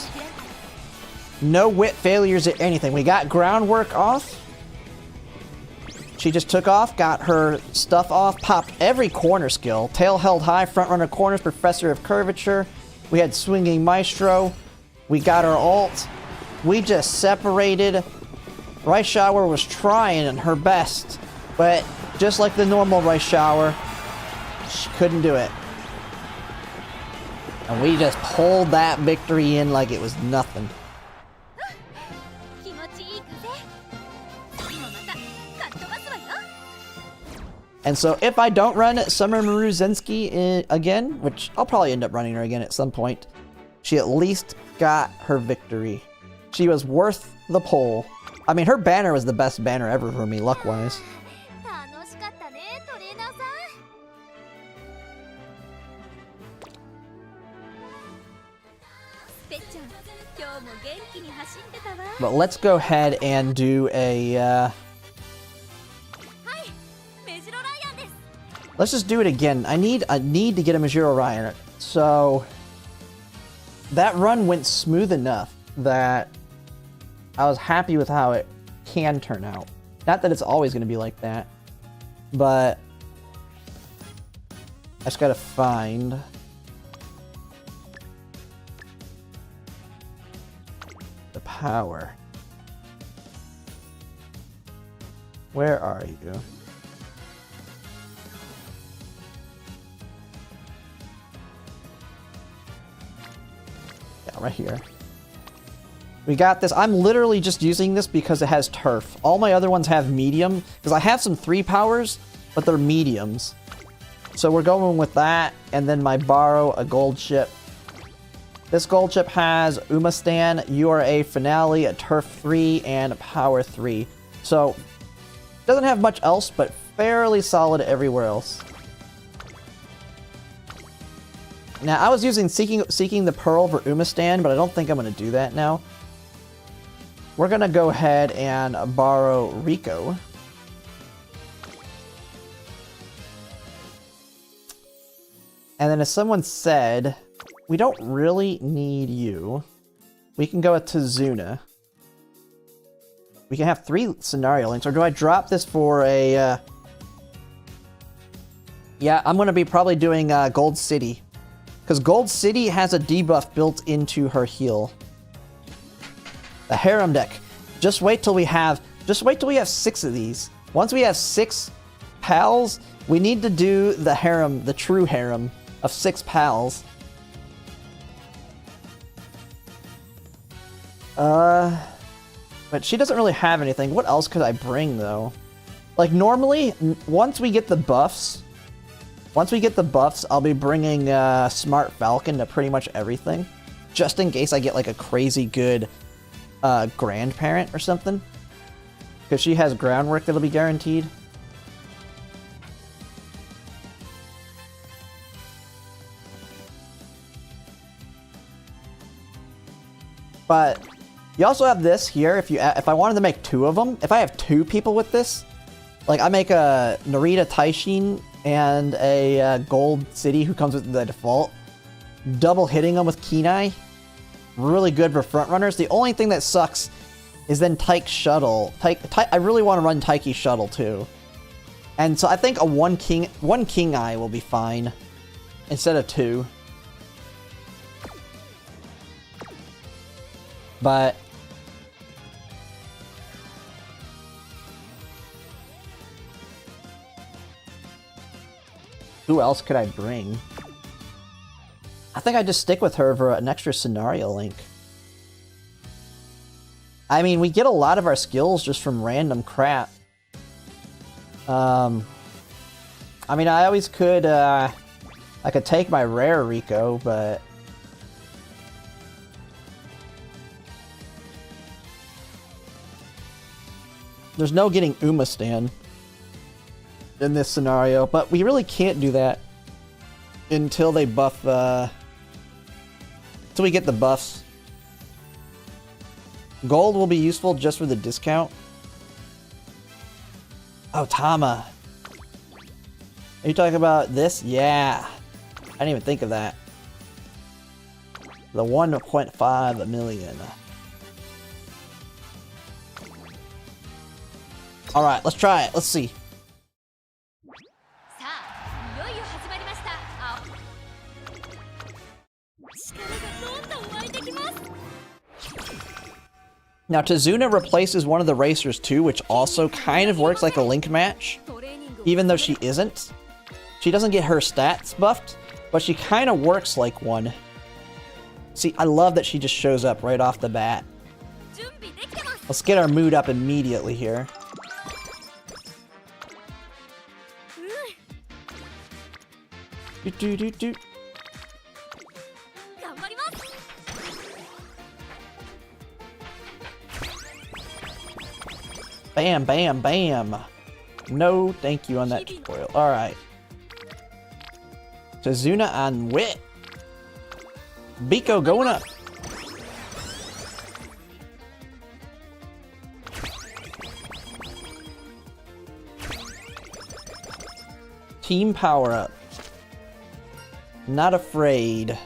No whip failures or anything. We got groundwork off. She just took off, got her stuff off, popped every corner skill. Tail held high, front runner corners, Professor of Curvature. We had Swinging Maestro. We got our ult. We just separated. Rice Shower was trying her best, but just like the normal Rice Shower, she couldn't do it. And we just pulled that victory in like it was nothing. And so if I don't run Summer Maruzensky again, which I'll probably end up running her again at some point, she at least got her victory. She was worth the pull. I mean, her banner was the best banner ever for me, luck-wise. But let's go ahead and do a... Let's just do it again. I need to get a Majiro Ryan. So that run went smooth enough that I was happy with how it can turn out. Not that it's always going to be like that, but I just got to find the power. Where are you? Right here. We got this. I'm literally just using this because it has turf. All my other ones have medium, because I have some 3 powers, but they're mediums. So we're going with that, and then my borrow a gold chip. This gold chip has Umastan, URA Finale, a turf 3, and a power 3. So doesn't have much else, but fairly solid everywhere else. Now, I was using Seeking the Pearl for Umastan, but I don't think I'm going to do that now. We're going to go ahead and borrow Rico. And then as someone said, we don't really need you. We can go with Tazuna. We can have 3 scenario links, or do I drop this for a... Yeah, I'm going to be probably doing Gold City. Because Gold City has a debuff built into her heal. The Harem deck. Just wait till we have 6 of these. Once we have 6 pals, we need to do the harem, the true harem of 6 pals. But she doesn't really have anything. What else could I bring, though? Like, normally, once we get the buffs, I'll be bringing Smart Falcon to pretty much everything. Just in case I get, like, a crazy good grandparent or something. Because she has groundwork that'll be guaranteed. But you also have this here. If I wanted to make 2 of them, if I have 2 people with this, like I make a Narita Taishin and a Gold City who comes with the default, double hitting them with Kenai, really good for front runners. The only thing that sucks is then Tyke Shuttle. I really want to run Taiki Shuttle too, and so I think a one King Eye will be fine instead of 2. But who else could I bring? I think I just stick with her for an extra scenario link. I mean, we get a lot of our skills just from random crap. I mean, I always could, I could take my rare Rico, but there's no getting Umastan in this scenario, but we really can't do that until they buff, until we get the buffs. Gold will be useful just for the discount. Oh, Tama. Are you talking about this? Yeah. I didn't even think of that. The 1.5 million. Alright, let's try it. Let's see. Now, Tazuna replaces one of the racers too, which also kind of works like a link match. Even though she isn't. She doesn't get her stats buffed, but she kind of works like one. See, I love that she just shows up right off the bat. Let's get our mood up immediately here. Do. Bam, bam, bam. No, thank you on that tutorial. Alright. Tazuna on Wit. Biko going up. Team power up. Not afraid.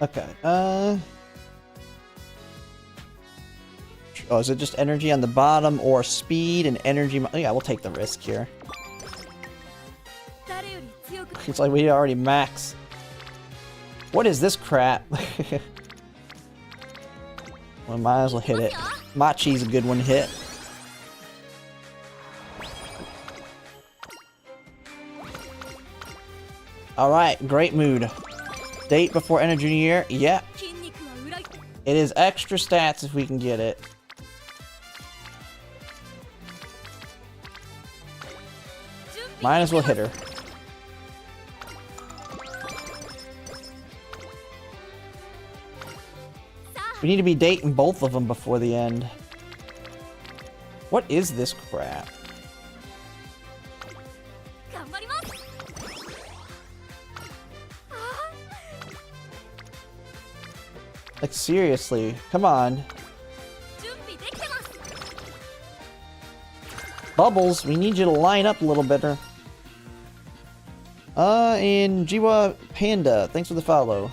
Okay, oh, is it just energy on the bottom or speed and energy? Oh, yeah, we'll take the risk here. It's like we already max. What is this crap? Well, might as well hit it. Machi's a good one to hit. Alright, great mood. Date before Energy New Year? Yeah. It is extra stats if we can get it. Might as well hit her. We need to be dating both of them before the end. What is this crap? Like, seriously, come on. Bubbles, we need you to line up a little better. And Jiwa Panda, thanks for the follow.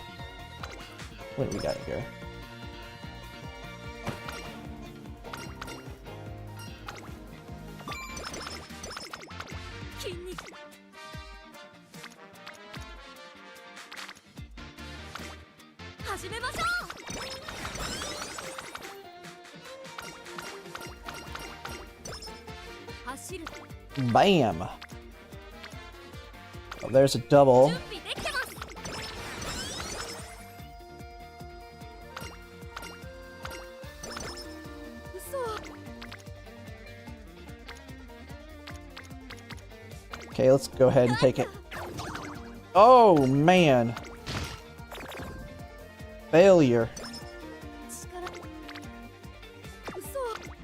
What do we got here? Bam! Oh, there's a double. Okay, let's go ahead and take it. Oh, man. Failure.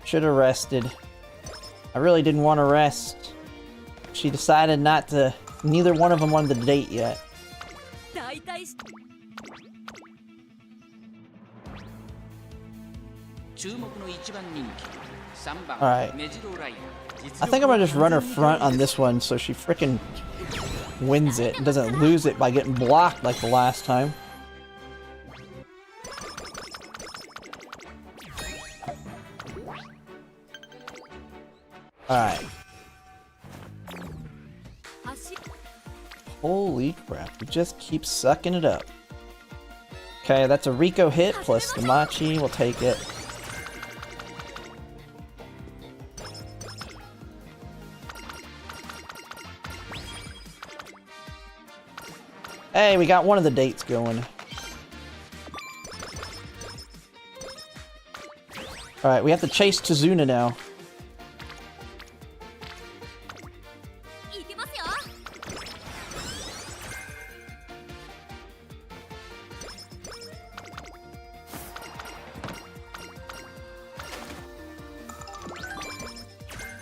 Should have rested. I really didn't want to rest. She decided not to. Neither one of them wanted to date yet. Alright. I think I'm gonna just run her front on this one so she frickin' wins it and doesn't lose it by getting blocked like the last time. Alright. Holy crap, we just keep sucking it up. Okay, that's a Rico hit plus the Machi. We'll take it. Hey, we got one of the dates going. Alright, we have to chase Tazuna now.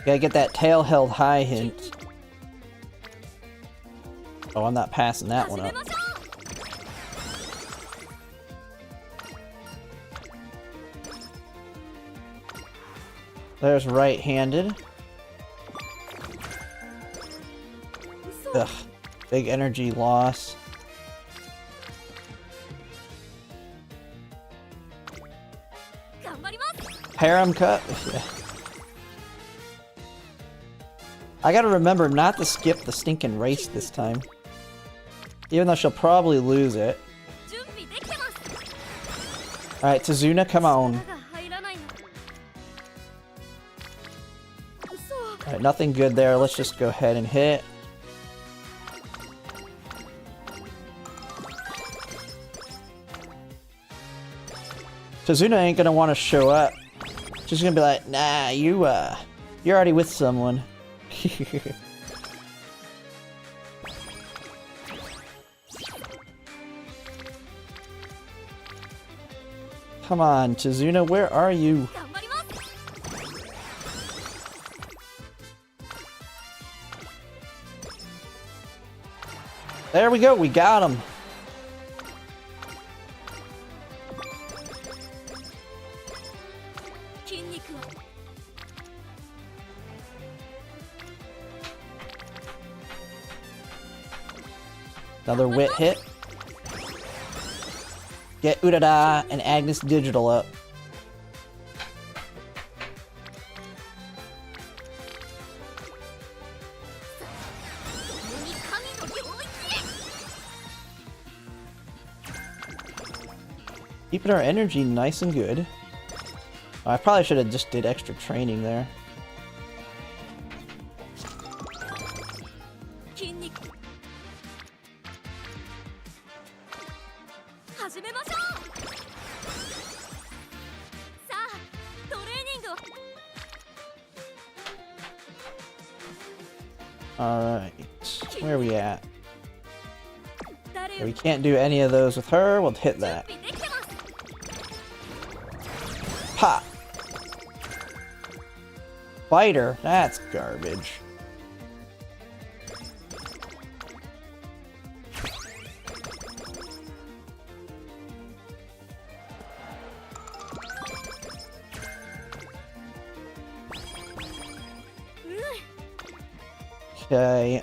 Gotta get that tail held high hint. Oh, I'm not passing that one up. There's right-handed. Ugh, big energy loss. Harem cut? Yeah. I gotta remember not to skip the stinking race this time. Even though she'll probably lose it. Alright, Tazuna, come on. Alright, nothing good there. Let's just go ahead and hit. Tazuna ain't gonna want to show up. She's gonna be like, nah, you're already with someone. Come on, Tazuna, where are you? There we go, we got him. Another wit hit. Get Urara and Agnes Digital up. Keeping our energy nice and good. Oh, I probably should have just did extra training there. Alright, where are we at? We can't do any of those with her, we'll hit that. Pop! Fighter, that's garbage. Okay,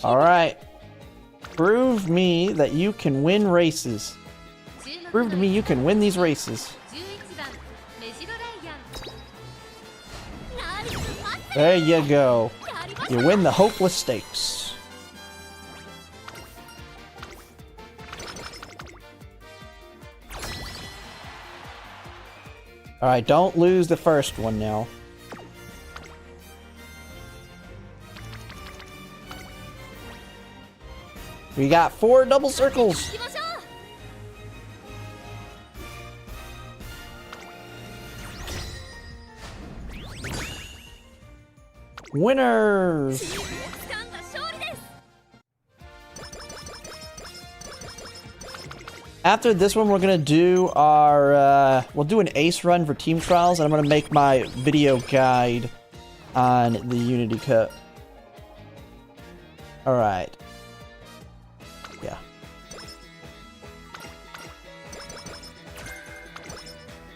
Alright. Prove me that you can win races. Prove to me you can win these races. 11番メジロライアン。ナイスパス。 There you go. やりました。 You win the hopeless stakes. Alright, don't lose the first one now. We got 4 double circles. 行きましょう。 Winners! チームを掴んだ勝利です。 After this one, we're gonna do our, we'll do an ace run for team trials, and I'm gonna make my video guide on the Unity Cup. Alright. Yeah.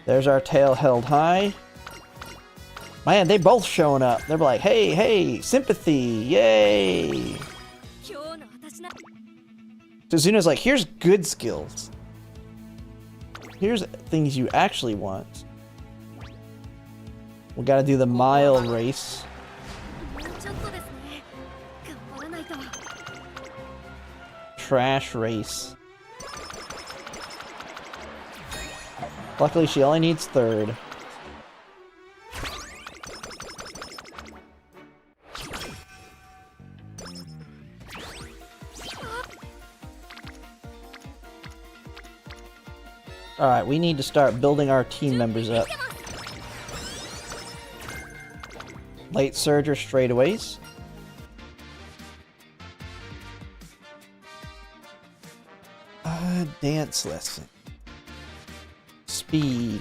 There's our tail held high. Man, they both showing up. They're like, hey, hey, sympathy, yay! 今日の私な。 Suzuna's like, here's good skills. Here's things you actually want. We gotta do the mile race. もうちょっとですね。頑張らないと。 Trash race. Luckily, she only needs third. Alright, we need to start building our team members up. Late surge or straightaways. Dance lesson. Speed.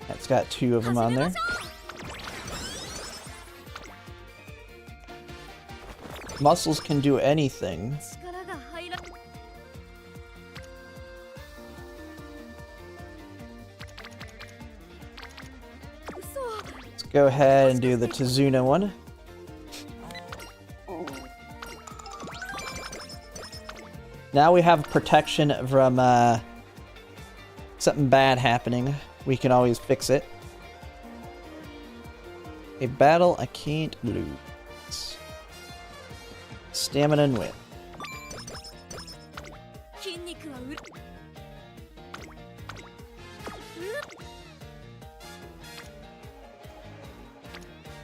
That's got 2 of them on there. Muscles can do anything. 力が入ら。 Let's go ahead and do the Tazuna one. Now we have protection from something bad happening. We can always fix it. A battle I can't lose. Stamina and wit. 筋肉はうる。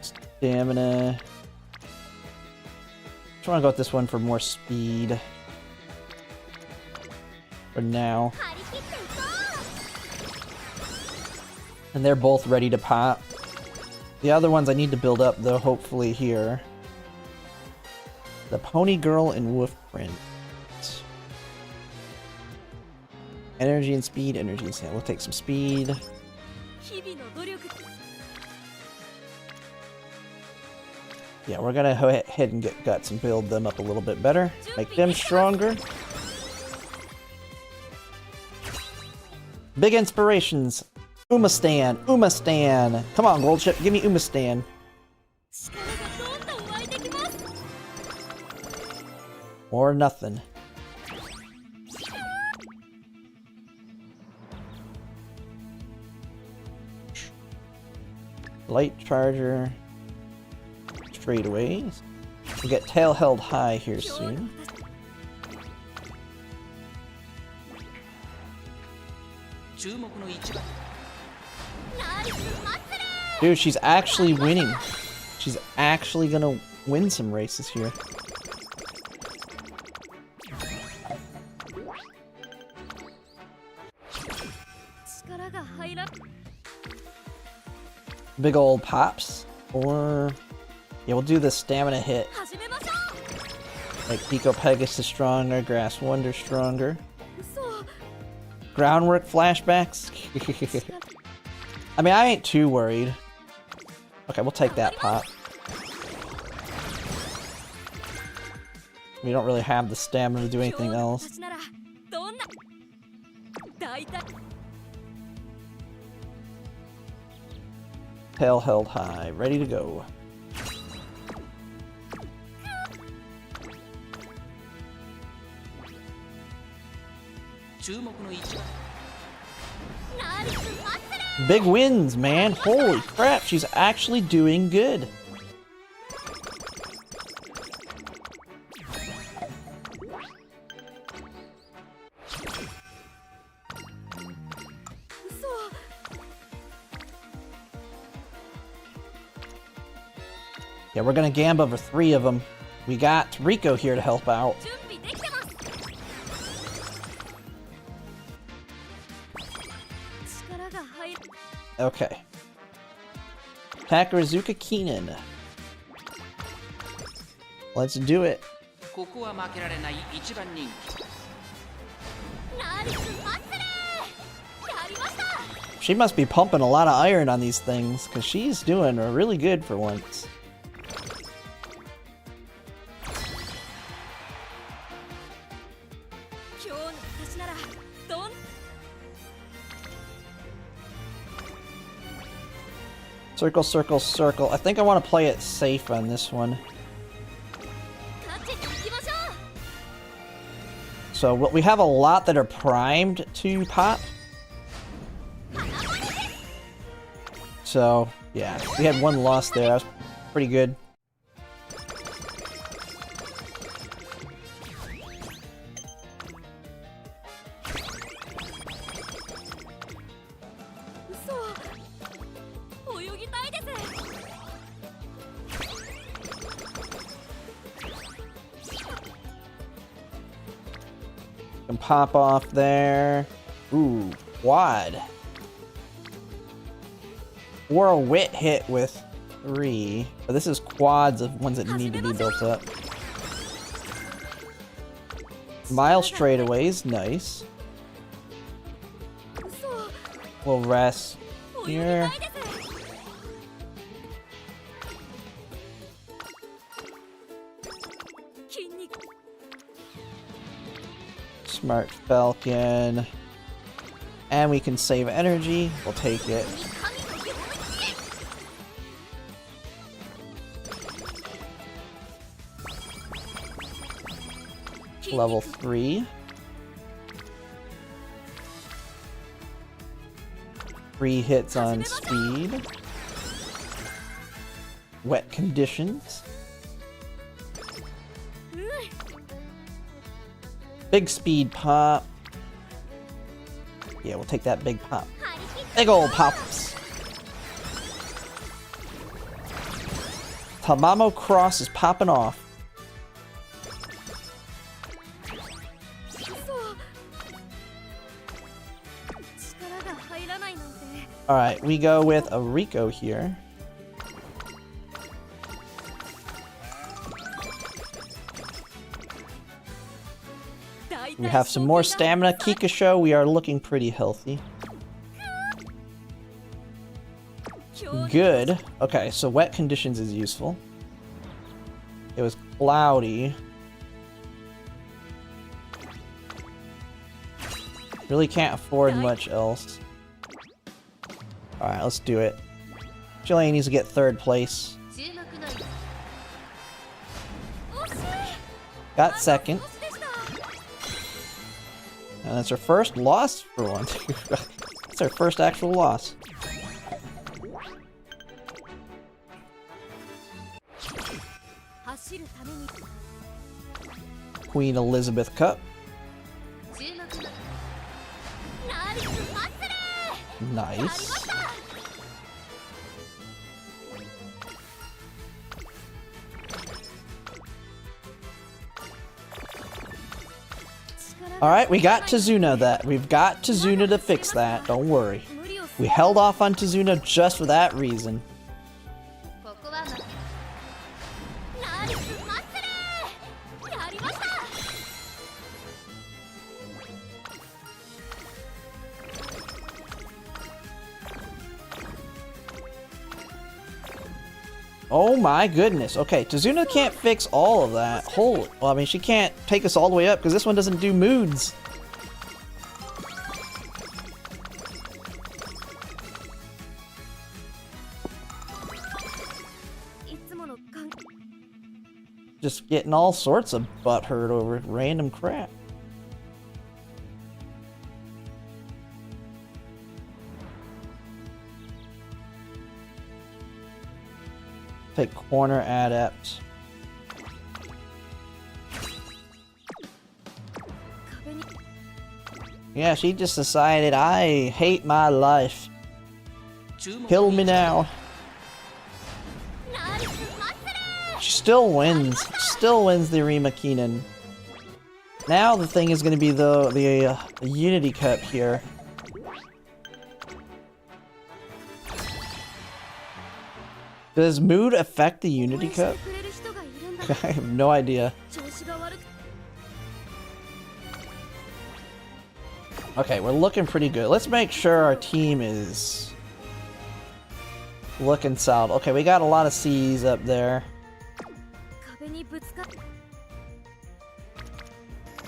Stamina. Just want to go with this one for more speed. For now. 張り切っていこ And they're both ready to pop. The other ones I need to build up though, hopefully here. The Pony Girl and Wolf Print. Energy and speed, energy and sand. We'll take some speed. う。日々の努力。 Yeah, we're gonna go ahead and get guts and build them up a little bit better. Make them stronger. Big inspirations. Umastan, Umastan. Come on, Gold Chip, give me Umastan. 力がどんどん湧いてきます。 Or nothing. Light charger. Straightaways. We'll get tail held high here soon. Dude, she's actually winning. She's actually gonna win some races here. Big old pops. Or... yeah, we'll do the stamina hit. Like Pico Pegasus stronger, Grass Wonder stronger. Groundwork flashbacks? I mean, I ain't too worried. Okay, we'll take that pop. We don't really have the stamina to do anything else. Tail held high, ready to go. 注目の一番 Big wins, man. Holy crap, she's actually doing good. Yeah, we're gonna gamba over 3 of them. We got Rico here to help out. Okay. Takarazuka Keenan. Let's do it. ここは負けられない一番人気 She must be pumping a lot of iron on these things, because she's doing really good for once. Circle, circle, circle. I think I want to play it safe on this one. So we have a lot that are primed to pop. So, yeah, we had 1 loss there. That was pretty good. Can pop off there. Ooh, quad. Or a wit hit with 3. But this is quads of ones that need to be built up. Mile straightaways, nice. We'll rest here. Smart Falcon. And we can save energy. We'll take it. Level 3. 3 hits on speed. Wet conditions. Big speed pop. Yeah, we'll take that big pop. Big ol' pops. Tamamo Cross is popping off. Alright, we go with a Rico here. We have some more stamina. Kikasho, we are looking pretty healthy. Good. Okay, so wet conditions is useful. It was cloudy. Really can't afford much else. Alright, let's do it. Jillian needs to get 3rd place. Got 2nd. And that's our first loss for one. That's our first actual loss. Queen Elizabeth Cup. Nice. Alright, we got Tazuna that. We've got Tazuna to fix that. Don't worry. We held off on Tazuna just for that reason. Oh my goodness. Okay, Tazuna can't fix all of that. Holy, well, I mean, she can't take us all the way up because this one doesn't do moods. Just getting all sorts of butthurt over random crap. Take corner adept. Yeah, she just decided I hate my life. Kill me now. She still wins. Still wins the Arima Keenan. Now the thing is going to be the Unity Cup here. Does mood affect the Unity Cup? I have no idea. Okay, we're looking pretty good. Let's make sure our team is looking solid. Okay, we got a lot of C's up there.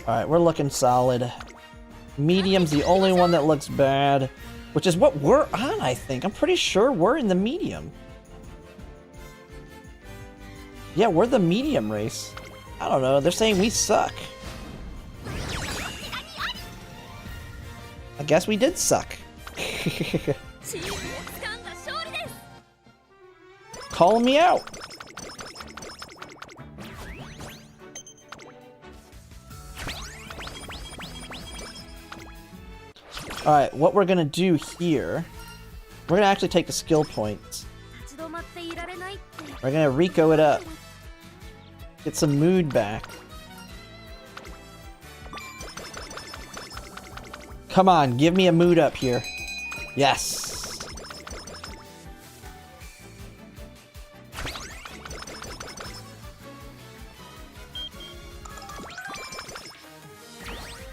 Alright, we're looking solid. Medium's the only one that looks bad, which is what we're on, I think. I'm pretty sure we're in the medium. Yeah, we're the medium race. I don't know, they're saying we suck. I guess we did suck. Call me out. Alright, what we're gonna do here, we're gonna actually take the skill points. We're gonna Rico it up. Get some mood back. Come on, give me a mood up here. Yes.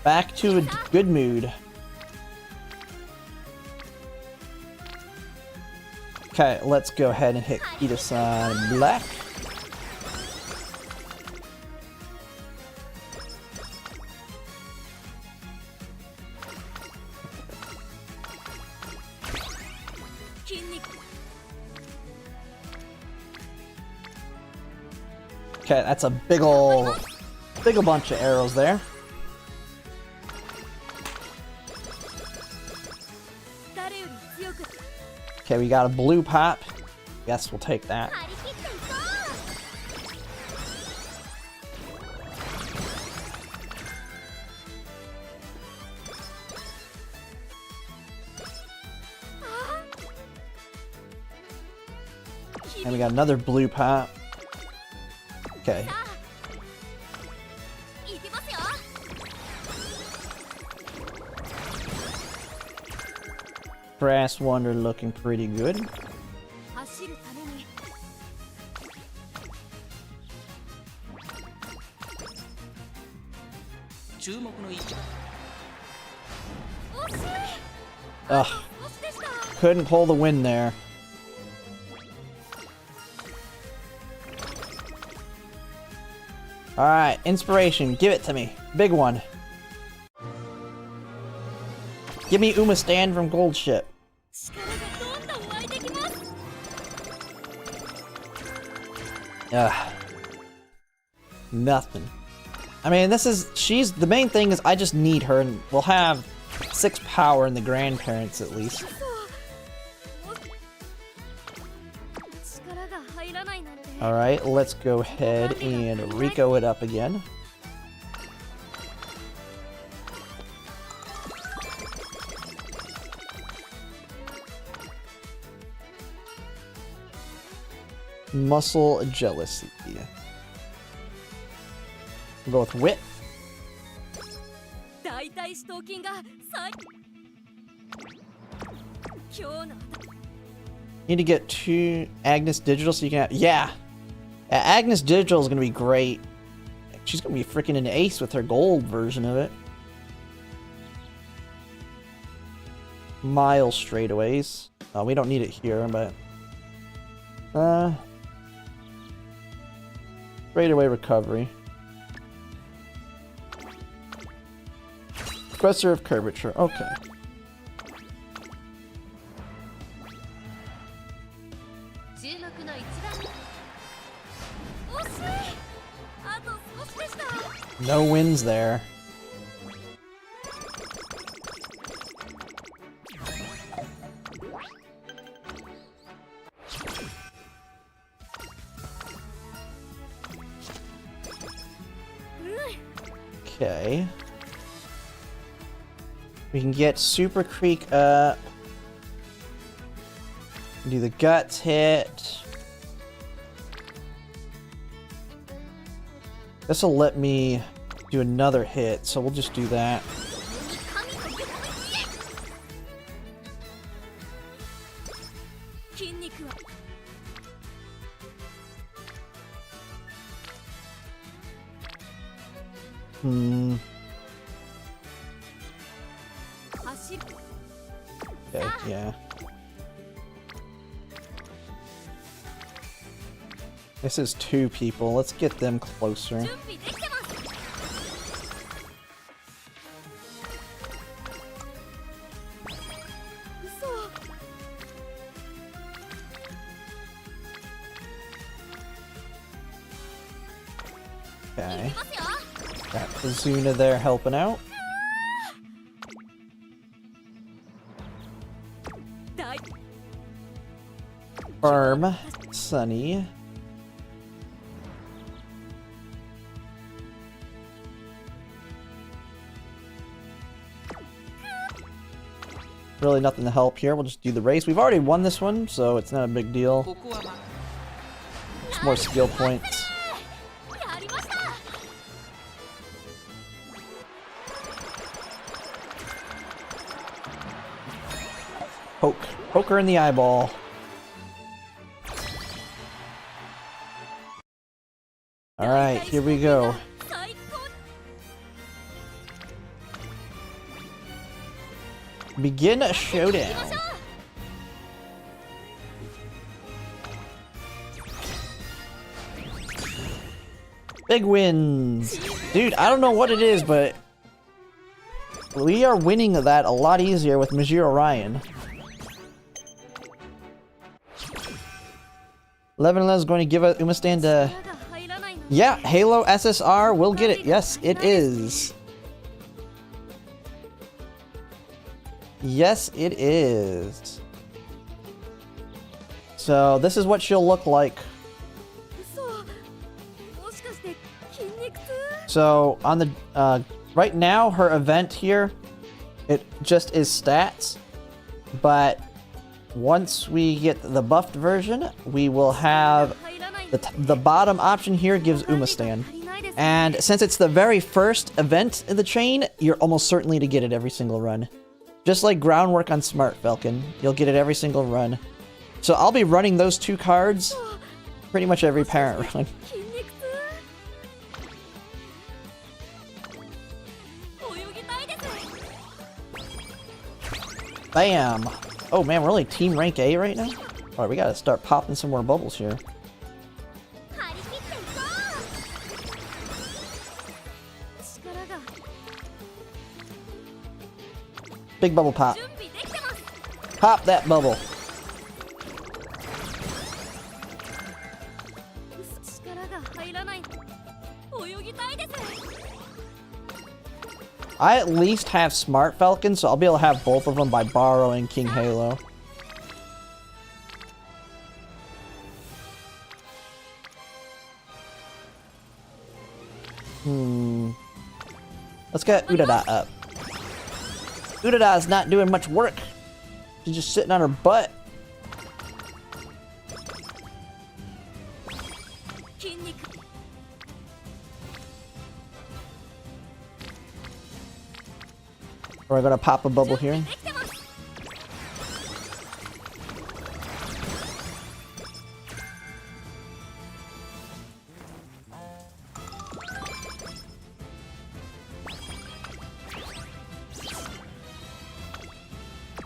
Back to a good mood. Okay, let's go ahead and hit Ida-san black. Okay, that's a big ol' bunch of arrows there. Okay, we got a blue pop. Guess we'll take that. And we got another blue pop. Okay. Brass Wonder looking pretty good. Ugh. Couldn't pull the win there. Alright, inspiration. Give it to me. Big one. Give me Uma Stand from Gold Ship. Ugh. Nothing. I mean, she's, the main thing is I just need her, and we'll have 6 power in the grandparents at least. Alright, let's go ahead and Rico it up again. Muscle Jealousy. We'll go with Wit. Need to get 2 Agnes Digital so you can have, yeah. Agnes Digital is going to be great. She's going to be freaking an ace with her gold version of it. Mile straightaways. Oh, we don't need it here, but... straightaway recovery. Professor of Curvature. Okay. No wins there. Okay. We can get Super Creek up. Do the guts hit. This will let me do another hit, so we'll just do that. Okay, yeah. This is 2 people. Let's get them closer. Okay. Got Kazuna there helping out. Firm, Sunny. Really nothing to help here. We'll just do the race. We've already won this one, so it's not a big deal. Just more skill points. Poke her in the eyeball. Alright, here we go. Begin a showdown. Big wins. Dude, I don't know what it is, but we are winning that a lot easier with Majiro Ryan. 11 is going to give us Umastand a... Yeah, Halo SSR will get it. Yes, it is. Yes, it is. So, this is what she'll look like. So, on the... right now, her event here, it just is stats. But once we get the buffed version, we will have... The bottom option here gives Umastand. And since it's the very first event in the chain, you're almost certainly to get it every single run. Just like Groundwork on Smart Falcon, you'll get it every single run. So I'll be running those 2 cards pretty much every parent run. Bam! Oh man, we're only Team Rank A right now? Alright, we gotta start popping some more bubbles here. Big bubble pop. Pop that bubble. I at least have Smart Falcon, so I'll be able to have both of them by borrowing King Halo. Let's get Udada up. Udada is not doing much work. She's just sitting on her butt. We're gonna pop a bubble here.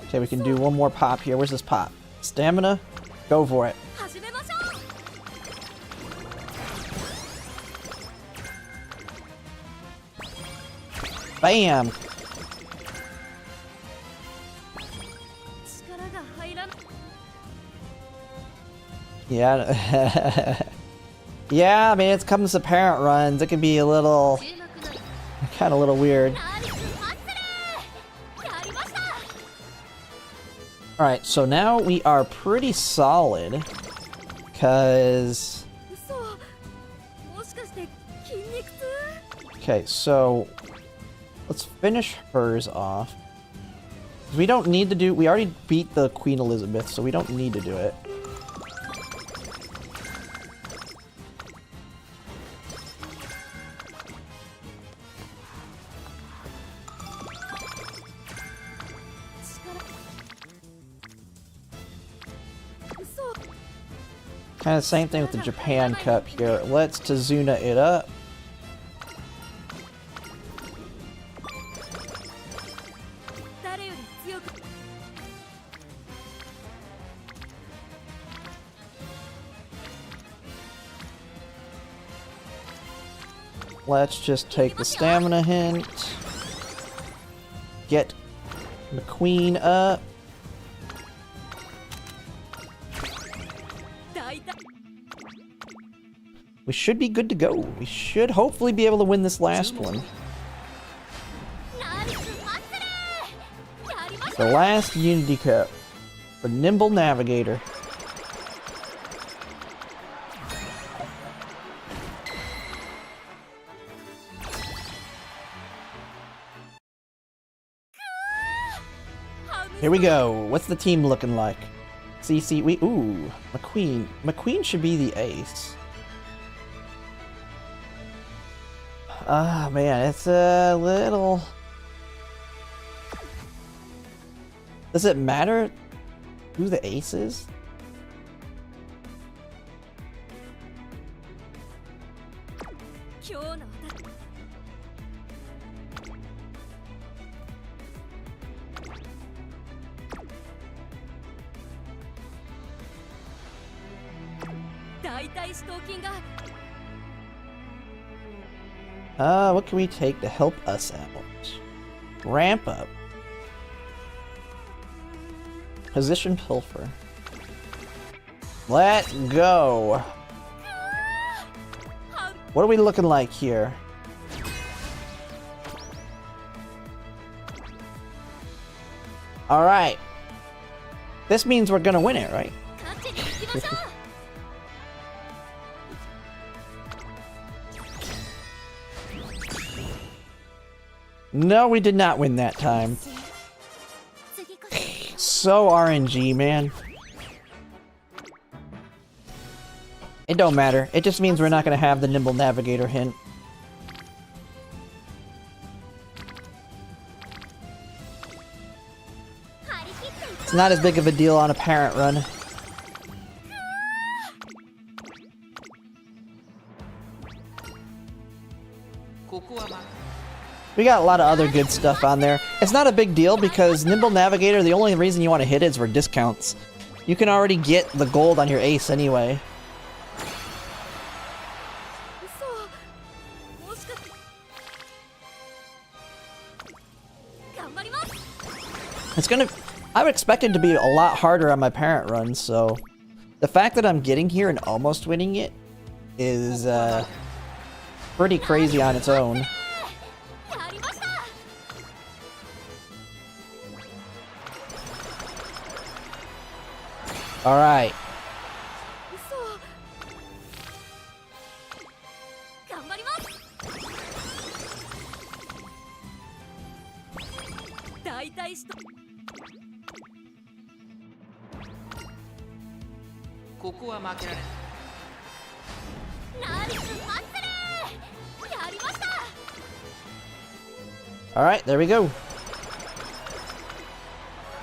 Okay, we can do one more pop here. Where's this pop? Stamina? Go for it. Bam! Yeah. Yeah, I mean, it comes to parent runs. It can be a little... kind of a little weird. Alright, so now we are pretty solid. Because... Okay, so let's finish hers off. We don't need to do. We already beat the Queen Elizabeth, so we don't need to do it. Kind of same thing with the Japan Cup here. Let's Tazuna it up. Let's just take the stamina hint. Get the queen up. We should be good to go. We should hopefully be able to win this last one. The last Unity Cup. The Nimble Navigator. Here we go. What's the team looking like? CC, ooh, McQueen. McQueen should be the ace. Ah, man, it's a little... Does it matter who the ace is? What can we take to help us out? Ramp up. Position pilfer. Let's go. What are we looking like here? Alright. This means we're gonna win it, right? No, we did not win that time. So RNG, man. It don't matter. It just means we're not gonna have the Nimble Navigator hint. It's not as big of a deal on a parent run. We got a lot of other good stuff on there. It's not a big deal because Nimble Navigator, the only reason you want to hit it is for discounts. You can already get the gold on your ace anyway. It's gonna... I would expect it to be a lot harder on my parent run, so... The fact that I'm getting here and almost winning it is, pretty crazy on its own. Alright. Alright, there we go.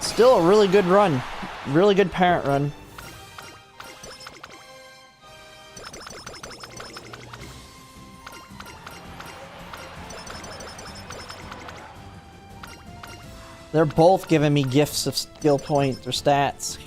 Still a really good run. Really good parent run. They're both giving me gifts of skill points or stats.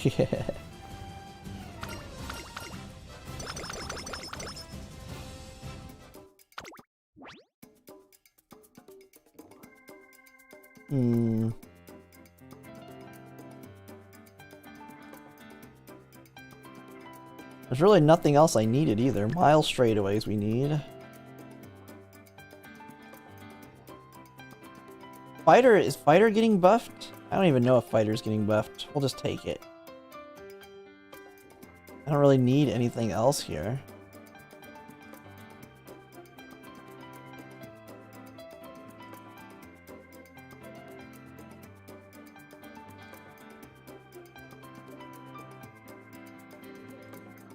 There's really nothing else I needed either. Mile straightaways we need. Fighter, is Fighter getting buffed? I don't even know if Fighter's getting buffed. We'll just take it. I don't really need anything else here.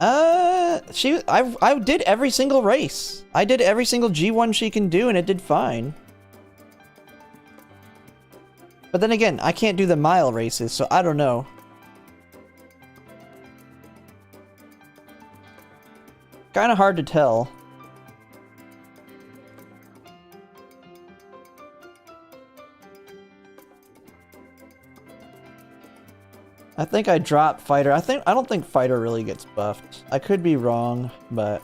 I did every single race. I did every single G1 she can do, and it did fine. But then again, I can't do the mile races, so I don't know. Kind of hard to tell. I think I dropped Fighter. I don't think Fighter really gets buffed. I could be wrong, but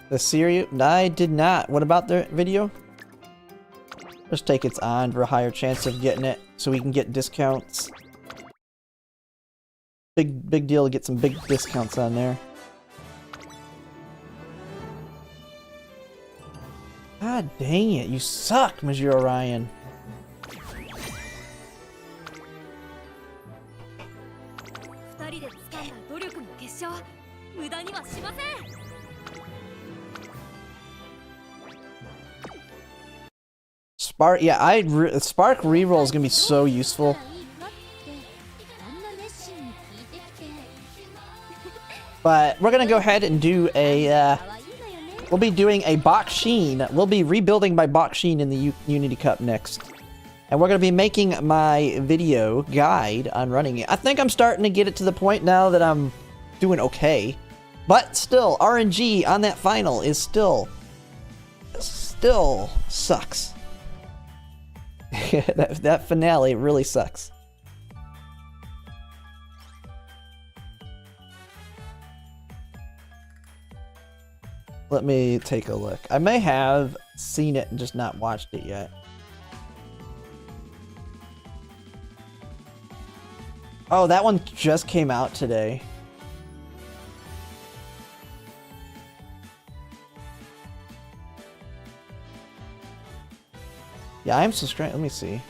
the series, I did not. What about the video? Just take it's on for a higher chance of getting it, so we can get discounts. Big deal to get some big discounts on there. God dang it, you suck, Majiro Ryan. Spark, yeah, Spark reroll is gonna be so useful. But we're gonna go ahead and do a, we'll be doing a Baksheen. We'll be rebuilding my Baksheen in the Unity Cup next. And we're gonna be making my video guide on running it. I think I'm starting to get it to the point now that I'm doing okay. But still, RNG on that final is still sucks. that finale really sucks. Let me take a look. I may have seen it and just not watched it yet. Oh, that one just came out today. Yeah, I am subscribed. Let me see.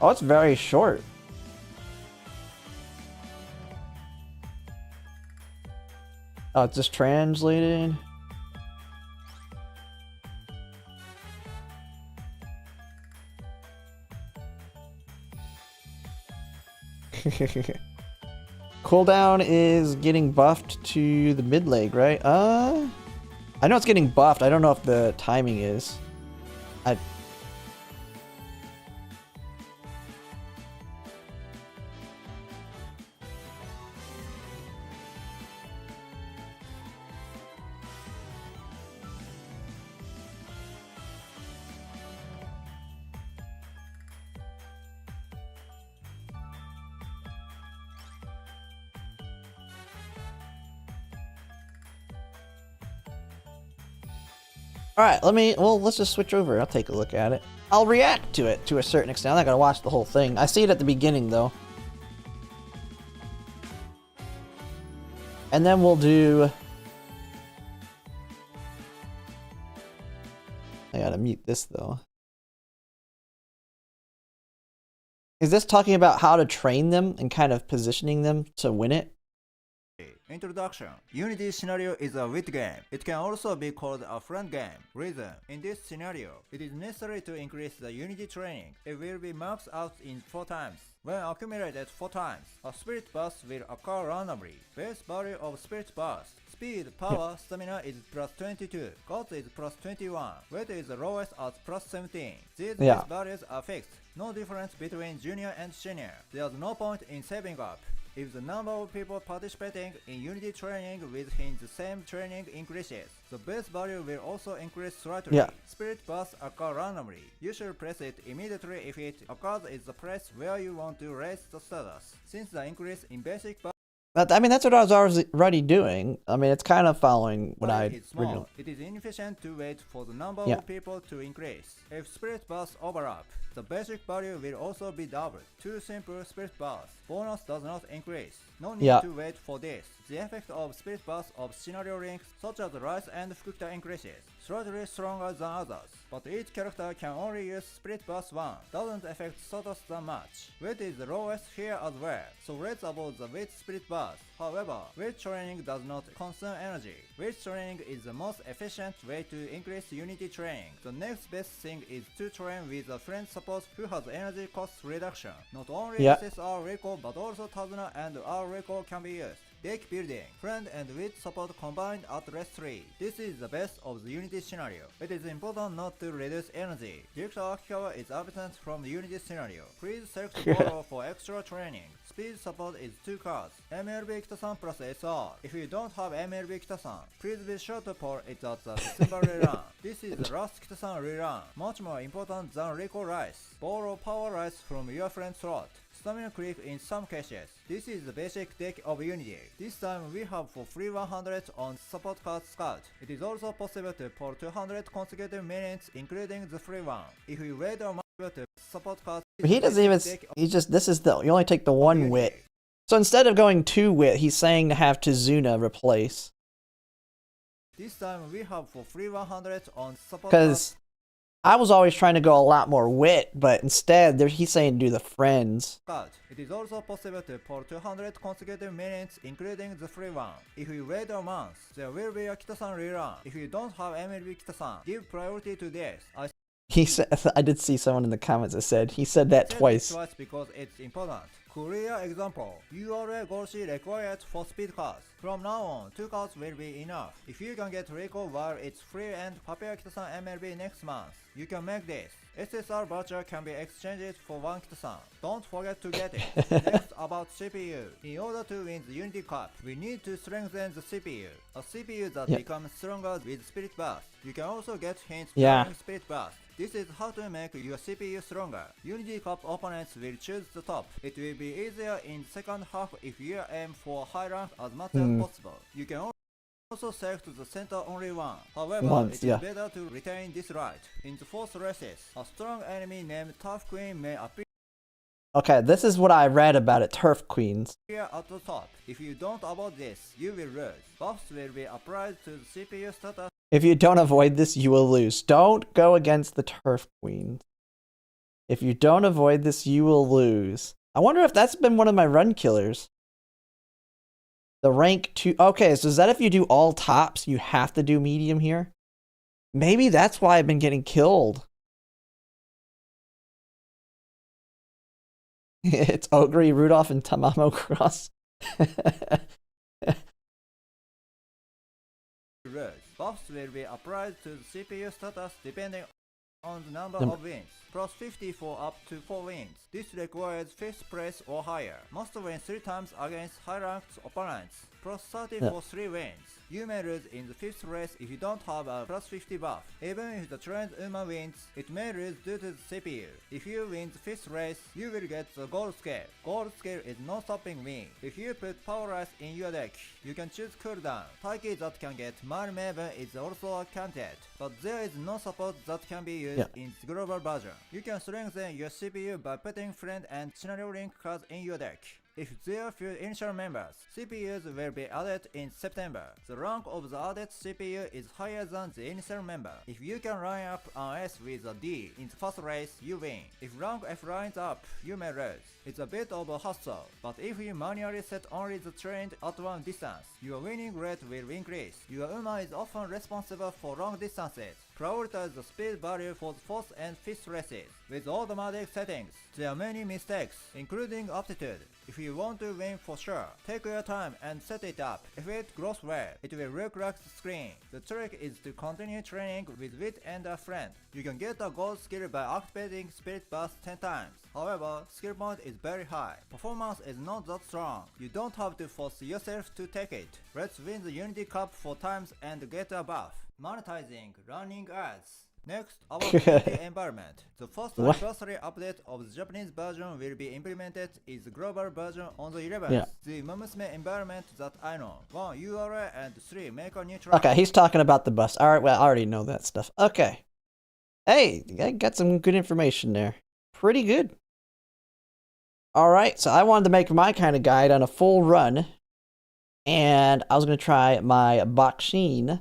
Oh, it's very short. Oh, it's just translated. Cooldown is getting buffed to the mid leg, right? I know it's getting buffed. I don't know if the timing is. Alright, let's just switch over. I'll take a look at it. I'll react to it to a certain extent. I'm not gonna watch the whole thing. I see it at the beginning, though. And then we'll do... I gotta mute this, though. Is this talking about how to train them and kind of positioning them to win it? Introduction. Unity scenario is a wit game. It can also be called a friend game. Reason. In this scenario, it is necessary to increase the Unity training. It will be maxed out in 4 times. When accumulated 4 times, a spirit burst will occur randomly. Base value of spirit burst. Speed, power, stamina is plus 22. Cost is plus 21. Weight is the lowest at plus 17. These base values are fixed. No difference between junior and senior. There's no point in saving up. If the number of people participating in Unity training within the same training increases, the base value will also increase slightly. Spirit bursts occur randomly. You should press it immediately if it occurs in the place where you want to raise the status. Since the increase in basic I mean, that's what I was already doing. I mean, it's kind of following what I originally. It is inefficient to wait for the number of people to increase. If spirit bursts overlap, the basic value will also be doubled. 2 simple spirit bursts. Bonus does not increase. No need to wait for this. The effect of spirit bursts of scenario links such as Rice and Fukuta increases. slightly stronger than others, but each character can only use Split Burst 1, doesn't affect status that much. Weight is the lowest here as well, so let's avoid the weight Split Burst. However, weight training does not consume energy. Weight training is the most efficient way to increase unity training. The next best thing is to train with a friend support who has energy cost reduction. Not only SSR Reiko but also Tazuna and R Reiko can be used. Deck building, friend and wit support combined at rest 3. This is the best of the Unity scenario. It is important not to reduce energy. Director Akikawa is absent from the Unity scenario. Please select Borrow for extra training. Speed support is 2 cards, MLB Kitasan plus SR. If you don't have MLB Kitasan, please be sure to pull it at the December rerun. This is the last Kitasan rerun, much more important than Rico Rice. Borrow Power Rice from your friend's slot. Stamina creep in some cases. This is the basic deck of Unity. This time we have for free 100 on support card Scout. It is also possible to pull 200 consecutive minutes including the free one. If you wait or to support cards, He doesn't even. He just. This is the. You only take the one wit. So instead of going 2 wit, he's saying to have Tazuna replace. This time we have for free 100 on support. Because I was always trying to go a lot more wit, but instead he's saying do the friends. It is also possible to pull 200 consecutive minutes including the free one. If you wait a month, there will be a Kitasan rerun. If you don't have MLB Kitasan, give priority to this. He said. I did see someone in the comments that said he said that twice. Twice because it's important. Clear example. URA Golshi required for speed cards. From now on, 2 cards will be enough. If you can get Rico while it's free and Papaya Kitasan MLB next month, you can make this. SSR voucher can be exchanged for 1 Kitasan. Don't forget to get it. Next, about CPU. In order to win the Unity Cup, we need to strengthen the CPU. A CPU that becomes stronger with Spirit Burst. You can also get hints during Spirit Burst. This is how to make your CPU stronger. Unity Cup opponents will choose the top. It will be easier in second half if you aim for high rank as much as possible. You can also select the center only one. However, it is better to retain this right. In the 4th races, a strong enemy named Tough Queen may appear. Okay, this is what I read about it, Turf Queens. Here at the top. If you don't avoid this, you will lose. Buffs will be applied to the CPU status. If you don't avoid this, you will lose. Don't go against the Turf Queens. If you don't avoid this, you will lose. I wonder if that's been one of my run killers. The rank 2. Okay, so is that if you do all tops, you have to do medium here? Maybe that's why I've been getting killed. It's Ogre, Rudolph, and Tamamo Cross. Buffs will be applied to the CPU status depending on the number of wins. Plus 50 for up to 4 wins. This requires 5th place or higher. Must win 3 times against high-ranked opponents. Plus 30 for 3 wins. You may lose in the 5th race if you don't have a plus 50 buff. Even if the trained Uma wins, it may lose due to the CPU. If you win the 5th race, you will get the gold scale. Gold scale is no stopping win. If you put power rice in your deck, you can choose cooldown. Taiki that can get Mal Maven is also a candidate, but there is no support that can be used in the global version. You can strengthen your CPU by putting friend and scenario link cards in your deck. If there are few initial members, CPUs will be added in September. The rank of the added CPU is higher than the initial member. If you can line up an S with a D in the first race, you win. If rank F lines up, you may lose. It's a bit of a hassle, but if you manually set only the trained at one distance, your winning rate will increase. Your Uma is often responsible for long distances. Prioritize the speed value for the 4th and 5th races. With automatic settings, there are many mistakes, including aptitude. If you want to win for sure, take your time and set it up. If it goes well, it will look like the screen. The trick is to continue training with wit and a friend. You can get a gold skill by activating Spirit Burst 10 times. However, skill point is very high. Performance is not that strong. You don't have to force yourself to take it. Let's win the Unity Cup 4 times and get a buff. Monetizing running ads. Next, our community environment. The first anniversary update of the Japanese version will be implemented is the global version on the 11th. The Umamusume environment that I know. 1 URL and 3 make a new track. Okay, he's talking about the bus. Alright, well, I already know that stuff. Okay. Hey, I got some good information there. Pretty good. Alright, so I wanted to make my kind of guide on a full run. And I was going to try my Bakshin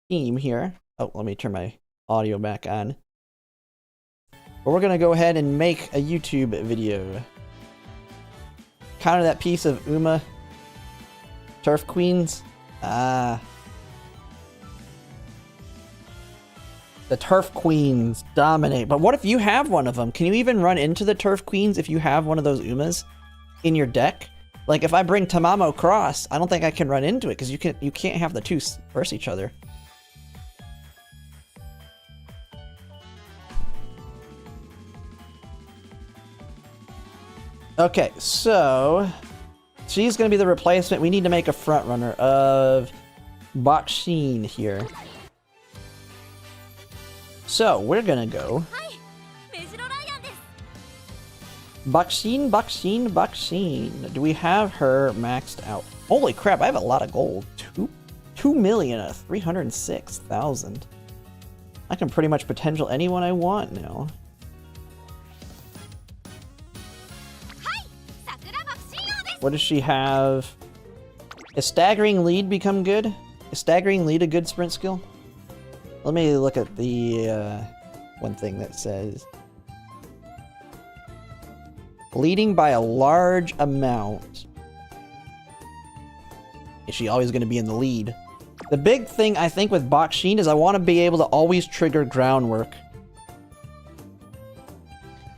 theme here. Oh, let me turn my audio back on. But we're gonna go ahead and make a YouTube video. Counter that piece of Uma. Turf Queens. Ah. The Turf Queens dominate. But what if you have one of them? Can you even run into the Turf Queens if you have one of those Umas in your deck? Like if I bring Tamamo Cross, I don't think I can run into it because you can't have the two versus each other. Okay, so she's gonna be the replacement. We need to make a front runner of Boxin here. So we're gonna go Boxin, Boxin, Boxin. Do we have her maxed out? Holy crap, I have a lot of gold. 2,306,000. I can pretty much potential anyone I want now. What does she have? Is Staggering Lead become good? Is Staggering Lead a good sprint skill? Let me look at the one thing that says leading by a large amount. Is she always going to be in the lead? The big thing I think with Boxin is I want to be able to always trigger groundwork.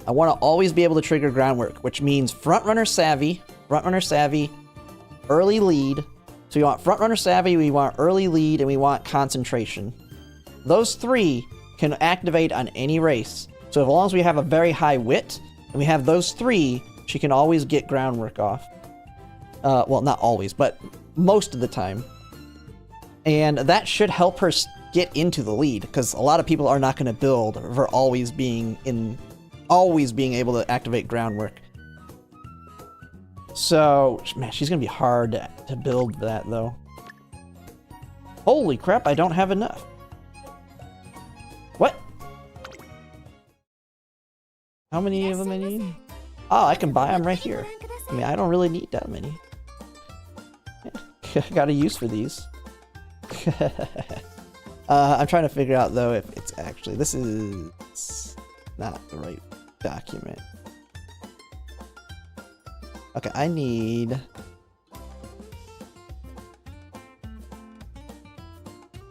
I want to always be able to trigger groundwork, which means front runner savvy, early lead. So we want front runner savvy, we want early lead, and we want concentration. Those three can activate on any race. So as long as we have a very high wit, and we have those three, she can always get groundwork off. Well, not always, but most of the time. And that should help her get into the lead, because a lot of people are not going to build for always being able to activate groundwork. So, man, she's going to be hard to build that, though. Holy crap, I don't have enough. What? How many of them I need? Oh, I can buy them right here. I mean, I don't really need that many. I got a use for these. I'm trying to figure out, though, if it's actually... This is not the right document. Okay, I need...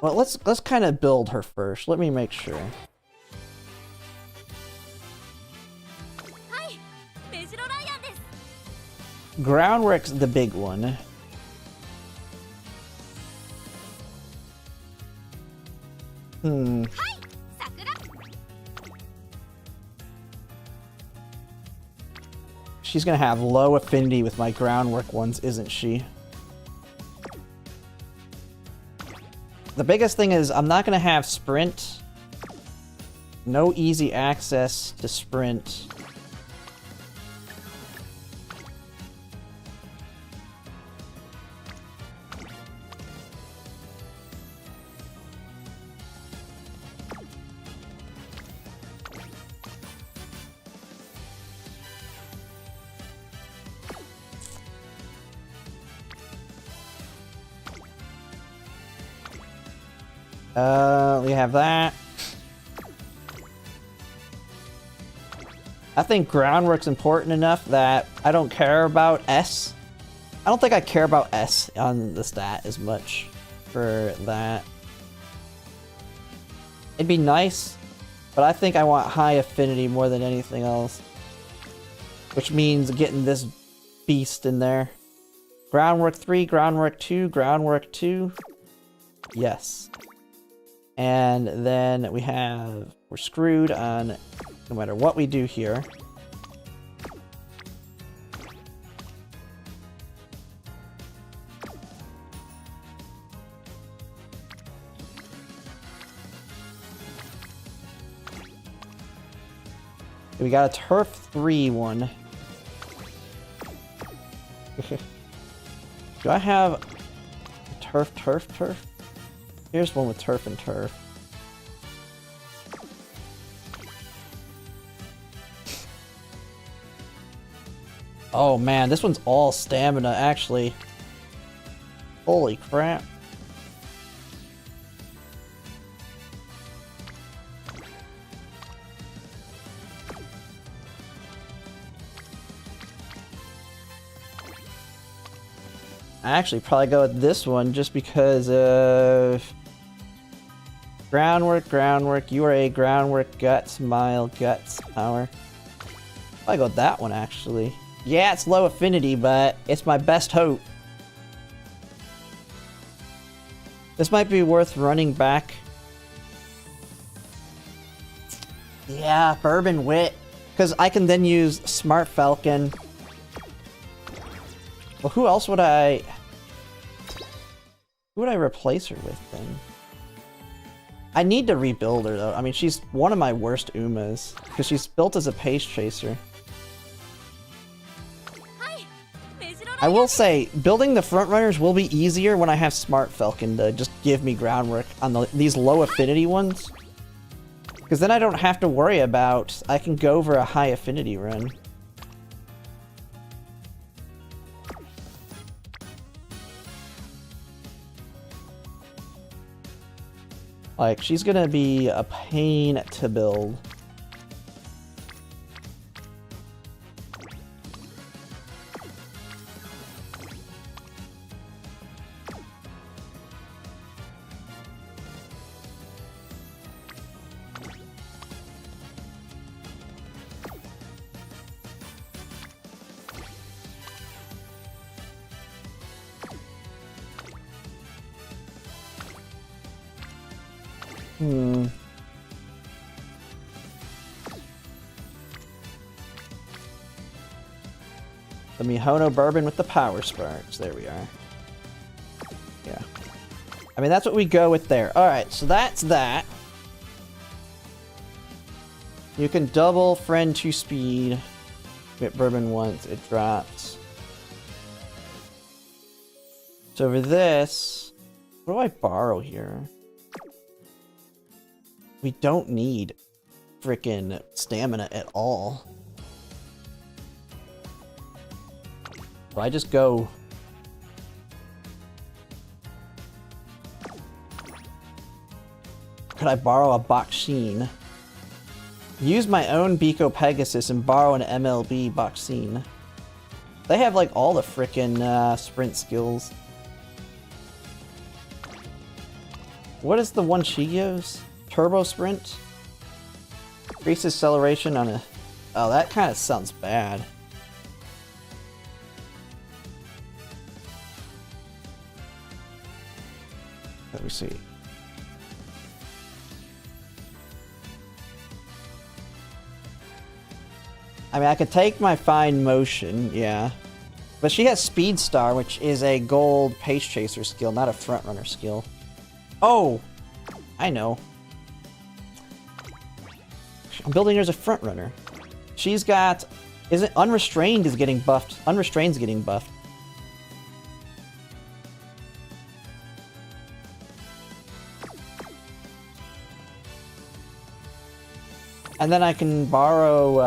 Well, let's kind of build her first. Let me make sure. Groundwork's the big one. She's gonna have low affinity with my groundwork ones, isn't she? The biggest thing is I'm not gonna have sprint. No easy access to sprint. We have that. I think groundwork's important enough that I don't care about S. I don't think I care about S on the stat as much for that. It'd be nice, but I think I want high affinity more than anything else. Which means getting this beast in there. Groundwork 3, groundwork 2, groundwork 2. Yes. And then we're screwed on no matter what we do here. We got a Turf 3 one. Do I have a Turf? Here's one with Turf and Turf. Oh man, this one's all stamina, actually. Holy crap. I actually probably go with this one just because of groundwork, groundwork, URA, groundwork, guts, mile, guts, power. I go with that one actually. Yeah, it's low affinity, but it's my best hope. This might be worth running back. Yeah, Bourbon Wit. Because I can then use Smart Falcon. Well, who else would I... Who would I replace her with then? I need to rebuild her though. I mean, she's one of my worst Umas. Because she's built as a pace chaser. I will say, building the front runners will be easier when I have Smart Falcon to just give me groundwork on these low affinity ones. Because then I don't have to worry about, I can go for a high affinity run. Like, she's gonna be a pain to build. The Mihono Bourbon with the Power Sparks. There we are. Yeah. I mean, that's what we go with there. Alright, so that's that. You can double friend to speed. Get Bourbon once, it drops. So over this, what do I borrow here? We don't need frickin' stamina at all. So I just go... Could I borrow a Boxine? Use my own Biko Pegasus and borrow an MLB Boxine. They have like all the frickin' sprint skills. What is the one she gives? Turbo Sprint? Increase acceleration on a... Oh, that kind of sounds bad. Let me see. I mean, I could take my Fine Motion, yeah. But she has Speed Star, which is a gold Pace Chaser skill, not a Front Runner skill. Oh! I know. I'm building her as a Front Runner. She's got... Isn't Unrestrained is getting buffed. Unrestrained's getting buffed. And then I can borrow,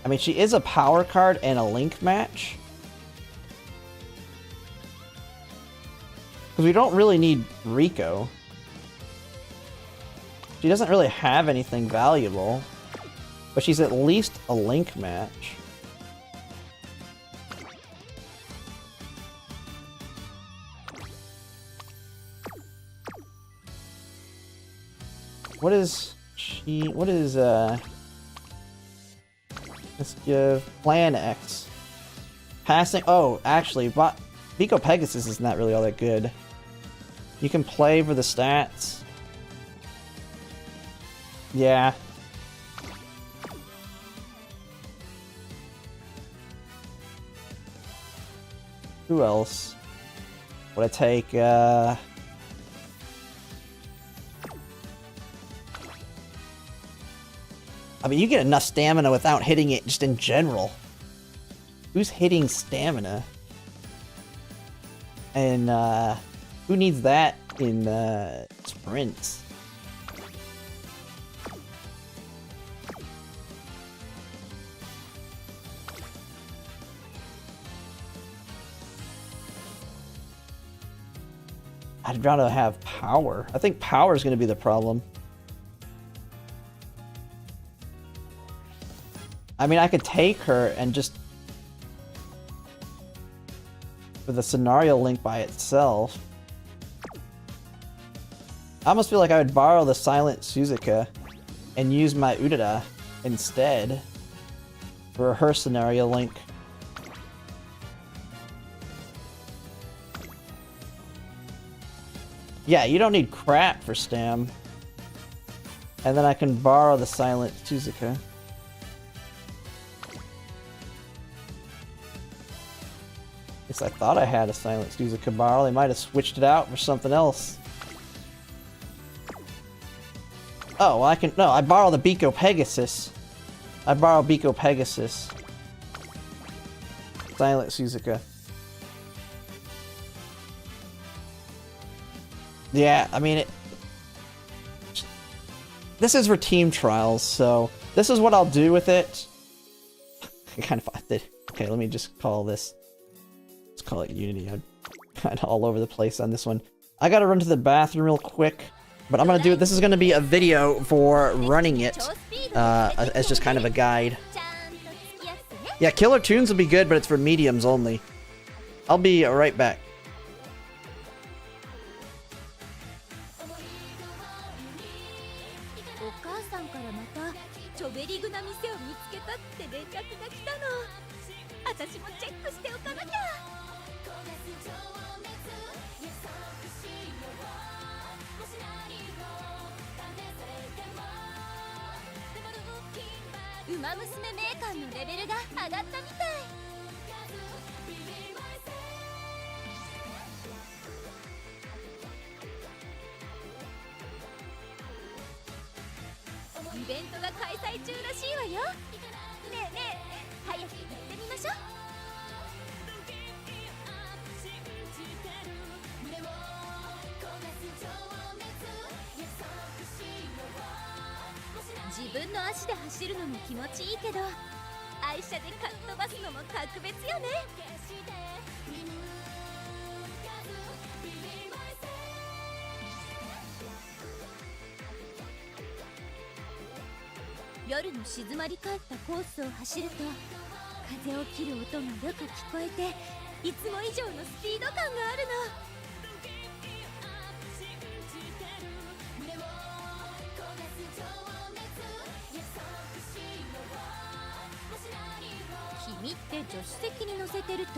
I mean, she is a power card and a link match. Because we don't really need Rico. She doesn't really have anything valuable. But she's at least a link match. What is... What is, let's give Plan X. Passing, oh, actually, Biko Pegasus is not really all that good. You can play for the stats. Yeah. Who else would I take, I mean, you get enough stamina without hitting it just in general. Who's hitting stamina? And, who needs that in, sprints? I'd rather have power. I think power is going to be the problem. I mean, I could take her and just... with a scenario link by itself. I almost feel like I would borrow the Silent Suzuka and use my Urara instead for her scenario link. Yeah, you don't need crap for Stam. And then I can borrow the Silent Suzuka. At least I thought I had a Silent Suzuka borrow. They might have switched it out for something else. Oh, well I can... No, I borrow the Biko Pegasus. I borrow Biko Pegasus. Silent Suzuka. Yeah, I mean, this is for team trials, so this is what I'll do with it. I kind of did. Okay, let me just call this. Let's call it Unity. I'm kind of all over the place on this one. I gotta run to the bathroom real quick, but I'm gonna do it. This is gonna be a video for running it, as just kind of a guide. Yeah, Killer Tunes will be good, but it's for mediums only. I'll be right back. ウマ娘メーカーのレベルが上がったみたい。イベントが開催中らしいわよ。ねえねえ、早く行ってみましょう。自分の足で走るのも気持ちいいけど、愛車でかっ飛ばすのも格別よね。夜の静まり返ったコースを走ると、風を切る音がよく聞こえて、いつも以上のスピード感があるの。君って助手席に乗せてると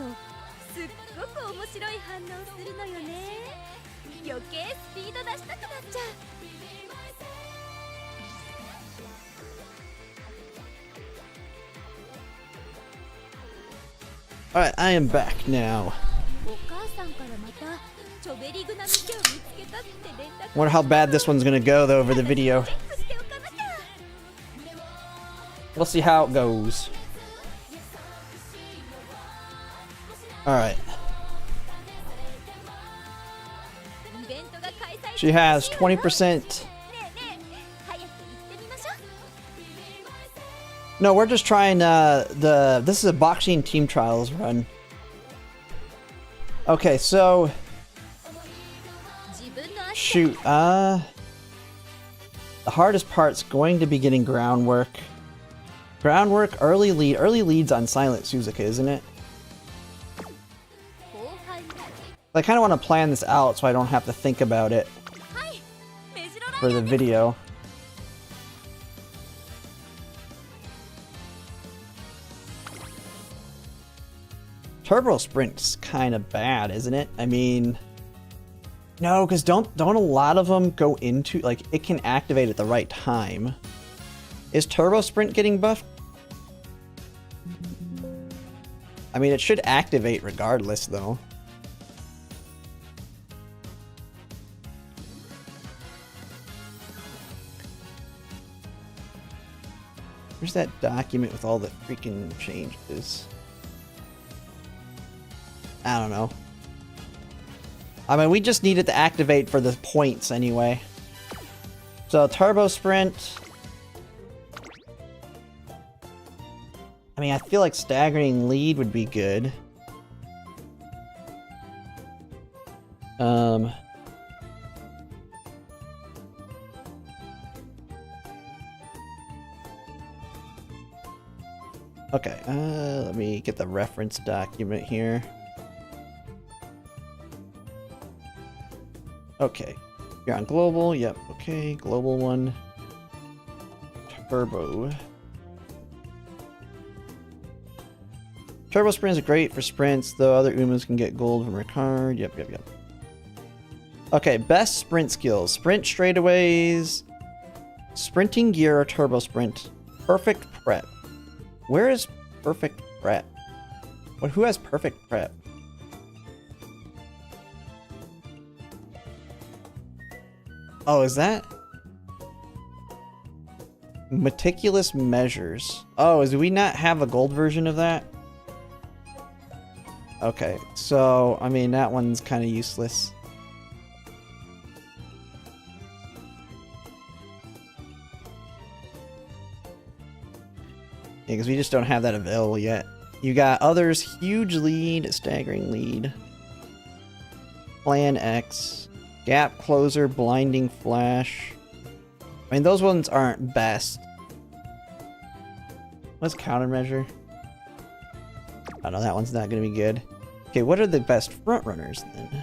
すっごく面白い反応するのよね。余計スピード出したくなっちゃう。Alright, I am back now. お母さんからまたチョベリグな店を見つけたって連絡。 Wonder how bad this one's gonna go though over the video. We'll see how it goes. Alright. She has 20%. No, we're just trying this is a boxing team trials run. Okay, so shoot, the hardest part's going to be getting groundwork. Groundwork, early leads on Silent Suzuka, isn't it? I kind of want to plan this out so I don't have to think about it for the video. Turbo Sprint's kind of bad, isn't it? I mean, no, because don't a lot of them go into, like, it can activate at the right time. Is Turbo Sprint getting buffed? I mean, it should activate regardless, though. Where's that document with all the freaking changes? I don't know. I mean, we just need it to activate for the points anyway. So, Turbo Sprint. I mean, I feel like staggering lead would be good. Okay, let me get the reference document here. Okay. You're on global. Yep. Okay. Global one. Turbo. Turbo sprints are great for sprints, though other Umas can get gold from her card. Yep. Okay, best sprint skills. Sprint straightaways. Sprinting gear or turbo sprint. Perfect prep. Where is perfect prep? What? Who has perfect prep? Oh, is that? Meticulous measures. Oh, do we not have a gold version of that? Okay, so, I mean, that one's kind of useless. Yeah, because we just don't have that available yet. You got others, huge lead, staggering lead. Plan X. Gap closer, blinding flash. I mean, those ones aren't best. What's countermeasure? I know that one's not going to be good. Okay, what are the best front runners then?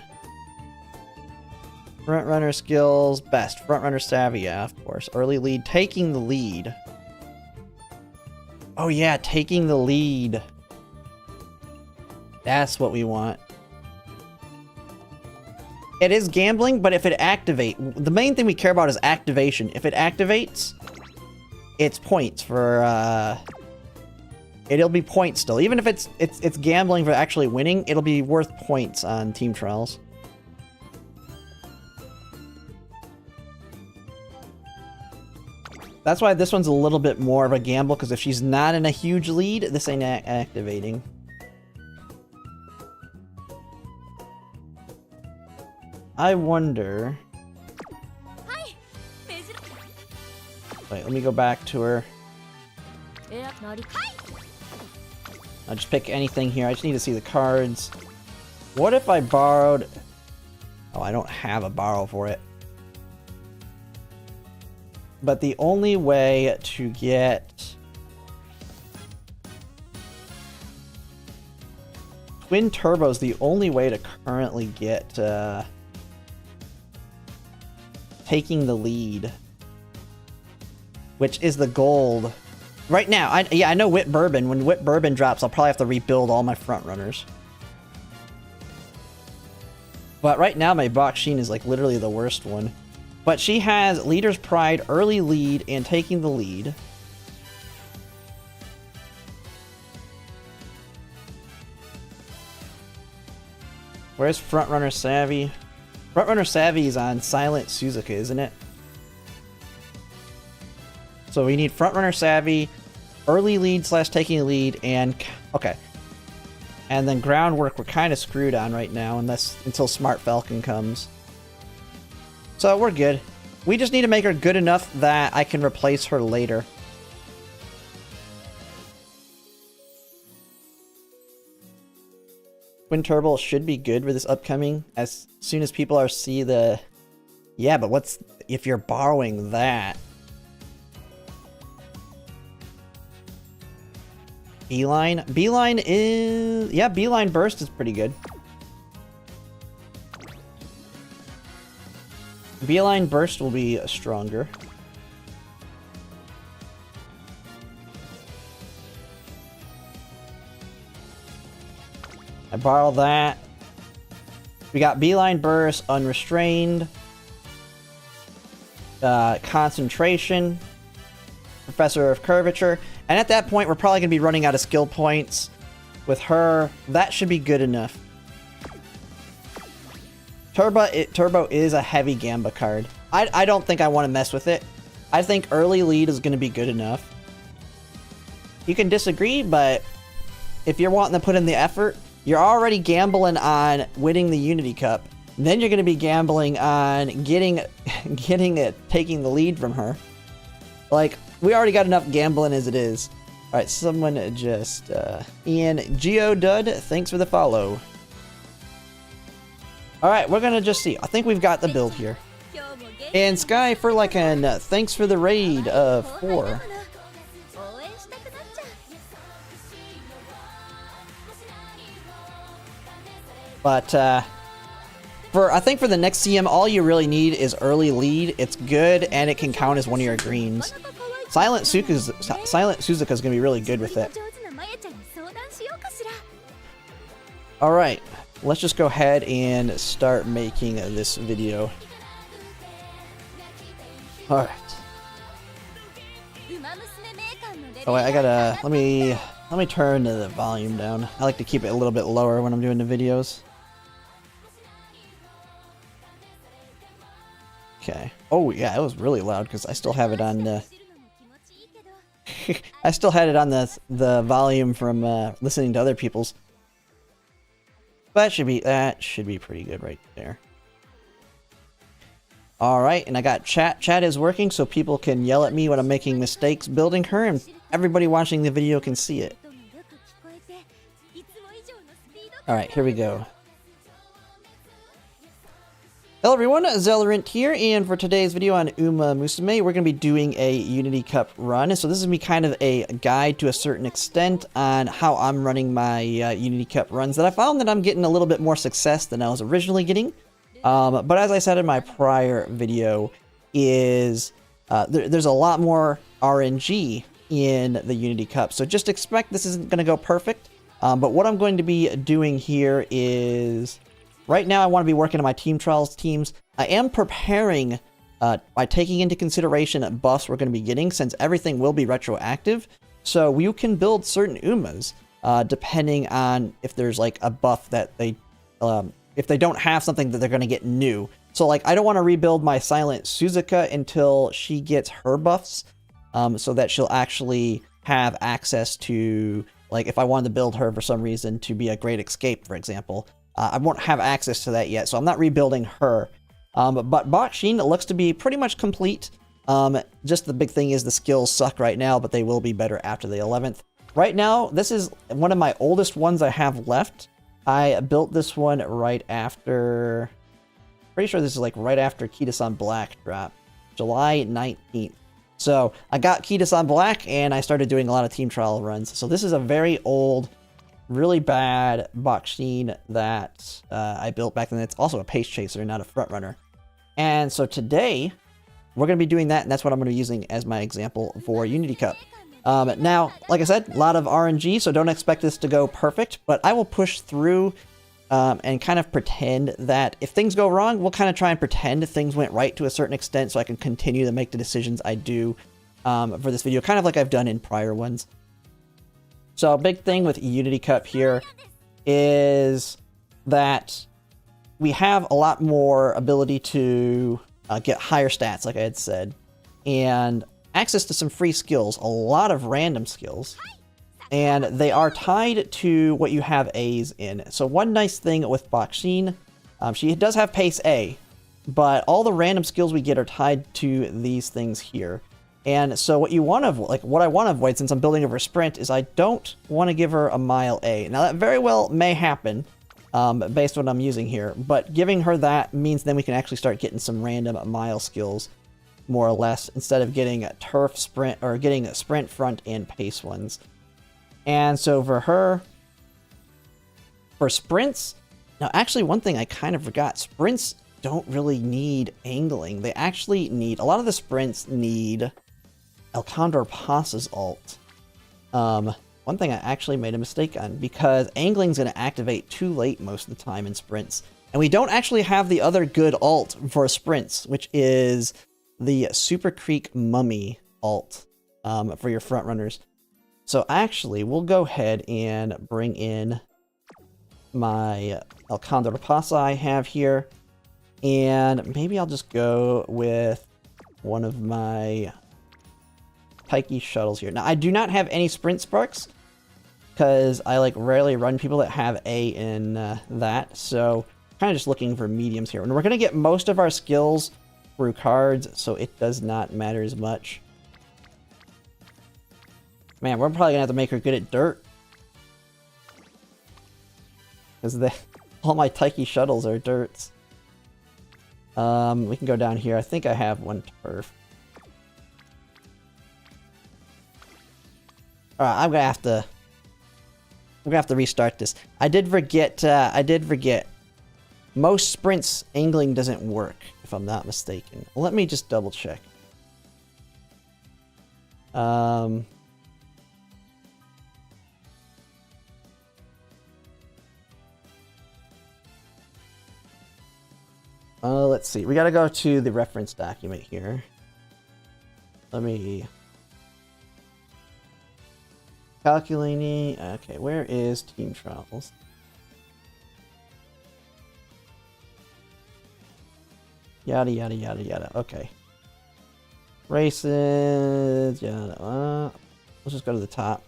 Front runner skills, best. Front runner savvy, yeah, of course. Early lead, taking the lead. Oh yeah, taking the lead. That's what we want. It is gambling, but if it activate, the main thing we care about is activation. If it activates, it's points for, it'll be points still. Even if it's gambling for actually winning, it'll be worth points on team trials. That's why this one's a little bit more of a gamble, because if she's not in a huge lead, this ain't activating. I wonder... Wait, let me go back to her. I'll just pick anything here. I just need to see the cards. What if I borrowed... Oh, I don't have a borrow for it. But the only way to get... Twin Turbo's the only way to currently get... taking the lead, which is the gold right now. I know Whip Bourbon. When Whip Bourbon drops, I'll probably have to rebuild all my front runners. But right now, my Baksheen is like literally the worst one. But she has Leader's Pride, Early Lead, and Taking the Lead. Where's Frontrunner Savvy? Frontrunner Savvy is on Silent Suzuka, isn't it? So we need Frontrunner Savvy, Early Lead / Taking the Lead, and... Okay. And then Groundwork we're kind of screwed on right now, until Smart Falcon comes. So we're good. We just need to make her good enough that I can replace her later. Twin Turbo should be good for this upcoming, as soon as people see the... Yeah, but what's... if you're borrowing that? Beeline? Beeline is... Yeah, Beeline Burst is pretty good. Beeline Burst will be stronger. I borrow that. We got Beeline Burst, Unrestrained, Concentration, Professor of Curvature, and at that point we're probably going to be running out of skill points with her. That should be good enough. Turbo is a heavy Gamba card. I don't think I want to mess with it. I think Early Lead is going to be good enough. You can disagree, but if you're wanting to put in the effort, you're already gambling on winning the Unity Cup. Then you're going to be gambling on taking the lead from her. Like, we already got enough gambling as it is. Alright, someone just... Ian Geodud, thanks for the follow. Alright, we're going to just see. I think we've got the build here. And Sky for like an thanks for the raid of 4. But, I think for the next CM, all you really need is early lead. It's good, and it can count as one of your greens. Silent Suzuka is gonna be really good with it. All right, let's just go ahead and start making this video. All right. Oh wait, I gotta let me turn the volume down. I like to keep it a little bit lower when I'm doing the videos. Okay. Oh yeah, it was really loud because I still have it on the. I still had it on the volume from listening to other people's. That should be pretty good right there. All right, and I got chat. Chat is working, so people can yell at me when I'm making mistakes building her, and everybody watching the video can see it. All right, here we go. Hello everyone, Zellerant here, and for today's video on Umamusume, we're going to be doing a Unity Cup run. So this is me kind of a guide to a certain extent on how I'm running my Unity Cup runs that I found that I'm getting a little bit more success than I was originally getting. But as I said in my prior video, there's a lot more RNG in the Unity Cup. So just expect this isn't going to go perfect. But what I'm going to be doing here is... Right now, I want to be working on my team trials teams. I am preparing by taking into consideration buffs we're going to be getting, since everything will be retroactive. So you can build certain Umas depending on if there's like a buff that if they don't have something that they're going to get new. So like I don't want to rebuild my Silent Suzuka until she gets her buffs, so that she'll actually have access to, like if I wanted to build her for some reason to be a Great Escape, for example. I won't have access to that yet, so I'm not rebuilding her. But Boxin looks to be pretty much complete. Just the big thing is the skills suck right now, but they will be better after the 11th. Right now, this is one of my oldest ones I have left. I built this one right after... Pretty sure this is like right after Kita-san Black drop. July 19th. So I got Kita-san Black, and I started doing a lot of team trial runs. So this is a very old... really bad Boxin that I built back then. It's also a pace chaser, not a front runner. And so today, we're going to be doing that, and that's what I'm going to be using as my example for Unity Cup. Now, like I said, a lot of RNG, so don't expect this to go perfect, but I will push through and kind of pretend that if things go wrong, we'll kind of try and pretend things went right to a certain extent so I can continue to make the decisions I do for this video, kind of like I've done in prior ones. So a big thing with Unity Cup here is that we have a lot more ability to get higher stats, like I had said, and access to some free skills, a lot of random skills, and they are tied to what you have A's in. So one nice thing with Boxin, she does have pace A, but all the random skills we get are tied to these things here. And so what I want to avoid, since I'm building over sprint, is I don't want to give her a mile A. Now that very well may happen, based on what I'm using here, but giving her that means then we can actually start getting some random mile skills, more or less, instead of getting turf sprint, or getting sprint, front, and pace ones. And so for sprints, now actually one thing I kind of forgot, sprints don't really need angling. They actually need, a lot of the sprints need El Condor Pasa's ult. One thing I actually made a mistake on, because angling's going to activate too late most of the time in sprints. And we don't actually have the other good ult for sprints, which is the Super Creek Mummy ult for your front runners. So actually, we'll go ahead and bring in my El Condor Pasa I have here. And maybe I'll just go with one of my Taiki shuttles here. Now, I do not have any sprint sparks, because I like rarely run people that have A in that, so kind of just looking for mediums here. And we're going to get most of our skills through cards, so it does not matter as much. Man, we're probably going to have to make her good at dirt, because all my Taiki shuttles are dirts. We can go down here. I think I have one turf. Alright, I'm gonna have to restart this. I did forget most sprints angling doesn't work, if I'm not mistaken. Let me just double check. Let's see. We gotta go to the reference document here. Let me... Calculating... Okay, where is team trials? Yada, yada, yada, yada. Okay. Races... Yada. Let's just go to the top.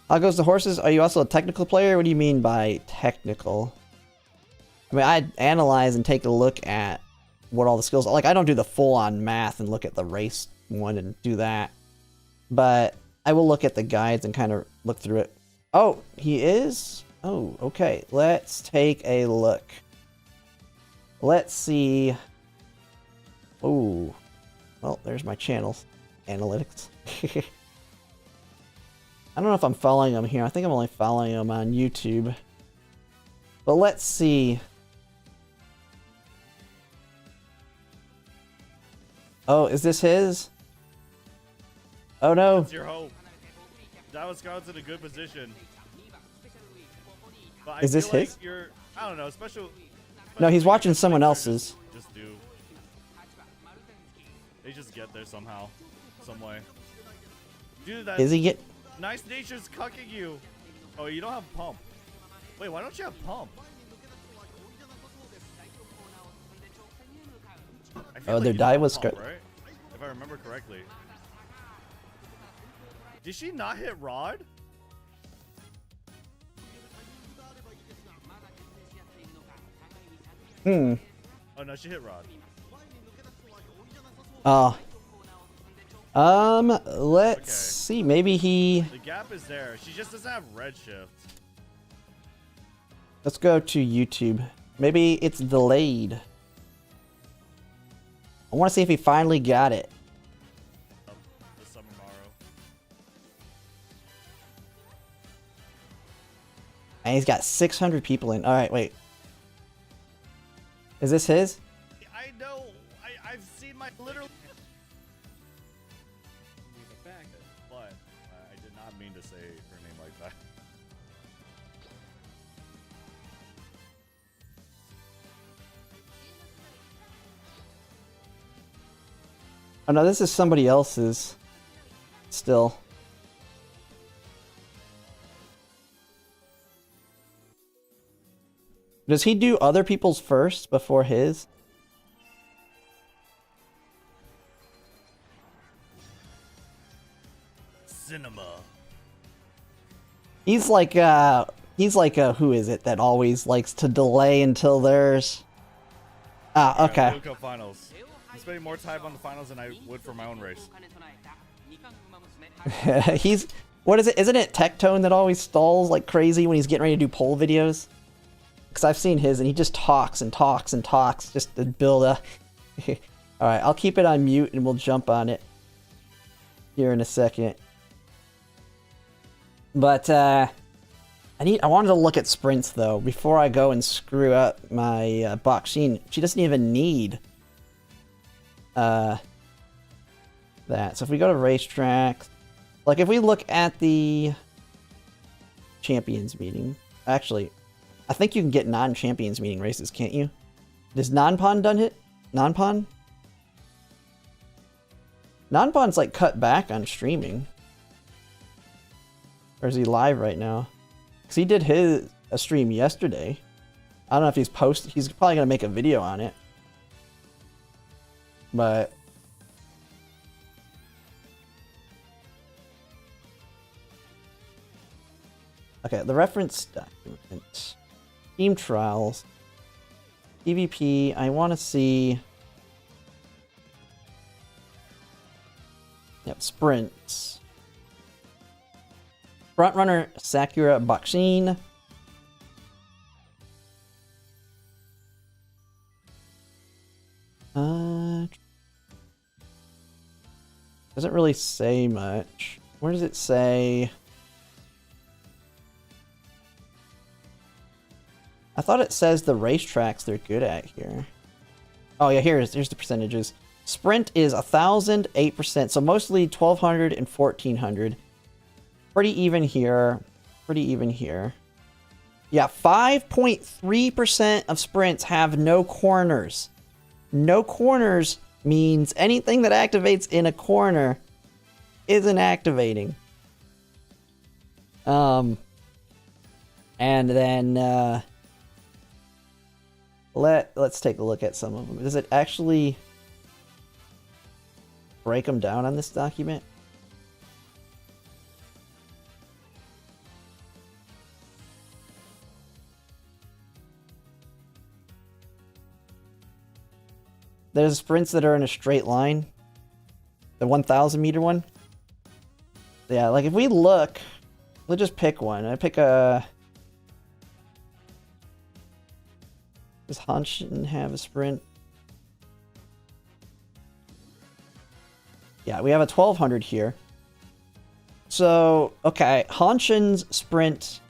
How goes the horses? Are you also a technical player? What do you mean by technical? I mean, I analyze and take a look at what all the skills are. Like, I don't do the full-on math and look at the race one and do that. But I will look at the guides and kind of look through it. Oh, he is? Oh, okay. Let's take a look. Let's see. Oh. Well, there's my channels. Analytics. I don't know if I'm following him here. I think I'm only following him on YouTube. But let's see. Oh, is this his? Oh no. That's your hope. That Scout's in a good position. But Is this feel like his? I don't know, special. No, he's watching someone else's. Just do. They just get there somehow, some way. Dude, that Is he get? nice nature's cucking you. Oh, you don't have pump. Wait, why don't you have pump? I feel Oh, their you die have was pump, good. right? If I remember correctly. Did she not hit Rod? Hmm. Oh no, she hit Rod. Let's see. Maybe he. The gap is there. She just doesn't have redshift. Let's go to YouTube. Maybe it's delayed. I want to see if he finally got it. The Summer Morrow. And he's got 600 people in. All right, wait. Is this his? I know. I've seen my literally. But I did not mean to say her name like that. Oh no, this is somebody else's. Still. Does he do other people's first before his? Cinema. He's like who is it that always likes to delay until there's... Ah, okay. World Cup finals. I'm spending more time on the finals than I would for my own race. He's... What is it? Isn't it Tectone that always stalls like crazy when he's getting ready to do poll videos? Because I've seen his and he just talks and talks and talks just to build a... Alright, I'll keep it on mute and we'll jump on it here in a second. But, I wanted to look at sprints though before I go and screw up my Boxing. She doesn't even need that. So if we go to racetrack, like if we look at the champions meeting, actually, I think you can get non-champions meeting races, can't you? Does Nanpan done it? Nanpan? Nanpan's like cut back on streaming. Or is he live right now? Because he did a stream yesterday. I don't know if he's posted. He's probably going to make a video on it. But... Okay, the reference document. Team trials. PvP. I want to see... Yep, sprints. Frontrunner Sakura Boxing. Doesn't really say much. Where does it say? I thought it says the racetracks they're good at here. Oh yeah, here's the percentages. Sprint is 1,000, 8%, so mostly 1,200 and 1,400. Pretty even here. Pretty even here. Yeah, 5.3% of sprints have no corners. No corners means anything that activates in a corner isn't activating. And then let's take a look at some of them. Does it actually break them down on this document? There's sprints that are in a straight line. The 1,000 meter one. Yeah, like if we look, we'll just pick one. I pick a... Does Hanshin have a sprint? Yeah, we have a 1,200 here. So, okay, Hanshin's sprint,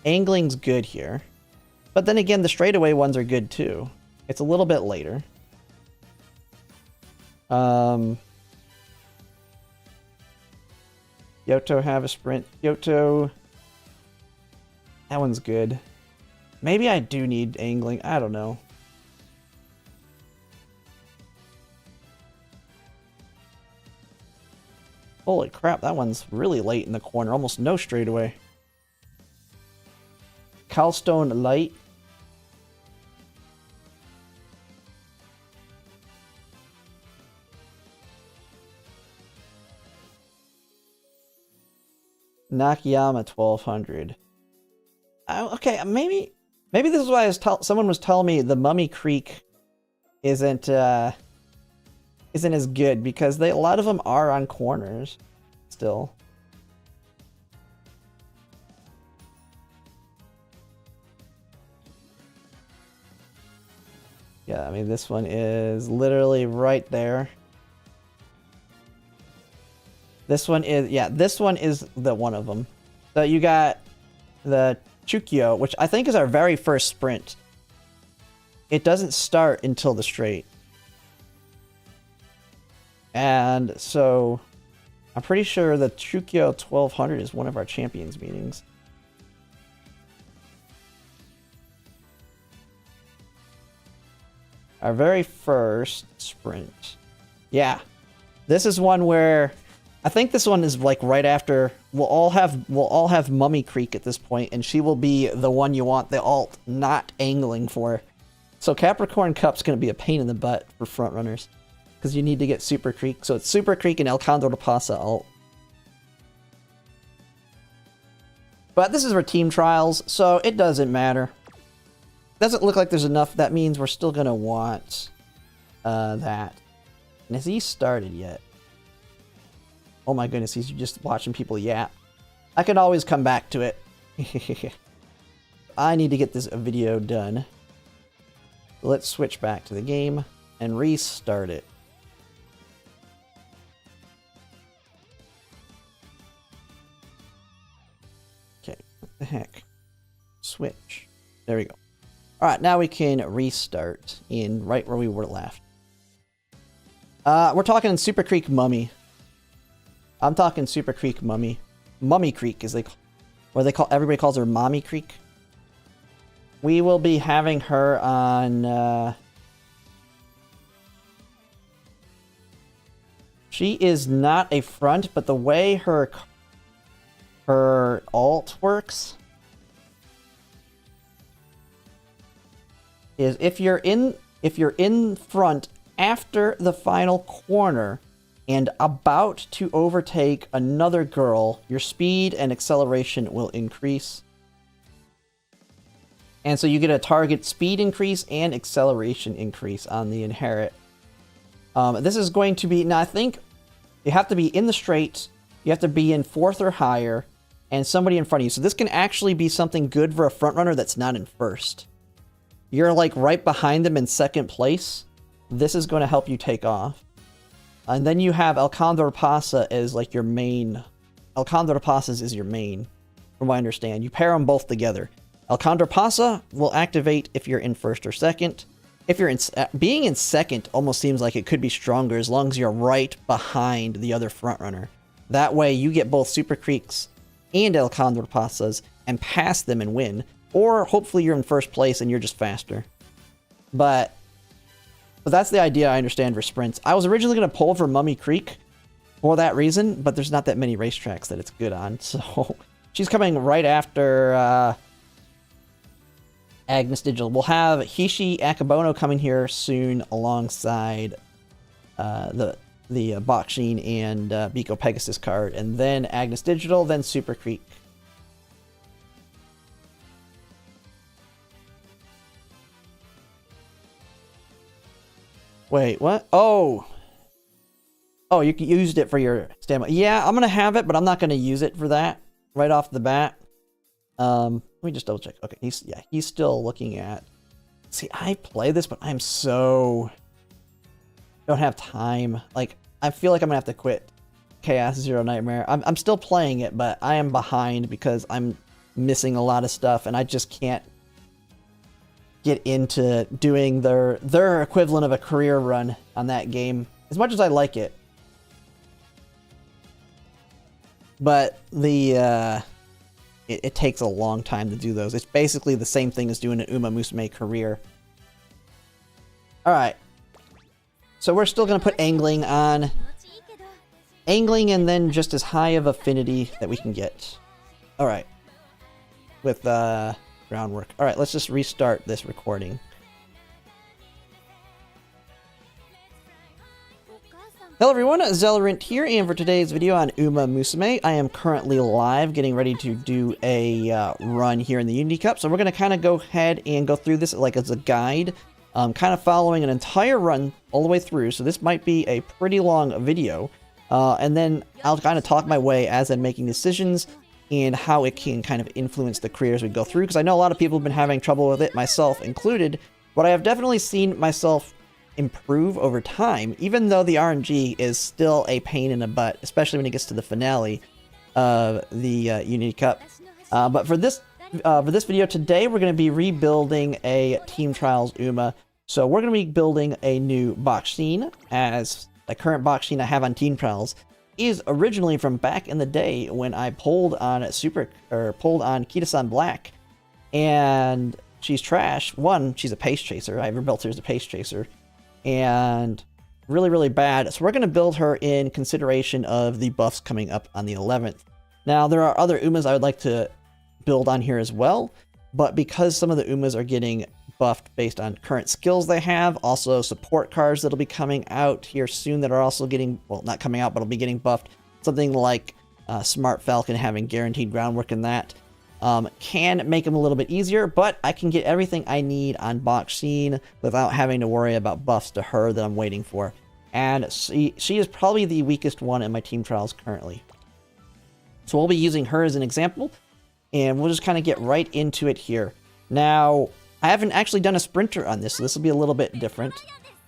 angling's good here. But then again, the straightaway ones are good too. It's a little bit later. Yoto have a sprint. Yoto, that one's good. Maybe I do need angling. I don't know. Holy crap, that one's really late in the corner. Almost no straightaway. Calstone light. Nakayama 1,200. Okay, maybe this is why someone was telling me the Mummy Creek isn't as good, because a lot of them are on corners still. Yeah, I mean this one is literally right there. This one is, yeah, this one is the one of them. So you got the Chukyo, which I think is our very first sprint. It doesn't start until the straight. And so I'm pretty sure the Chukyo 1,200 is one of our champions meetings. Our very first sprint. Yeah. This is one where I think this one is like right after we'll all have Mummy Creek at this point, and she will be the one you want the alt not angling for. So Capricorn Cup's gonna be a pain in the butt for front runners, because you need to get Super Creek. So it's Super Creek and El Condor de Pasa alt. But this is for team trials, so it doesn't matter. Doesn't look like there's enough. That means we're still gonna want that. And has he started yet? Oh my goodness, he's just watching people yap. I can always come back to it. I need to get this video done. Let's switch back to the game and restart it. Okay, what the heck? Switch. There we go. Alright, now we can restart in right where we were left. We're talking Super Creek Mummy. I'm talking Super Creek Mummy. Mummy Creek is everybody calls her Mommy Creek. We will be having her on she is not a front, but the way her alt works is if you're in front after the final corner and about to overtake another girl, your speed and acceleration will increase. And so you get a target speed increase and acceleration increase on the inherit. This is going to be, now I think you have to be in the straight, you have to be in fourth or higher, and somebody in front of you. So this can actually be something good for a front runner that's not in first. You're like right behind them in second place. This is going to help you take off. And then you have El Condor Pasa as like your main. El Condor Pasas is your main, from what I understand. You pair them both together. El Condor Pasa will activate if you're in first or second. If you're in being in second almost seems like it could be stronger as long as you're right behind the other front runner. That way you get both Super Creeks and El Condor Pasas and pass them and win. Or hopefully you're in first place and you're just faster. But that's the idea I understand for sprints. I was originally going to pull for Mummy Creek for that reason, but there's not that many racetracks that it's good on. So she's coming right after Agnes Digital. We'll have Hishi Akabono coming here soon alongside the Baksheen and Biko Pegasus card, and then Agnes Digital, then Super Creek. Wait, what? Oh, you used it for your stamina. Yeah, I'm gonna have it, but I'm not gonna use it for that right off the bat. Let me just double check. Okay, he's still looking at. See, I play this, but I'm so don't have time. Like, I feel like I'm gonna have to quit Chaos Zero Nightmare. I'm still playing it, but I am behind because I'm missing a lot of stuff, and I just can't get into doing their equivalent of a career run on that game as much as I like it. But it takes a long time to do those. It's basically the same thing as doing an Umamusume career. Alright. So we're still going to put angling on. Angling and then just as high of affinity that we can get. Alright. With groundwork. Alright, let's just restart this recording. Hello everyone, Zellerant here, and for today's video on Umamusume, I am currently live, getting ready to do a run here in the Unity Cup. So we're going to kind of go ahead and go through this like as a guide, kind of following an entire run all the way through. So this might be a pretty long video, and then I'll kind of talk my way as I'm making decisions and how it can kind of influence the career as we go through, because I know a lot of people have been having trouble with it, myself included, but I have definitely seen myself improve over time, even though the RNG is still a pain in the butt, especially when it gets to the finale of the Unity Cup. But for this video today, we're going to be rebuilding a Team Trials Uma. So we're going to be building a new Baksheen, as the current Baksheen I have on Team Trials is originally from back in the day when I pulled on Kita-san Black, and she's trash. One, she's a pace chaser. I rebuilt her as a pace chaser, and really, really bad. So we're going to build her in consideration of the buffs coming up on the 11th. Now, there are other Umas I would like to build on here as well, but because some of the Umas are getting buffed based on current skills they have, also support cards that'll be coming out here soon that are also getting, well, not coming out, but will be getting buffed. Something like Smart Falcon having guaranteed groundwork in that can make them a little bit easier, but I can get everything I need on Baksheen without having to worry about buffs to her that I'm waiting for. And she is probably the weakest one in my Team Trials currently. So we'll be using her as an example, and we'll just kind of get right into it here. Now, I haven't actually done a sprinter on this, so this will be a little bit different.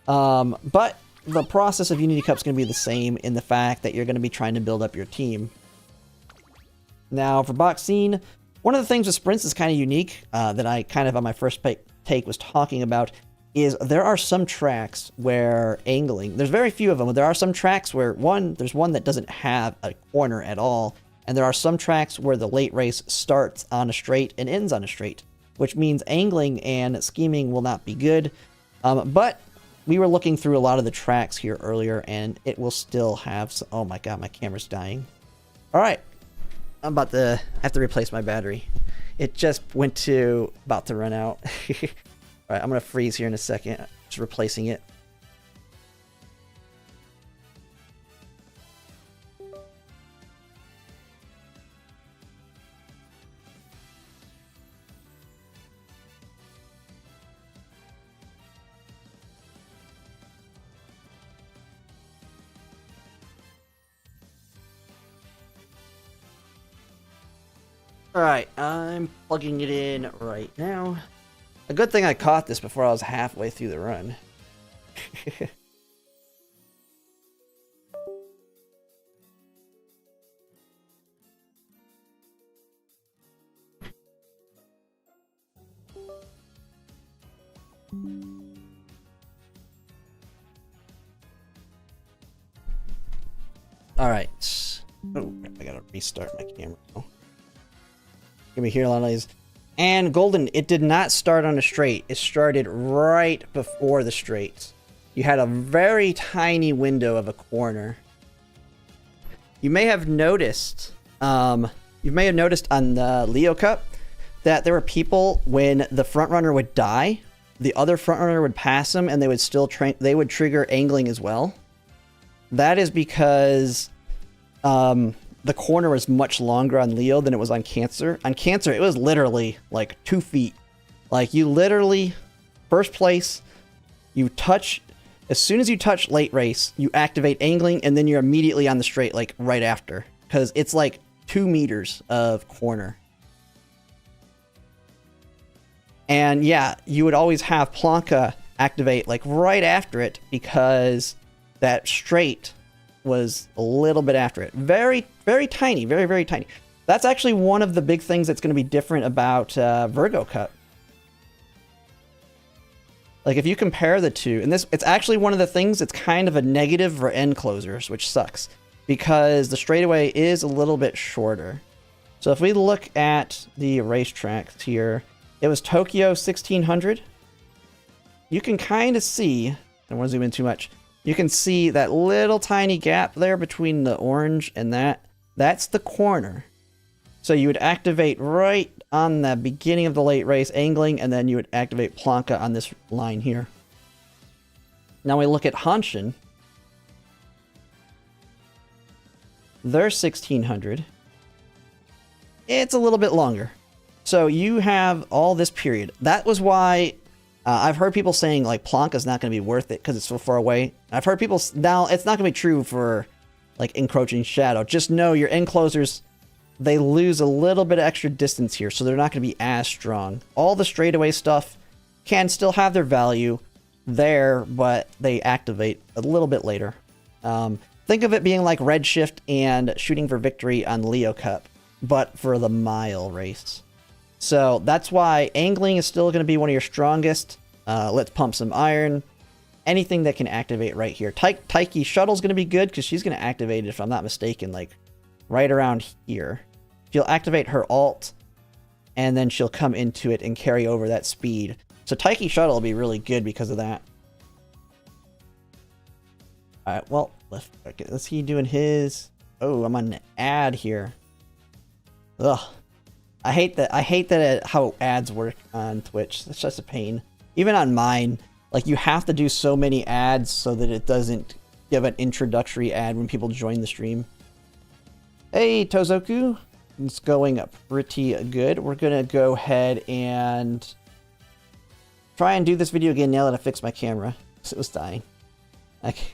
But the process of Unity Cup is going to be the same in the fact that you're going to be trying to build up your team. Now, for Baksheen, one of the things with sprints is kind of unique that I kind of on my first take was talking about is there are some tracks where angling, there's very few of them, but there are some tracks where there's one that doesn't have a corner at all, and there are some tracks where the late race starts on a straight and ends on a straight, which means angling and scheming will not be good. But we were looking through a lot of the tracks here earlier, and it will still have some, oh my god, my camera's dying. Alright, I'm about to have to replace my battery. It just went to about to run out. Alright, I'm going to freeze here in a second, just replacing it. Alright, I'm plugging it in right now. A good thing I caught this before I was halfway through the run. Alright. Oh, I gotta restart my camera. Give me here a lot of these. And Golden, it did not start on a straight. It started right before the straight. You had a very tiny window of a corner. You may have noticed, on the Leo Cup that there were people when the front runner would die, the other front runner would pass them, and they would still they would trigger angling as well. That is because the corner was much longer on Leo than it was on Cancer. On Cancer, it was literally like 2 feet. Like, you literally, first place, you touch, as soon as you touch late race, you activate angling, and then you're immediately on the straight, like, right after. Because it's like 2 meters of corner. And yeah, you would always have Planka activate, like, right after it, because that straight was a little bit after it. Very, very tiny. Very, very tiny. That's actually one of the big things that's going to be different about Virgo Cup. Like, if you compare the two, and this, it's actually one of the things that's kind of a negative for end closers, which sucks, because the straightaway is a little bit shorter. So if we look at the racetracks here, it was Tokyo 1600. You can kind of see, I don't want to zoom in too much, you can see that little tiny gap there between the orange and that. That's the corner. So you would activate right on the beginning of the late race angling, and then you would activate Planka on this line here. Now we look at Hanshin. They're 1600. It's a little bit longer. So you have all this period. That was why I've heard people saying, like, Planka's not going to be worth it because it's so far away. I've heard people... Now, it's not going to be true for, like, Encroaching Shadow. Just know your end closers, they lose a little bit of extra distance here, so they're not going to be as strong. All the straightaway stuff can still have their value there, but they activate a little bit later. Think of it being like Redshift and Shooting for Victory on Leo Cup, but for the mile race. So that's why angling is still going to be one of your strongest. Let's pump some iron. Anything that can activate right here. Taiki Shuttle's going to be good because she's going to activate it, if I'm not mistaken, like right around here. She'll activate her ult, and then she'll come into it and carry over that speed. So Taiki Shuttle will be really good because of that. Alright, well, let's see doing his... Oh, I'm on an ad here. Ugh. I hate that how ads work on Twitch. It's just a pain. Even on mine, like, you have to do so many ads so that it doesn't give an introductory ad when people join the stream. Hey, Tozoku. It's going up pretty good. We're gonna go ahead and try and do this video again now that I fixed my camera. It was dying. Okay.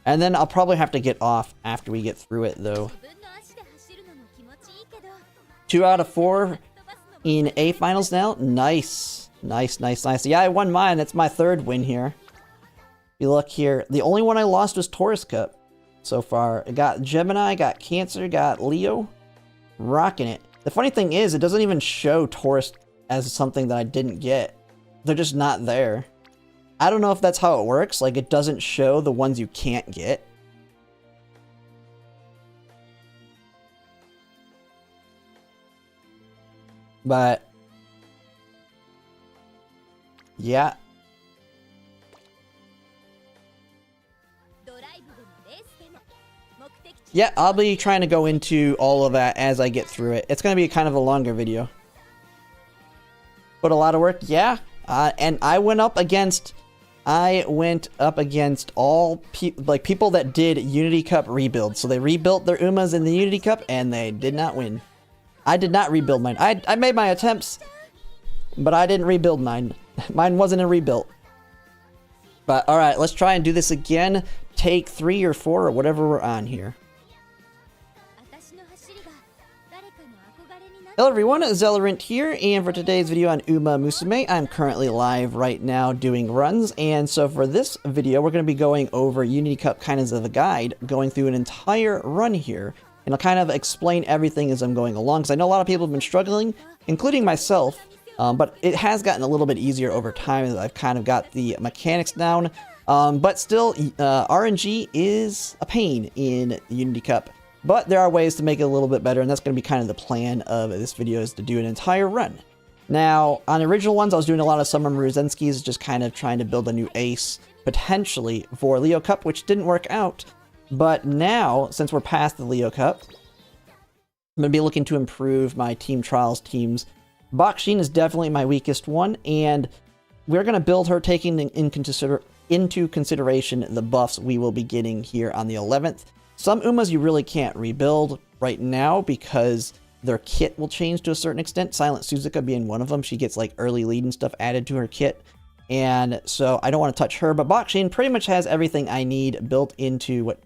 And then I'll probably have to get off after we get through it, though. 2 out of 4 in A finals now. Nice. Nice, nice, nice. Yeah, I won mine. That's my 3rd win here. If you look here, the only one I lost was Taurus Cup so far. I got Gemini, got Cancer, got Leo. Rocking it. The funny thing is, it doesn't even show Taurus as something that I didn't get. They're just not there. I don't know if that's how it works. Like, it doesn't show the ones you can't get. But yeah. Yeah, I'll be trying to go into all of that as I get through it. It's going to be kind of a longer video. But a lot of work, yeah. And I went up against all people that did Unity Cup rebuilds. So they rebuilt their Umas in the Unity Cup, and they did not win. I did not rebuild mine. I made my attempts, but I didn't rebuild mine. Mine wasn't a rebuild. But alright, let's try and do this again. Take 3 or 4 or whatever we're on here. Hello everyone, Zellerant here, and for today's video on Umamusume, I'm currently live right now doing runs, and so for this video, we're going to be going over Unity Cup kind of as a guide, going through an entire run here, and I'll kind of explain everything as I'm going along, because I know a lot of people have been struggling, including myself, But it has gotten a little bit easier over time as I've kind of got the mechanics down. But still, RNG is a pain in Unity Cup. But there are ways to make it a little bit better, and that's going to be kind of the plan of this video, is to do an entire run. Now, on the original ones, I was doing a lot of Summer Maruzenskis, just kind of trying to build a new ace, potentially, for Leo Cup, which didn't work out. But now, since we're past the Leo Cup, I'm going to be looking to improve my Team Trials teams. Bakshin is definitely my weakest one, and we're going to build her taking into consideration the buffs we will be getting here on the 11th. Some Umas you really can't rebuild right now because their kit will change to a certain extent. Silent Suzuka being one of them. She gets like early lead and stuff added to her kit. And so I don't want to touch her, but Bakshin pretty much has everything I need built into what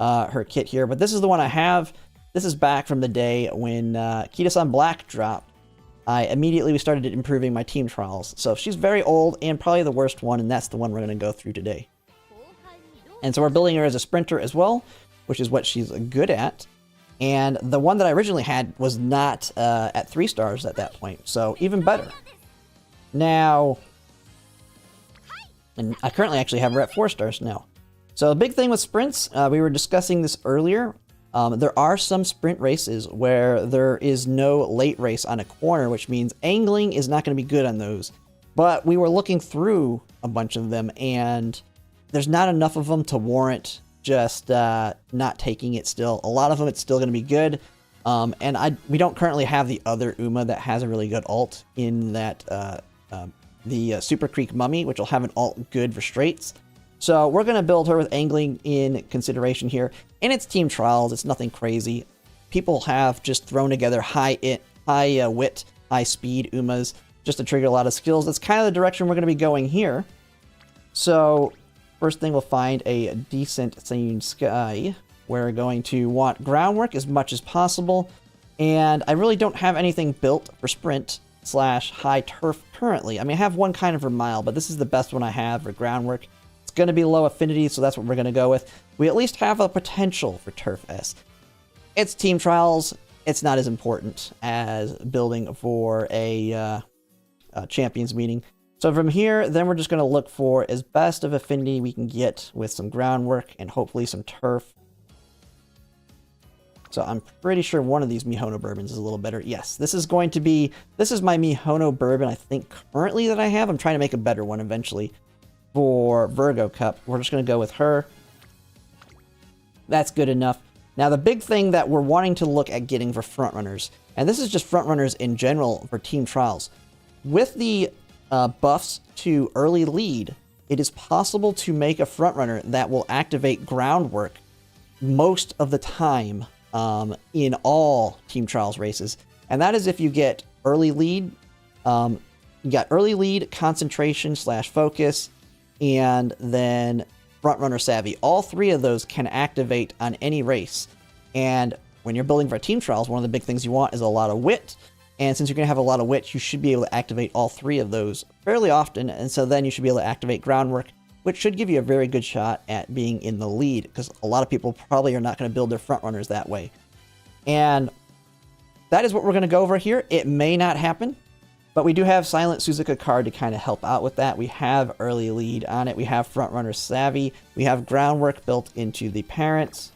her kit here. But this is the one I have. This is back from the day when Kita-san Black dropped. I immediately started improving my team trials. So she's very old and probably the worst one, and that's the one we're going to go through today. And so we're building her as a sprinter as well, which is what she's good at. And the one that I originally had was not at 3 stars at that point, so even better. Now, and I currently actually have her at 4 stars now. So the big thing with sprints, we were discussing this earlier. There are some sprint races where there is no late race on a corner, which means angling is not going to be good on those. But we were looking through a bunch of them, and there's not enough of them to warrant just not taking it still. A lot of them, it's still going to be good. And we don't currently have the other Uma that has a really good ult in that, the Super Creek Mummy, which will have an ult good for straights. So we're going to build her with angling in consideration here. And it's team trials. It's nothing crazy. People have just thrown together high wit, high speed Umas just to trigger a lot of skills. That's kind of the direction we're going to be going here. So first thing, we'll find a decent Sane Sky. We're going to want groundwork as much as possible. And I really don't have anything built for sprint / high turf currently. I mean, I have one kind of for mile, but this is the best one I have for groundwork. It's going to be low affinity, so that's what we're going to go with. We at least have a potential for Turf S. It's team trials. It's not as important as building for a champions meeting. So from here, then we're just going to look for as best of affinity we can get with some groundwork and hopefully some turf. So I'm pretty sure one of these Mihono bourbons is a little better. Yes, this is my Mihono bourbon, I think, currently that I have. I'm trying to make a better one eventually for Virgo Cup. We're just going to go with her. That's good enough. Now, the big thing that we're wanting to look at getting for frontrunners, and this is just frontrunners in general for team trials, with the buffs to early lead, it is possible to make a frontrunner that will activate groundwork most of the time in all team trials races. And that is if you get early lead, you got early lead, concentration / focus, and then frontrunner savvy. All 3 of those can activate on any race. And when you're building for team trials, one of the big things you want is a lot of wit. And since you're going to have a lot of wit, you should be able to activate all 3 of those fairly often. And so then you should be able to activate groundwork, which should give you a very good shot at being in the lead, because a lot of people probably are not going to build their frontrunners that way. And that is what we're going to go over here. It may not happen, but we do have Silent Suzuka card to kind of help out with that. We have early lead on it. We have frontrunner savvy. We have groundwork built into the parents.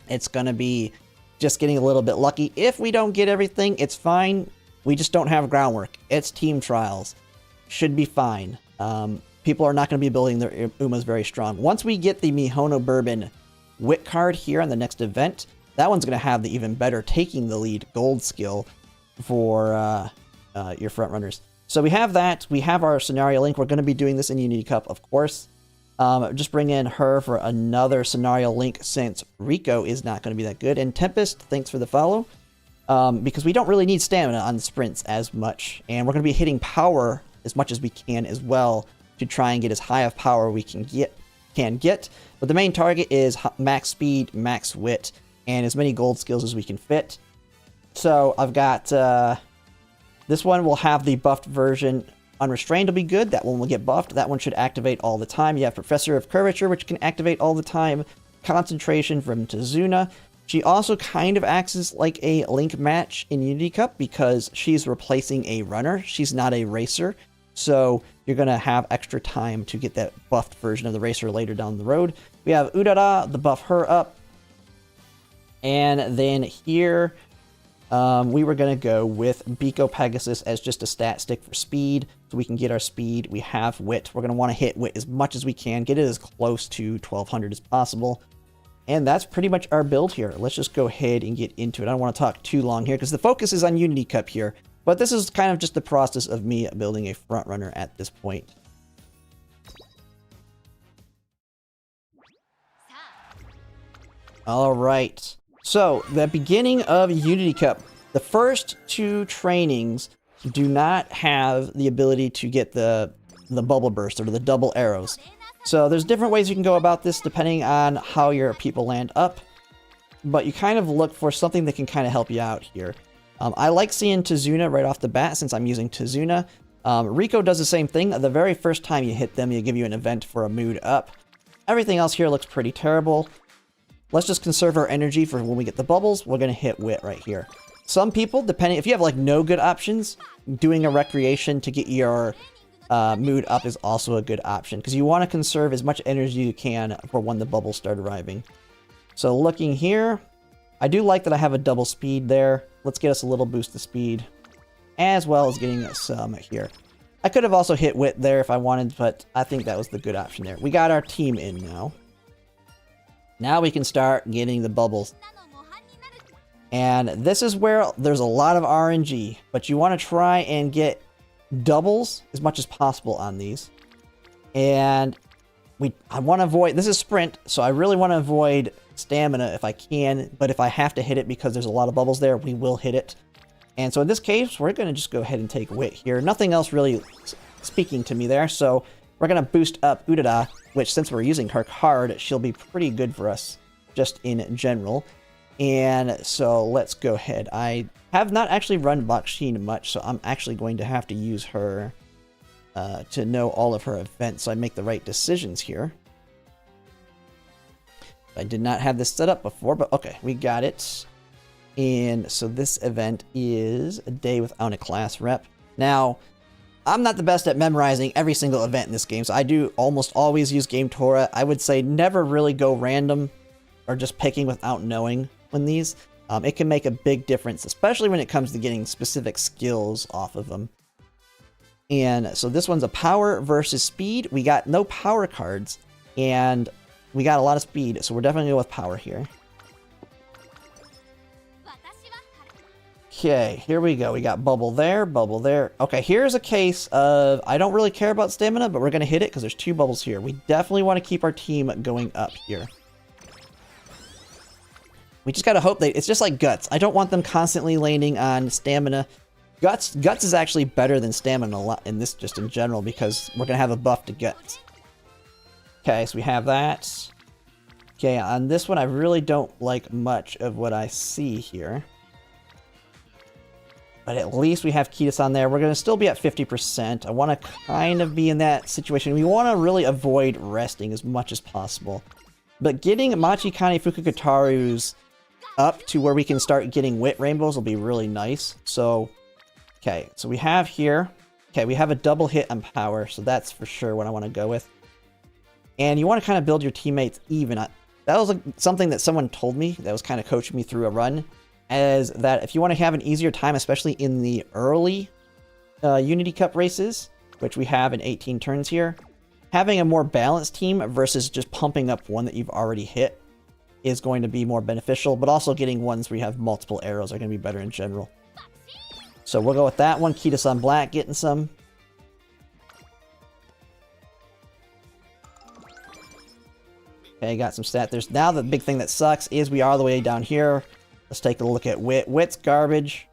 It's going to be just getting a little bit lucky. If we don't get everything, it's fine. We just don't have groundwork. It's team trials. Should be fine. People are not going to be building their Umas very strong. Once we get the Mihono Bourbon Wit card here on the next event, that one's going to have the even better taking the lead gold skill for your frontrunners. So we have that. We have our scenario link. We're going to be doing this in Unity Cup, of course. Just bring in her for another scenario link since Rico is not going to be that good. And Tempest, thanks for the follow. Because we don't really need stamina on the sprints as much. And we're going to be hitting power as much as we can as well to try and get as high of power we can get. But the main target is max speed, max wit, and as many gold skills as we can fit. So I've got this one will have the buffed version. Unrestrained will be good. That one will get buffed. That one should activate all the time. You have Professor of Curvature, which can activate all the time. Concentration from Tazuna. She also kind of acts as like a link match in Unity Cup because she's replacing a runner. She's not a racer. So you're going to have extra time to get that buffed version of the racer later down the road. We have Urara, the buff her up. And then here, we were going to go with Biko Pegasus as just a stat stick for speed. So we can get our speed. We have wit. We're going to want to hit wit as much as we can. Get it as close to 1200 as possible. And that's pretty much our build here. Let's just go ahead and get into it. I don't want to talk too long here because the focus is on Unity Cup here. But this is kind of just the process of me building a front runner at this point. All right. So the beginning of Unity Cup, the first 2 trainings do not have the ability to get the bubble burst or the double arrows. So there's different ways you can go about this depending on how your people land up. But you kind of look for something that can kind of help you out here. I like seeing Tizuna right off the bat since I'm using Tizuna. Rico does the same thing. The very first time you hit them, you give you an event for a mood up. Everything else here looks pretty terrible. Let's just conserve our energy for when we get the bubbles. We're going to hit wit right here. Some people, depending, if you have like no good options, doing a recreation to get your mood up is also a good option because you want to conserve as much energy you can for when the bubbles start arriving. So looking here, I do like that I have a double speed there. Let's get us a little boost of speed as well as getting some here. I could have also hit wit there if I wanted, but I think that was the good option there. We got our team in now. Now we can start getting the bubbles. And this is where there's a lot of RNG, but you want to try and get doubles as much as possible on these. And I want to avoid, this is sprint, so I really want to avoid stamina if I can, but if I have to hit it because there's a lot of bubbles there, we will hit it. And so in this case, we're going to just go ahead and take wit here. Nothing else really speaking to me there, so we're going to boost up Urara, which since we're using her card, she'll be pretty good for us just in general. And so let's go ahead. I have not actually run Baksheen much, so I'm actually going to have to use her to know all of her events so I make the right decisions here. I did not have this set up before, but okay, we got it. And so this event is a day without a class rep. Now, I'm not the best at memorizing every single event in this game, so I do almost always use Game Tora. I would say never really go random or just picking without knowing when these. It can make a big difference, especially when it comes to getting specific skills off of them. And so this one's a power versus speed. We got no power cards, and we got a lot of speed, so we're definitely going to go with power here. Okay, here we go. We got bubble there, bubble there. Okay, here's a case of I don't really care about stamina, but we're going to hit it because there's 2 bubbles here. We definitely want to keep our team going up here. We just got to hope it's just like Guts. I don't want them constantly landing on stamina. Guts is actually better than stamina a lot in this just in general because we're going to have a buff to Guts. Okay, so we have that. Okay, on this one, I really don't like much of what I see here. But at least we have Kitas on there. We're going to still be at 50%. I want to kind of be in that situation. We want to really avoid resting as much as possible. But getting Machikane Fukukataru's up to where we can start getting wit rainbows will be really nice. So, okay, so we have here. Okay, we have a double hit on power, so that's for sure what I want to go with. And you want to kind of build your teammates even. That was something that someone told me that was kind of coaching me through a run. As that if you want to have an easier time, especially in the early Unity Cup races, which we have in 18 turns here, having a more balanced team versus just pumping up one that you've already hit is going to be more beneficial, but also getting ones where you have multiple arrows are going to be better in general. So we'll go with that one. Kitas on black, getting some. Okay, got some stat. There's now the big thing that sucks is we are all the way down here. Let's take a look at wit. Wit's garbage.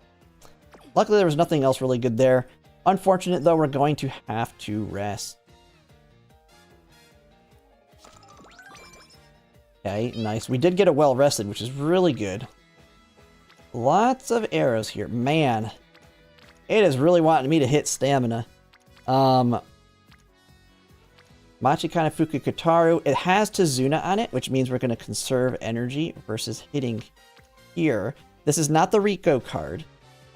Luckily, there was nothing else really good there. Unfortunate, though, we're going to have to rest. Okay, nice. We did get it well rested, which is really good. Lots of arrows here. Man, it is really wanting me to hit stamina. Machikane Fukukataru. It has Tizuna on it, which means we're going to conserve energy versus hitting here. This is not the Rico card.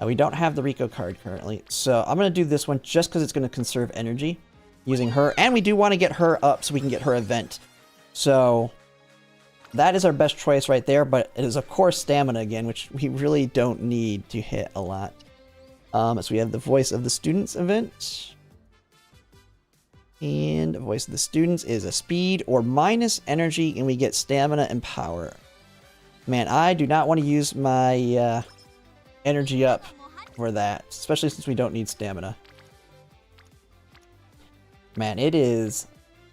We don't have the Rico card currently. So I'm going to do this one just because it's going to conserve energy using her. And we do want to get her up so we can get her event. So that is our best choice right there. But it is, of course, stamina again, which we really don't need to hit a lot. So we have the Voice of the Students event. And the Voice of the Students is a speed or minus energy, and we get stamina and power. Man, I do not want to use my energy up for that, especially since we don't need stamina. Man, it is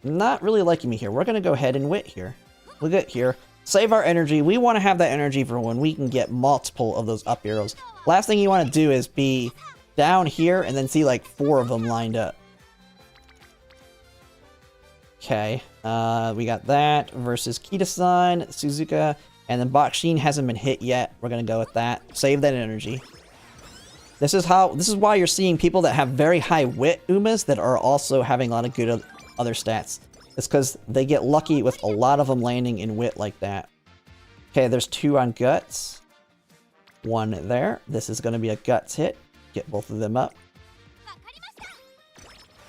not really liking me here. We're going to go ahead and wit here. Look at here. Save our energy. We want to have that energy for when we can get multiple of those up arrows. Last thing you want to do is be down here and then see like 4 of them lined up. Okay, we got that versus Kita-san, Suzuka, and then Bakshin hasn't been hit yet. We're gonna go with that. Save that energy. This is why you're seeing people that have very high wit Umas that are also having a lot of good other stats. It's because they get lucky with a lot of them landing in wit like that. Okay, there's 2 on guts. 1 there. This is gonna be a guts hit. Get both of them up.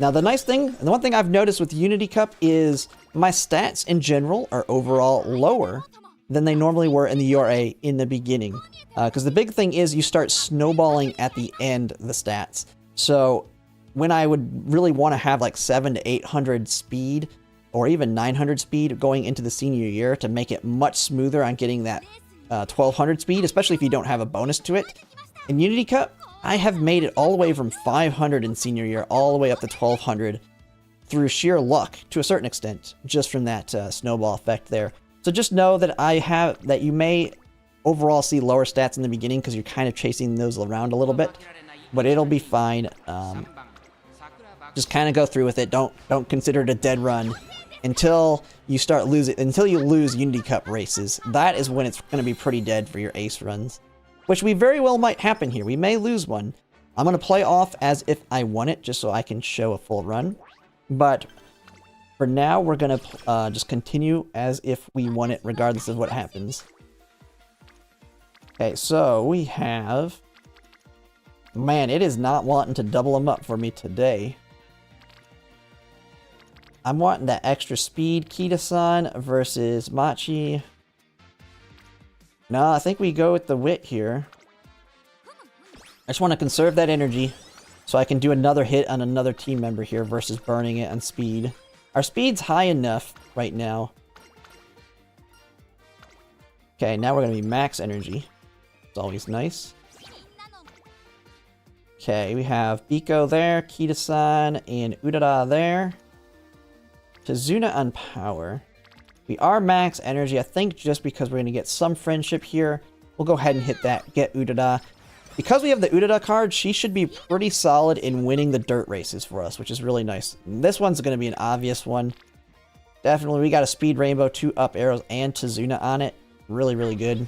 Now the nice thing, and the one thing I've noticed with Unity Cup is my stats in general are overall lower than they normally were in the URA in the beginning. Because the big thing is you start snowballing at the end the stats. So when I would really want to have like 700 to 800 speed or even 900 speed going into the senior year to make it much smoother on getting that 1200 speed, especially if you don't have a bonus to it. In Unity Cup, I have made it all the way from 500 in senior year all the way up to 1200 through sheer luck to a certain extent, just from that snowball effect there. So just know that you may overall see lower stats in the beginning because you're kind of chasing those around a little bit, but it'll be fine. Just kind of go through with it. Don't consider it a dead run until you lose Unity Cup races. That is when it's going to be pretty dead for your ace runs. Which we very well might happen here. We may lose one. I'm going to play off as if I won it, just so I can show a full run. But for now, we're going to just continue as if we won it, regardless of what happens. Okay, so we have... Man, it is not wanting to double them up for me today. I'm wanting that extra speed, Kita-san versus Machi. No, I think we go with the wit here. I just want to conserve that energy so I can do another hit on another team member here versus burning it on speed. Our speed's high enough right now. Okay, now we're going to be max energy. It's always nice. Okay, we have Biko there, Kita-san, and Udara there. Tazuna on power. We are max energy, I think just because we're going to get some friendship here. We'll go ahead and hit that, get Udada. Because we have the Udada card, she should be pretty solid in winning the dirt races for us, which is really nice. And this one's going to be an obvious one. Definitely, we got a speed rainbow, 2 up arrows, and Tazuna on it. Really, really good.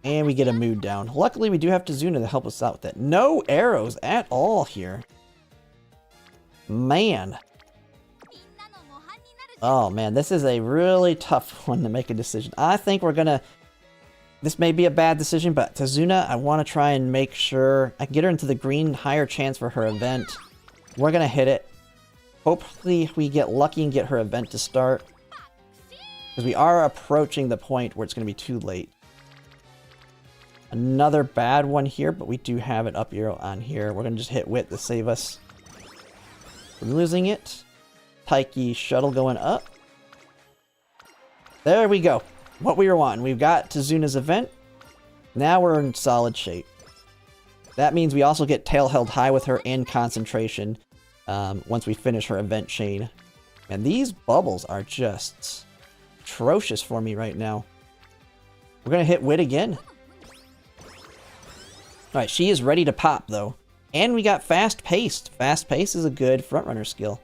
And we get a mood down. Luckily, we do have Tazuna to help us out with it. No arrows at all here. Man. Oh man, this is a really tough one to make a decision. I think we're gonna... This may be a bad decision, but Tazuna, I want to try and make sure I can get her into the green, higher chance for her event. We're gonna hit it. Hopefully we get lucky and get her event to start. Because we are approaching the point where it's gonna be too late. Another bad one here, but we do have an up arrow on here. We're gonna just hit wit to save us from losing it. Taiki shuttle going up. There we go. What we were wanting. We've got Tazuna's event. Now we're in solid shape. That means we also get tail held high with her and concentration once we finish her event chain. And these bubbles are just atrocious for me right now. We're going to hit wit again. Alright, she is ready to pop though. And we got fast paced. Fast pace is a good frontrunner skill.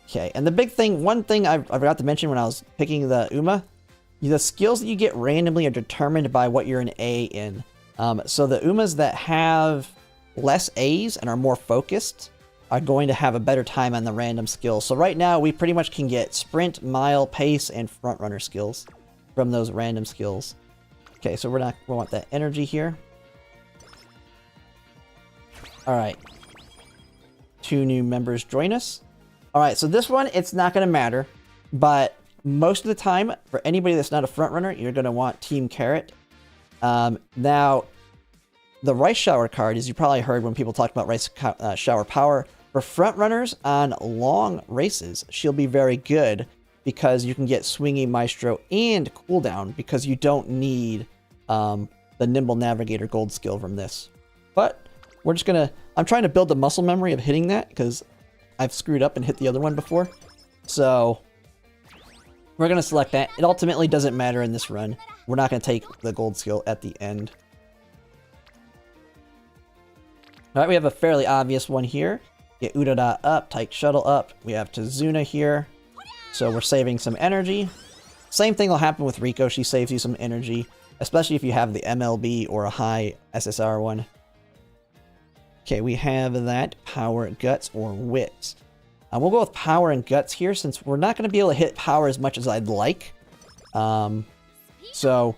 Okay, and the big thing, one thing I forgot to mention when I was picking the Uma, the skills that you get randomly are determined by what you're an A in. So the Umas that have less A's and are more focused are going to have a better time on the random skills. So right now, we pretty much can get sprint, mile, pace, and front runner skills from those random skills. Okay, so we want that energy here. Alright. 2 new members join us. Alright, so this one, it's not going to matter. But most of the time, for anybody that's not a front runner, you're going to want Team Carrot. Now, the Rice Shower card, as you probably heard when people talk about Rice Shower power, for front runners on long races, she'll be very good because you can get Swinging Maestro and cooldown because you don't need the Nimble Navigator gold skill from this. But we're just gonna, I'm trying to build the muscle memory of hitting that because I've screwed up and hit the other one before. So we're gonna select that. It ultimately doesn't matter in this run. We're not gonna take the gold skill at the end. Alright, we have a fairly obvious one here. Get Urara up, Tyke Shuttle up. We have Tazuna here. So we're saving some energy. Same thing will happen with Rico. She saves you some energy, especially if you have the MLB or a high SSR one. Okay, we have that. Power, Guts, or Wit. We'll go with Power and Guts here since we're not going to be able to hit Power as much as I'd like. So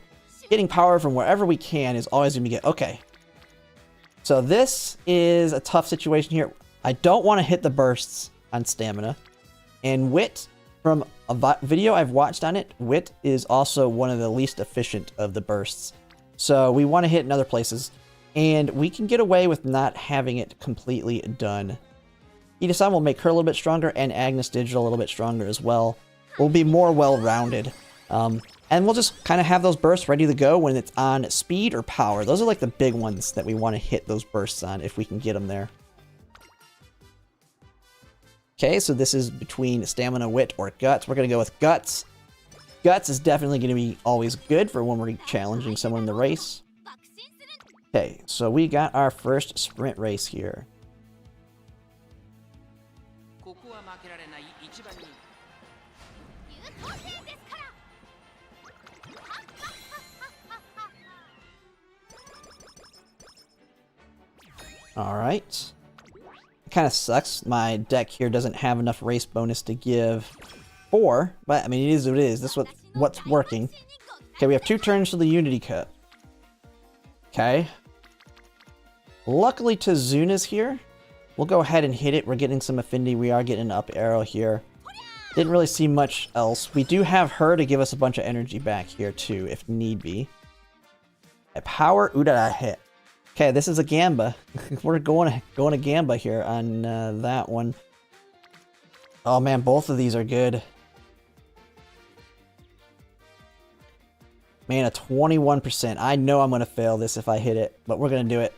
getting Power from wherever we can is always going to be good. Okay. So this is a tough situation here. I don't want to hit the bursts on stamina. And Wit, from a video I've watched on it, Wit is also one of the least efficient of the bursts. So we want to hit in other places. And we can get away with not having it completely done. Ida-san will make her a little bit stronger, and Agnes Digital a little bit stronger as well. We'll be more well-rounded. And we'll just kind of have those bursts ready to go when it's on speed or power. Those are like the big ones that we want to hit those bursts on if we can get them there. Okay, so this is between Stamina, Wit, or Guts. We're going to go with Guts. Guts is definitely going to be always good for when we're challenging someone in the race. Okay, so we got our first sprint race here. Alright. Kind of sucks. My deck here doesn't have enough race bonus to give 4, but I mean, it is what it is. This is what's working. Okay, we have 2 turns to the Unity Cup. Okay. Luckily, Tazuna's here. We'll go ahead and hit it. We're getting some affinity. We are getting an up arrow here. Didn't really see much else. We do have her to give us a bunch of energy back here, too, if need be. A power Urara hit. Okay, this is a Gamba. We're going to Gamba here on that one. Oh man, both of these are good. Man, a 21%. I know I'm going to fail this if I hit it, but we're going to do it.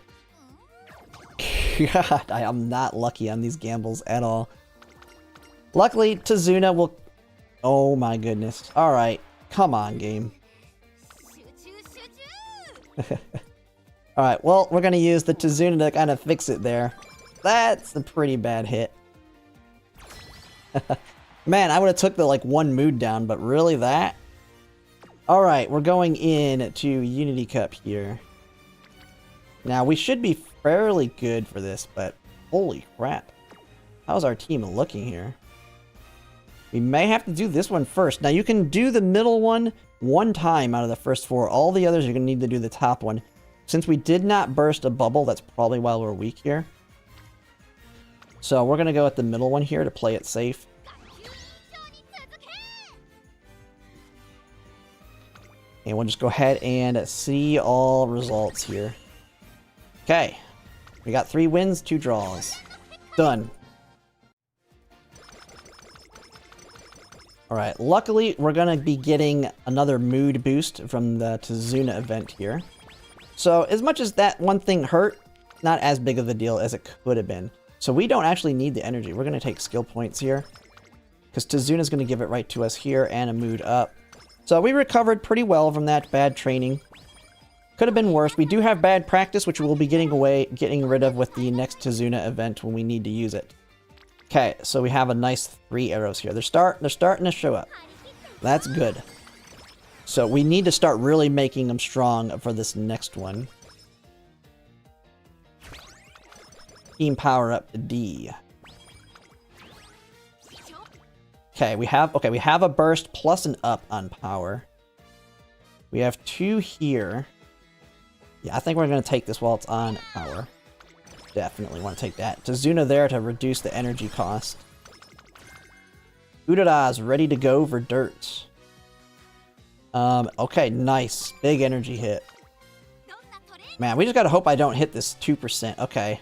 God, I am not lucky on these gambles at all. Luckily, Tazuna will... Oh my goodness. Alright, come on, game. Alright, well, we're gonna use the Tazuna to kind of fix it there. That's a pretty bad hit. Man, I would have took the, like, 1 mood down, but really that? Alright, we're going in to Unity Cup here. Now, we should be fairly good for this, but holy crap. How's our team looking here? We may have to do this one first. Now, you can do the middle one time out of the first 4. All the others, you're gonna need to do the top one. Since we did not burst a bubble, that's probably why we're weak here. So we're going to go with the middle one here to play it safe. And we'll just go ahead and see all results here. Okay. We got 3 wins, 2 draws. Done. Alright, luckily we're going to be getting another mood boost from the Tazuna event here. So, as much as that one thing hurt, not as big of a deal as it could have been. So we don't actually need the energy. We're going to take skill points here. Because Tazuna's going to give it right to us here and a mood up. So we recovered pretty well from that bad training. Could have been worse. We do have bad practice, which we'll be getting rid of with the next Tazuna event when we need to use it. Okay, so we have a nice 3 arrows here. They're starting to show up. That's good. So we need to start really making them strong for this next one. Team power up to D. Okay, we have a burst plus an up on power. We have 2 here. Yeah, I think we're gonna take this while it's on power. Definitely want to take that. Tazuna there to reduce the energy cost. Urara's ready to go for dirt. Okay, nice. Big energy hit. Man, we just gotta hope I don't hit this 2%. Okay.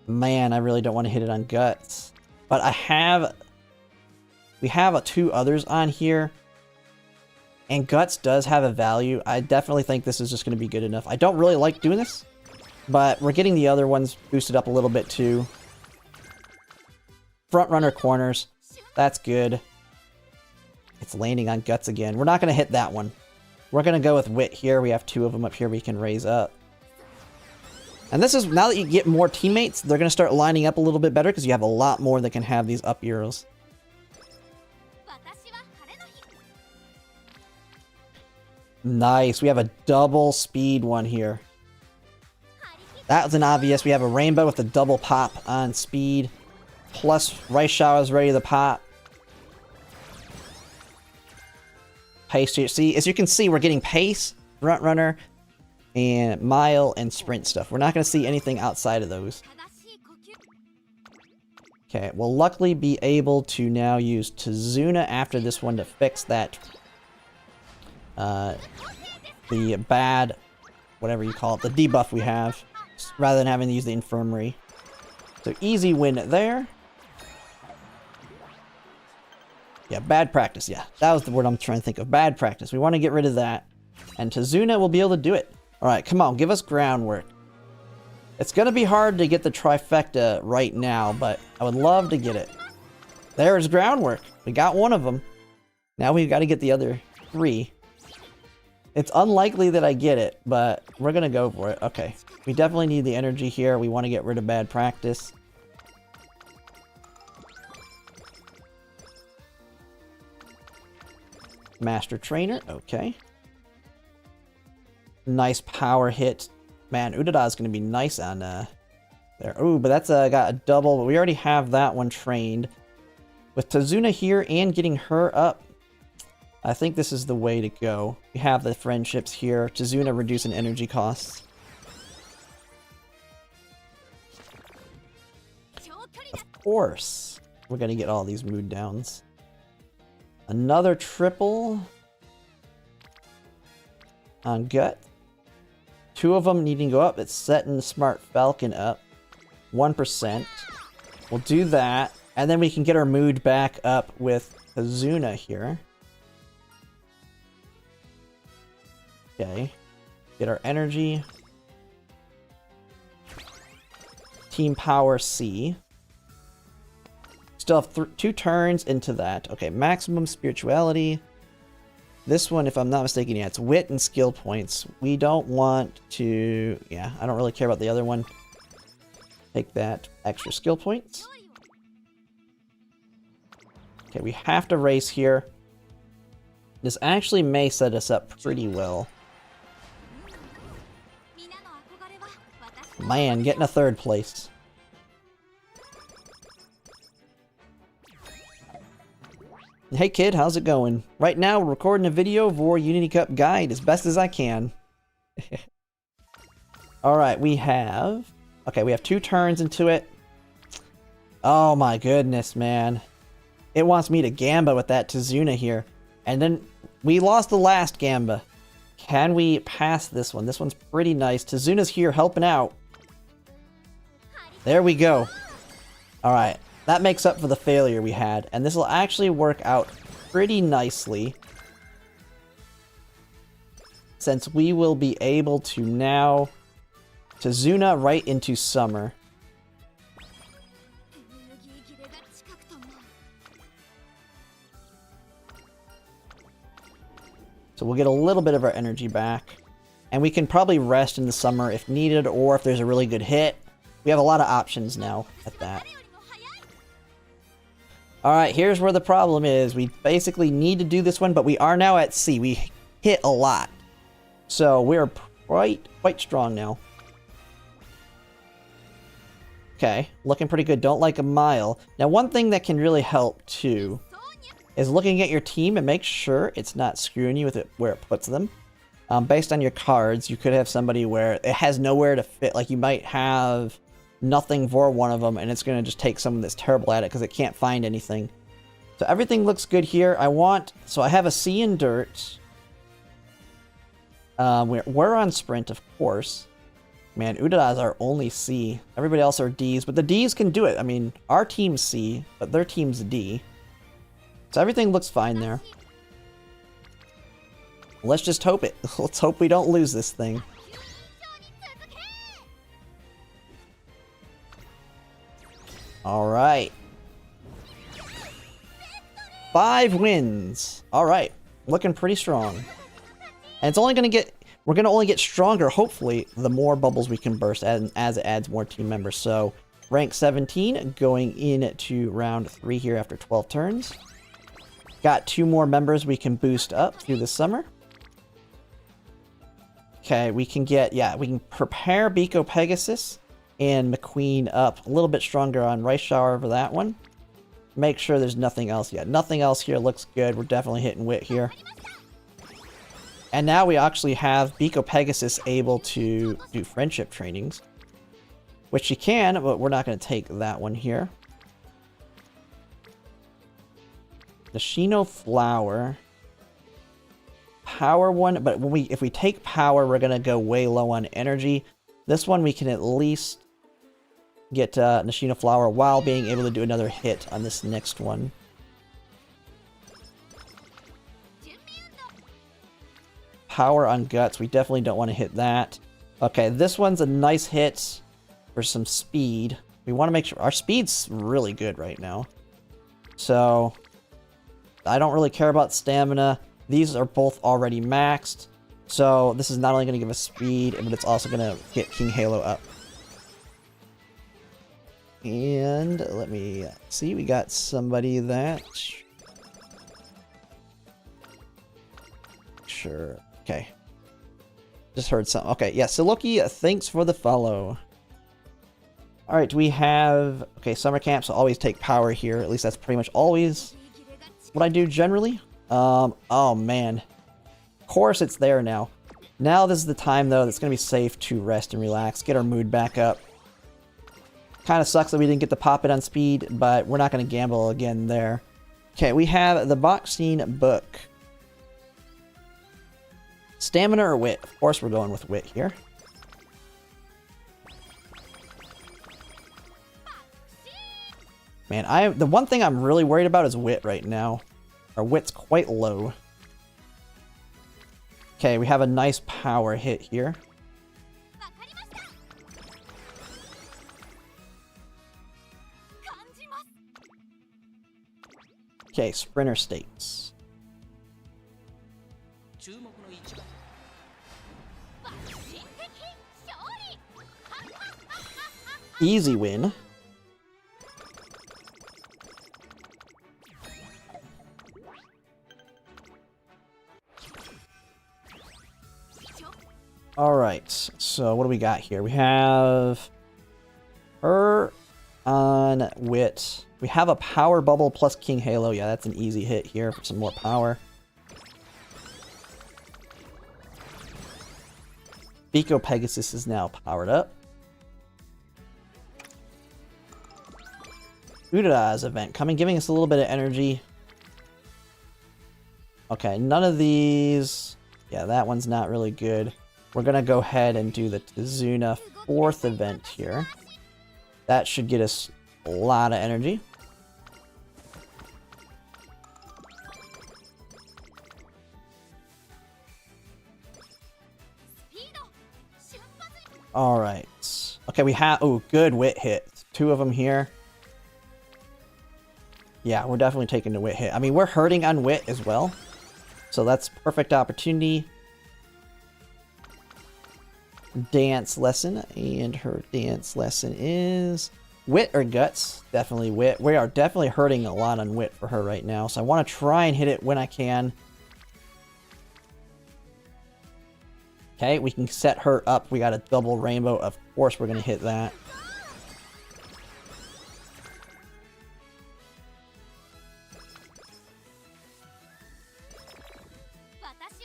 Man, I really don't want to hit it on guts. But we have 2 others on here. And guts does have a value. I definitely think this is just going to be good enough. I don't really like doing this. But we're getting the other ones boosted up a little bit too. Front runner corners. That's good. It's landing on guts again. We're not going to hit that one. We're going to go with wit here. We have 2 of them up here we can raise up. And this is, now that you get more teammates, they're going to start lining up a little bit better because you have a lot more that can have these up euros. Nice. We have a double speed one here. That was an obvious. We have a rainbow with a double pop on speed. Plus rice showers ready to pop. Pace here. See, as you can see, we're getting pace, front runner, and mile and sprint stuff. We're not going to see anything outside of those. Okay, we'll luckily be able to now use Tazuna after this one to fix that the bad, whatever you call it, the debuff we have, rather than having to use the infirmary. So easy win there. Yeah, bad practice, yeah. That was the word I'm trying to think of. Bad practice. We want to get rid of that. And Tazuna will be able to do it. Alright, come on, give us groundwork. It's going to be hard to get the trifecta right now, but I would love to get it. There's groundwork. We got one of them. Now we've got to get the other 3. It's unlikely that I get it, but we're going to go for it. Okay. We definitely need the energy here. We want to get rid of bad practice. Master Trainer. Okay. Nice power hit. Man, Udada is going to be nice on there. Ooh, but that's got a double. But we already have that one trained. With Tazuna here and getting her up, I think this is the way to go. We have the friendships here. Tazuna reducing energy costs. Of course, we're going to get all these mood downs. Another triple on gut. 2 of them needing to go up. It's setting Smart Falcon up 1%. We'll do that, and then we can get our mood back up with Tazuna here. Okay, get our energy. Team Power C. Still have 2 turns into that. Okay, maximum spirituality. This one, if I'm not mistaken, yeah, it's wit and skill points. We don't want to... Yeah, I don't really care about the other one. Take that extra skill points. Okay, we have to race here. This actually may set us up pretty well. Man, getting a 3rd place. Hey kid, how's it going? Right now we're recording a video of War Unity Cup guide as best as I can. Alright, we have 2 turns into it. Oh my goodness, man. It wants me to Gamba with that Tazuna here. And then we lost the last Gamba. Can we pass this one? This one's pretty nice. Tazuna's here helping out. There we go. Alright. That makes up for the failure we had. And this will actually work out pretty nicely. Since we will be able to now Tazuna right into summer. So we'll get a little bit of our energy back. And we can probably rest in the summer if needed, or if there's a really good hit. We have a lot of options now at that. Alright, here's where the problem is. We basically need to do this one, but we are now at C. We hit a lot. So we're quite strong now. Okay, looking pretty good. Don't like a mile. Now, one thing that can really help, too, is looking at your team and make sure it's not screwing you with it where it puts them. Based on your cards, you could have somebody where it has nowhere to fit. Like, you might have nothing for one of them, and it's going to just take someone that's terrible at it because it can't find anything. So everything looks good here. So I have a C in dirt. We're on sprint, of course. Man, Udada's our only C. Everybody else are Ds, but the Ds can do it. I mean, our team's C, but their team's D. So everything looks fine there. Let's just hope it. Let's hope we don't lose this thing. Alright. 5 wins. Alright. Looking pretty strong. And it's only going to get... We're going to only get stronger, hopefully, the more bubbles we can burst as it adds more team members. So, rank 17 going into round 3 here after 12 turns. Got 2 more members we can boost up through the summer. Okay, we can get... Yeah, we can prepare Biko Pegasus and McQueen up a little bit stronger on Rice Shower for that one. Make sure there's nothing else yet. Nothing else here looks good. We're definitely hitting wit here. And now we actually have Biko Pegasus able to do friendship trainings. Which she can, but we're not going to take that one here. Nishino Flower. Power one, but if we take power, we're going to go way low on energy. This one we can at least get Nishino Flower while being able to do another hit on this next one. Power on Guts. We definitely don't want to hit that. Okay, this one's a nice hit for some speed. We want to make sure... Our speed's really good right now. So, I don't really care about stamina. These are both already maxed. So, this is not only going to give us speed, but it's also going to get King Halo up. And let me see. We got somebody that... Sure. Okay. Just heard something. Okay, yeah, Siloki, thanks for the follow. Alright, we have... Okay, summer camps will always take power here. At least that's pretty much always what I do generally. Oh man. Of course it's there now. Now this is the time, though, that's going to be safe to rest and relax. Get our mood back up. Kind of sucks that we didn't get to pop it on speed, but we're not going to gamble again there. Okay, we have the boxing book. Stamina or wit? Of course we're going with wit here. Man, the one thing I'm really worried about is wit right now. Our wit's quite low. Okay, we have a nice power hit here. Okay, Sprinter Stakes. Easy win. Alright, so what do we got here? We have her on wit. We have a power bubble plus King Halo. Yeah, that's an easy hit here for some more power. Biko Pegasus is now powered up. Udada's event coming, giving us a little bit of energy. Okay, none of these... Yeah, that one's not really good. We're gonna go ahead and do the Tizuna 4th event here. That should get us a lot of energy. Alright. Okay, we have... Oh, good wit hit. 2 of them here. Yeah, we're definitely taking the wit hit. I mean, we're hurting on wit as well. So that's perfect opportunity. Dance lesson. And her dance lesson is... Wit or guts? Definitely wit. We are definitely hurting a lot on wit for her right now. So I want to try and hit it when I can. Okay, we can set her up. We got a double rainbow. Of course we're going to hit that.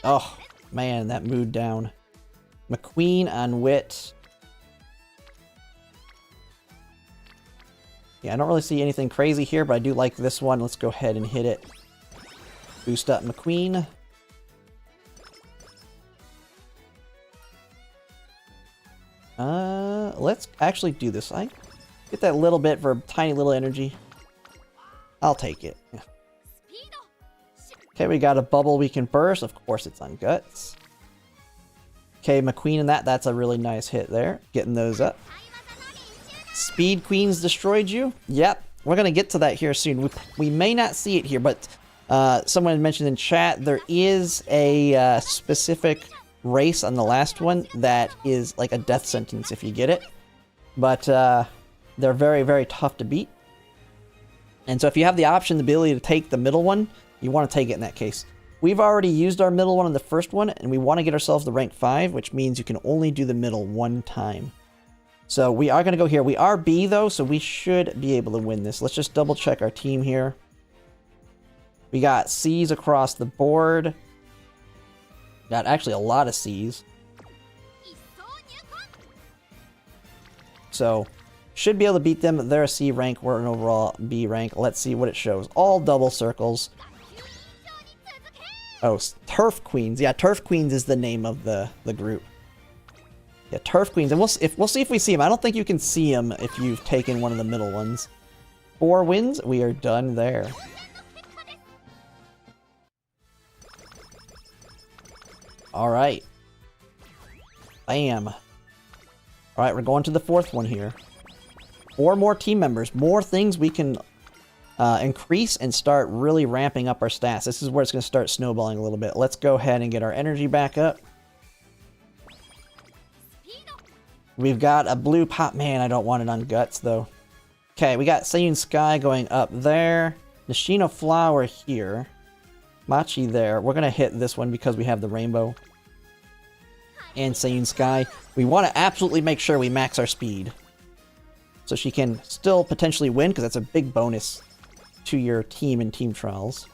Oh, man, that mood down. McQueen on Wit. Yeah, I don't really see anything crazy here, but I do like this one. Let's go ahead and hit it. Boost up McQueen. Let's actually do this. I get that little bit for tiny little energy. I'll take it. Yeah. Okay, we got a bubble we can burst. Of course, it's on Guts. Okay, McQueen and that's a really nice hit there. Getting those up. Speed Queens destroyed you? Yep. We're going to get to that here soon. We may not see it here, but someone mentioned in chat there is a specific race on the last one that is like a death sentence if you get it. But they're very, very tough to beat. And so if you have the option, the ability to take the middle one, you want to take it in that case. We've already used our middle one in the first one, and we want to get ourselves to rank 5, which means you can only do the middle one time. So we are going to go here. We are B, though, so we should be able to win this. Let's just double check our team here. We got C's across the board. Got actually a lot of C's. So, should be able to beat them. They're a C rank, we're an overall B rank. Let's see what it shows. All double circles. Oh, Turf Queens. Yeah, Turf Queens is the name of the group. Yeah, Turf Queens. And we'll see if we see them. I don't think you can see them if you've taken one of the middle ones. 4 wins. We are done there. Alright. Bam. Alright, we're going to the 4th one here. 4 more team members. More things we can increase and start really ramping up our stats. This is where it's going to start snowballing a little bit. Let's go ahead and get our energy back up. We've got a blue pop. Man, I don't want it on Guts, though. Okay, we got Sayun Sky going up there. Nishino Flower here. Machi there. We're going to hit this one because we have the rainbow. And Sayun Sky. We want to absolutely make sure we max our speed. So she can still potentially win, because that's a big bonus to your team in team trials.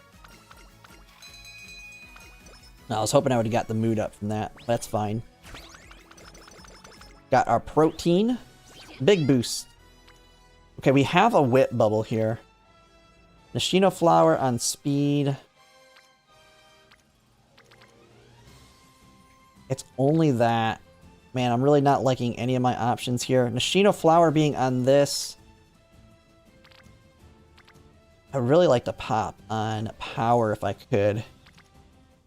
Now, I was hoping I would have got the mood up from that. That's fine. Got our protein. Big boost. Okay, we have a whip bubble here. Nishino Flower on speed. It's only that. Man, I'm really not liking any of my options here. Nishino Flower being on this. I really like to pop on power if I could.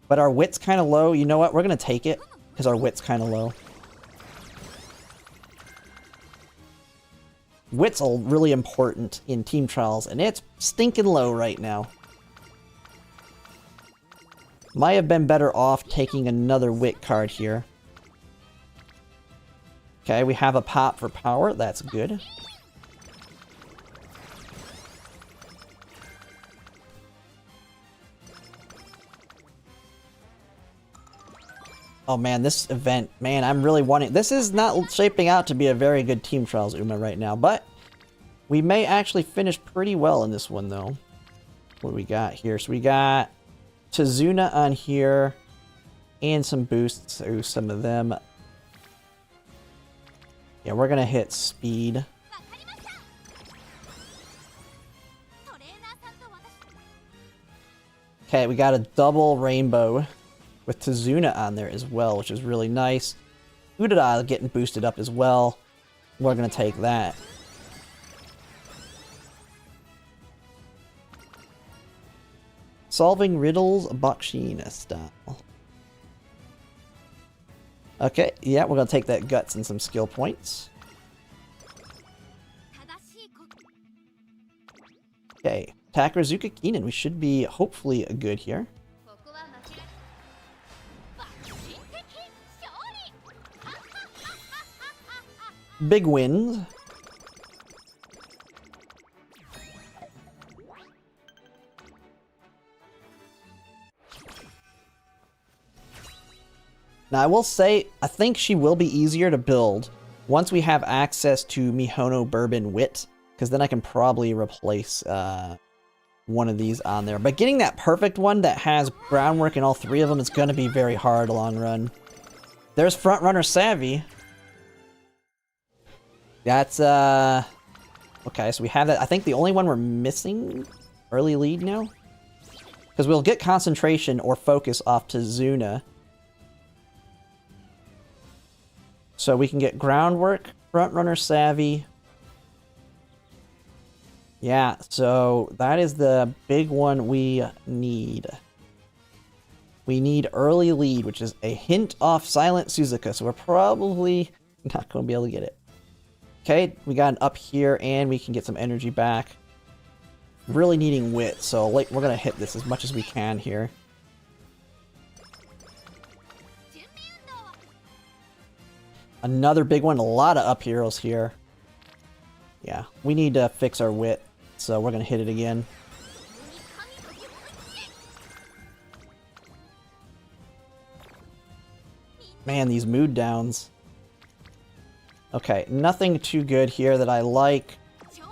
But our wit's kind of low. You know what? We're going to take it because our wit's kind of low. Wit's really important in team trials, and it's stinking low right now. Might have been better off taking another wit card here. Okay, we have a pop for power. That's good. Oh man, this event, man, I'm really wanting... This is not shaping out to be a very good Team Trials Uma right now, but we may actually finish pretty well in this one, though. What do we got here? So we got Tazuna on here, and some boosts through some of them. Yeah, we're gonna hit speed. Okay, we got a double rainbow with Tazuna on there as well, which is really nice. Udada getting boosted up as well. We're gonna take that. Solving riddles, Bakshin style. Okay, yeah, we're gonna take that guts and some skill points. Okay, Takarazuka Keenan. We should be hopefully good here. Big wins. Now, I will say, I think she will be easier to build once we have access to Mihono Bourbon Wit, because then I can probably replace one of these on there. But getting that perfect one that has groundwork in all three of them is going to be very hard long run. There's Front Runner Savvy. That's, okay, so we have that. I think the only one we're missing, early lead now? Because we'll get concentration or focus off to Zuna. So we can get groundwork, Front Runner Savvy. Yeah, so that is the big one we need. We need early lead, which is a hint off Silent Suzuka, so we're probably not going to be able to get it. Okay, we got an up here, and we can get some energy back. Really needing wit, so we're going to hit this as much as we can here. Another big one, a lot of up heroes here. Yeah, we need to fix our wit, so we're going to hit it again. Man, these mood downs. Okay, nothing too good here that I like.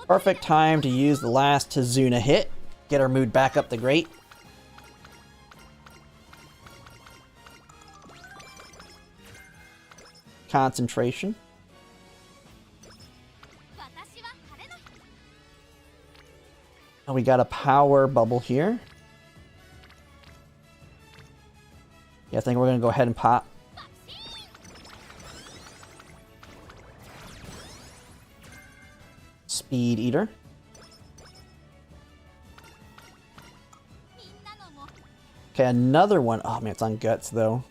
Perfect time to use the last Tazuna hit. Get our mood back up the great. Concentration. And we got a power bubble here. Yeah, I think we're going to go ahead and pop. Speed Eater. Okay, another one. Oh man, it's on Guts though.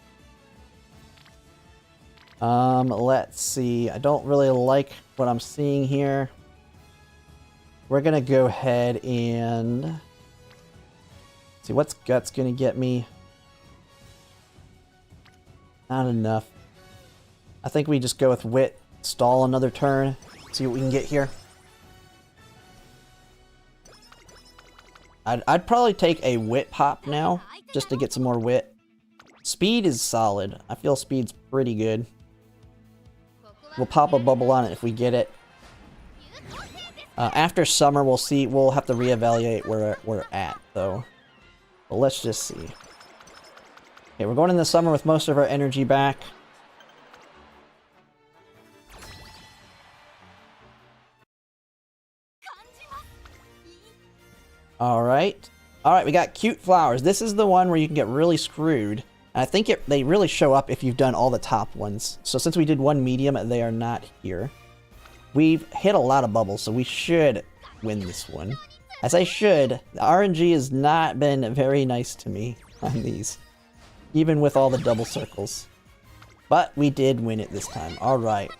Let's see. I don't really like what I'm seeing here. We're gonna go ahead and see what's Guts gonna get me. Not enough. I think we just go with Wit, stall another turn, see what we can get here. I'd probably take a Wit pop now, just to get some more Wit. Speed is solid. I feel speed's pretty good. We'll pop a bubble on it if we get it. After summer, we'll see. We'll have to reevaluate where we're at, though. But let's just see. Okay, we're going in the summer with most of our energy back. Alright. Alright, we got Cute Flowers. This is the one where you can get really screwed. And I think they really show up if you've done all the top ones. So since we did one medium, they are not here. We've hit a lot of bubbles, so we should win this one. I say should. The RNG has not been very nice to me on these. Even with all the double circles. But we did win it this time. Alright.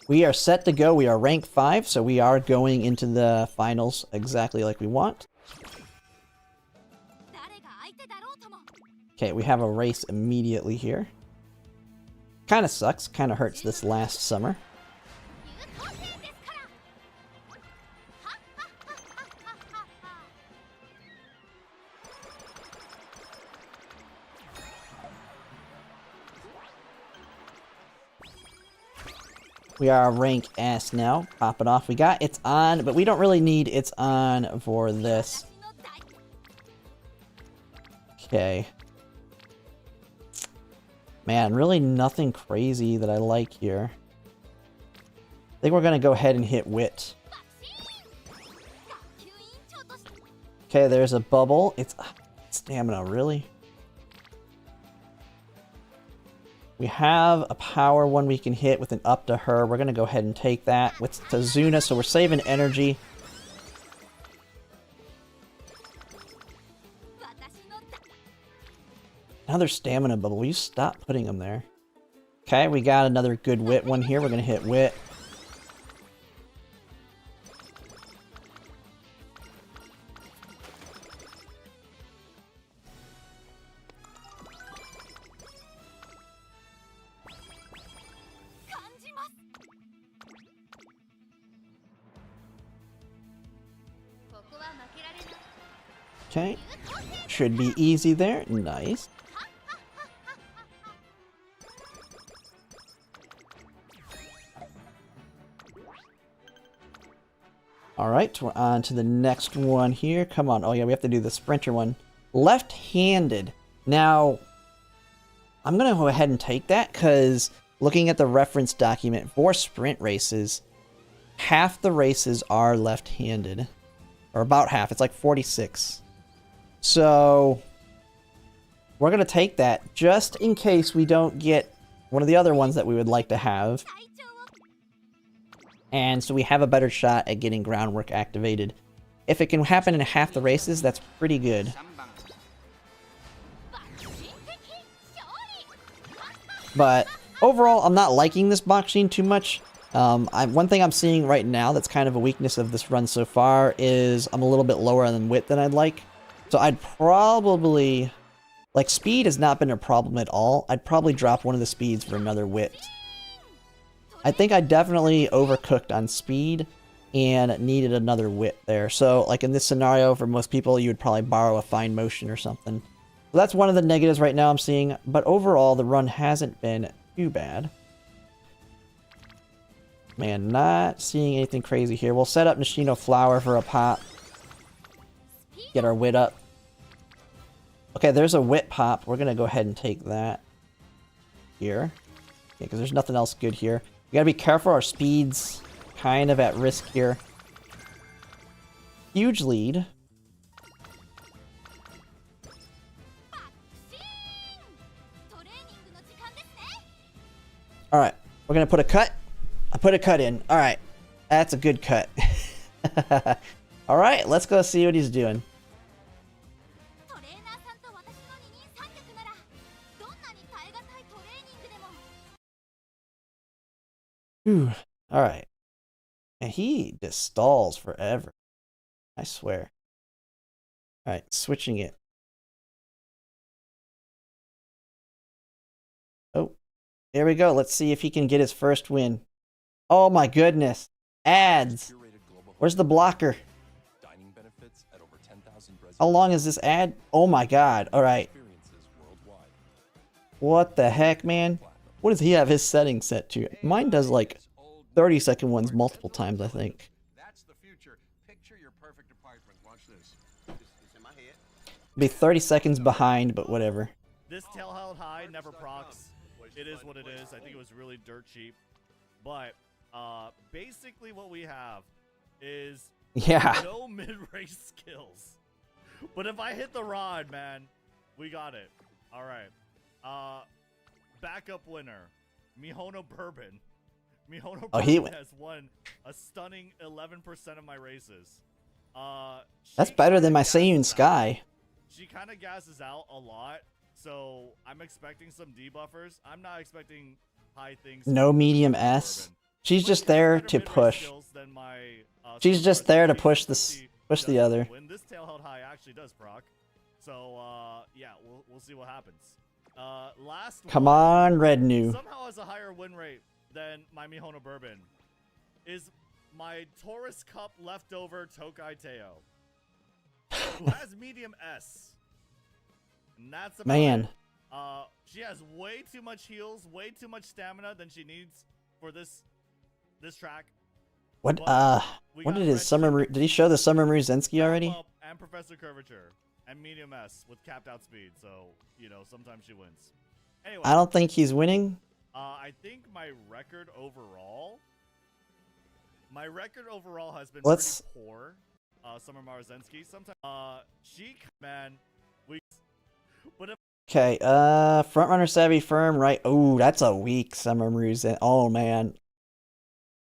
We are set to go. We are rank 5, so we are going into the finals exactly like we want. Okay, we have a race immediately here. Kinda sucks, kinda hurts this last summer. We are rank S now. Pop it off. We got It's On, but we don't really need It's On for this. Okay. Man, really nothing crazy that I like here. I think we're gonna go ahead and hit Wit. Okay, there's a bubble. It's stamina, really? We have a power one we can hit with an up to her. We're gonna go ahead and take that with Tazuna, so we're saving energy. Another stamina bubble. Will you stop putting them there? Okay, we got another good Wit one here. We're gonna hit Wit. Okay, should be easy there. Nice. Alright, we're on to the next one here. Come on. Oh yeah, we have to do the sprinter one. Left-handed. Now, I'm going to go ahead and take that because looking at the reference document for sprint races, half the races are left-handed. Or about half. It's like 46. So, we're going to take that just in case we don't get one of the other ones that we would like to have. And so we have a better shot at getting groundwork activated. If it can happen in half the races, that's pretty good. 3番 But overall, I'm not liking this boxing too much. One thing I'm seeing right now that's kind of a weakness of this run so far is I'm a little bit lower on width than I'd like. So I'd probably... Like, speed has not been a problem at all. I'd probably drop one of the speeds for another width. I think I definitely overcooked on speed and needed another width there. So, like in this scenario, for most people, you would probably borrow a fine motion or something. So that's one of the negatives right now I'm seeing. But overall, the run hasn't been too bad. Man, not seeing anything crazy here. We'll set up Nishino Flower for a pop. Get our wit up. Okay, there's a wit pop. We're going to go ahead and take that here. Yeah, because there's nothing else good here. We gotta be careful. Our speed's kind of at risk here. Huge lead. Alright, we're gonna put a cut. I put a cut in. Alright, that's a good cut. Alright, let's go see what he's doing. Whew. Alright. And he just stalls forever. I swear. Alright, switching it. Oh. There we go. Let's see if he can get his first win. Oh my goodness. Ads. Where's the blocker? How long is this ad? Oh my god. Alright. What the heck, man? What does he have his settings set to? Mine does like 30-second ones multiple times, I think. That's the future. Picture your perfect apartment. Watch this. It's in my head. Be 30 seconds behind, but whatever. This tail held high never procs. It is what it is. I think it was really dirt cheap. But basically what we have is no mid-race skills. But if I hit the rod, man, we got it. All right. Backup winner, Mihono Bourbon. Mihono Bourbon has won a stunning 11% of my races. That's better than my Seiyun Sky. She kind of gasses out a lot, so I'm expecting some debuffers. I'm not expecting high things. No medium S. She's just there to push. She's just there to push the other. When this tail held high actually does proc, so yeah, we'll see what happens. Come on, Red New. Somehow has a higher win rate than my Mihono Bourbon is my Taurus Cup leftover Tokai Teo, who has medium S. And that's about it. She has way too much heals, way too much stamina than she needs for this track. What did his summer? Did he show the Summer Muruzensky already? And Professor Curvature and medium S with capped out speed, so you know sometimes she wins. Anyway, I don't think he's winning. I think my record overall has been pretty poor. Summer Muruzensky sometimes. Okay, Frontrunner Savvy Firm, right? Oh, that's a weak Summer Muruzensky. Oh man.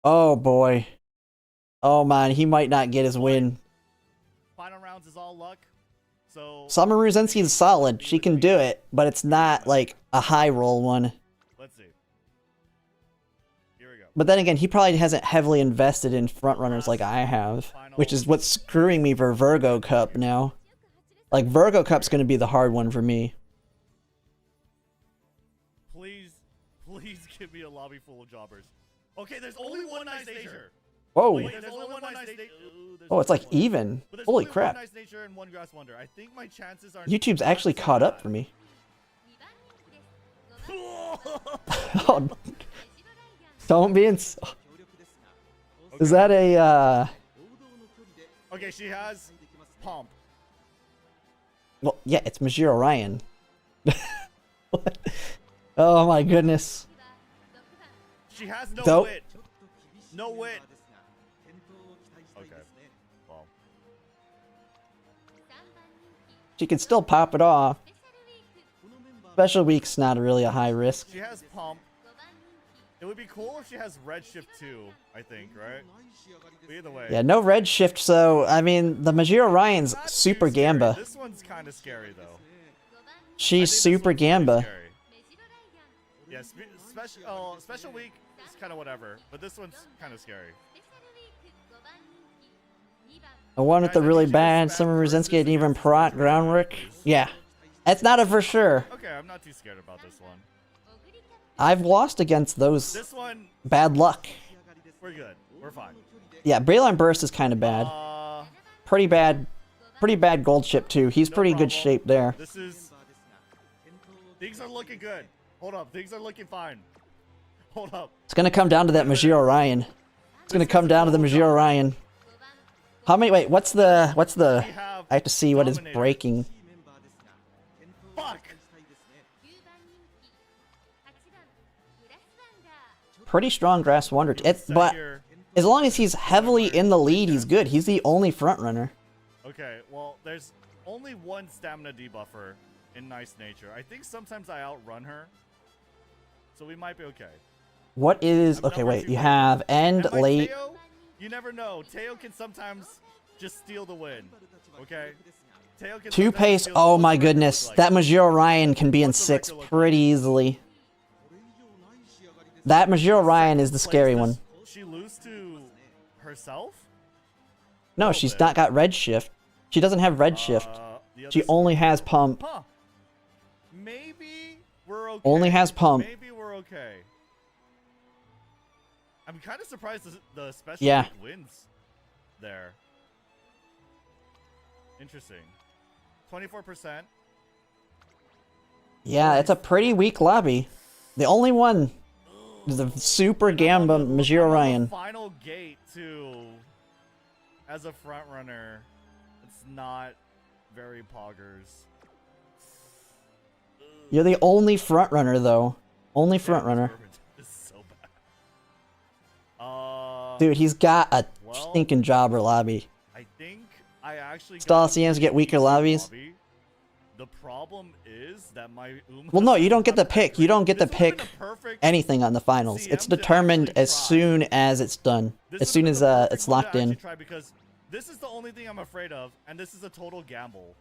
Oh boy. Oh man, he might not get his win. Final rounds is all luck. So Summer Muruzensky is solid. She can do it, but it's not like a high roll one. Let's see. Here we go. But then again, he probably hasn't heavily invested in frontrunners like I have, which is what's screwing me for Virgo Cup now. Like Virgo Cup's going to be the hard one for me. Please give me a lobby full of jobbers. Okay, there's only one nice nature. Whoa. Wait, there's only one nice Oh, it's like even. Holy crap. One nice nature and one grass wonder. I think my chances are YouTube's actually caught up for me. Oh, don't be Is that a Okay, she has pump. Well, yeah, it's Majiro Ryan. What? Oh my goodness. She has no Though- wit. No wit. Okay. Well, She can still pop it off. Special week's not really a high risk. she has pump. It would be cool if she has redshift too, I think, right? But either way. Yeah, no red shift, so, I mean, the Majiro Ryan's not too super scary. Gamba. This one's kind of scary though. She's I think this super one's pretty Gamba. scary. Yeah, special week is kind of whatever, but this one's kind of scary. The one with the Guys, I really think she was bad bad Summer versus Rosinski didn't even against prot the groundwork. Raiders. Yeah. That's not a for sure. Okay, I'm not too scared about this one. I've lost against those. This one, Bad luck. we're good. We're fine. Yeah, Brayline Burst is kind of bad. Pretty bad gold chip too. He's No pretty good problem. shape there. This is. Things are looking good. Hold up, things are looking fine. Hold up. It's gonna come down to that Majiro Ryan. It's gonna come down to the Majiro Ryan. How many? Wait, what's the? We have I have to see what is Dominator. breaking. Fuck. Pretty strong Grass Wonder. Set But here. as long as he's heavily in the lead, he's good. He's the only front runner. Okay, well, there's only one stamina debuffer in Nice Nature. I think sometimes I outrun her, so we might be okay. What is? I'm Okay, number wait. 2 You right have now. end And my late. Teo, you never know. Teo can sometimes just steal the win. Okay. Teo can Two sometimes pace. steal the Oh win. my What's the record goodness, look like? that Majiro Ryan can be in What's the six record look pretty easily. That Majiro Ryan is the Place, scary does one. She lose to herself? No, little she's bit. not got red shift. She doesn't have red shift. The other She only has pump. Huh. Maybe we're okay. Only has pump. Maybe we're okay. I'm kind of surprised the special Yeah. week wins there. Interesting. 24%. Yeah, it's a pretty weak lobby. The only one is the super Gamba Majiro I'm on the Ryan. final gate too. As a front runner, it's not very poggers. You're the only front runner though. Only front runner. This is so bad. Dude, he's got a Well, stinking jobber lobby. I think I actually Stall got a CMs get weaker decent lobbies. lobby. The problem is that my Well, no, you don't get to pick. You don't get to This would've pick been a perfect anything on the finals. CM It's to determined actually as try. soon as it's done. This As would've soon been as the perfect it's one to locked actually in. try because this is the only thing I'm afraid of, and this is a total gamble.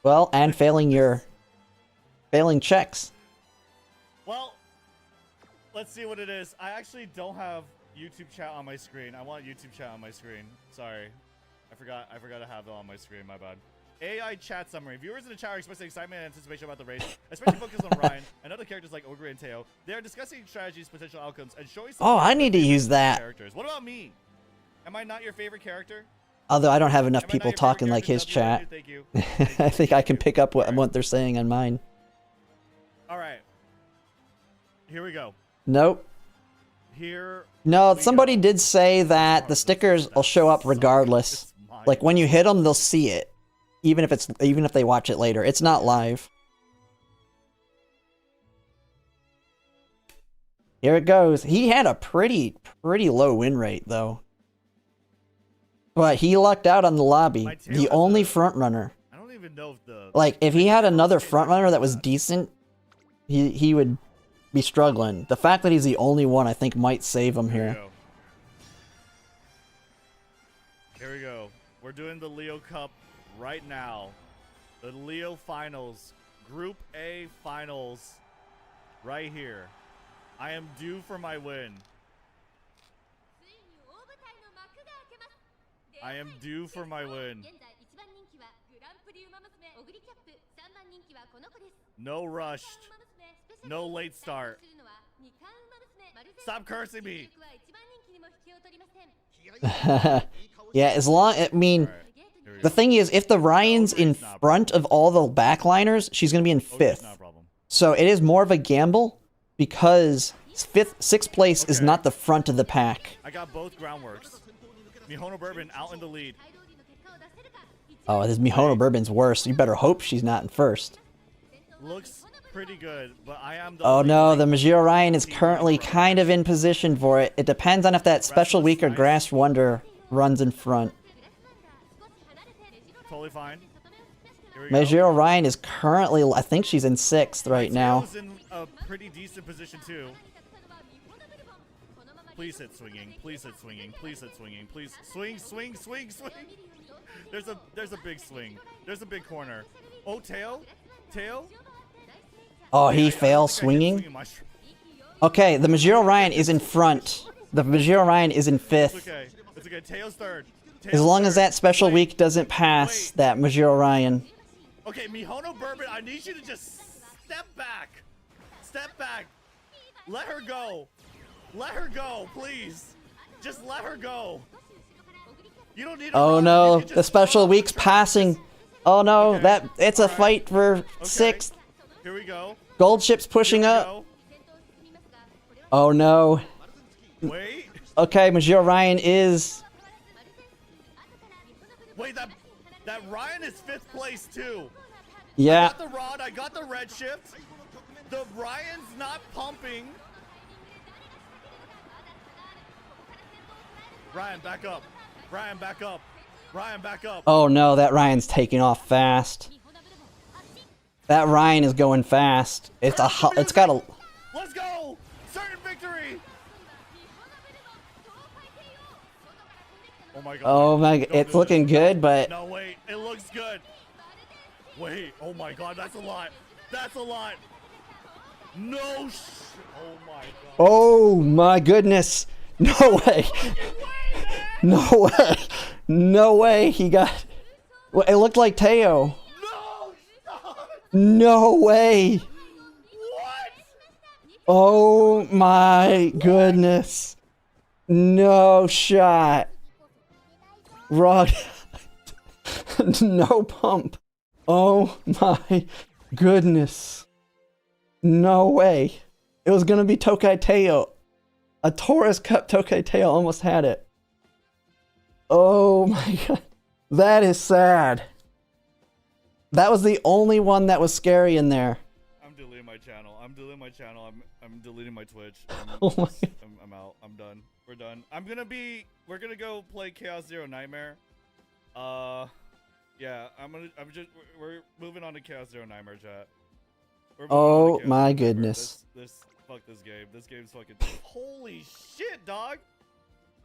Well, and failing checks. Well, let's see what it is. I actually don't have YouTube chat on my screen. I want YouTube chat on my screen. Sorry. I forgot to have it on my screen, my bad. AI chat summary. Viewers in the chat are expressing excitement and anticipation about the race, especially focused on Ryan and other characters like Ogre and Teo. They are discussing strategies, potential outcomes, and showing some Oh, of I their need to favorite use that. characters. What about me? Am I not your favorite character? Although I don't have enough Am I not people your favorite talking like character? his chat. Thank you. I think I can pick up what they're saying on mine. All right. Here we go. Nope. Here. No, we somebody go. did say that the stickers will show up regardless. Like when you hit them, they'll see it, even if they watch it later. It's not live. Here it goes. He had a pretty low win rate though, but he lucked out on the lobby. My tail The has only a- front runner. I don't even know if the Like if he had another front runner that was decent, he would be struggling. The fact that he's the only one, I think, might save him Here we here. go. Here we go. We're doing the Leo Cup right now. The Leo Finals. Group A Finals. Right here. I am due for my win. I am due for my win. No rush. No late start. Stop cursing me. Yeah, as long, I mean, Alright, here we the go. thing is, if the Ryan's in front of all the backliners, she's gonna be in Okay, it's fifth. not a problem. So it is more of a gamble because sixth place is Okay. not the front of the pack. I got both groundworks. Mihono Bourbon out in the lead. Oh, this Mihono Bourbon's worse. You better hope she's not in first. Looks pretty good, but I am the Oh no, the Majiro Ryan is currently kind of in position for it. It depends on if that Special Week or Grass Wonder runs in front. Totally fine. Majiro Ryan is currently, I think she's in 6th right now. Tails in a pretty decent position too. Please hit swinging. Please hit swinging. Please hit swinging. Please swing, swing, swing, swing. There's a big swing. There's a big corner. Oh, tail, tail. Oh, he fails swinging. Okay, the Majiro Ryan is in front. The Majiro Ryan is in 5th. It's okay. It's okay. Tail's third. As long as that Special Week doesn't pass that Majiro Ryan. Okay, Mihono Bourbon, I need you to just step back. Step back. Let her go. Let her go, please. Just let her go. You don't need to Oh run. no, the Special Week's passing. Oh no, Okay. it's a fight for 6th. Here we go. Gold Ship's pushing up. Oh no. Wait. Okay, Majiro Ryan is. Wait, that Ryan is 5th place too. Yeah. I got the rod, I got the red shift. The Ryan's not pumping. Ryan, back up. Ryan, back up. Ryan, back up. Oh no, that Ryan's taking off fast. That Ryan is going fast. It's got a. Let's go! Certain victory! Oh my god. Oh my, it's looking good, but. No, wait, it looks good. Wait, oh my god, that's a lot. That's a lot. No oh my god. Oh my goodness. No way. No way. No way he got. Well, it looked like Teo. No! Stop! No way. What? Oh my goodness. No shot. Rod. No pump. Oh my goodness. No way. It was gonna be Tokai Teo. A Taurus Cup Tokai Teo almost had it. Oh my god. That is sad. That was the only one that was scary in there. I'm deleting my channel. I'm deleting my channel. I'm deleting my Twitch. Oh my god. I'm out. I'm done. We're done. We're gonna go play Chaos Zero Nightmare. Yeah, we're moving on to Chaos Zero Nightmare, chat. Oh my goodness. Fuck this game. This game's fucking. Holy shit, dog.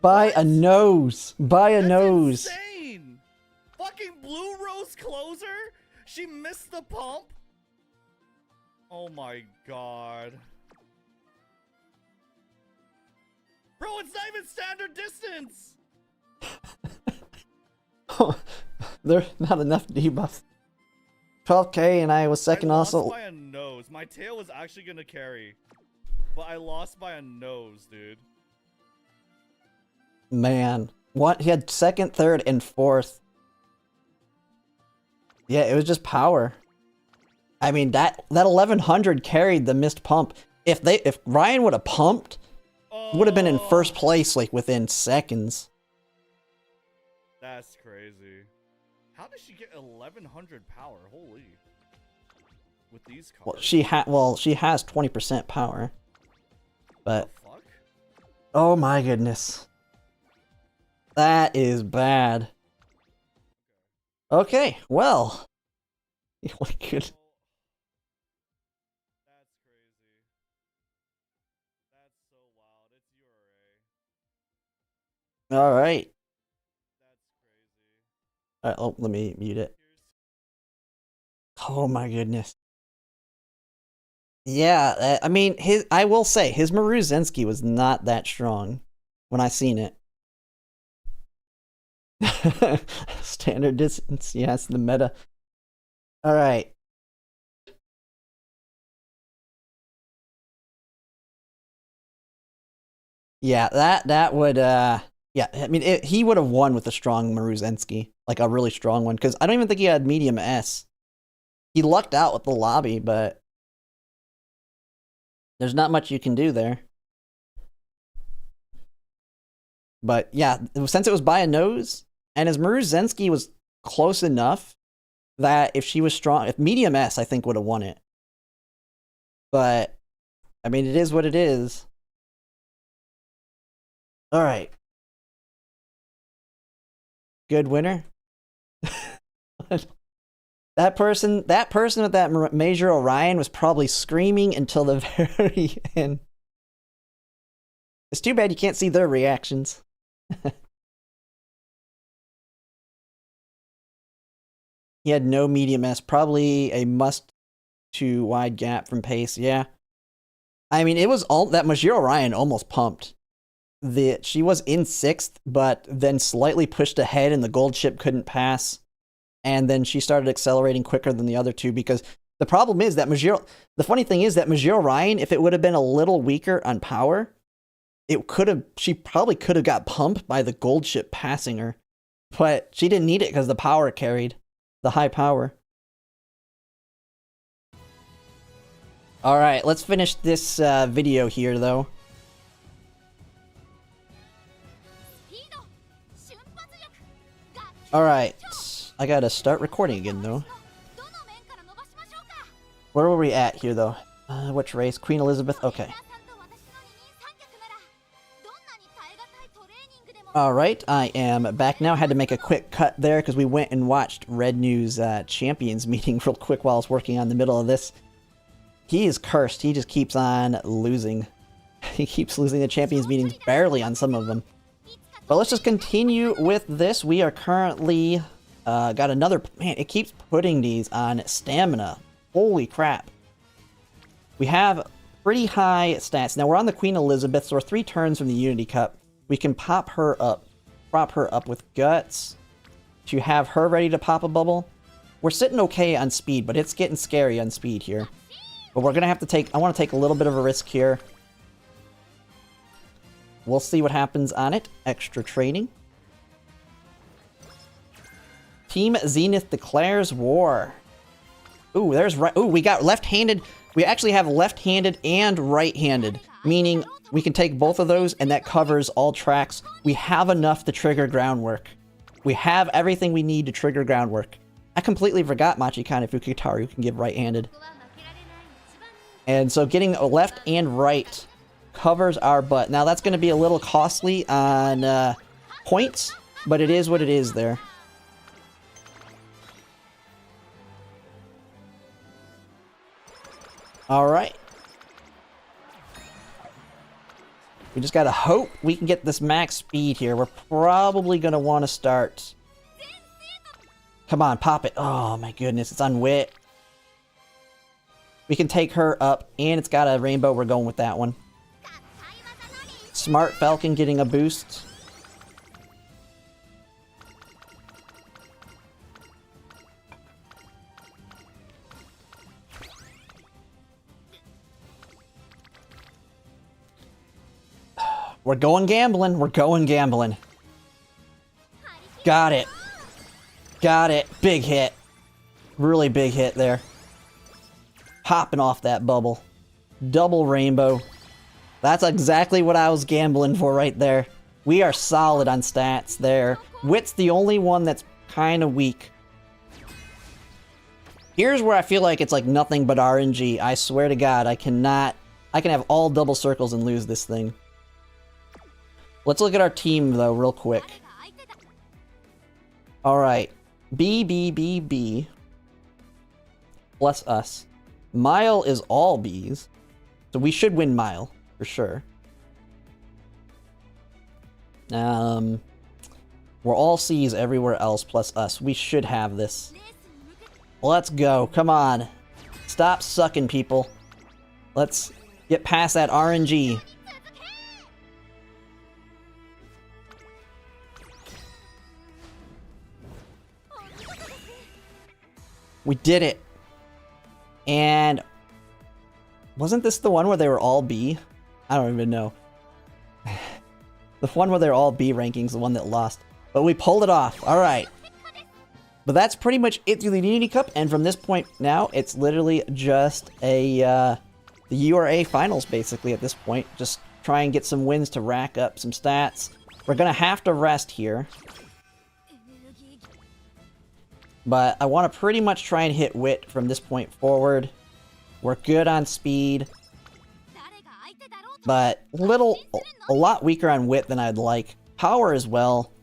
By a nose. By a That's nose. insane. Fucking Blue Rose closer. She missed the pump. Oh my god. Bro, it's not even standard distance. There's not enough debuffs. 12k and I was second I lost also. by a nose. My tail was actually gonna carry, but I lost by a nose, dude. Man. What? He had 2nd, 3rd, and 4th. Yeah, it was just power. I mean, that 1100 carried the missed pump. If Ryan would have pumped, would have been in 1st place like within seconds. That's crazy. How does she get 1100 power? Holy. With these cards. She has 20% power. But Fuck? oh my goodness. That is bad. Okay, well. Oh my goodness. That's crazy. That's so wild. It's URA. Alright. That's crazy. Oh, let me mute it. Oh my goodness. Yeah, I mean, I will say, his Maruzensky was not that strong when I seen it. Standard distance, yes, the meta. Alright. Yeah, that would, yeah, I mean, he would have won with a strong Maruzensky. Like a really strong one, because I don't even think he had medium S. He lucked out with the lobby, but there's not much you can do there. But yeah, since it was by a nose, and as Maruzensky was close enough that if she was strong, if medium S, I think would have won it. But, I mean, it is what it is. Alright. Good winner. That person with that Major Orion was probably screaming until the very end. It's too bad you can't see their reactions. He had no medium S, probably a must to wide gap from pace. Yeah. I mean, it was all that Major Orion almost pumped. She was in 6th, but then slightly pushed ahead and the gold ship couldn't pass. And then she started accelerating quicker than the other two because the problem is that the funny thing is that Major Orion, if it would have been a little weaker on power, she probably could have got pumped by the gold ship passing her. But she didn't need it because the power carried. The high power. Alright, let's finish this video here though. Alright, I gotta start recording again though. Where were we at here though? Which race? Queen Elizabeth? Okay. Alright, I am back now. Had to make a quick cut there because we went and watched Red News Champions meeting real quick while I was working on the middle of this. He is cursed. He just keeps on losing. He keeps losing the Champions meetings barely on some of them. But let's just continue with this. We are currently got another... Man, it keeps putting these on stamina. Holy crap. We have pretty high stats. Now, we're on the Queen Elizabeth, so we're 3 turns from the Unity Cup. We can prop her up with guts to have her ready to pop a bubble. We're sitting okay on speed, but it's getting scary on speed here. But we're gonna have to take... I want to take a little bit of a risk here. We'll see what happens on it. Extra training. Team Zenith declares war. Ooh, there's right. Ooh, we got left-handed. We actually have left-handed and right-handed, meaning we can take both of those, and that covers all tracks. We have enough to trigger groundwork. We have everything we need to trigger groundwork. I completely forgot Machikane Fukitaru can give right-handed. And so getting a left and right covers our butt. Now that's going to be a little costly on points, but it is what it is there. Alright. We just gotta hope we can get this max speed here. We're probably gonna want to start... Come on, pop it. Oh my goodness, it's on wit. We can take her up, and it's got a rainbow. We're going with that one. Smart Falcon getting a boost. We're going gambling. We're going gambling. Got it. Got it. Big hit. Really big hit there. Popping off that bubble. Double rainbow. That's exactly what I was gambling for right there. We are solid on stats there. Wit's the only one that's kind of weak. Here's where I feel like it's like nothing but RNG. I swear to God, I can have all double circles and lose this thing. Let's look at our team, though, real quick. Alright. B. Plus us. Mile is all Bs. So we should win Mile, for sure. We're all Cs everywhere else, plus us. We should have this. Let's go. Come on. Stop sucking, people. Let's get past that RNG. We did it. And wasn't this the one where they were all B? I don't even know. The one where they're all B rankings, the one that lost. But we pulled it off. All right. But that's pretty much it through the Unity Cup. And from this point now, it's literally just the URA finals, basically, at this point. Just try and get some wins to rack up some stats. We're gonna have to rest here. But I want to pretty much try and hit wit from this point forward. We're good on speed. But a lot weaker on wit than I'd like. Power as well.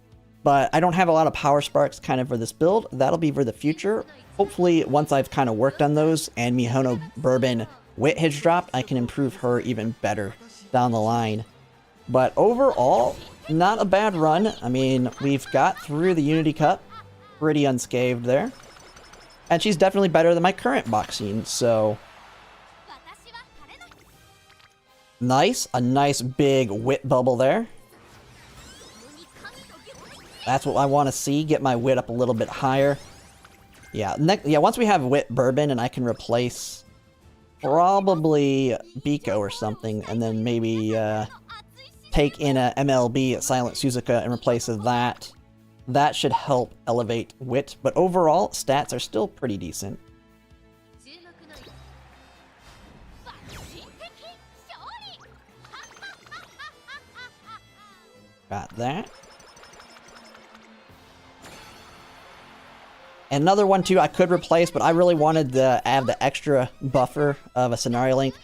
But I don't have a lot of power sparks kind of for this build. That'll be for the future. Hopefully, once I've kind of worked on those and Mihono Bourbon wit has dropped, I can improve her even better down the line. But overall, not a bad run. I mean, we've got through the Unity Cup pretty unscathed there. And she's definitely better than my current boxing, so... Nice. A nice big wit bubble there. That's what I want to see. Get my wit up a little bit higher. Yeah, once we have wit bourbon and I can replace probably Biko or something, and then maybe take in a MLB Silent Suzuka and replace that. That should help elevate wit, but overall, stats are still pretty decent. Got that. Another one too I could replace, but I really wanted to add the extra buffer of a scenario link.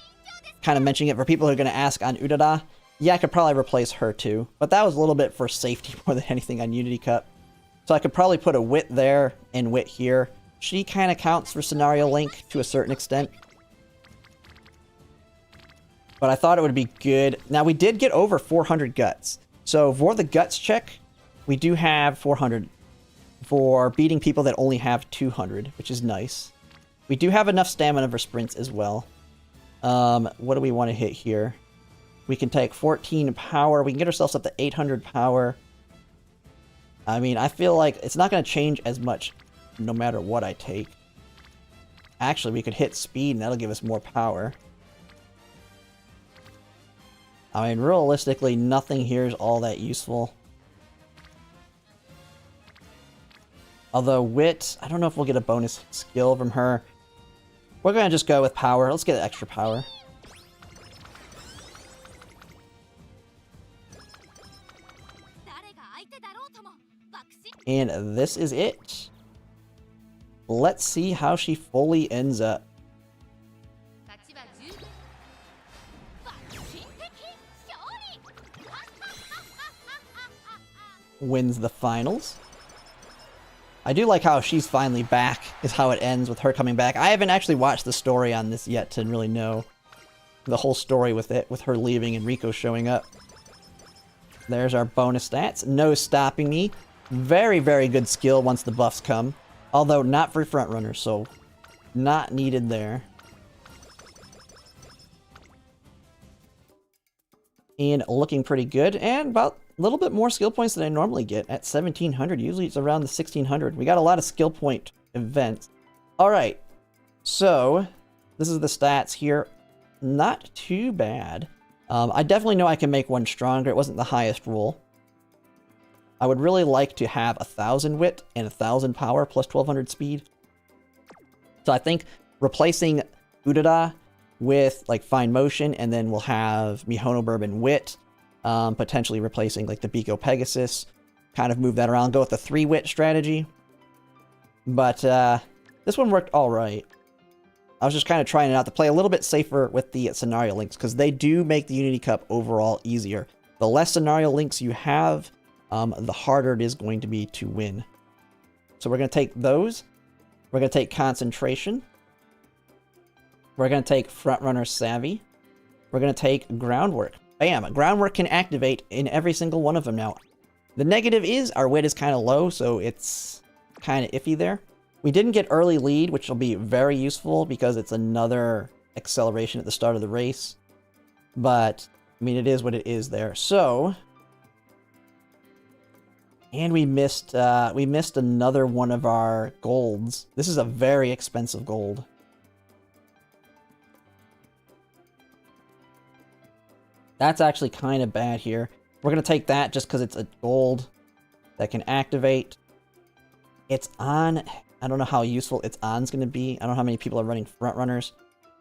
Kind of mentioning it for people who are going to ask on Urara. Yeah, I could probably replace her too, but that was a little bit for safety more than anything on Unity Cup. So I could probably put a wit there and wit here. She kind of counts for scenario link to a certain extent. But I thought it would be good. Now we did get over 400 guts. So for the guts check, we do have 400 for beating people that only have 200, which is nice. We do have enough stamina for sprints as well. What do we want to hit here? We can take 14 power. We can get ourselves up to 800 power. I mean, I feel like it's not going to change as much no matter what I take. Actually, we could hit speed and that'll give us more power. I mean, realistically, nothing here is all that useful. Although wit, I don't know if we'll get a bonus skill from her. We're going to just go with power. Let's get extra power. And this is it. Let's see how she fully ends up. Wins the finals. I do like how she's finally back, is how it ends with her coming back. I haven't actually watched the story on this yet to really know the whole story with it, with her leaving and Rico showing up. There's our bonus stats. No stopping me. Very, very good skill once the buffs come. Although not for front runners, so not needed there. And looking pretty good, and about a little bit more skill points than I normally get at 1700. Usually it's around the 1600. We got a lot of skill point events. Alright, so this is the stats here. Not too bad. I definitely know I can make one stronger. It wasn't the highest roll. I would really like to have 1000 wit and 1000 power plus 1200 speed. So I think replacing Urara with like fine motion, and then we'll have Mihono Bourbon wit, potentially replacing like the Biko Pegasus, kind of move that around, go with the 3 wit strategy. But this one worked all right. I was just kind of trying it out to play a little bit safer with the scenario links, because they do make the Unity Cup overall easier. The less scenario links you have, the harder it is going to be to win. So we're going to take those. We're going to take Concentration. We're going to take Frontrunner Savvy. We're going to take Groundwork. Bam! Groundwork can activate in every single one of them now. The negative is our wit is kind of low, so it's kind of iffy there. We didn't get early lead, which will be very useful because it's another acceleration at the start of the race. But, I mean, it is what it is there. So... And we missed another one of our golds. This is a very expensive gold. That's actually kind of bad here. We're going to take that just because it's a gold that can activate. It's on. I don't know how useful its on's going to be. I don't know how many people are running front runners.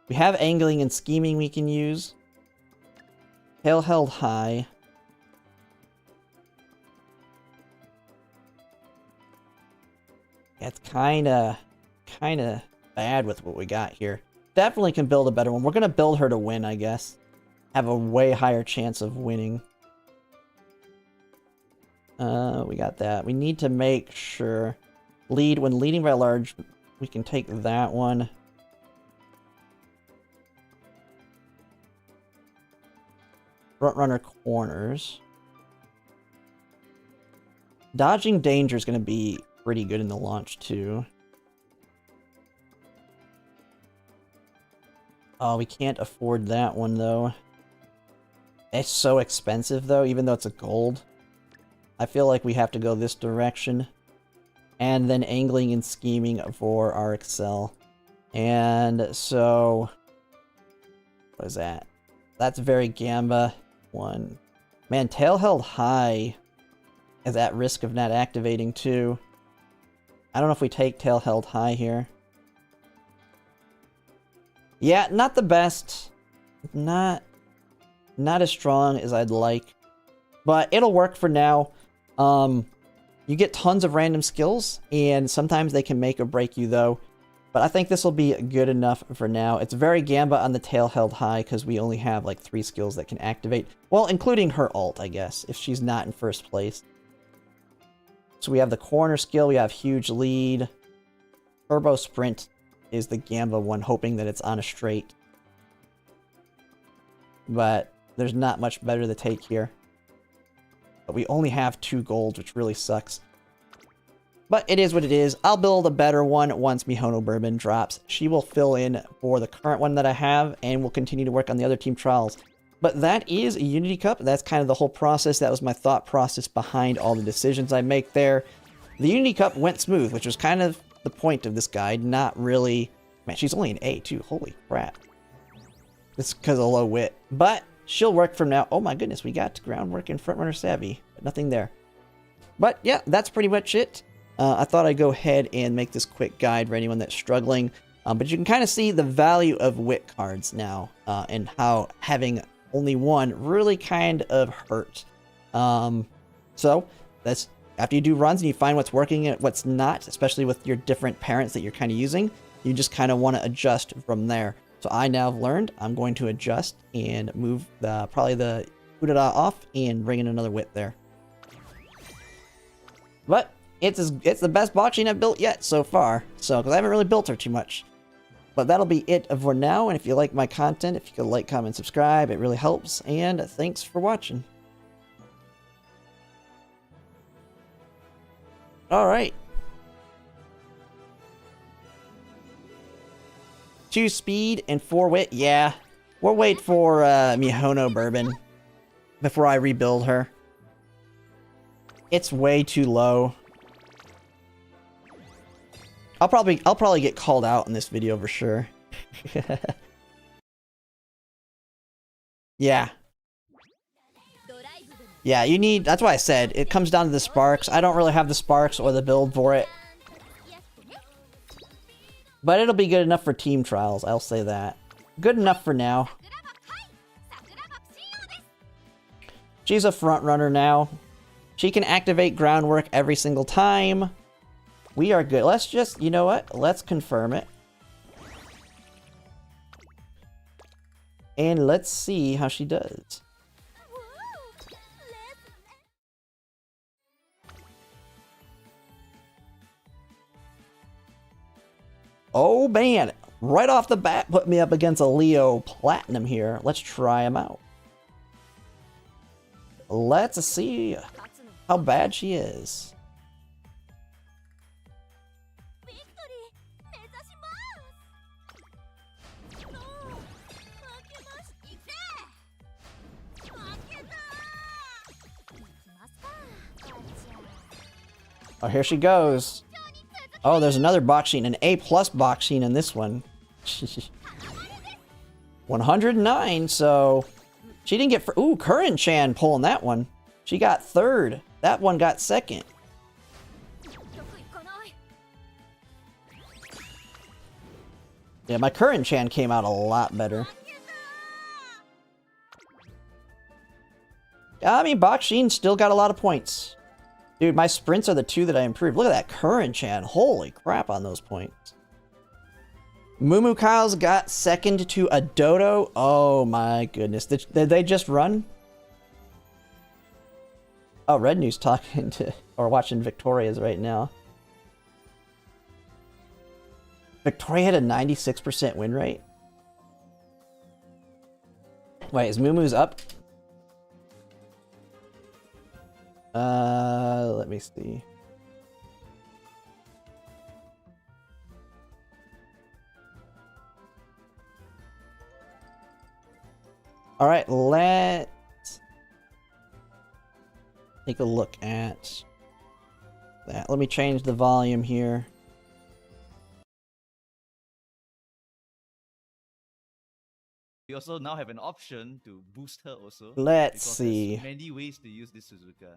We have angling and scheming we can use. Hail held high. It's kinda bad with what we got here. Definitely can build a better one. We're gonna build her to win, I guess. Have a way higher chance of winning. We got that. We need to make sure when leading by large, we can take that one. Front runner corners. Dodging danger is going to be pretty good in the launch too. Oh, we can't afford that one though. It's so expensive though, even though it's a gold. I feel like we have to go this direction. And then angling and scheming for our Excel. And so... what is that? That's very Gamba. One. Man, tail held high is at risk of not activating too. I don't know if we take tail held high here. Yeah, not the best. Not as strong as I'd like. But it'll work for now. You get tons of random skills, and sometimes they can make or break you though. But I think this will be good enough for now. It's very Gamba on the tail held high because we only have like 3 skills that can activate. Well, including her ult, I guess, if she's not in first place. So we have the corner skill, we have huge lead. Turbo sprint is the Gamba one, hoping that it's on a straight. But there's not much better to take here. But we only have 2 golds, which really sucks. But it is what it is. I'll build a better one once Mihono Bourbon drops. She will fill in for the current one that I have, and we'll continue to work on the other team trials. But that is a Unity Cup. That's kind of the whole process. That was my thought process behind all the decisions I make there. The Unity Cup went smooth, which was kind of the point of this guide. Not really... Man, she's only an A, too. Holy crap. It's because of low wit. But she'll work from now. Oh my goodness, we got groundwork and frontrunner savvy. But nothing there. But yeah, that's pretty much it. I thought I'd go ahead and make this quick guide for anyone that's struggling. But you can kind of see the value of wit cards now. And how having only one really kind of hurt. So that's after you do runs and you find what's working and what's not, especially with your different parents that you're kind of using, you just kind of want to adjust from there. So I now have learned I'm going to adjust and move probably the Udada off and bring in another wit there. But it's the best blockchain I've built yet so far. So, because I haven't really built her too much. But that'll be it for now. And if you like my content, if you could like, comment, subscribe, it really helps. And thanks for watching. Alright. 2 speed and 4 wit. Yeah. We'll wait for Mihono Bourbon before I rebuild her. It's way too low. I'll probably get called out in this video for sure. Yeah. Yeah, you need... That's why I said it comes down to the sparks. I don't really have the sparks or the build for it. But it'll be good enough for team trials, I'll say that. Good enough for now. She's a front runner now. She can activate groundwork every single time. We are good. Let's just, you know what? Let's confirm it. And let's see how she does. Oh man, right off the bat put me up against a Leo Platinum here. Let's try him out. Let's see how bad she is. Oh, here she goes. Oh, there's another box scene, an A+ box scene in this one. 109, so she didn't get... Ooh, Curran-chan pulling that one. She got 3rd. That one got 2nd. Yeah, my Curran-chan came out a lot better. I mean, Baksheen still got a lot of points. Dude, my sprints are the 2 that I improved. Look at that current chan. Holy crap on those points. Mumukao's got second to a Dodo. Oh my goodness. Did they just run? Oh, Red News talking to, or watching Victoria's right now. Victoria had a 96% win rate. Wait, is Mumu's up? Let me see. All right, let's take a look at that. Let me change the volume here. We also now have an option to boost her also. Let's because see. There's many ways to use this Suzuka.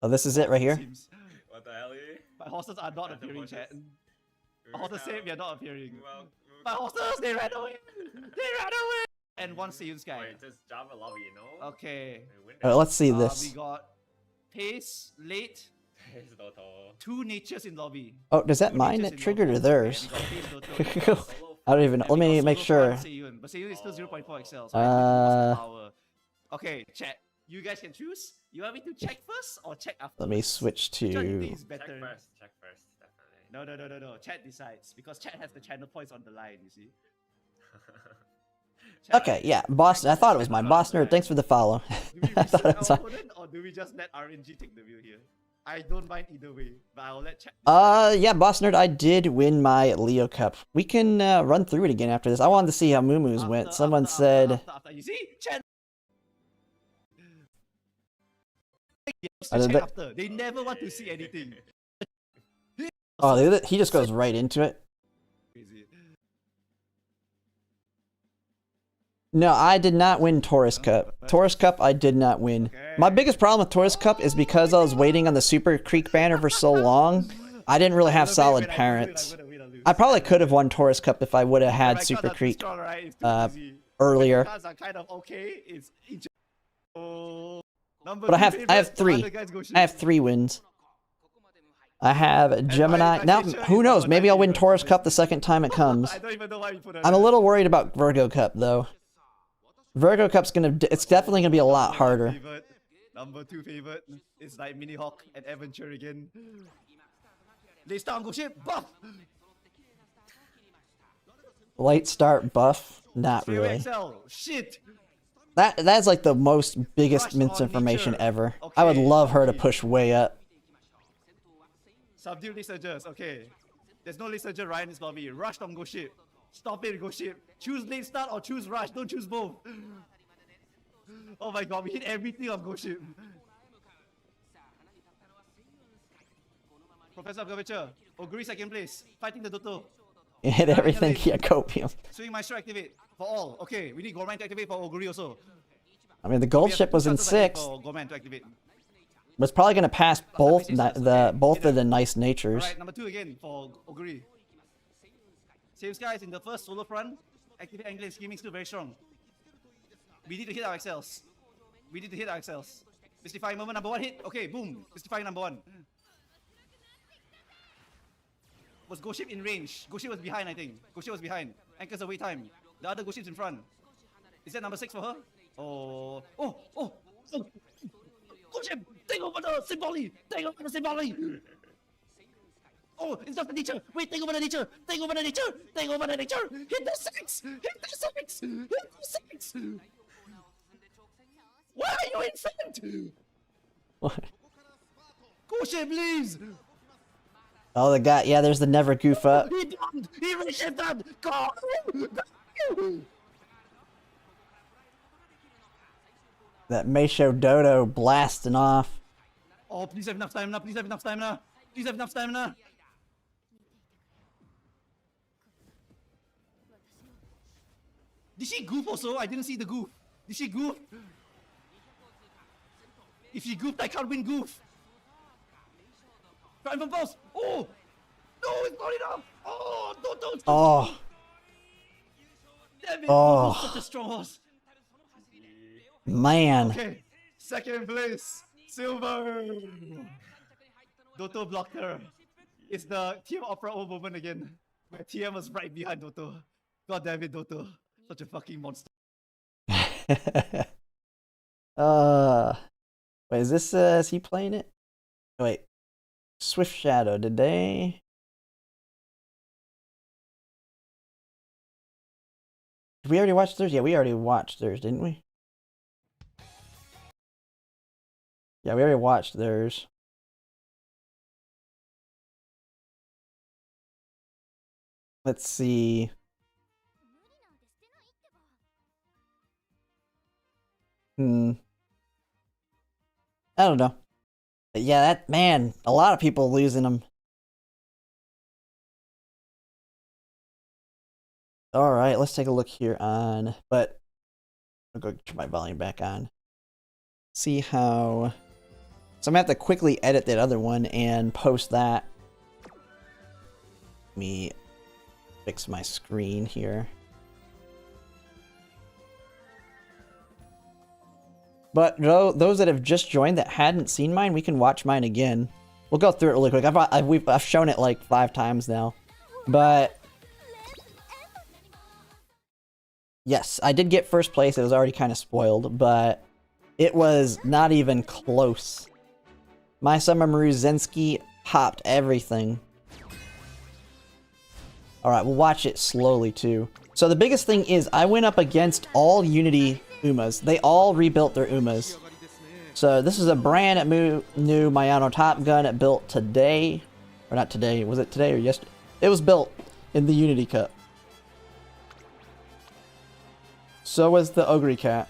Oh, this is it right here? What the hell? My horses are not appearing, chat. My horses say we are not appearing. Well, My horses, they ran away! They ran away! And one Seiyun Sky. wait, just jump a lobby, you know? Okay. Let's see We this. got pace, late, It's Doto. 2 natures in lobby. Oh, does that 2 mine natures that in triggered lobby. or theirs? And we got pace, Doto, I don't even know. Let me make sure. Seiyun, but Seiyun is still 0.4 XL, so I think he lost power. Okay, chat. You guys can choose. You want me to check first or check after? Let me switch Which one you to. think is Check better? first, definitely. No. Chat decides because chat has the channel points on the line. You see. Okay, yeah, Boston. I thought it was mine. Boss Nerd, thanks for the follow. Do we I thought it reset was our mine. opponent or do we just let RNG take the wheel here? I don't mind either way, but I'll let chat. Yeah, Boss Nerd, I did win my Leo Cup. We can run through it again after this. I wanted to see how Mumu's went. Someone said. After. You see, chat. They- After. They never want to see anything. Oh, he just goes right into it. Crazy. No, I did not win Taurus Cup. Taurus Cup, I did not win. My biggest problem with Taurus Cup is because I was waiting on the Super Creek banner for so long, I didn't really have solid parents. I probably could have won Taurus Cup if I would have had Super Creek earlier. Cards are kind of okay. It's But I have three. I have 3 wins. I have Gemini. Now, who knows? Maybe I'll win Taurus Cup the second time it comes. I don't even know why you put it. I'm a little worried about Virgo Cup though. Virgo Cup's it's definitely gonna be a lot harder. Number 2 favorite is like Mini Hawk and Adventure again. They start go ship buff. Late start buff? Not really. XL. Shit. That's like the most biggest misinformation ever. I would love her to push way up. Subdue Resurgers. Okay. There's no Resurger Ryan in this lobby. Rush on go ship. Stop it, go ship. Choose late start or choose rush. Don't choose both. Oh my god, we hit everything on go ship. Professor of Curvature. Oguri second place. Fighting the Doto. You hit everything, yeah, copium. Swing Maestro activate for all. Okay, we need Gorman to activate for Oguri also. I mean, the gold We have ship 2 was in chances, I think, 6th. for Gorman to activate. But it's probably gonna pass both both of the nice natures. Alright, number 2 again for Oguri. Same skies in the first solo front. Activate angle and scheming still very strong. We need to hit our XLs. We need to hit our XLs. Mystifying moment number 1 hit. Okay, boom. Mystifying number 1. Was Go Ship in range? Go Ship was behind, I think. Go Ship was behind. Anchors away time. The other Go Ship's in front. Is that number 6 for her? Oh. Go Ship! Take over the Symboli! Take over the Symboli! Oh, it's not the nature! Wait, take over the nature! Take over the nature! Take over the nature! Hit the 6! Hit the 6! Hit the 6! Why are you infant? What? Go Ship, please! Oh, the guy. Yeah, there's the never goof up. He done! He reshifted! Go! Go! That Meisho Dodo blasting off. Oh, please have enough stamina! Please have enough stamina! Please have enough stamina! Did she goof also? I didn't see the goof. Did she goof? If she goofed, I can't win goof. Triumph and Pulse! Oh! No, it's not enough! Oh, don't. Oh. Damn it! Oh. Such a strong horse. Man. Okay, second place, silver. Doto blocked her. It's the TM Opera O moment again. Where TM was right behind Doto. God damn it, Doto. Such a fucking monster. Wait, is this, is he playing it? Wait. Swift Shadow, did they? Did we already watch theirs? Yeah, we already watched theirs, didn't we? Yeah, we already watched theirs. Let's see. I don't know. But yeah, that, man, a lot of people losing them. Alright, let's take a look here on, but I'll go turn my volume back on. See how... So I'm gonna have to quickly edit that other one and post that. Let me fix my screen here. But those that have just joined that hadn't seen mine, we can watch mine again. We'll go through it really quick. I've shown it like 5 times now. But yes, I did get first place. It was already kind of spoiled, but it was not even close. My Umamusume popped everything. Alright, we'll watch it slowly too. So the biggest thing is I went up against all Unity Umas. They all rebuilt their Umas. So this is a brand new Mayano Top Gun it built today. Or not today, was it today or yesterday? It was built in the Unity Cup. So was the Ogre Cat.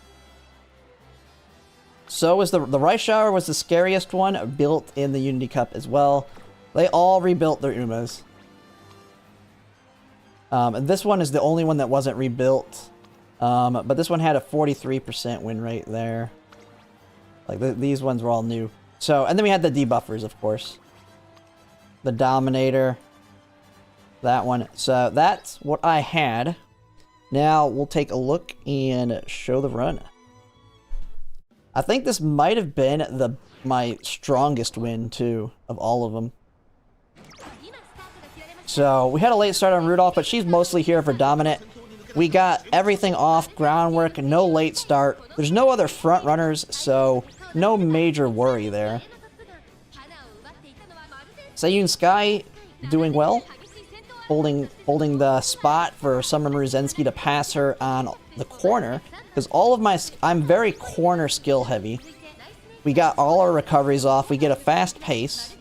So was the Rice Shower was the scariest one, built in the Unity Cup as well. They all rebuilt their Umas. And this one is the only one that wasn't rebuilt. But this one had a 43% win rate there. Like, these ones were all new. So, and then we had the debuffers, of course. The Dominator. That one. So, that's what I had. Now, we'll take a look and show the run. I think this might have been my strongest win, too, of all of them. So, we had a late start on Rudolph, but she's mostly here for Dominant. We got everything off, groundwork, no late start. There's no other front runners, so no major worry there. Sayun Sky doing well, holding the spot for Umamusume to pass her on the corner, because all of I'm very corner skill heavy. We got all our recoveries off. We get a fast pace.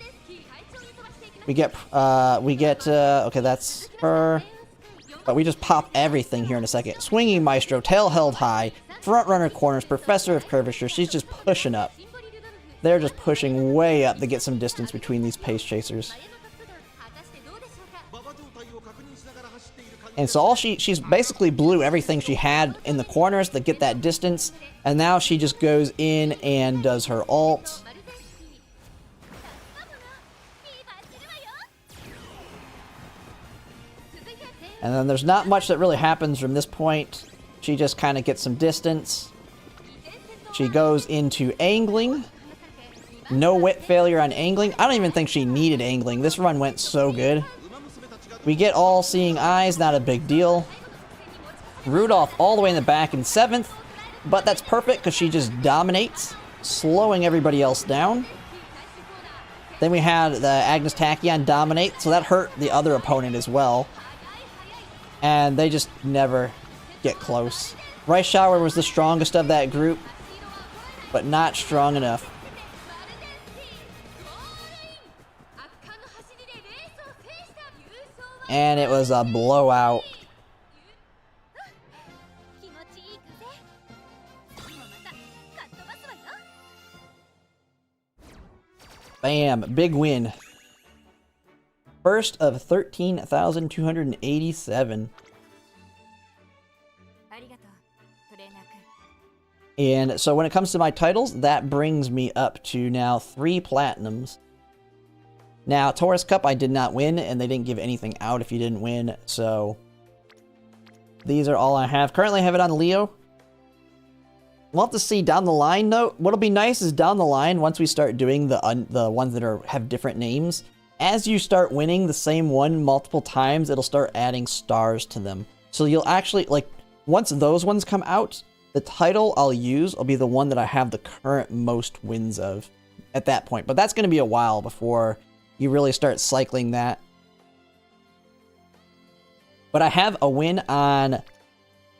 We get okay, that's her. But we just pop everything here in a second. Swinging Maestro, tail held high, front runner corners, Professor of Curvature. She's just pushing up. They're just pushing way up to get some distance between these pace chasers. And so she's basically blew everything she had in the corners to get that distance. And now she just goes in and does her ult. And then there's not much that really happens from this point. She just kind of gets some distance. She goes into angling. No whip failure on angling. I don't even think she needed angling. This run went so good. We get all seeing eyes, not a big deal. Rudolph all the way in the back in 7th. But that's perfect because she just dominates, slowing everybody else down. Then we had the Agnes Tachyon dominate, so that hurt the other opponent as well. And they just never get close. Rice Shower was the strongest of that group, but not strong enough. And it was a blowout. Bam, big win. First of 13,287. And so when it comes to my titles, that brings me up to now 3 platinums. Now, Taurus Cup I did not win, and they didn't give anything out if you didn't win, so these are all I have. Currently I have it on Leo. We'll have to see down the line, though. What'll be nice is down the line, once we start doing the ones that have different names, as you start winning the same one multiple times, it'll start adding stars to them. So you'll actually, like, once those ones come out, the title I'll use will be the one that I have the current most wins of at that point. But that's going to be a while before you really start cycling that. But I have a win on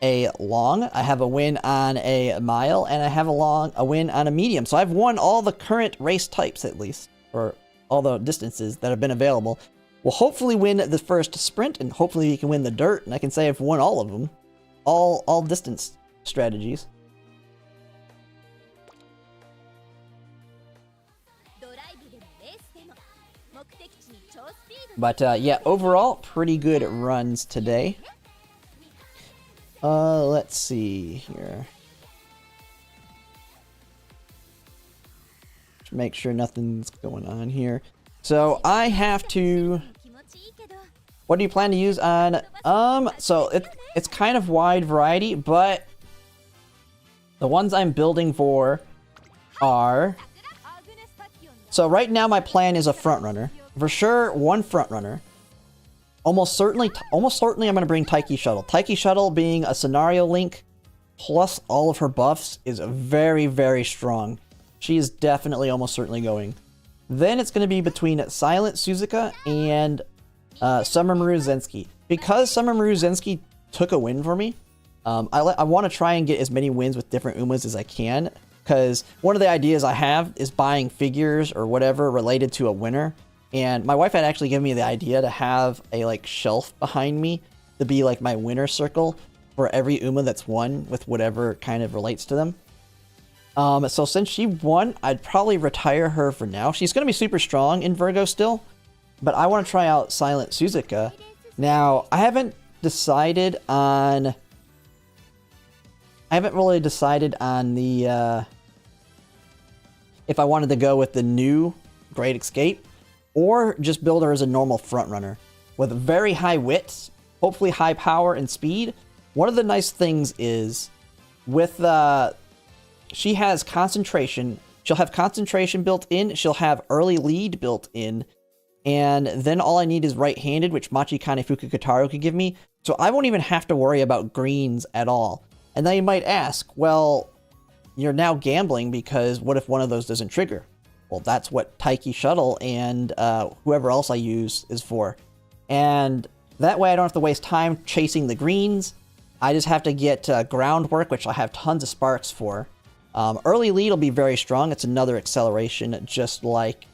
a long, I have a win on a mile, and I have a win on a medium. So I've won all the current race types, at least, or all the distances that have been available. We'll hopefully win the first sprint, and hopefully we can win the dirt, and I can say I've won all of them. All distance strategies. But yeah, overall, pretty good runs today. Let's see here. Just make sure nothing's going on here. So I have to... What do you plan to use on... So it's kind of wide variety, but the ones I'm building for are... So right now my plan is a front runner. For sure, one front runner. Almost certainly I'm going to bring Taiki Shuttle. Taiki Shuttle being a scenario link plus all of her buffs is very, very strong. She is definitely almost certainly going. Then it's going to be between Silent Suzuka and Summer Maru Zensky. Because Summer Maru Zensky took a win for me, I want to try and get as many wins with different Umas as I can. Because one of the ideas I have is buying figures or whatever related to a winner. And my wife had actually given me the idea to have a like shelf behind me to be like my winner circle for every Uma that's won with whatever kind of relates to them. So since she won, I'd probably retire her for now. She's going to be super strong in Virgo still, but I want to try out Silent Suzuka. Now, I haven't really decided on the, if I wanted to go with the new Great Escape, or just build her as a normal frontrunner with very high wits, hopefully high power and speed. One of the nice things is with she has concentration. She'll have concentration built in. She'll have early lead built in. And then all I need is right-handed, which Machikane Fukukataro could give me. So I won't even have to worry about greens at all. And then you might ask, well, you're now gambling because what if one of those doesn't trigger? Well, that's what Taiki Shuttle and whoever else I use is for. And that way I don't have to waste time chasing the greens. I just have to get groundwork, which I have tons of sparks for. Early lead will be very strong. It's another acceleration, just like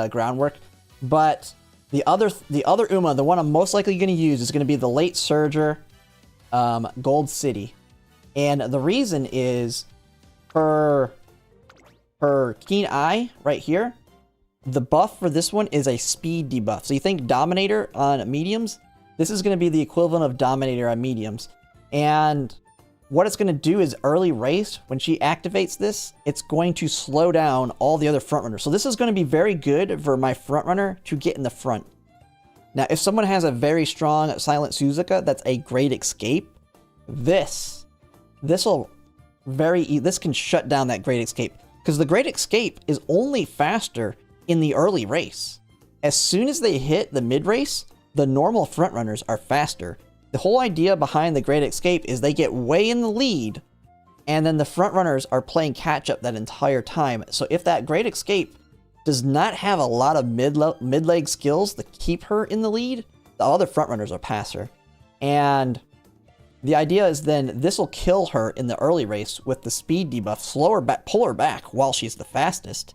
groundwork. But the other Uma, the one I'm most likely going to use, is going to be the late Surger, Gold City, and the reason is her Keen Eye right here. The buff for this one is a speed debuff. So you think Dominator on mediums? This is going to be the equivalent of Dominator on mediums. And what it's going to do is early race, when she activates this, it's going to slow down all the other frontrunners. So this is going to be very good for my frontrunner to get in the front. Now, if someone has a very strong Silent Suzuka that's a Great Escape, this can shut down that Great Escape. Because the Great Escape is only faster in the early race. As soon as they hit the mid-race, the normal frontrunners are faster. The whole idea behind the Great Escape is they get way in the lead, and then the frontrunners are playing catch-up that entire time. So if that Great Escape does not have a lot of mid-leg skills to keep her in the lead, the other frontrunners are past her. And the idea is then this will kill her in the early race with the speed debuff, pull her back while she's the fastest.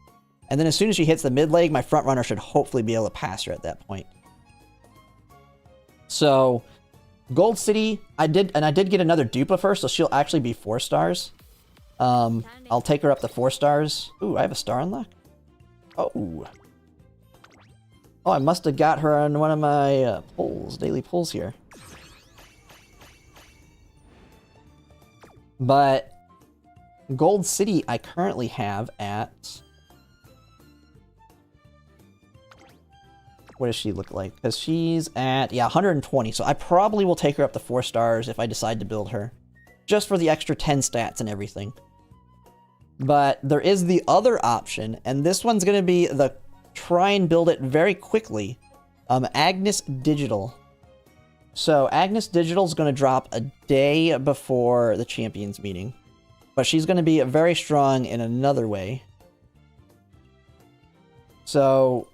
And then as soon as she hits the mid-leg, my frontrunner should hopefully be able to pass her at that point. So, Gold City, I did get another dupe of her, so she'll actually be 4 stars. I'll take her up to 4 stars. Ooh, I have a star unlock? Oh. Oh, I must have got her on one of my daily pulls here. But Gold City I currently have at what does she look like? Because she's at, yeah, 120. So I probably will take her up to 4 stars if I decide to build her. Just for the extra 10 stats and everything. But there is the other option, and this one's going to be the try and build it very quickly. Agnes Digital. So Agnes Digital is going to drop a day before the Champions meeting. But she's going to be very strong in another way. So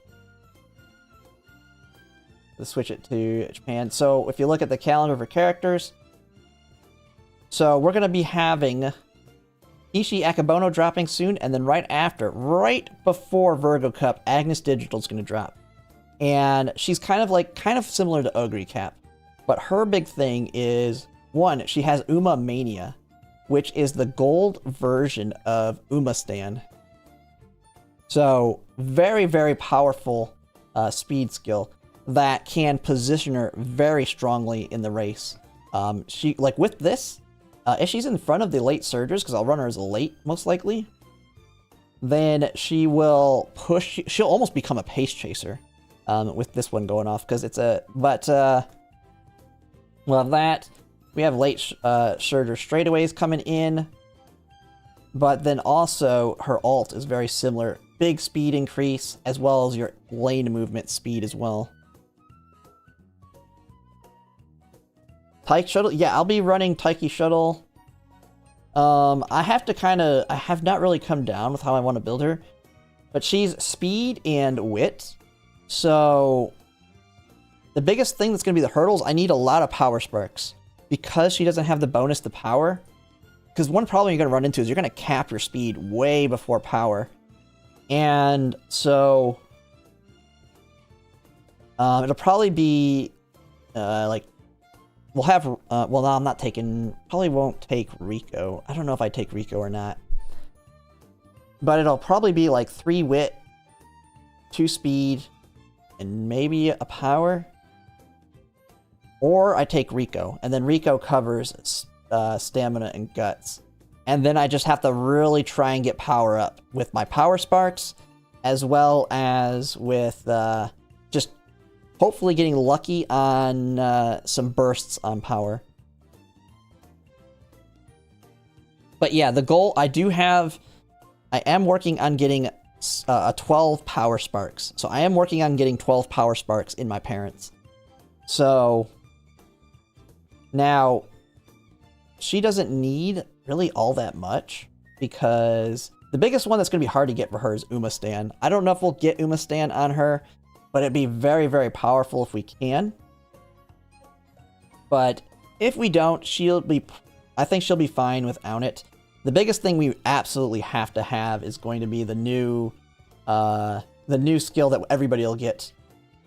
let's switch it to Japan. So if you look at the calendar for characters, so we're going to be having Ishi Akabono dropping soon, and then right after, right before Virgo Cup, Agnes Digital is going to drop. And she's kind of similar to Ogre Cap. But her big thing is, one, she has Uma Mania, which is the gold version of Uma Stan. So, very, very powerful speed skill that can position her very strongly in the race. She, like with this, if she's in front of the late surgers, because I'll run her as a late, most likely, then she will push, she'll almost become a pace chaser with this one going off, because it's a, but, well, that, we have late surger straightaways coming in, but then also her ult is very similar. Big speed increase, as well as your lane movement speed as well. Taiki Shuttle? Yeah, I'll be running Taiki Shuttle. I have not really come down with how I want to build her. But she's speed and wit. So, the biggest thing that's going to be the hurdles, I need a lot of power sparks. Because she doesn't have the bonus to power. Because one problem you're going to run into is you're going to cap your speed way before power. And so, it'll probably be, like, we'll have, well, no, I'm not taking, probably won't take Rico. I don't know if I take Rico or not. But it'll probably be like 3 wit, 2 speed, and maybe a power. Or I take Rico, and then Rico covers stamina and guts. And then I just have to really try and get power up with my power sparks, as well as with just hopefully getting lucky on some bursts on power. But yeah, the goal, I am working on getting 12 power sparks. So I am working on getting 12 power sparks in my parents. So now, she doesn't need really all that much, because the biggest one that's going to be hard to get for her is Uma Stan. I don't know if we'll get Uma Stan on her, but it'd be very, very powerful if we can. But if we don't, I think she'll be fine without it. The biggest thing we absolutely have to have is going to be the new skill that everybody will get.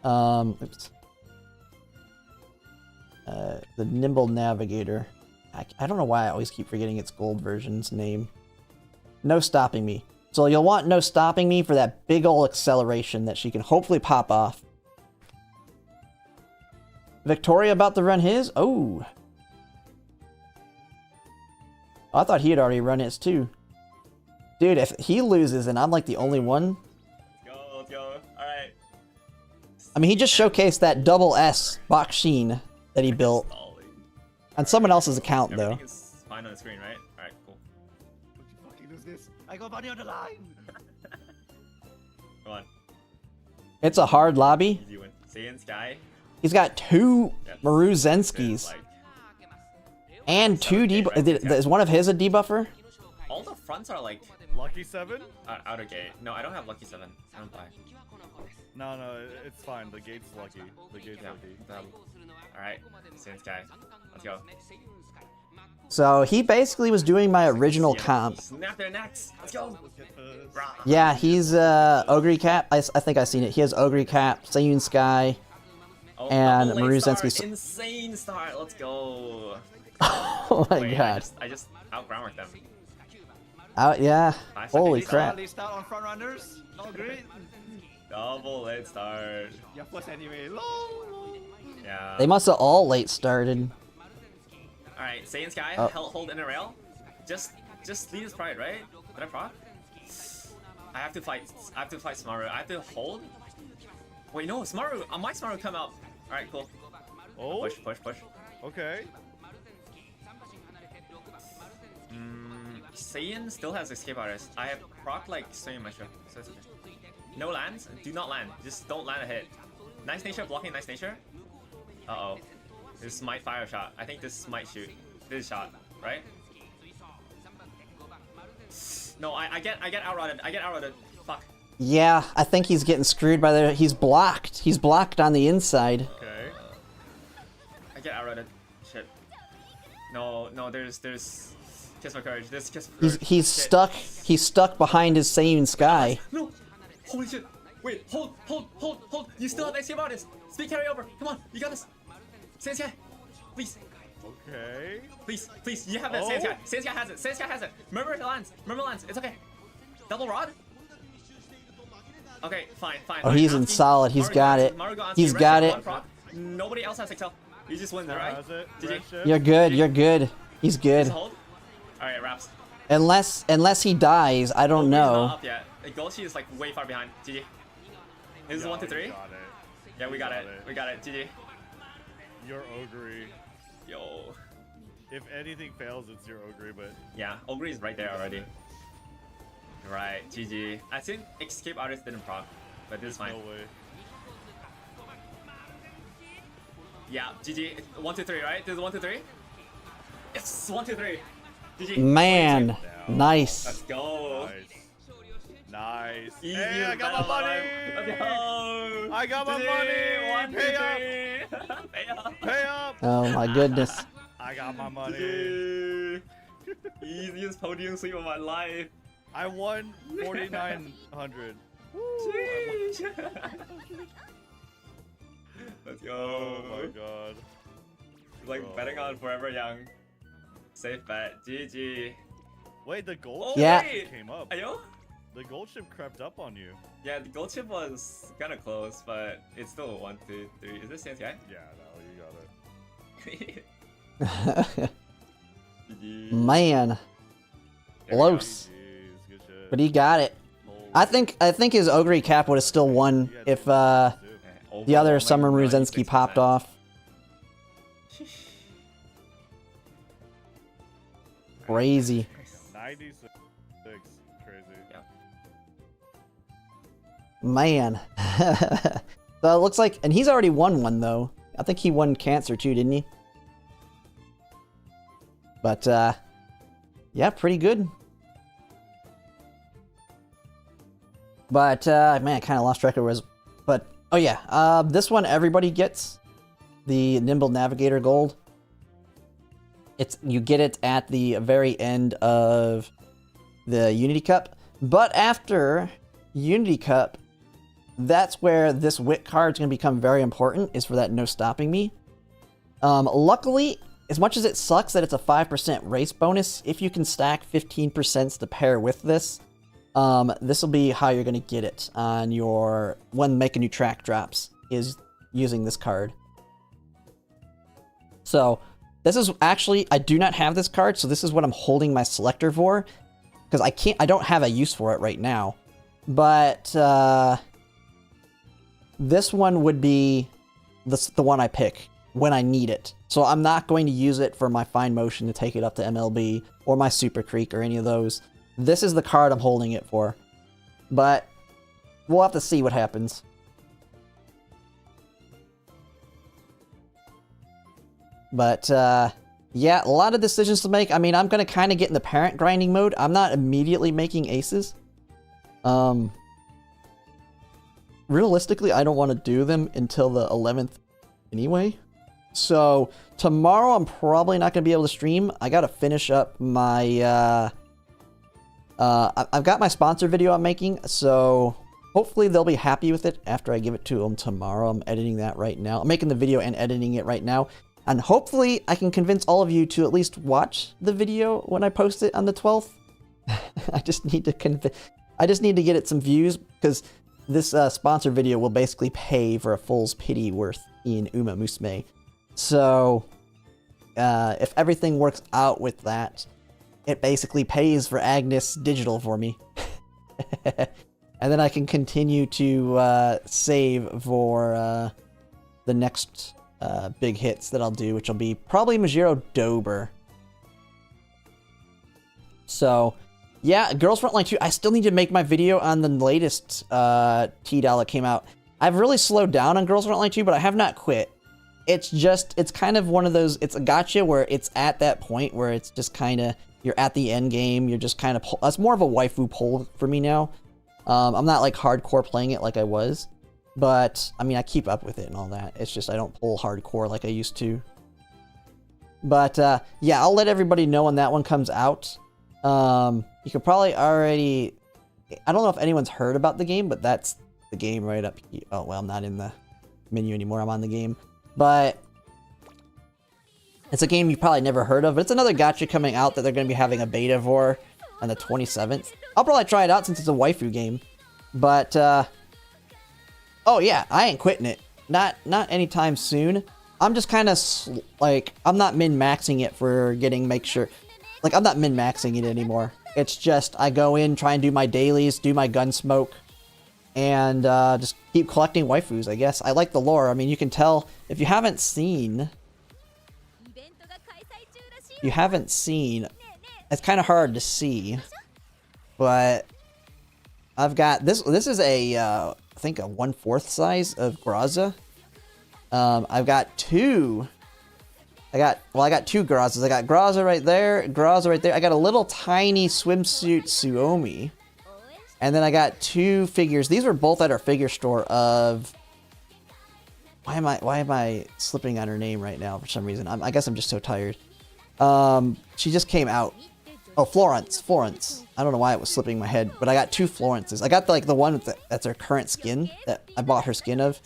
Oops. The Nimble Navigator. I don't know why I always keep forgetting its gold version's name. No Stopping Me. So you'll want No Stopping Me for that big ol' acceleration that she can hopefully pop off. Victoria about to run his? Oh. I thought he had already run his too. Dude, if he loses and I'm like the only one. Let's go. Alright. I mean, he just showcased that double S Bakshin that he built. On someone else's account, though. Everything is fine on the screen, right? Alright, cool. Would you fucking lose this? I got money on the line! Come on. It's a hard lobby. Easy win. Saiyan Sky. He's got 2 Maru Zenskis. And 2 debuffers. Is one of his a debuffer? All the fronts are like... Lucky 7? Outer gate. No, I don't have Lucky 7. I don't buy. No, it's fine. The gate's lucky. The gate's lucky. Alright, Saiyan Sky. Let's go. So he basically was doing my original comp. Snap their necks. Let's go. Yeah, he's Ogre Cap. I think I've seen it. He has Ogre Cap, Sayun Sky, and Maru Zensky. Insane start. Let's go. Oh my god. I just out-groundworked them. Yeah. Holy crap. On front runners. Oh, great. Double late start. Yeah, first anyway. Yeah. They must have all late started. Alright, Saiyan Sky, hold in a rail. Just lead his pride, right? Did I proc? I have to fight Smaru. I have to hold. Wait, no, Smaru. My Smaru come out. Alright, cool. Oh. Push. Okay. Saiyan still has escape artist. I have proc like Saiyan Mesha. So it's okay. No lands. Do not land. Just don't land a hit. Nice nature blocking. Nice nature. Uh-oh. This might fire a shot. I think this might shoot. This shot, right? No, I get outrotted. I get outrotted. Fuck. Yeah, I think he's getting screwed by the... He's blocked. He's blocked on the inside. Okay. I get outrotted. Shit. No, there's Kiss for Courage. There's Kiss for Courage. He's Shit. stuck. He's stuck behind his Saiyan Sky. No! Holy shit! Wait, hold! You still have escape artist! Speed carry over! Come on, you got this! Sensei! Please! Okay. Please, you have that Sensei! Sensei has it! Sensei has it! Murmur lands! It's okay! Double rod? Okay, fine. Oh, he's in solid. He's got it. He's got it. Nobody else has Excel. You just win, right? GG. You're good. He's good. Hold. Alright, wraps. Unless he dies, I don't know. Not up yet. Golchi is like way far behind. GG. This is 1 to 3. Yeah, we got it. GG. Your Ogre. Yo. If anything fails, it's your Ogre, but... Yeah, Ogre is right there already. Right, GG. I think Escape Artist didn't proc, but this is fine. No way. Yeah, GG. 1 to 3, right? This is 1 to 3? It's 1 to 3. GG. Man, nice. Let's go. Nice. Easy. Hey, I got my money. Let's go. I got my money. 1 to 3. Pay up. Oh my goodness. I got my money. GG. Easiest podium sweep of my life. I won 4,900. Let's go. Oh my god. It's like betting on Forever Young. Safe bet. GG. Wait, the gold Yeah. chip came up. Ayo? The gold chip crept up on you. Yeah, the gold chip was kind of close, but it's still 1, 2, 3. Is this Sans guy? Yeah, no, you got it. GG. Man, close. Jeez, good shit. But he got it. I think his Ogre cap would have still won if the other Summer Mruzensky popped off. Crazy. 96. Crazy. Yeah. Man. So it looks like, and he's already won one though. I think he won Cancer too, didn't he? But yeah, pretty good. But man, I kind of lost track of where it was. But oh yeah, this one everybody gets the Nimble Navigator Gold. You get it at the very end of the Unity Cup. But after Unity Cup, that's where this Wit card is going to become very important, is for that No Stopping Me. Luckily, as much as it sucks that it's a 5% race bonus, if you can stack 15% to pair with this, this will be how you're going to get it on your, when making new track drops, is using this card. So, this is actually, I do not have this card, so this is what I'm holding my selector for, because I don't have a use for it right now. But, this one would be the one I pick when I need it. So I'm not going to use it for my Fine Motion to take it up to MLB, or my Super Creek, or any of those. This is the card I'm holding it for. But, we'll have to see what happens. But, yeah, a lot of decisions to make. I mean, I'm going to kind of get in the parent grinding mode. I'm not immediately making aces. Realistically, I don't want to do them until the 11th anyway. So, tomorrow I'm probably not going to be able to stream. I got to finish up my, I've got my sponsor video I'm making, so hopefully they'll be happy with it after I give it to them tomorrow. I'm editing that right now. I'm making the video and editing it right now. And hopefully I can convince all of you to at least watch the video when I post it on the 12th. I just need to get it some views, because this sponsor video will basically pay for a Fool's Pity worth in Umamusume. So, if everything works out with that, it basically pays for Agnes Digital for me. And then I can continue to save for the next big hits that I'll do, which will be probably Majiro Dober. So, yeah, Girls Frontline 2. I still need to make my video on the latest T-Doll that came out. I've really slowed down on Girls Frontline 2, but I have not quit. It's just, it's kind of one of those, it's a gacha where it's at that point where it's just kind of, you're at the end game, you're just kind of, it's more of a waifu pull for me now. I'm not like hardcore playing it like I was, but I mean, I keep up with it and all that. It's just, I don't pull hardcore like I used to. But yeah, I'll let everybody know when that one comes out. You could probably already, I don't know if anyone's heard about the game, but that's the game right up here. Oh, well, I'm not in the menu anymore. I'm on the game. But it's a game you probably never heard of, but it's another gacha coming out that they're going to be having a beta for on the 27th. I'll probably try it out since it's a waifu game. But, oh yeah, I ain't quitting it. Not anytime soon. I'm just kind of, like, I'm not min-maxing it for make sure. Like, I'm not min-maxing it anymore. It's just, I go in, try and do my dailies, do my gun smoke, and just keep collecting waifus, I guess. I like the lore. I mean, you can tell, if you haven't seen, it's kind of hard to see, but I've got, this is a, I think a 1/4 size of Graza. I've got two, I got two Grazas. I got Graza right there, Graza right there. I got a little tiny swimsuit Suomi. And then I got two figures. These were both at our figure store of... Why am I slipping on her name right now for some reason? I guess I'm just so tired. She just came out. Oh, Florence. I don't know why it was slipping my head, but I got two Florences. I got the one that's her current skin that I bought her skin of.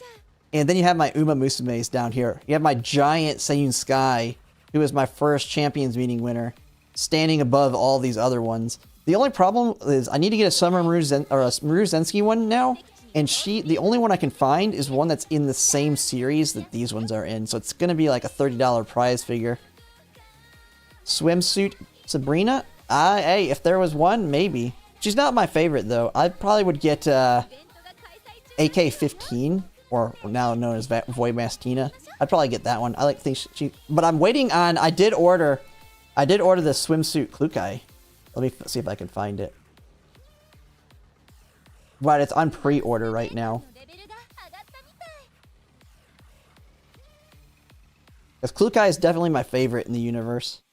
And then you have my Umamusumes down here. You have my giant Seiyun Sky, who is my first Champions Meeting winner, standing above all these other ones. The only problem is I need to get a Summer Maru Zensky one now, and the only one I can find is one that's in the same series that these ones are in, so it's going to be like a $30 prize figure. Swimsuit Sabrina? Hey, if there was one, maybe. She's not my favorite, though. I probably would get AK-15, or now known as Voimastina. I'd probably get that one. I like things but I'm waiting on, I did order the swimsuit Klukai. Let me see if I can find it. But it's on pre-order right now. Because Klukai is definitely my favorite in the universe.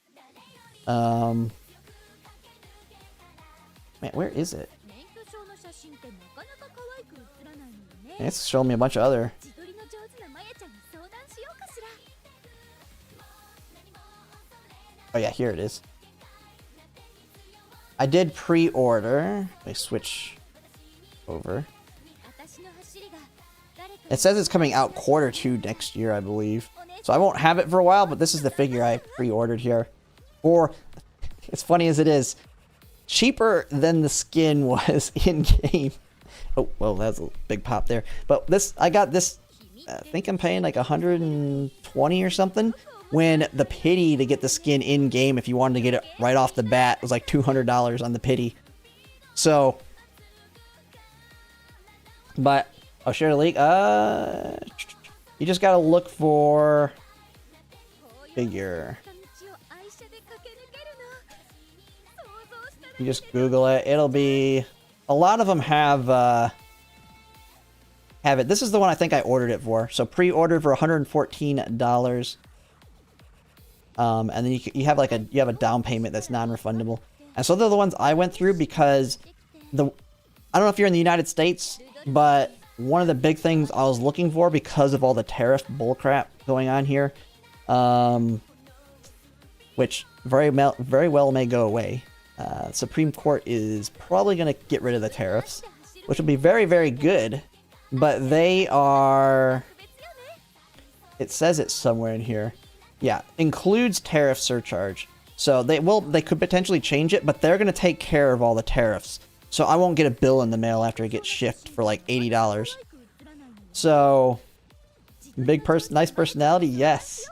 Man, where is it? It's showing me a bunch of other. Oh yeah, here it is. I did pre-order. Let me switch over. It says it's coming out Q2 next year, I believe. So I won't have it for a while, but this is the figure I pre-ordered here. For, as funny as it is, cheaper than the skin was in-game. Oh, well, that's a big pop there. But this, I got this, I think I'm paying like 120 or something. When the pity to get the skin in-game, if you wanted to get it right off the bat, was like $200 on the pity. So, but I'll share the link. You just gotta look for figure. You just Google it. It'll be, a lot of them have it. This is the one I think I ordered it for. So pre-ordered for $114. And then you have like you have a down payment that's non-refundable. And so they're the ones I went through because I don't know if you're in the United States, but one of the big things I was looking for because of all the tariff bullcrap going on here, which very well may go away. Supreme Court is probably going to get rid of the tariffs, which will be very, very good. But they are, it says it somewhere in here. Yeah, includes tariff surcharge. So they could potentially change it, but they're going to take care of all the tariffs. So I won't get a bill in the mail after it gets shipped for like $80. So, nice personality, yes.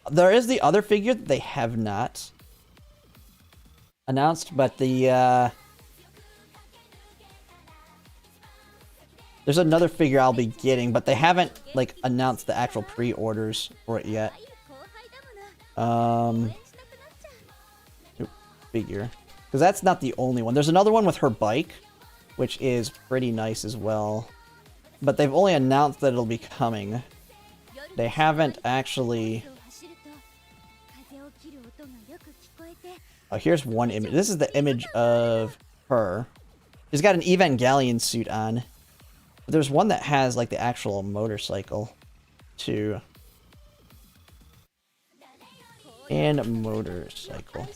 There is the other figure that they have not announced, but the There's another figure I'll be getting, but they haven't like announced the actual pre-orders for it yet. Figure, because that's not the only one. There's another one with her bike, which is pretty nice as well. But they've only announced that it'll be coming. They haven't actually... Oh, here's one image. This is the image of her. She's got an Evangelion suit on. But there's one that has like the actual motorcycle too. And a motorcycle.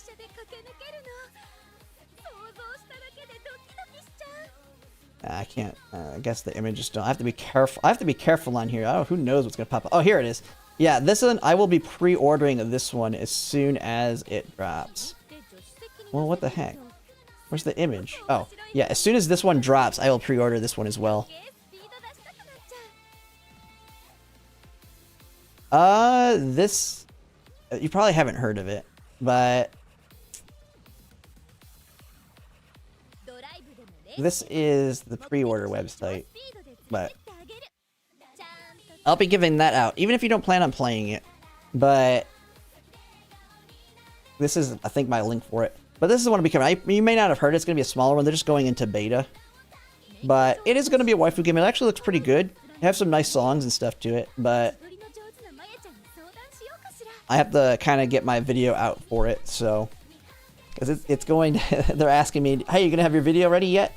I can't. I guess the images don't. I have to be careful. I have to be careful on here. Oh, who knows what's gonna pop up? Oh, here it is. Yeah, this one I will be pre-ordering this one as soon as it drops. Well, what the heck? Where's the image? Oh, yeah. As soon as this one drops, I will pre-order this one as well. This you probably haven't heard of it, but this is the pre-order website, but I'll be giving that out, even if you don't plan on playing it. But this is, I think, my link for it. But this is one to be coming. You may not have heard it. It's going to be a smaller one. They're just going into beta. But it is going to be a waifu game. It actually looks pretty good. It has some nice songs and stuff to it, but I have to kind of get my video out for it, so... Because it's going... they're asking me, hey, you going to have your video ready yet?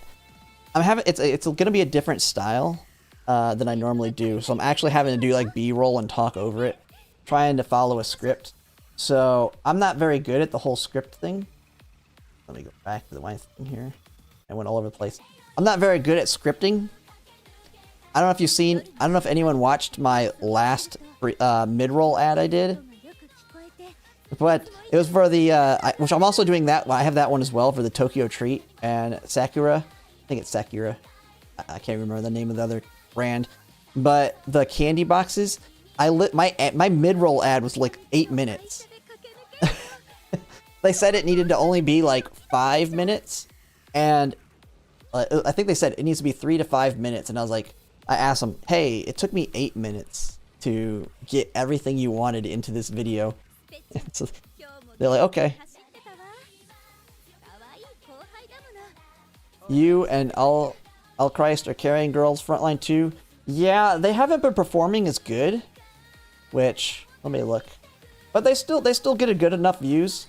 It's going to be a different style than I normally do, so I'm actually having to do like B-roll and talk over it, trying to follow a script. So I'm not very good at the whole script thing. Let me go back to the one thing here. I went all over the place. I'm not very good at scripting. I don't know if you've seen... I don't know if anyone watched my last mid-roll ad I did. But it was for the... which I'm also doing that. I have that one as well for the Tokyo Treat and Sakura. I think it's Sakura. I can't remember the name of the other brand. But the candy boxes... My mid-roll ad was like 8 minutes. They said it needed to only be like 5 minutes. And I think they said it needs to be 3 to 5 minutes. And I was like... I asked them, hey, it took me 8 minutes to get everything you wanted into this video. So they're like, okay. You and All Christ are carrying girls frontline too. Yeah, they haven't been performing as good. Which, let me look. But they still get a good enough views.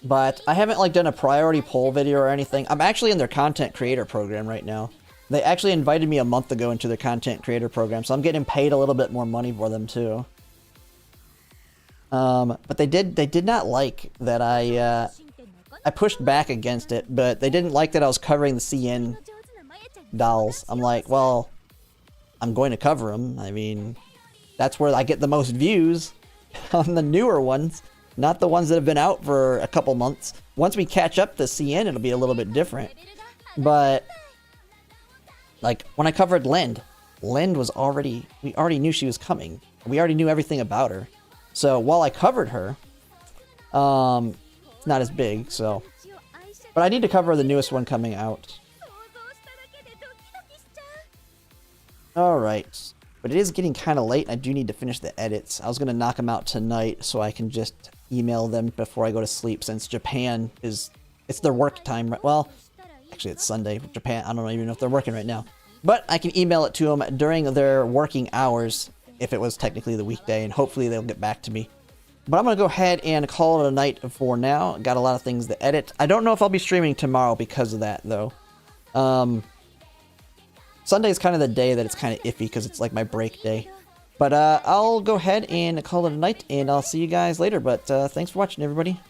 But I haven't like done a priority poll video or anything. I'm actually in their content creator program right now. They actually invited me a month ago into their content creator program, so I'm getting paid a little bit more money for them too. But they did not like that I pushed back against it, but they didn't like that I was covering the CN dolls. I'm like, well, I'm going to cover them. I mean, that's where I get the most views on the newer ones, not the ones that have been out for a couple months. Once we catch up to CN, it'll be a little bit different. But like when I covered Lind was already, we already knew she was coming. We already knew everything about her. So while I covered her, it's not as big, so. But I need to cover the newest one coming out. Alright. But it is getting kind of late, and I do need to finish the edits. I was going to knock them out tonight so I can just email them before I go to sleep, since Japan is... It's their work time, right? Well, actually it's Sunday. Japan, I don't even know if they're working right now. But I can email it to them during their working hours, if it was technically the weekday, and hopefully they'll get back to me. But I'm going to go ahead and call it a night for now. Got a lot of things to edit. I don't know if I'll be streaming tomorrow because of that, though. Sunday is kind of the day that it's kind of iffy because it's like my break day. But I'll go ahead and call it a night, and I'll see you guys later. But thanks for watching, everybody.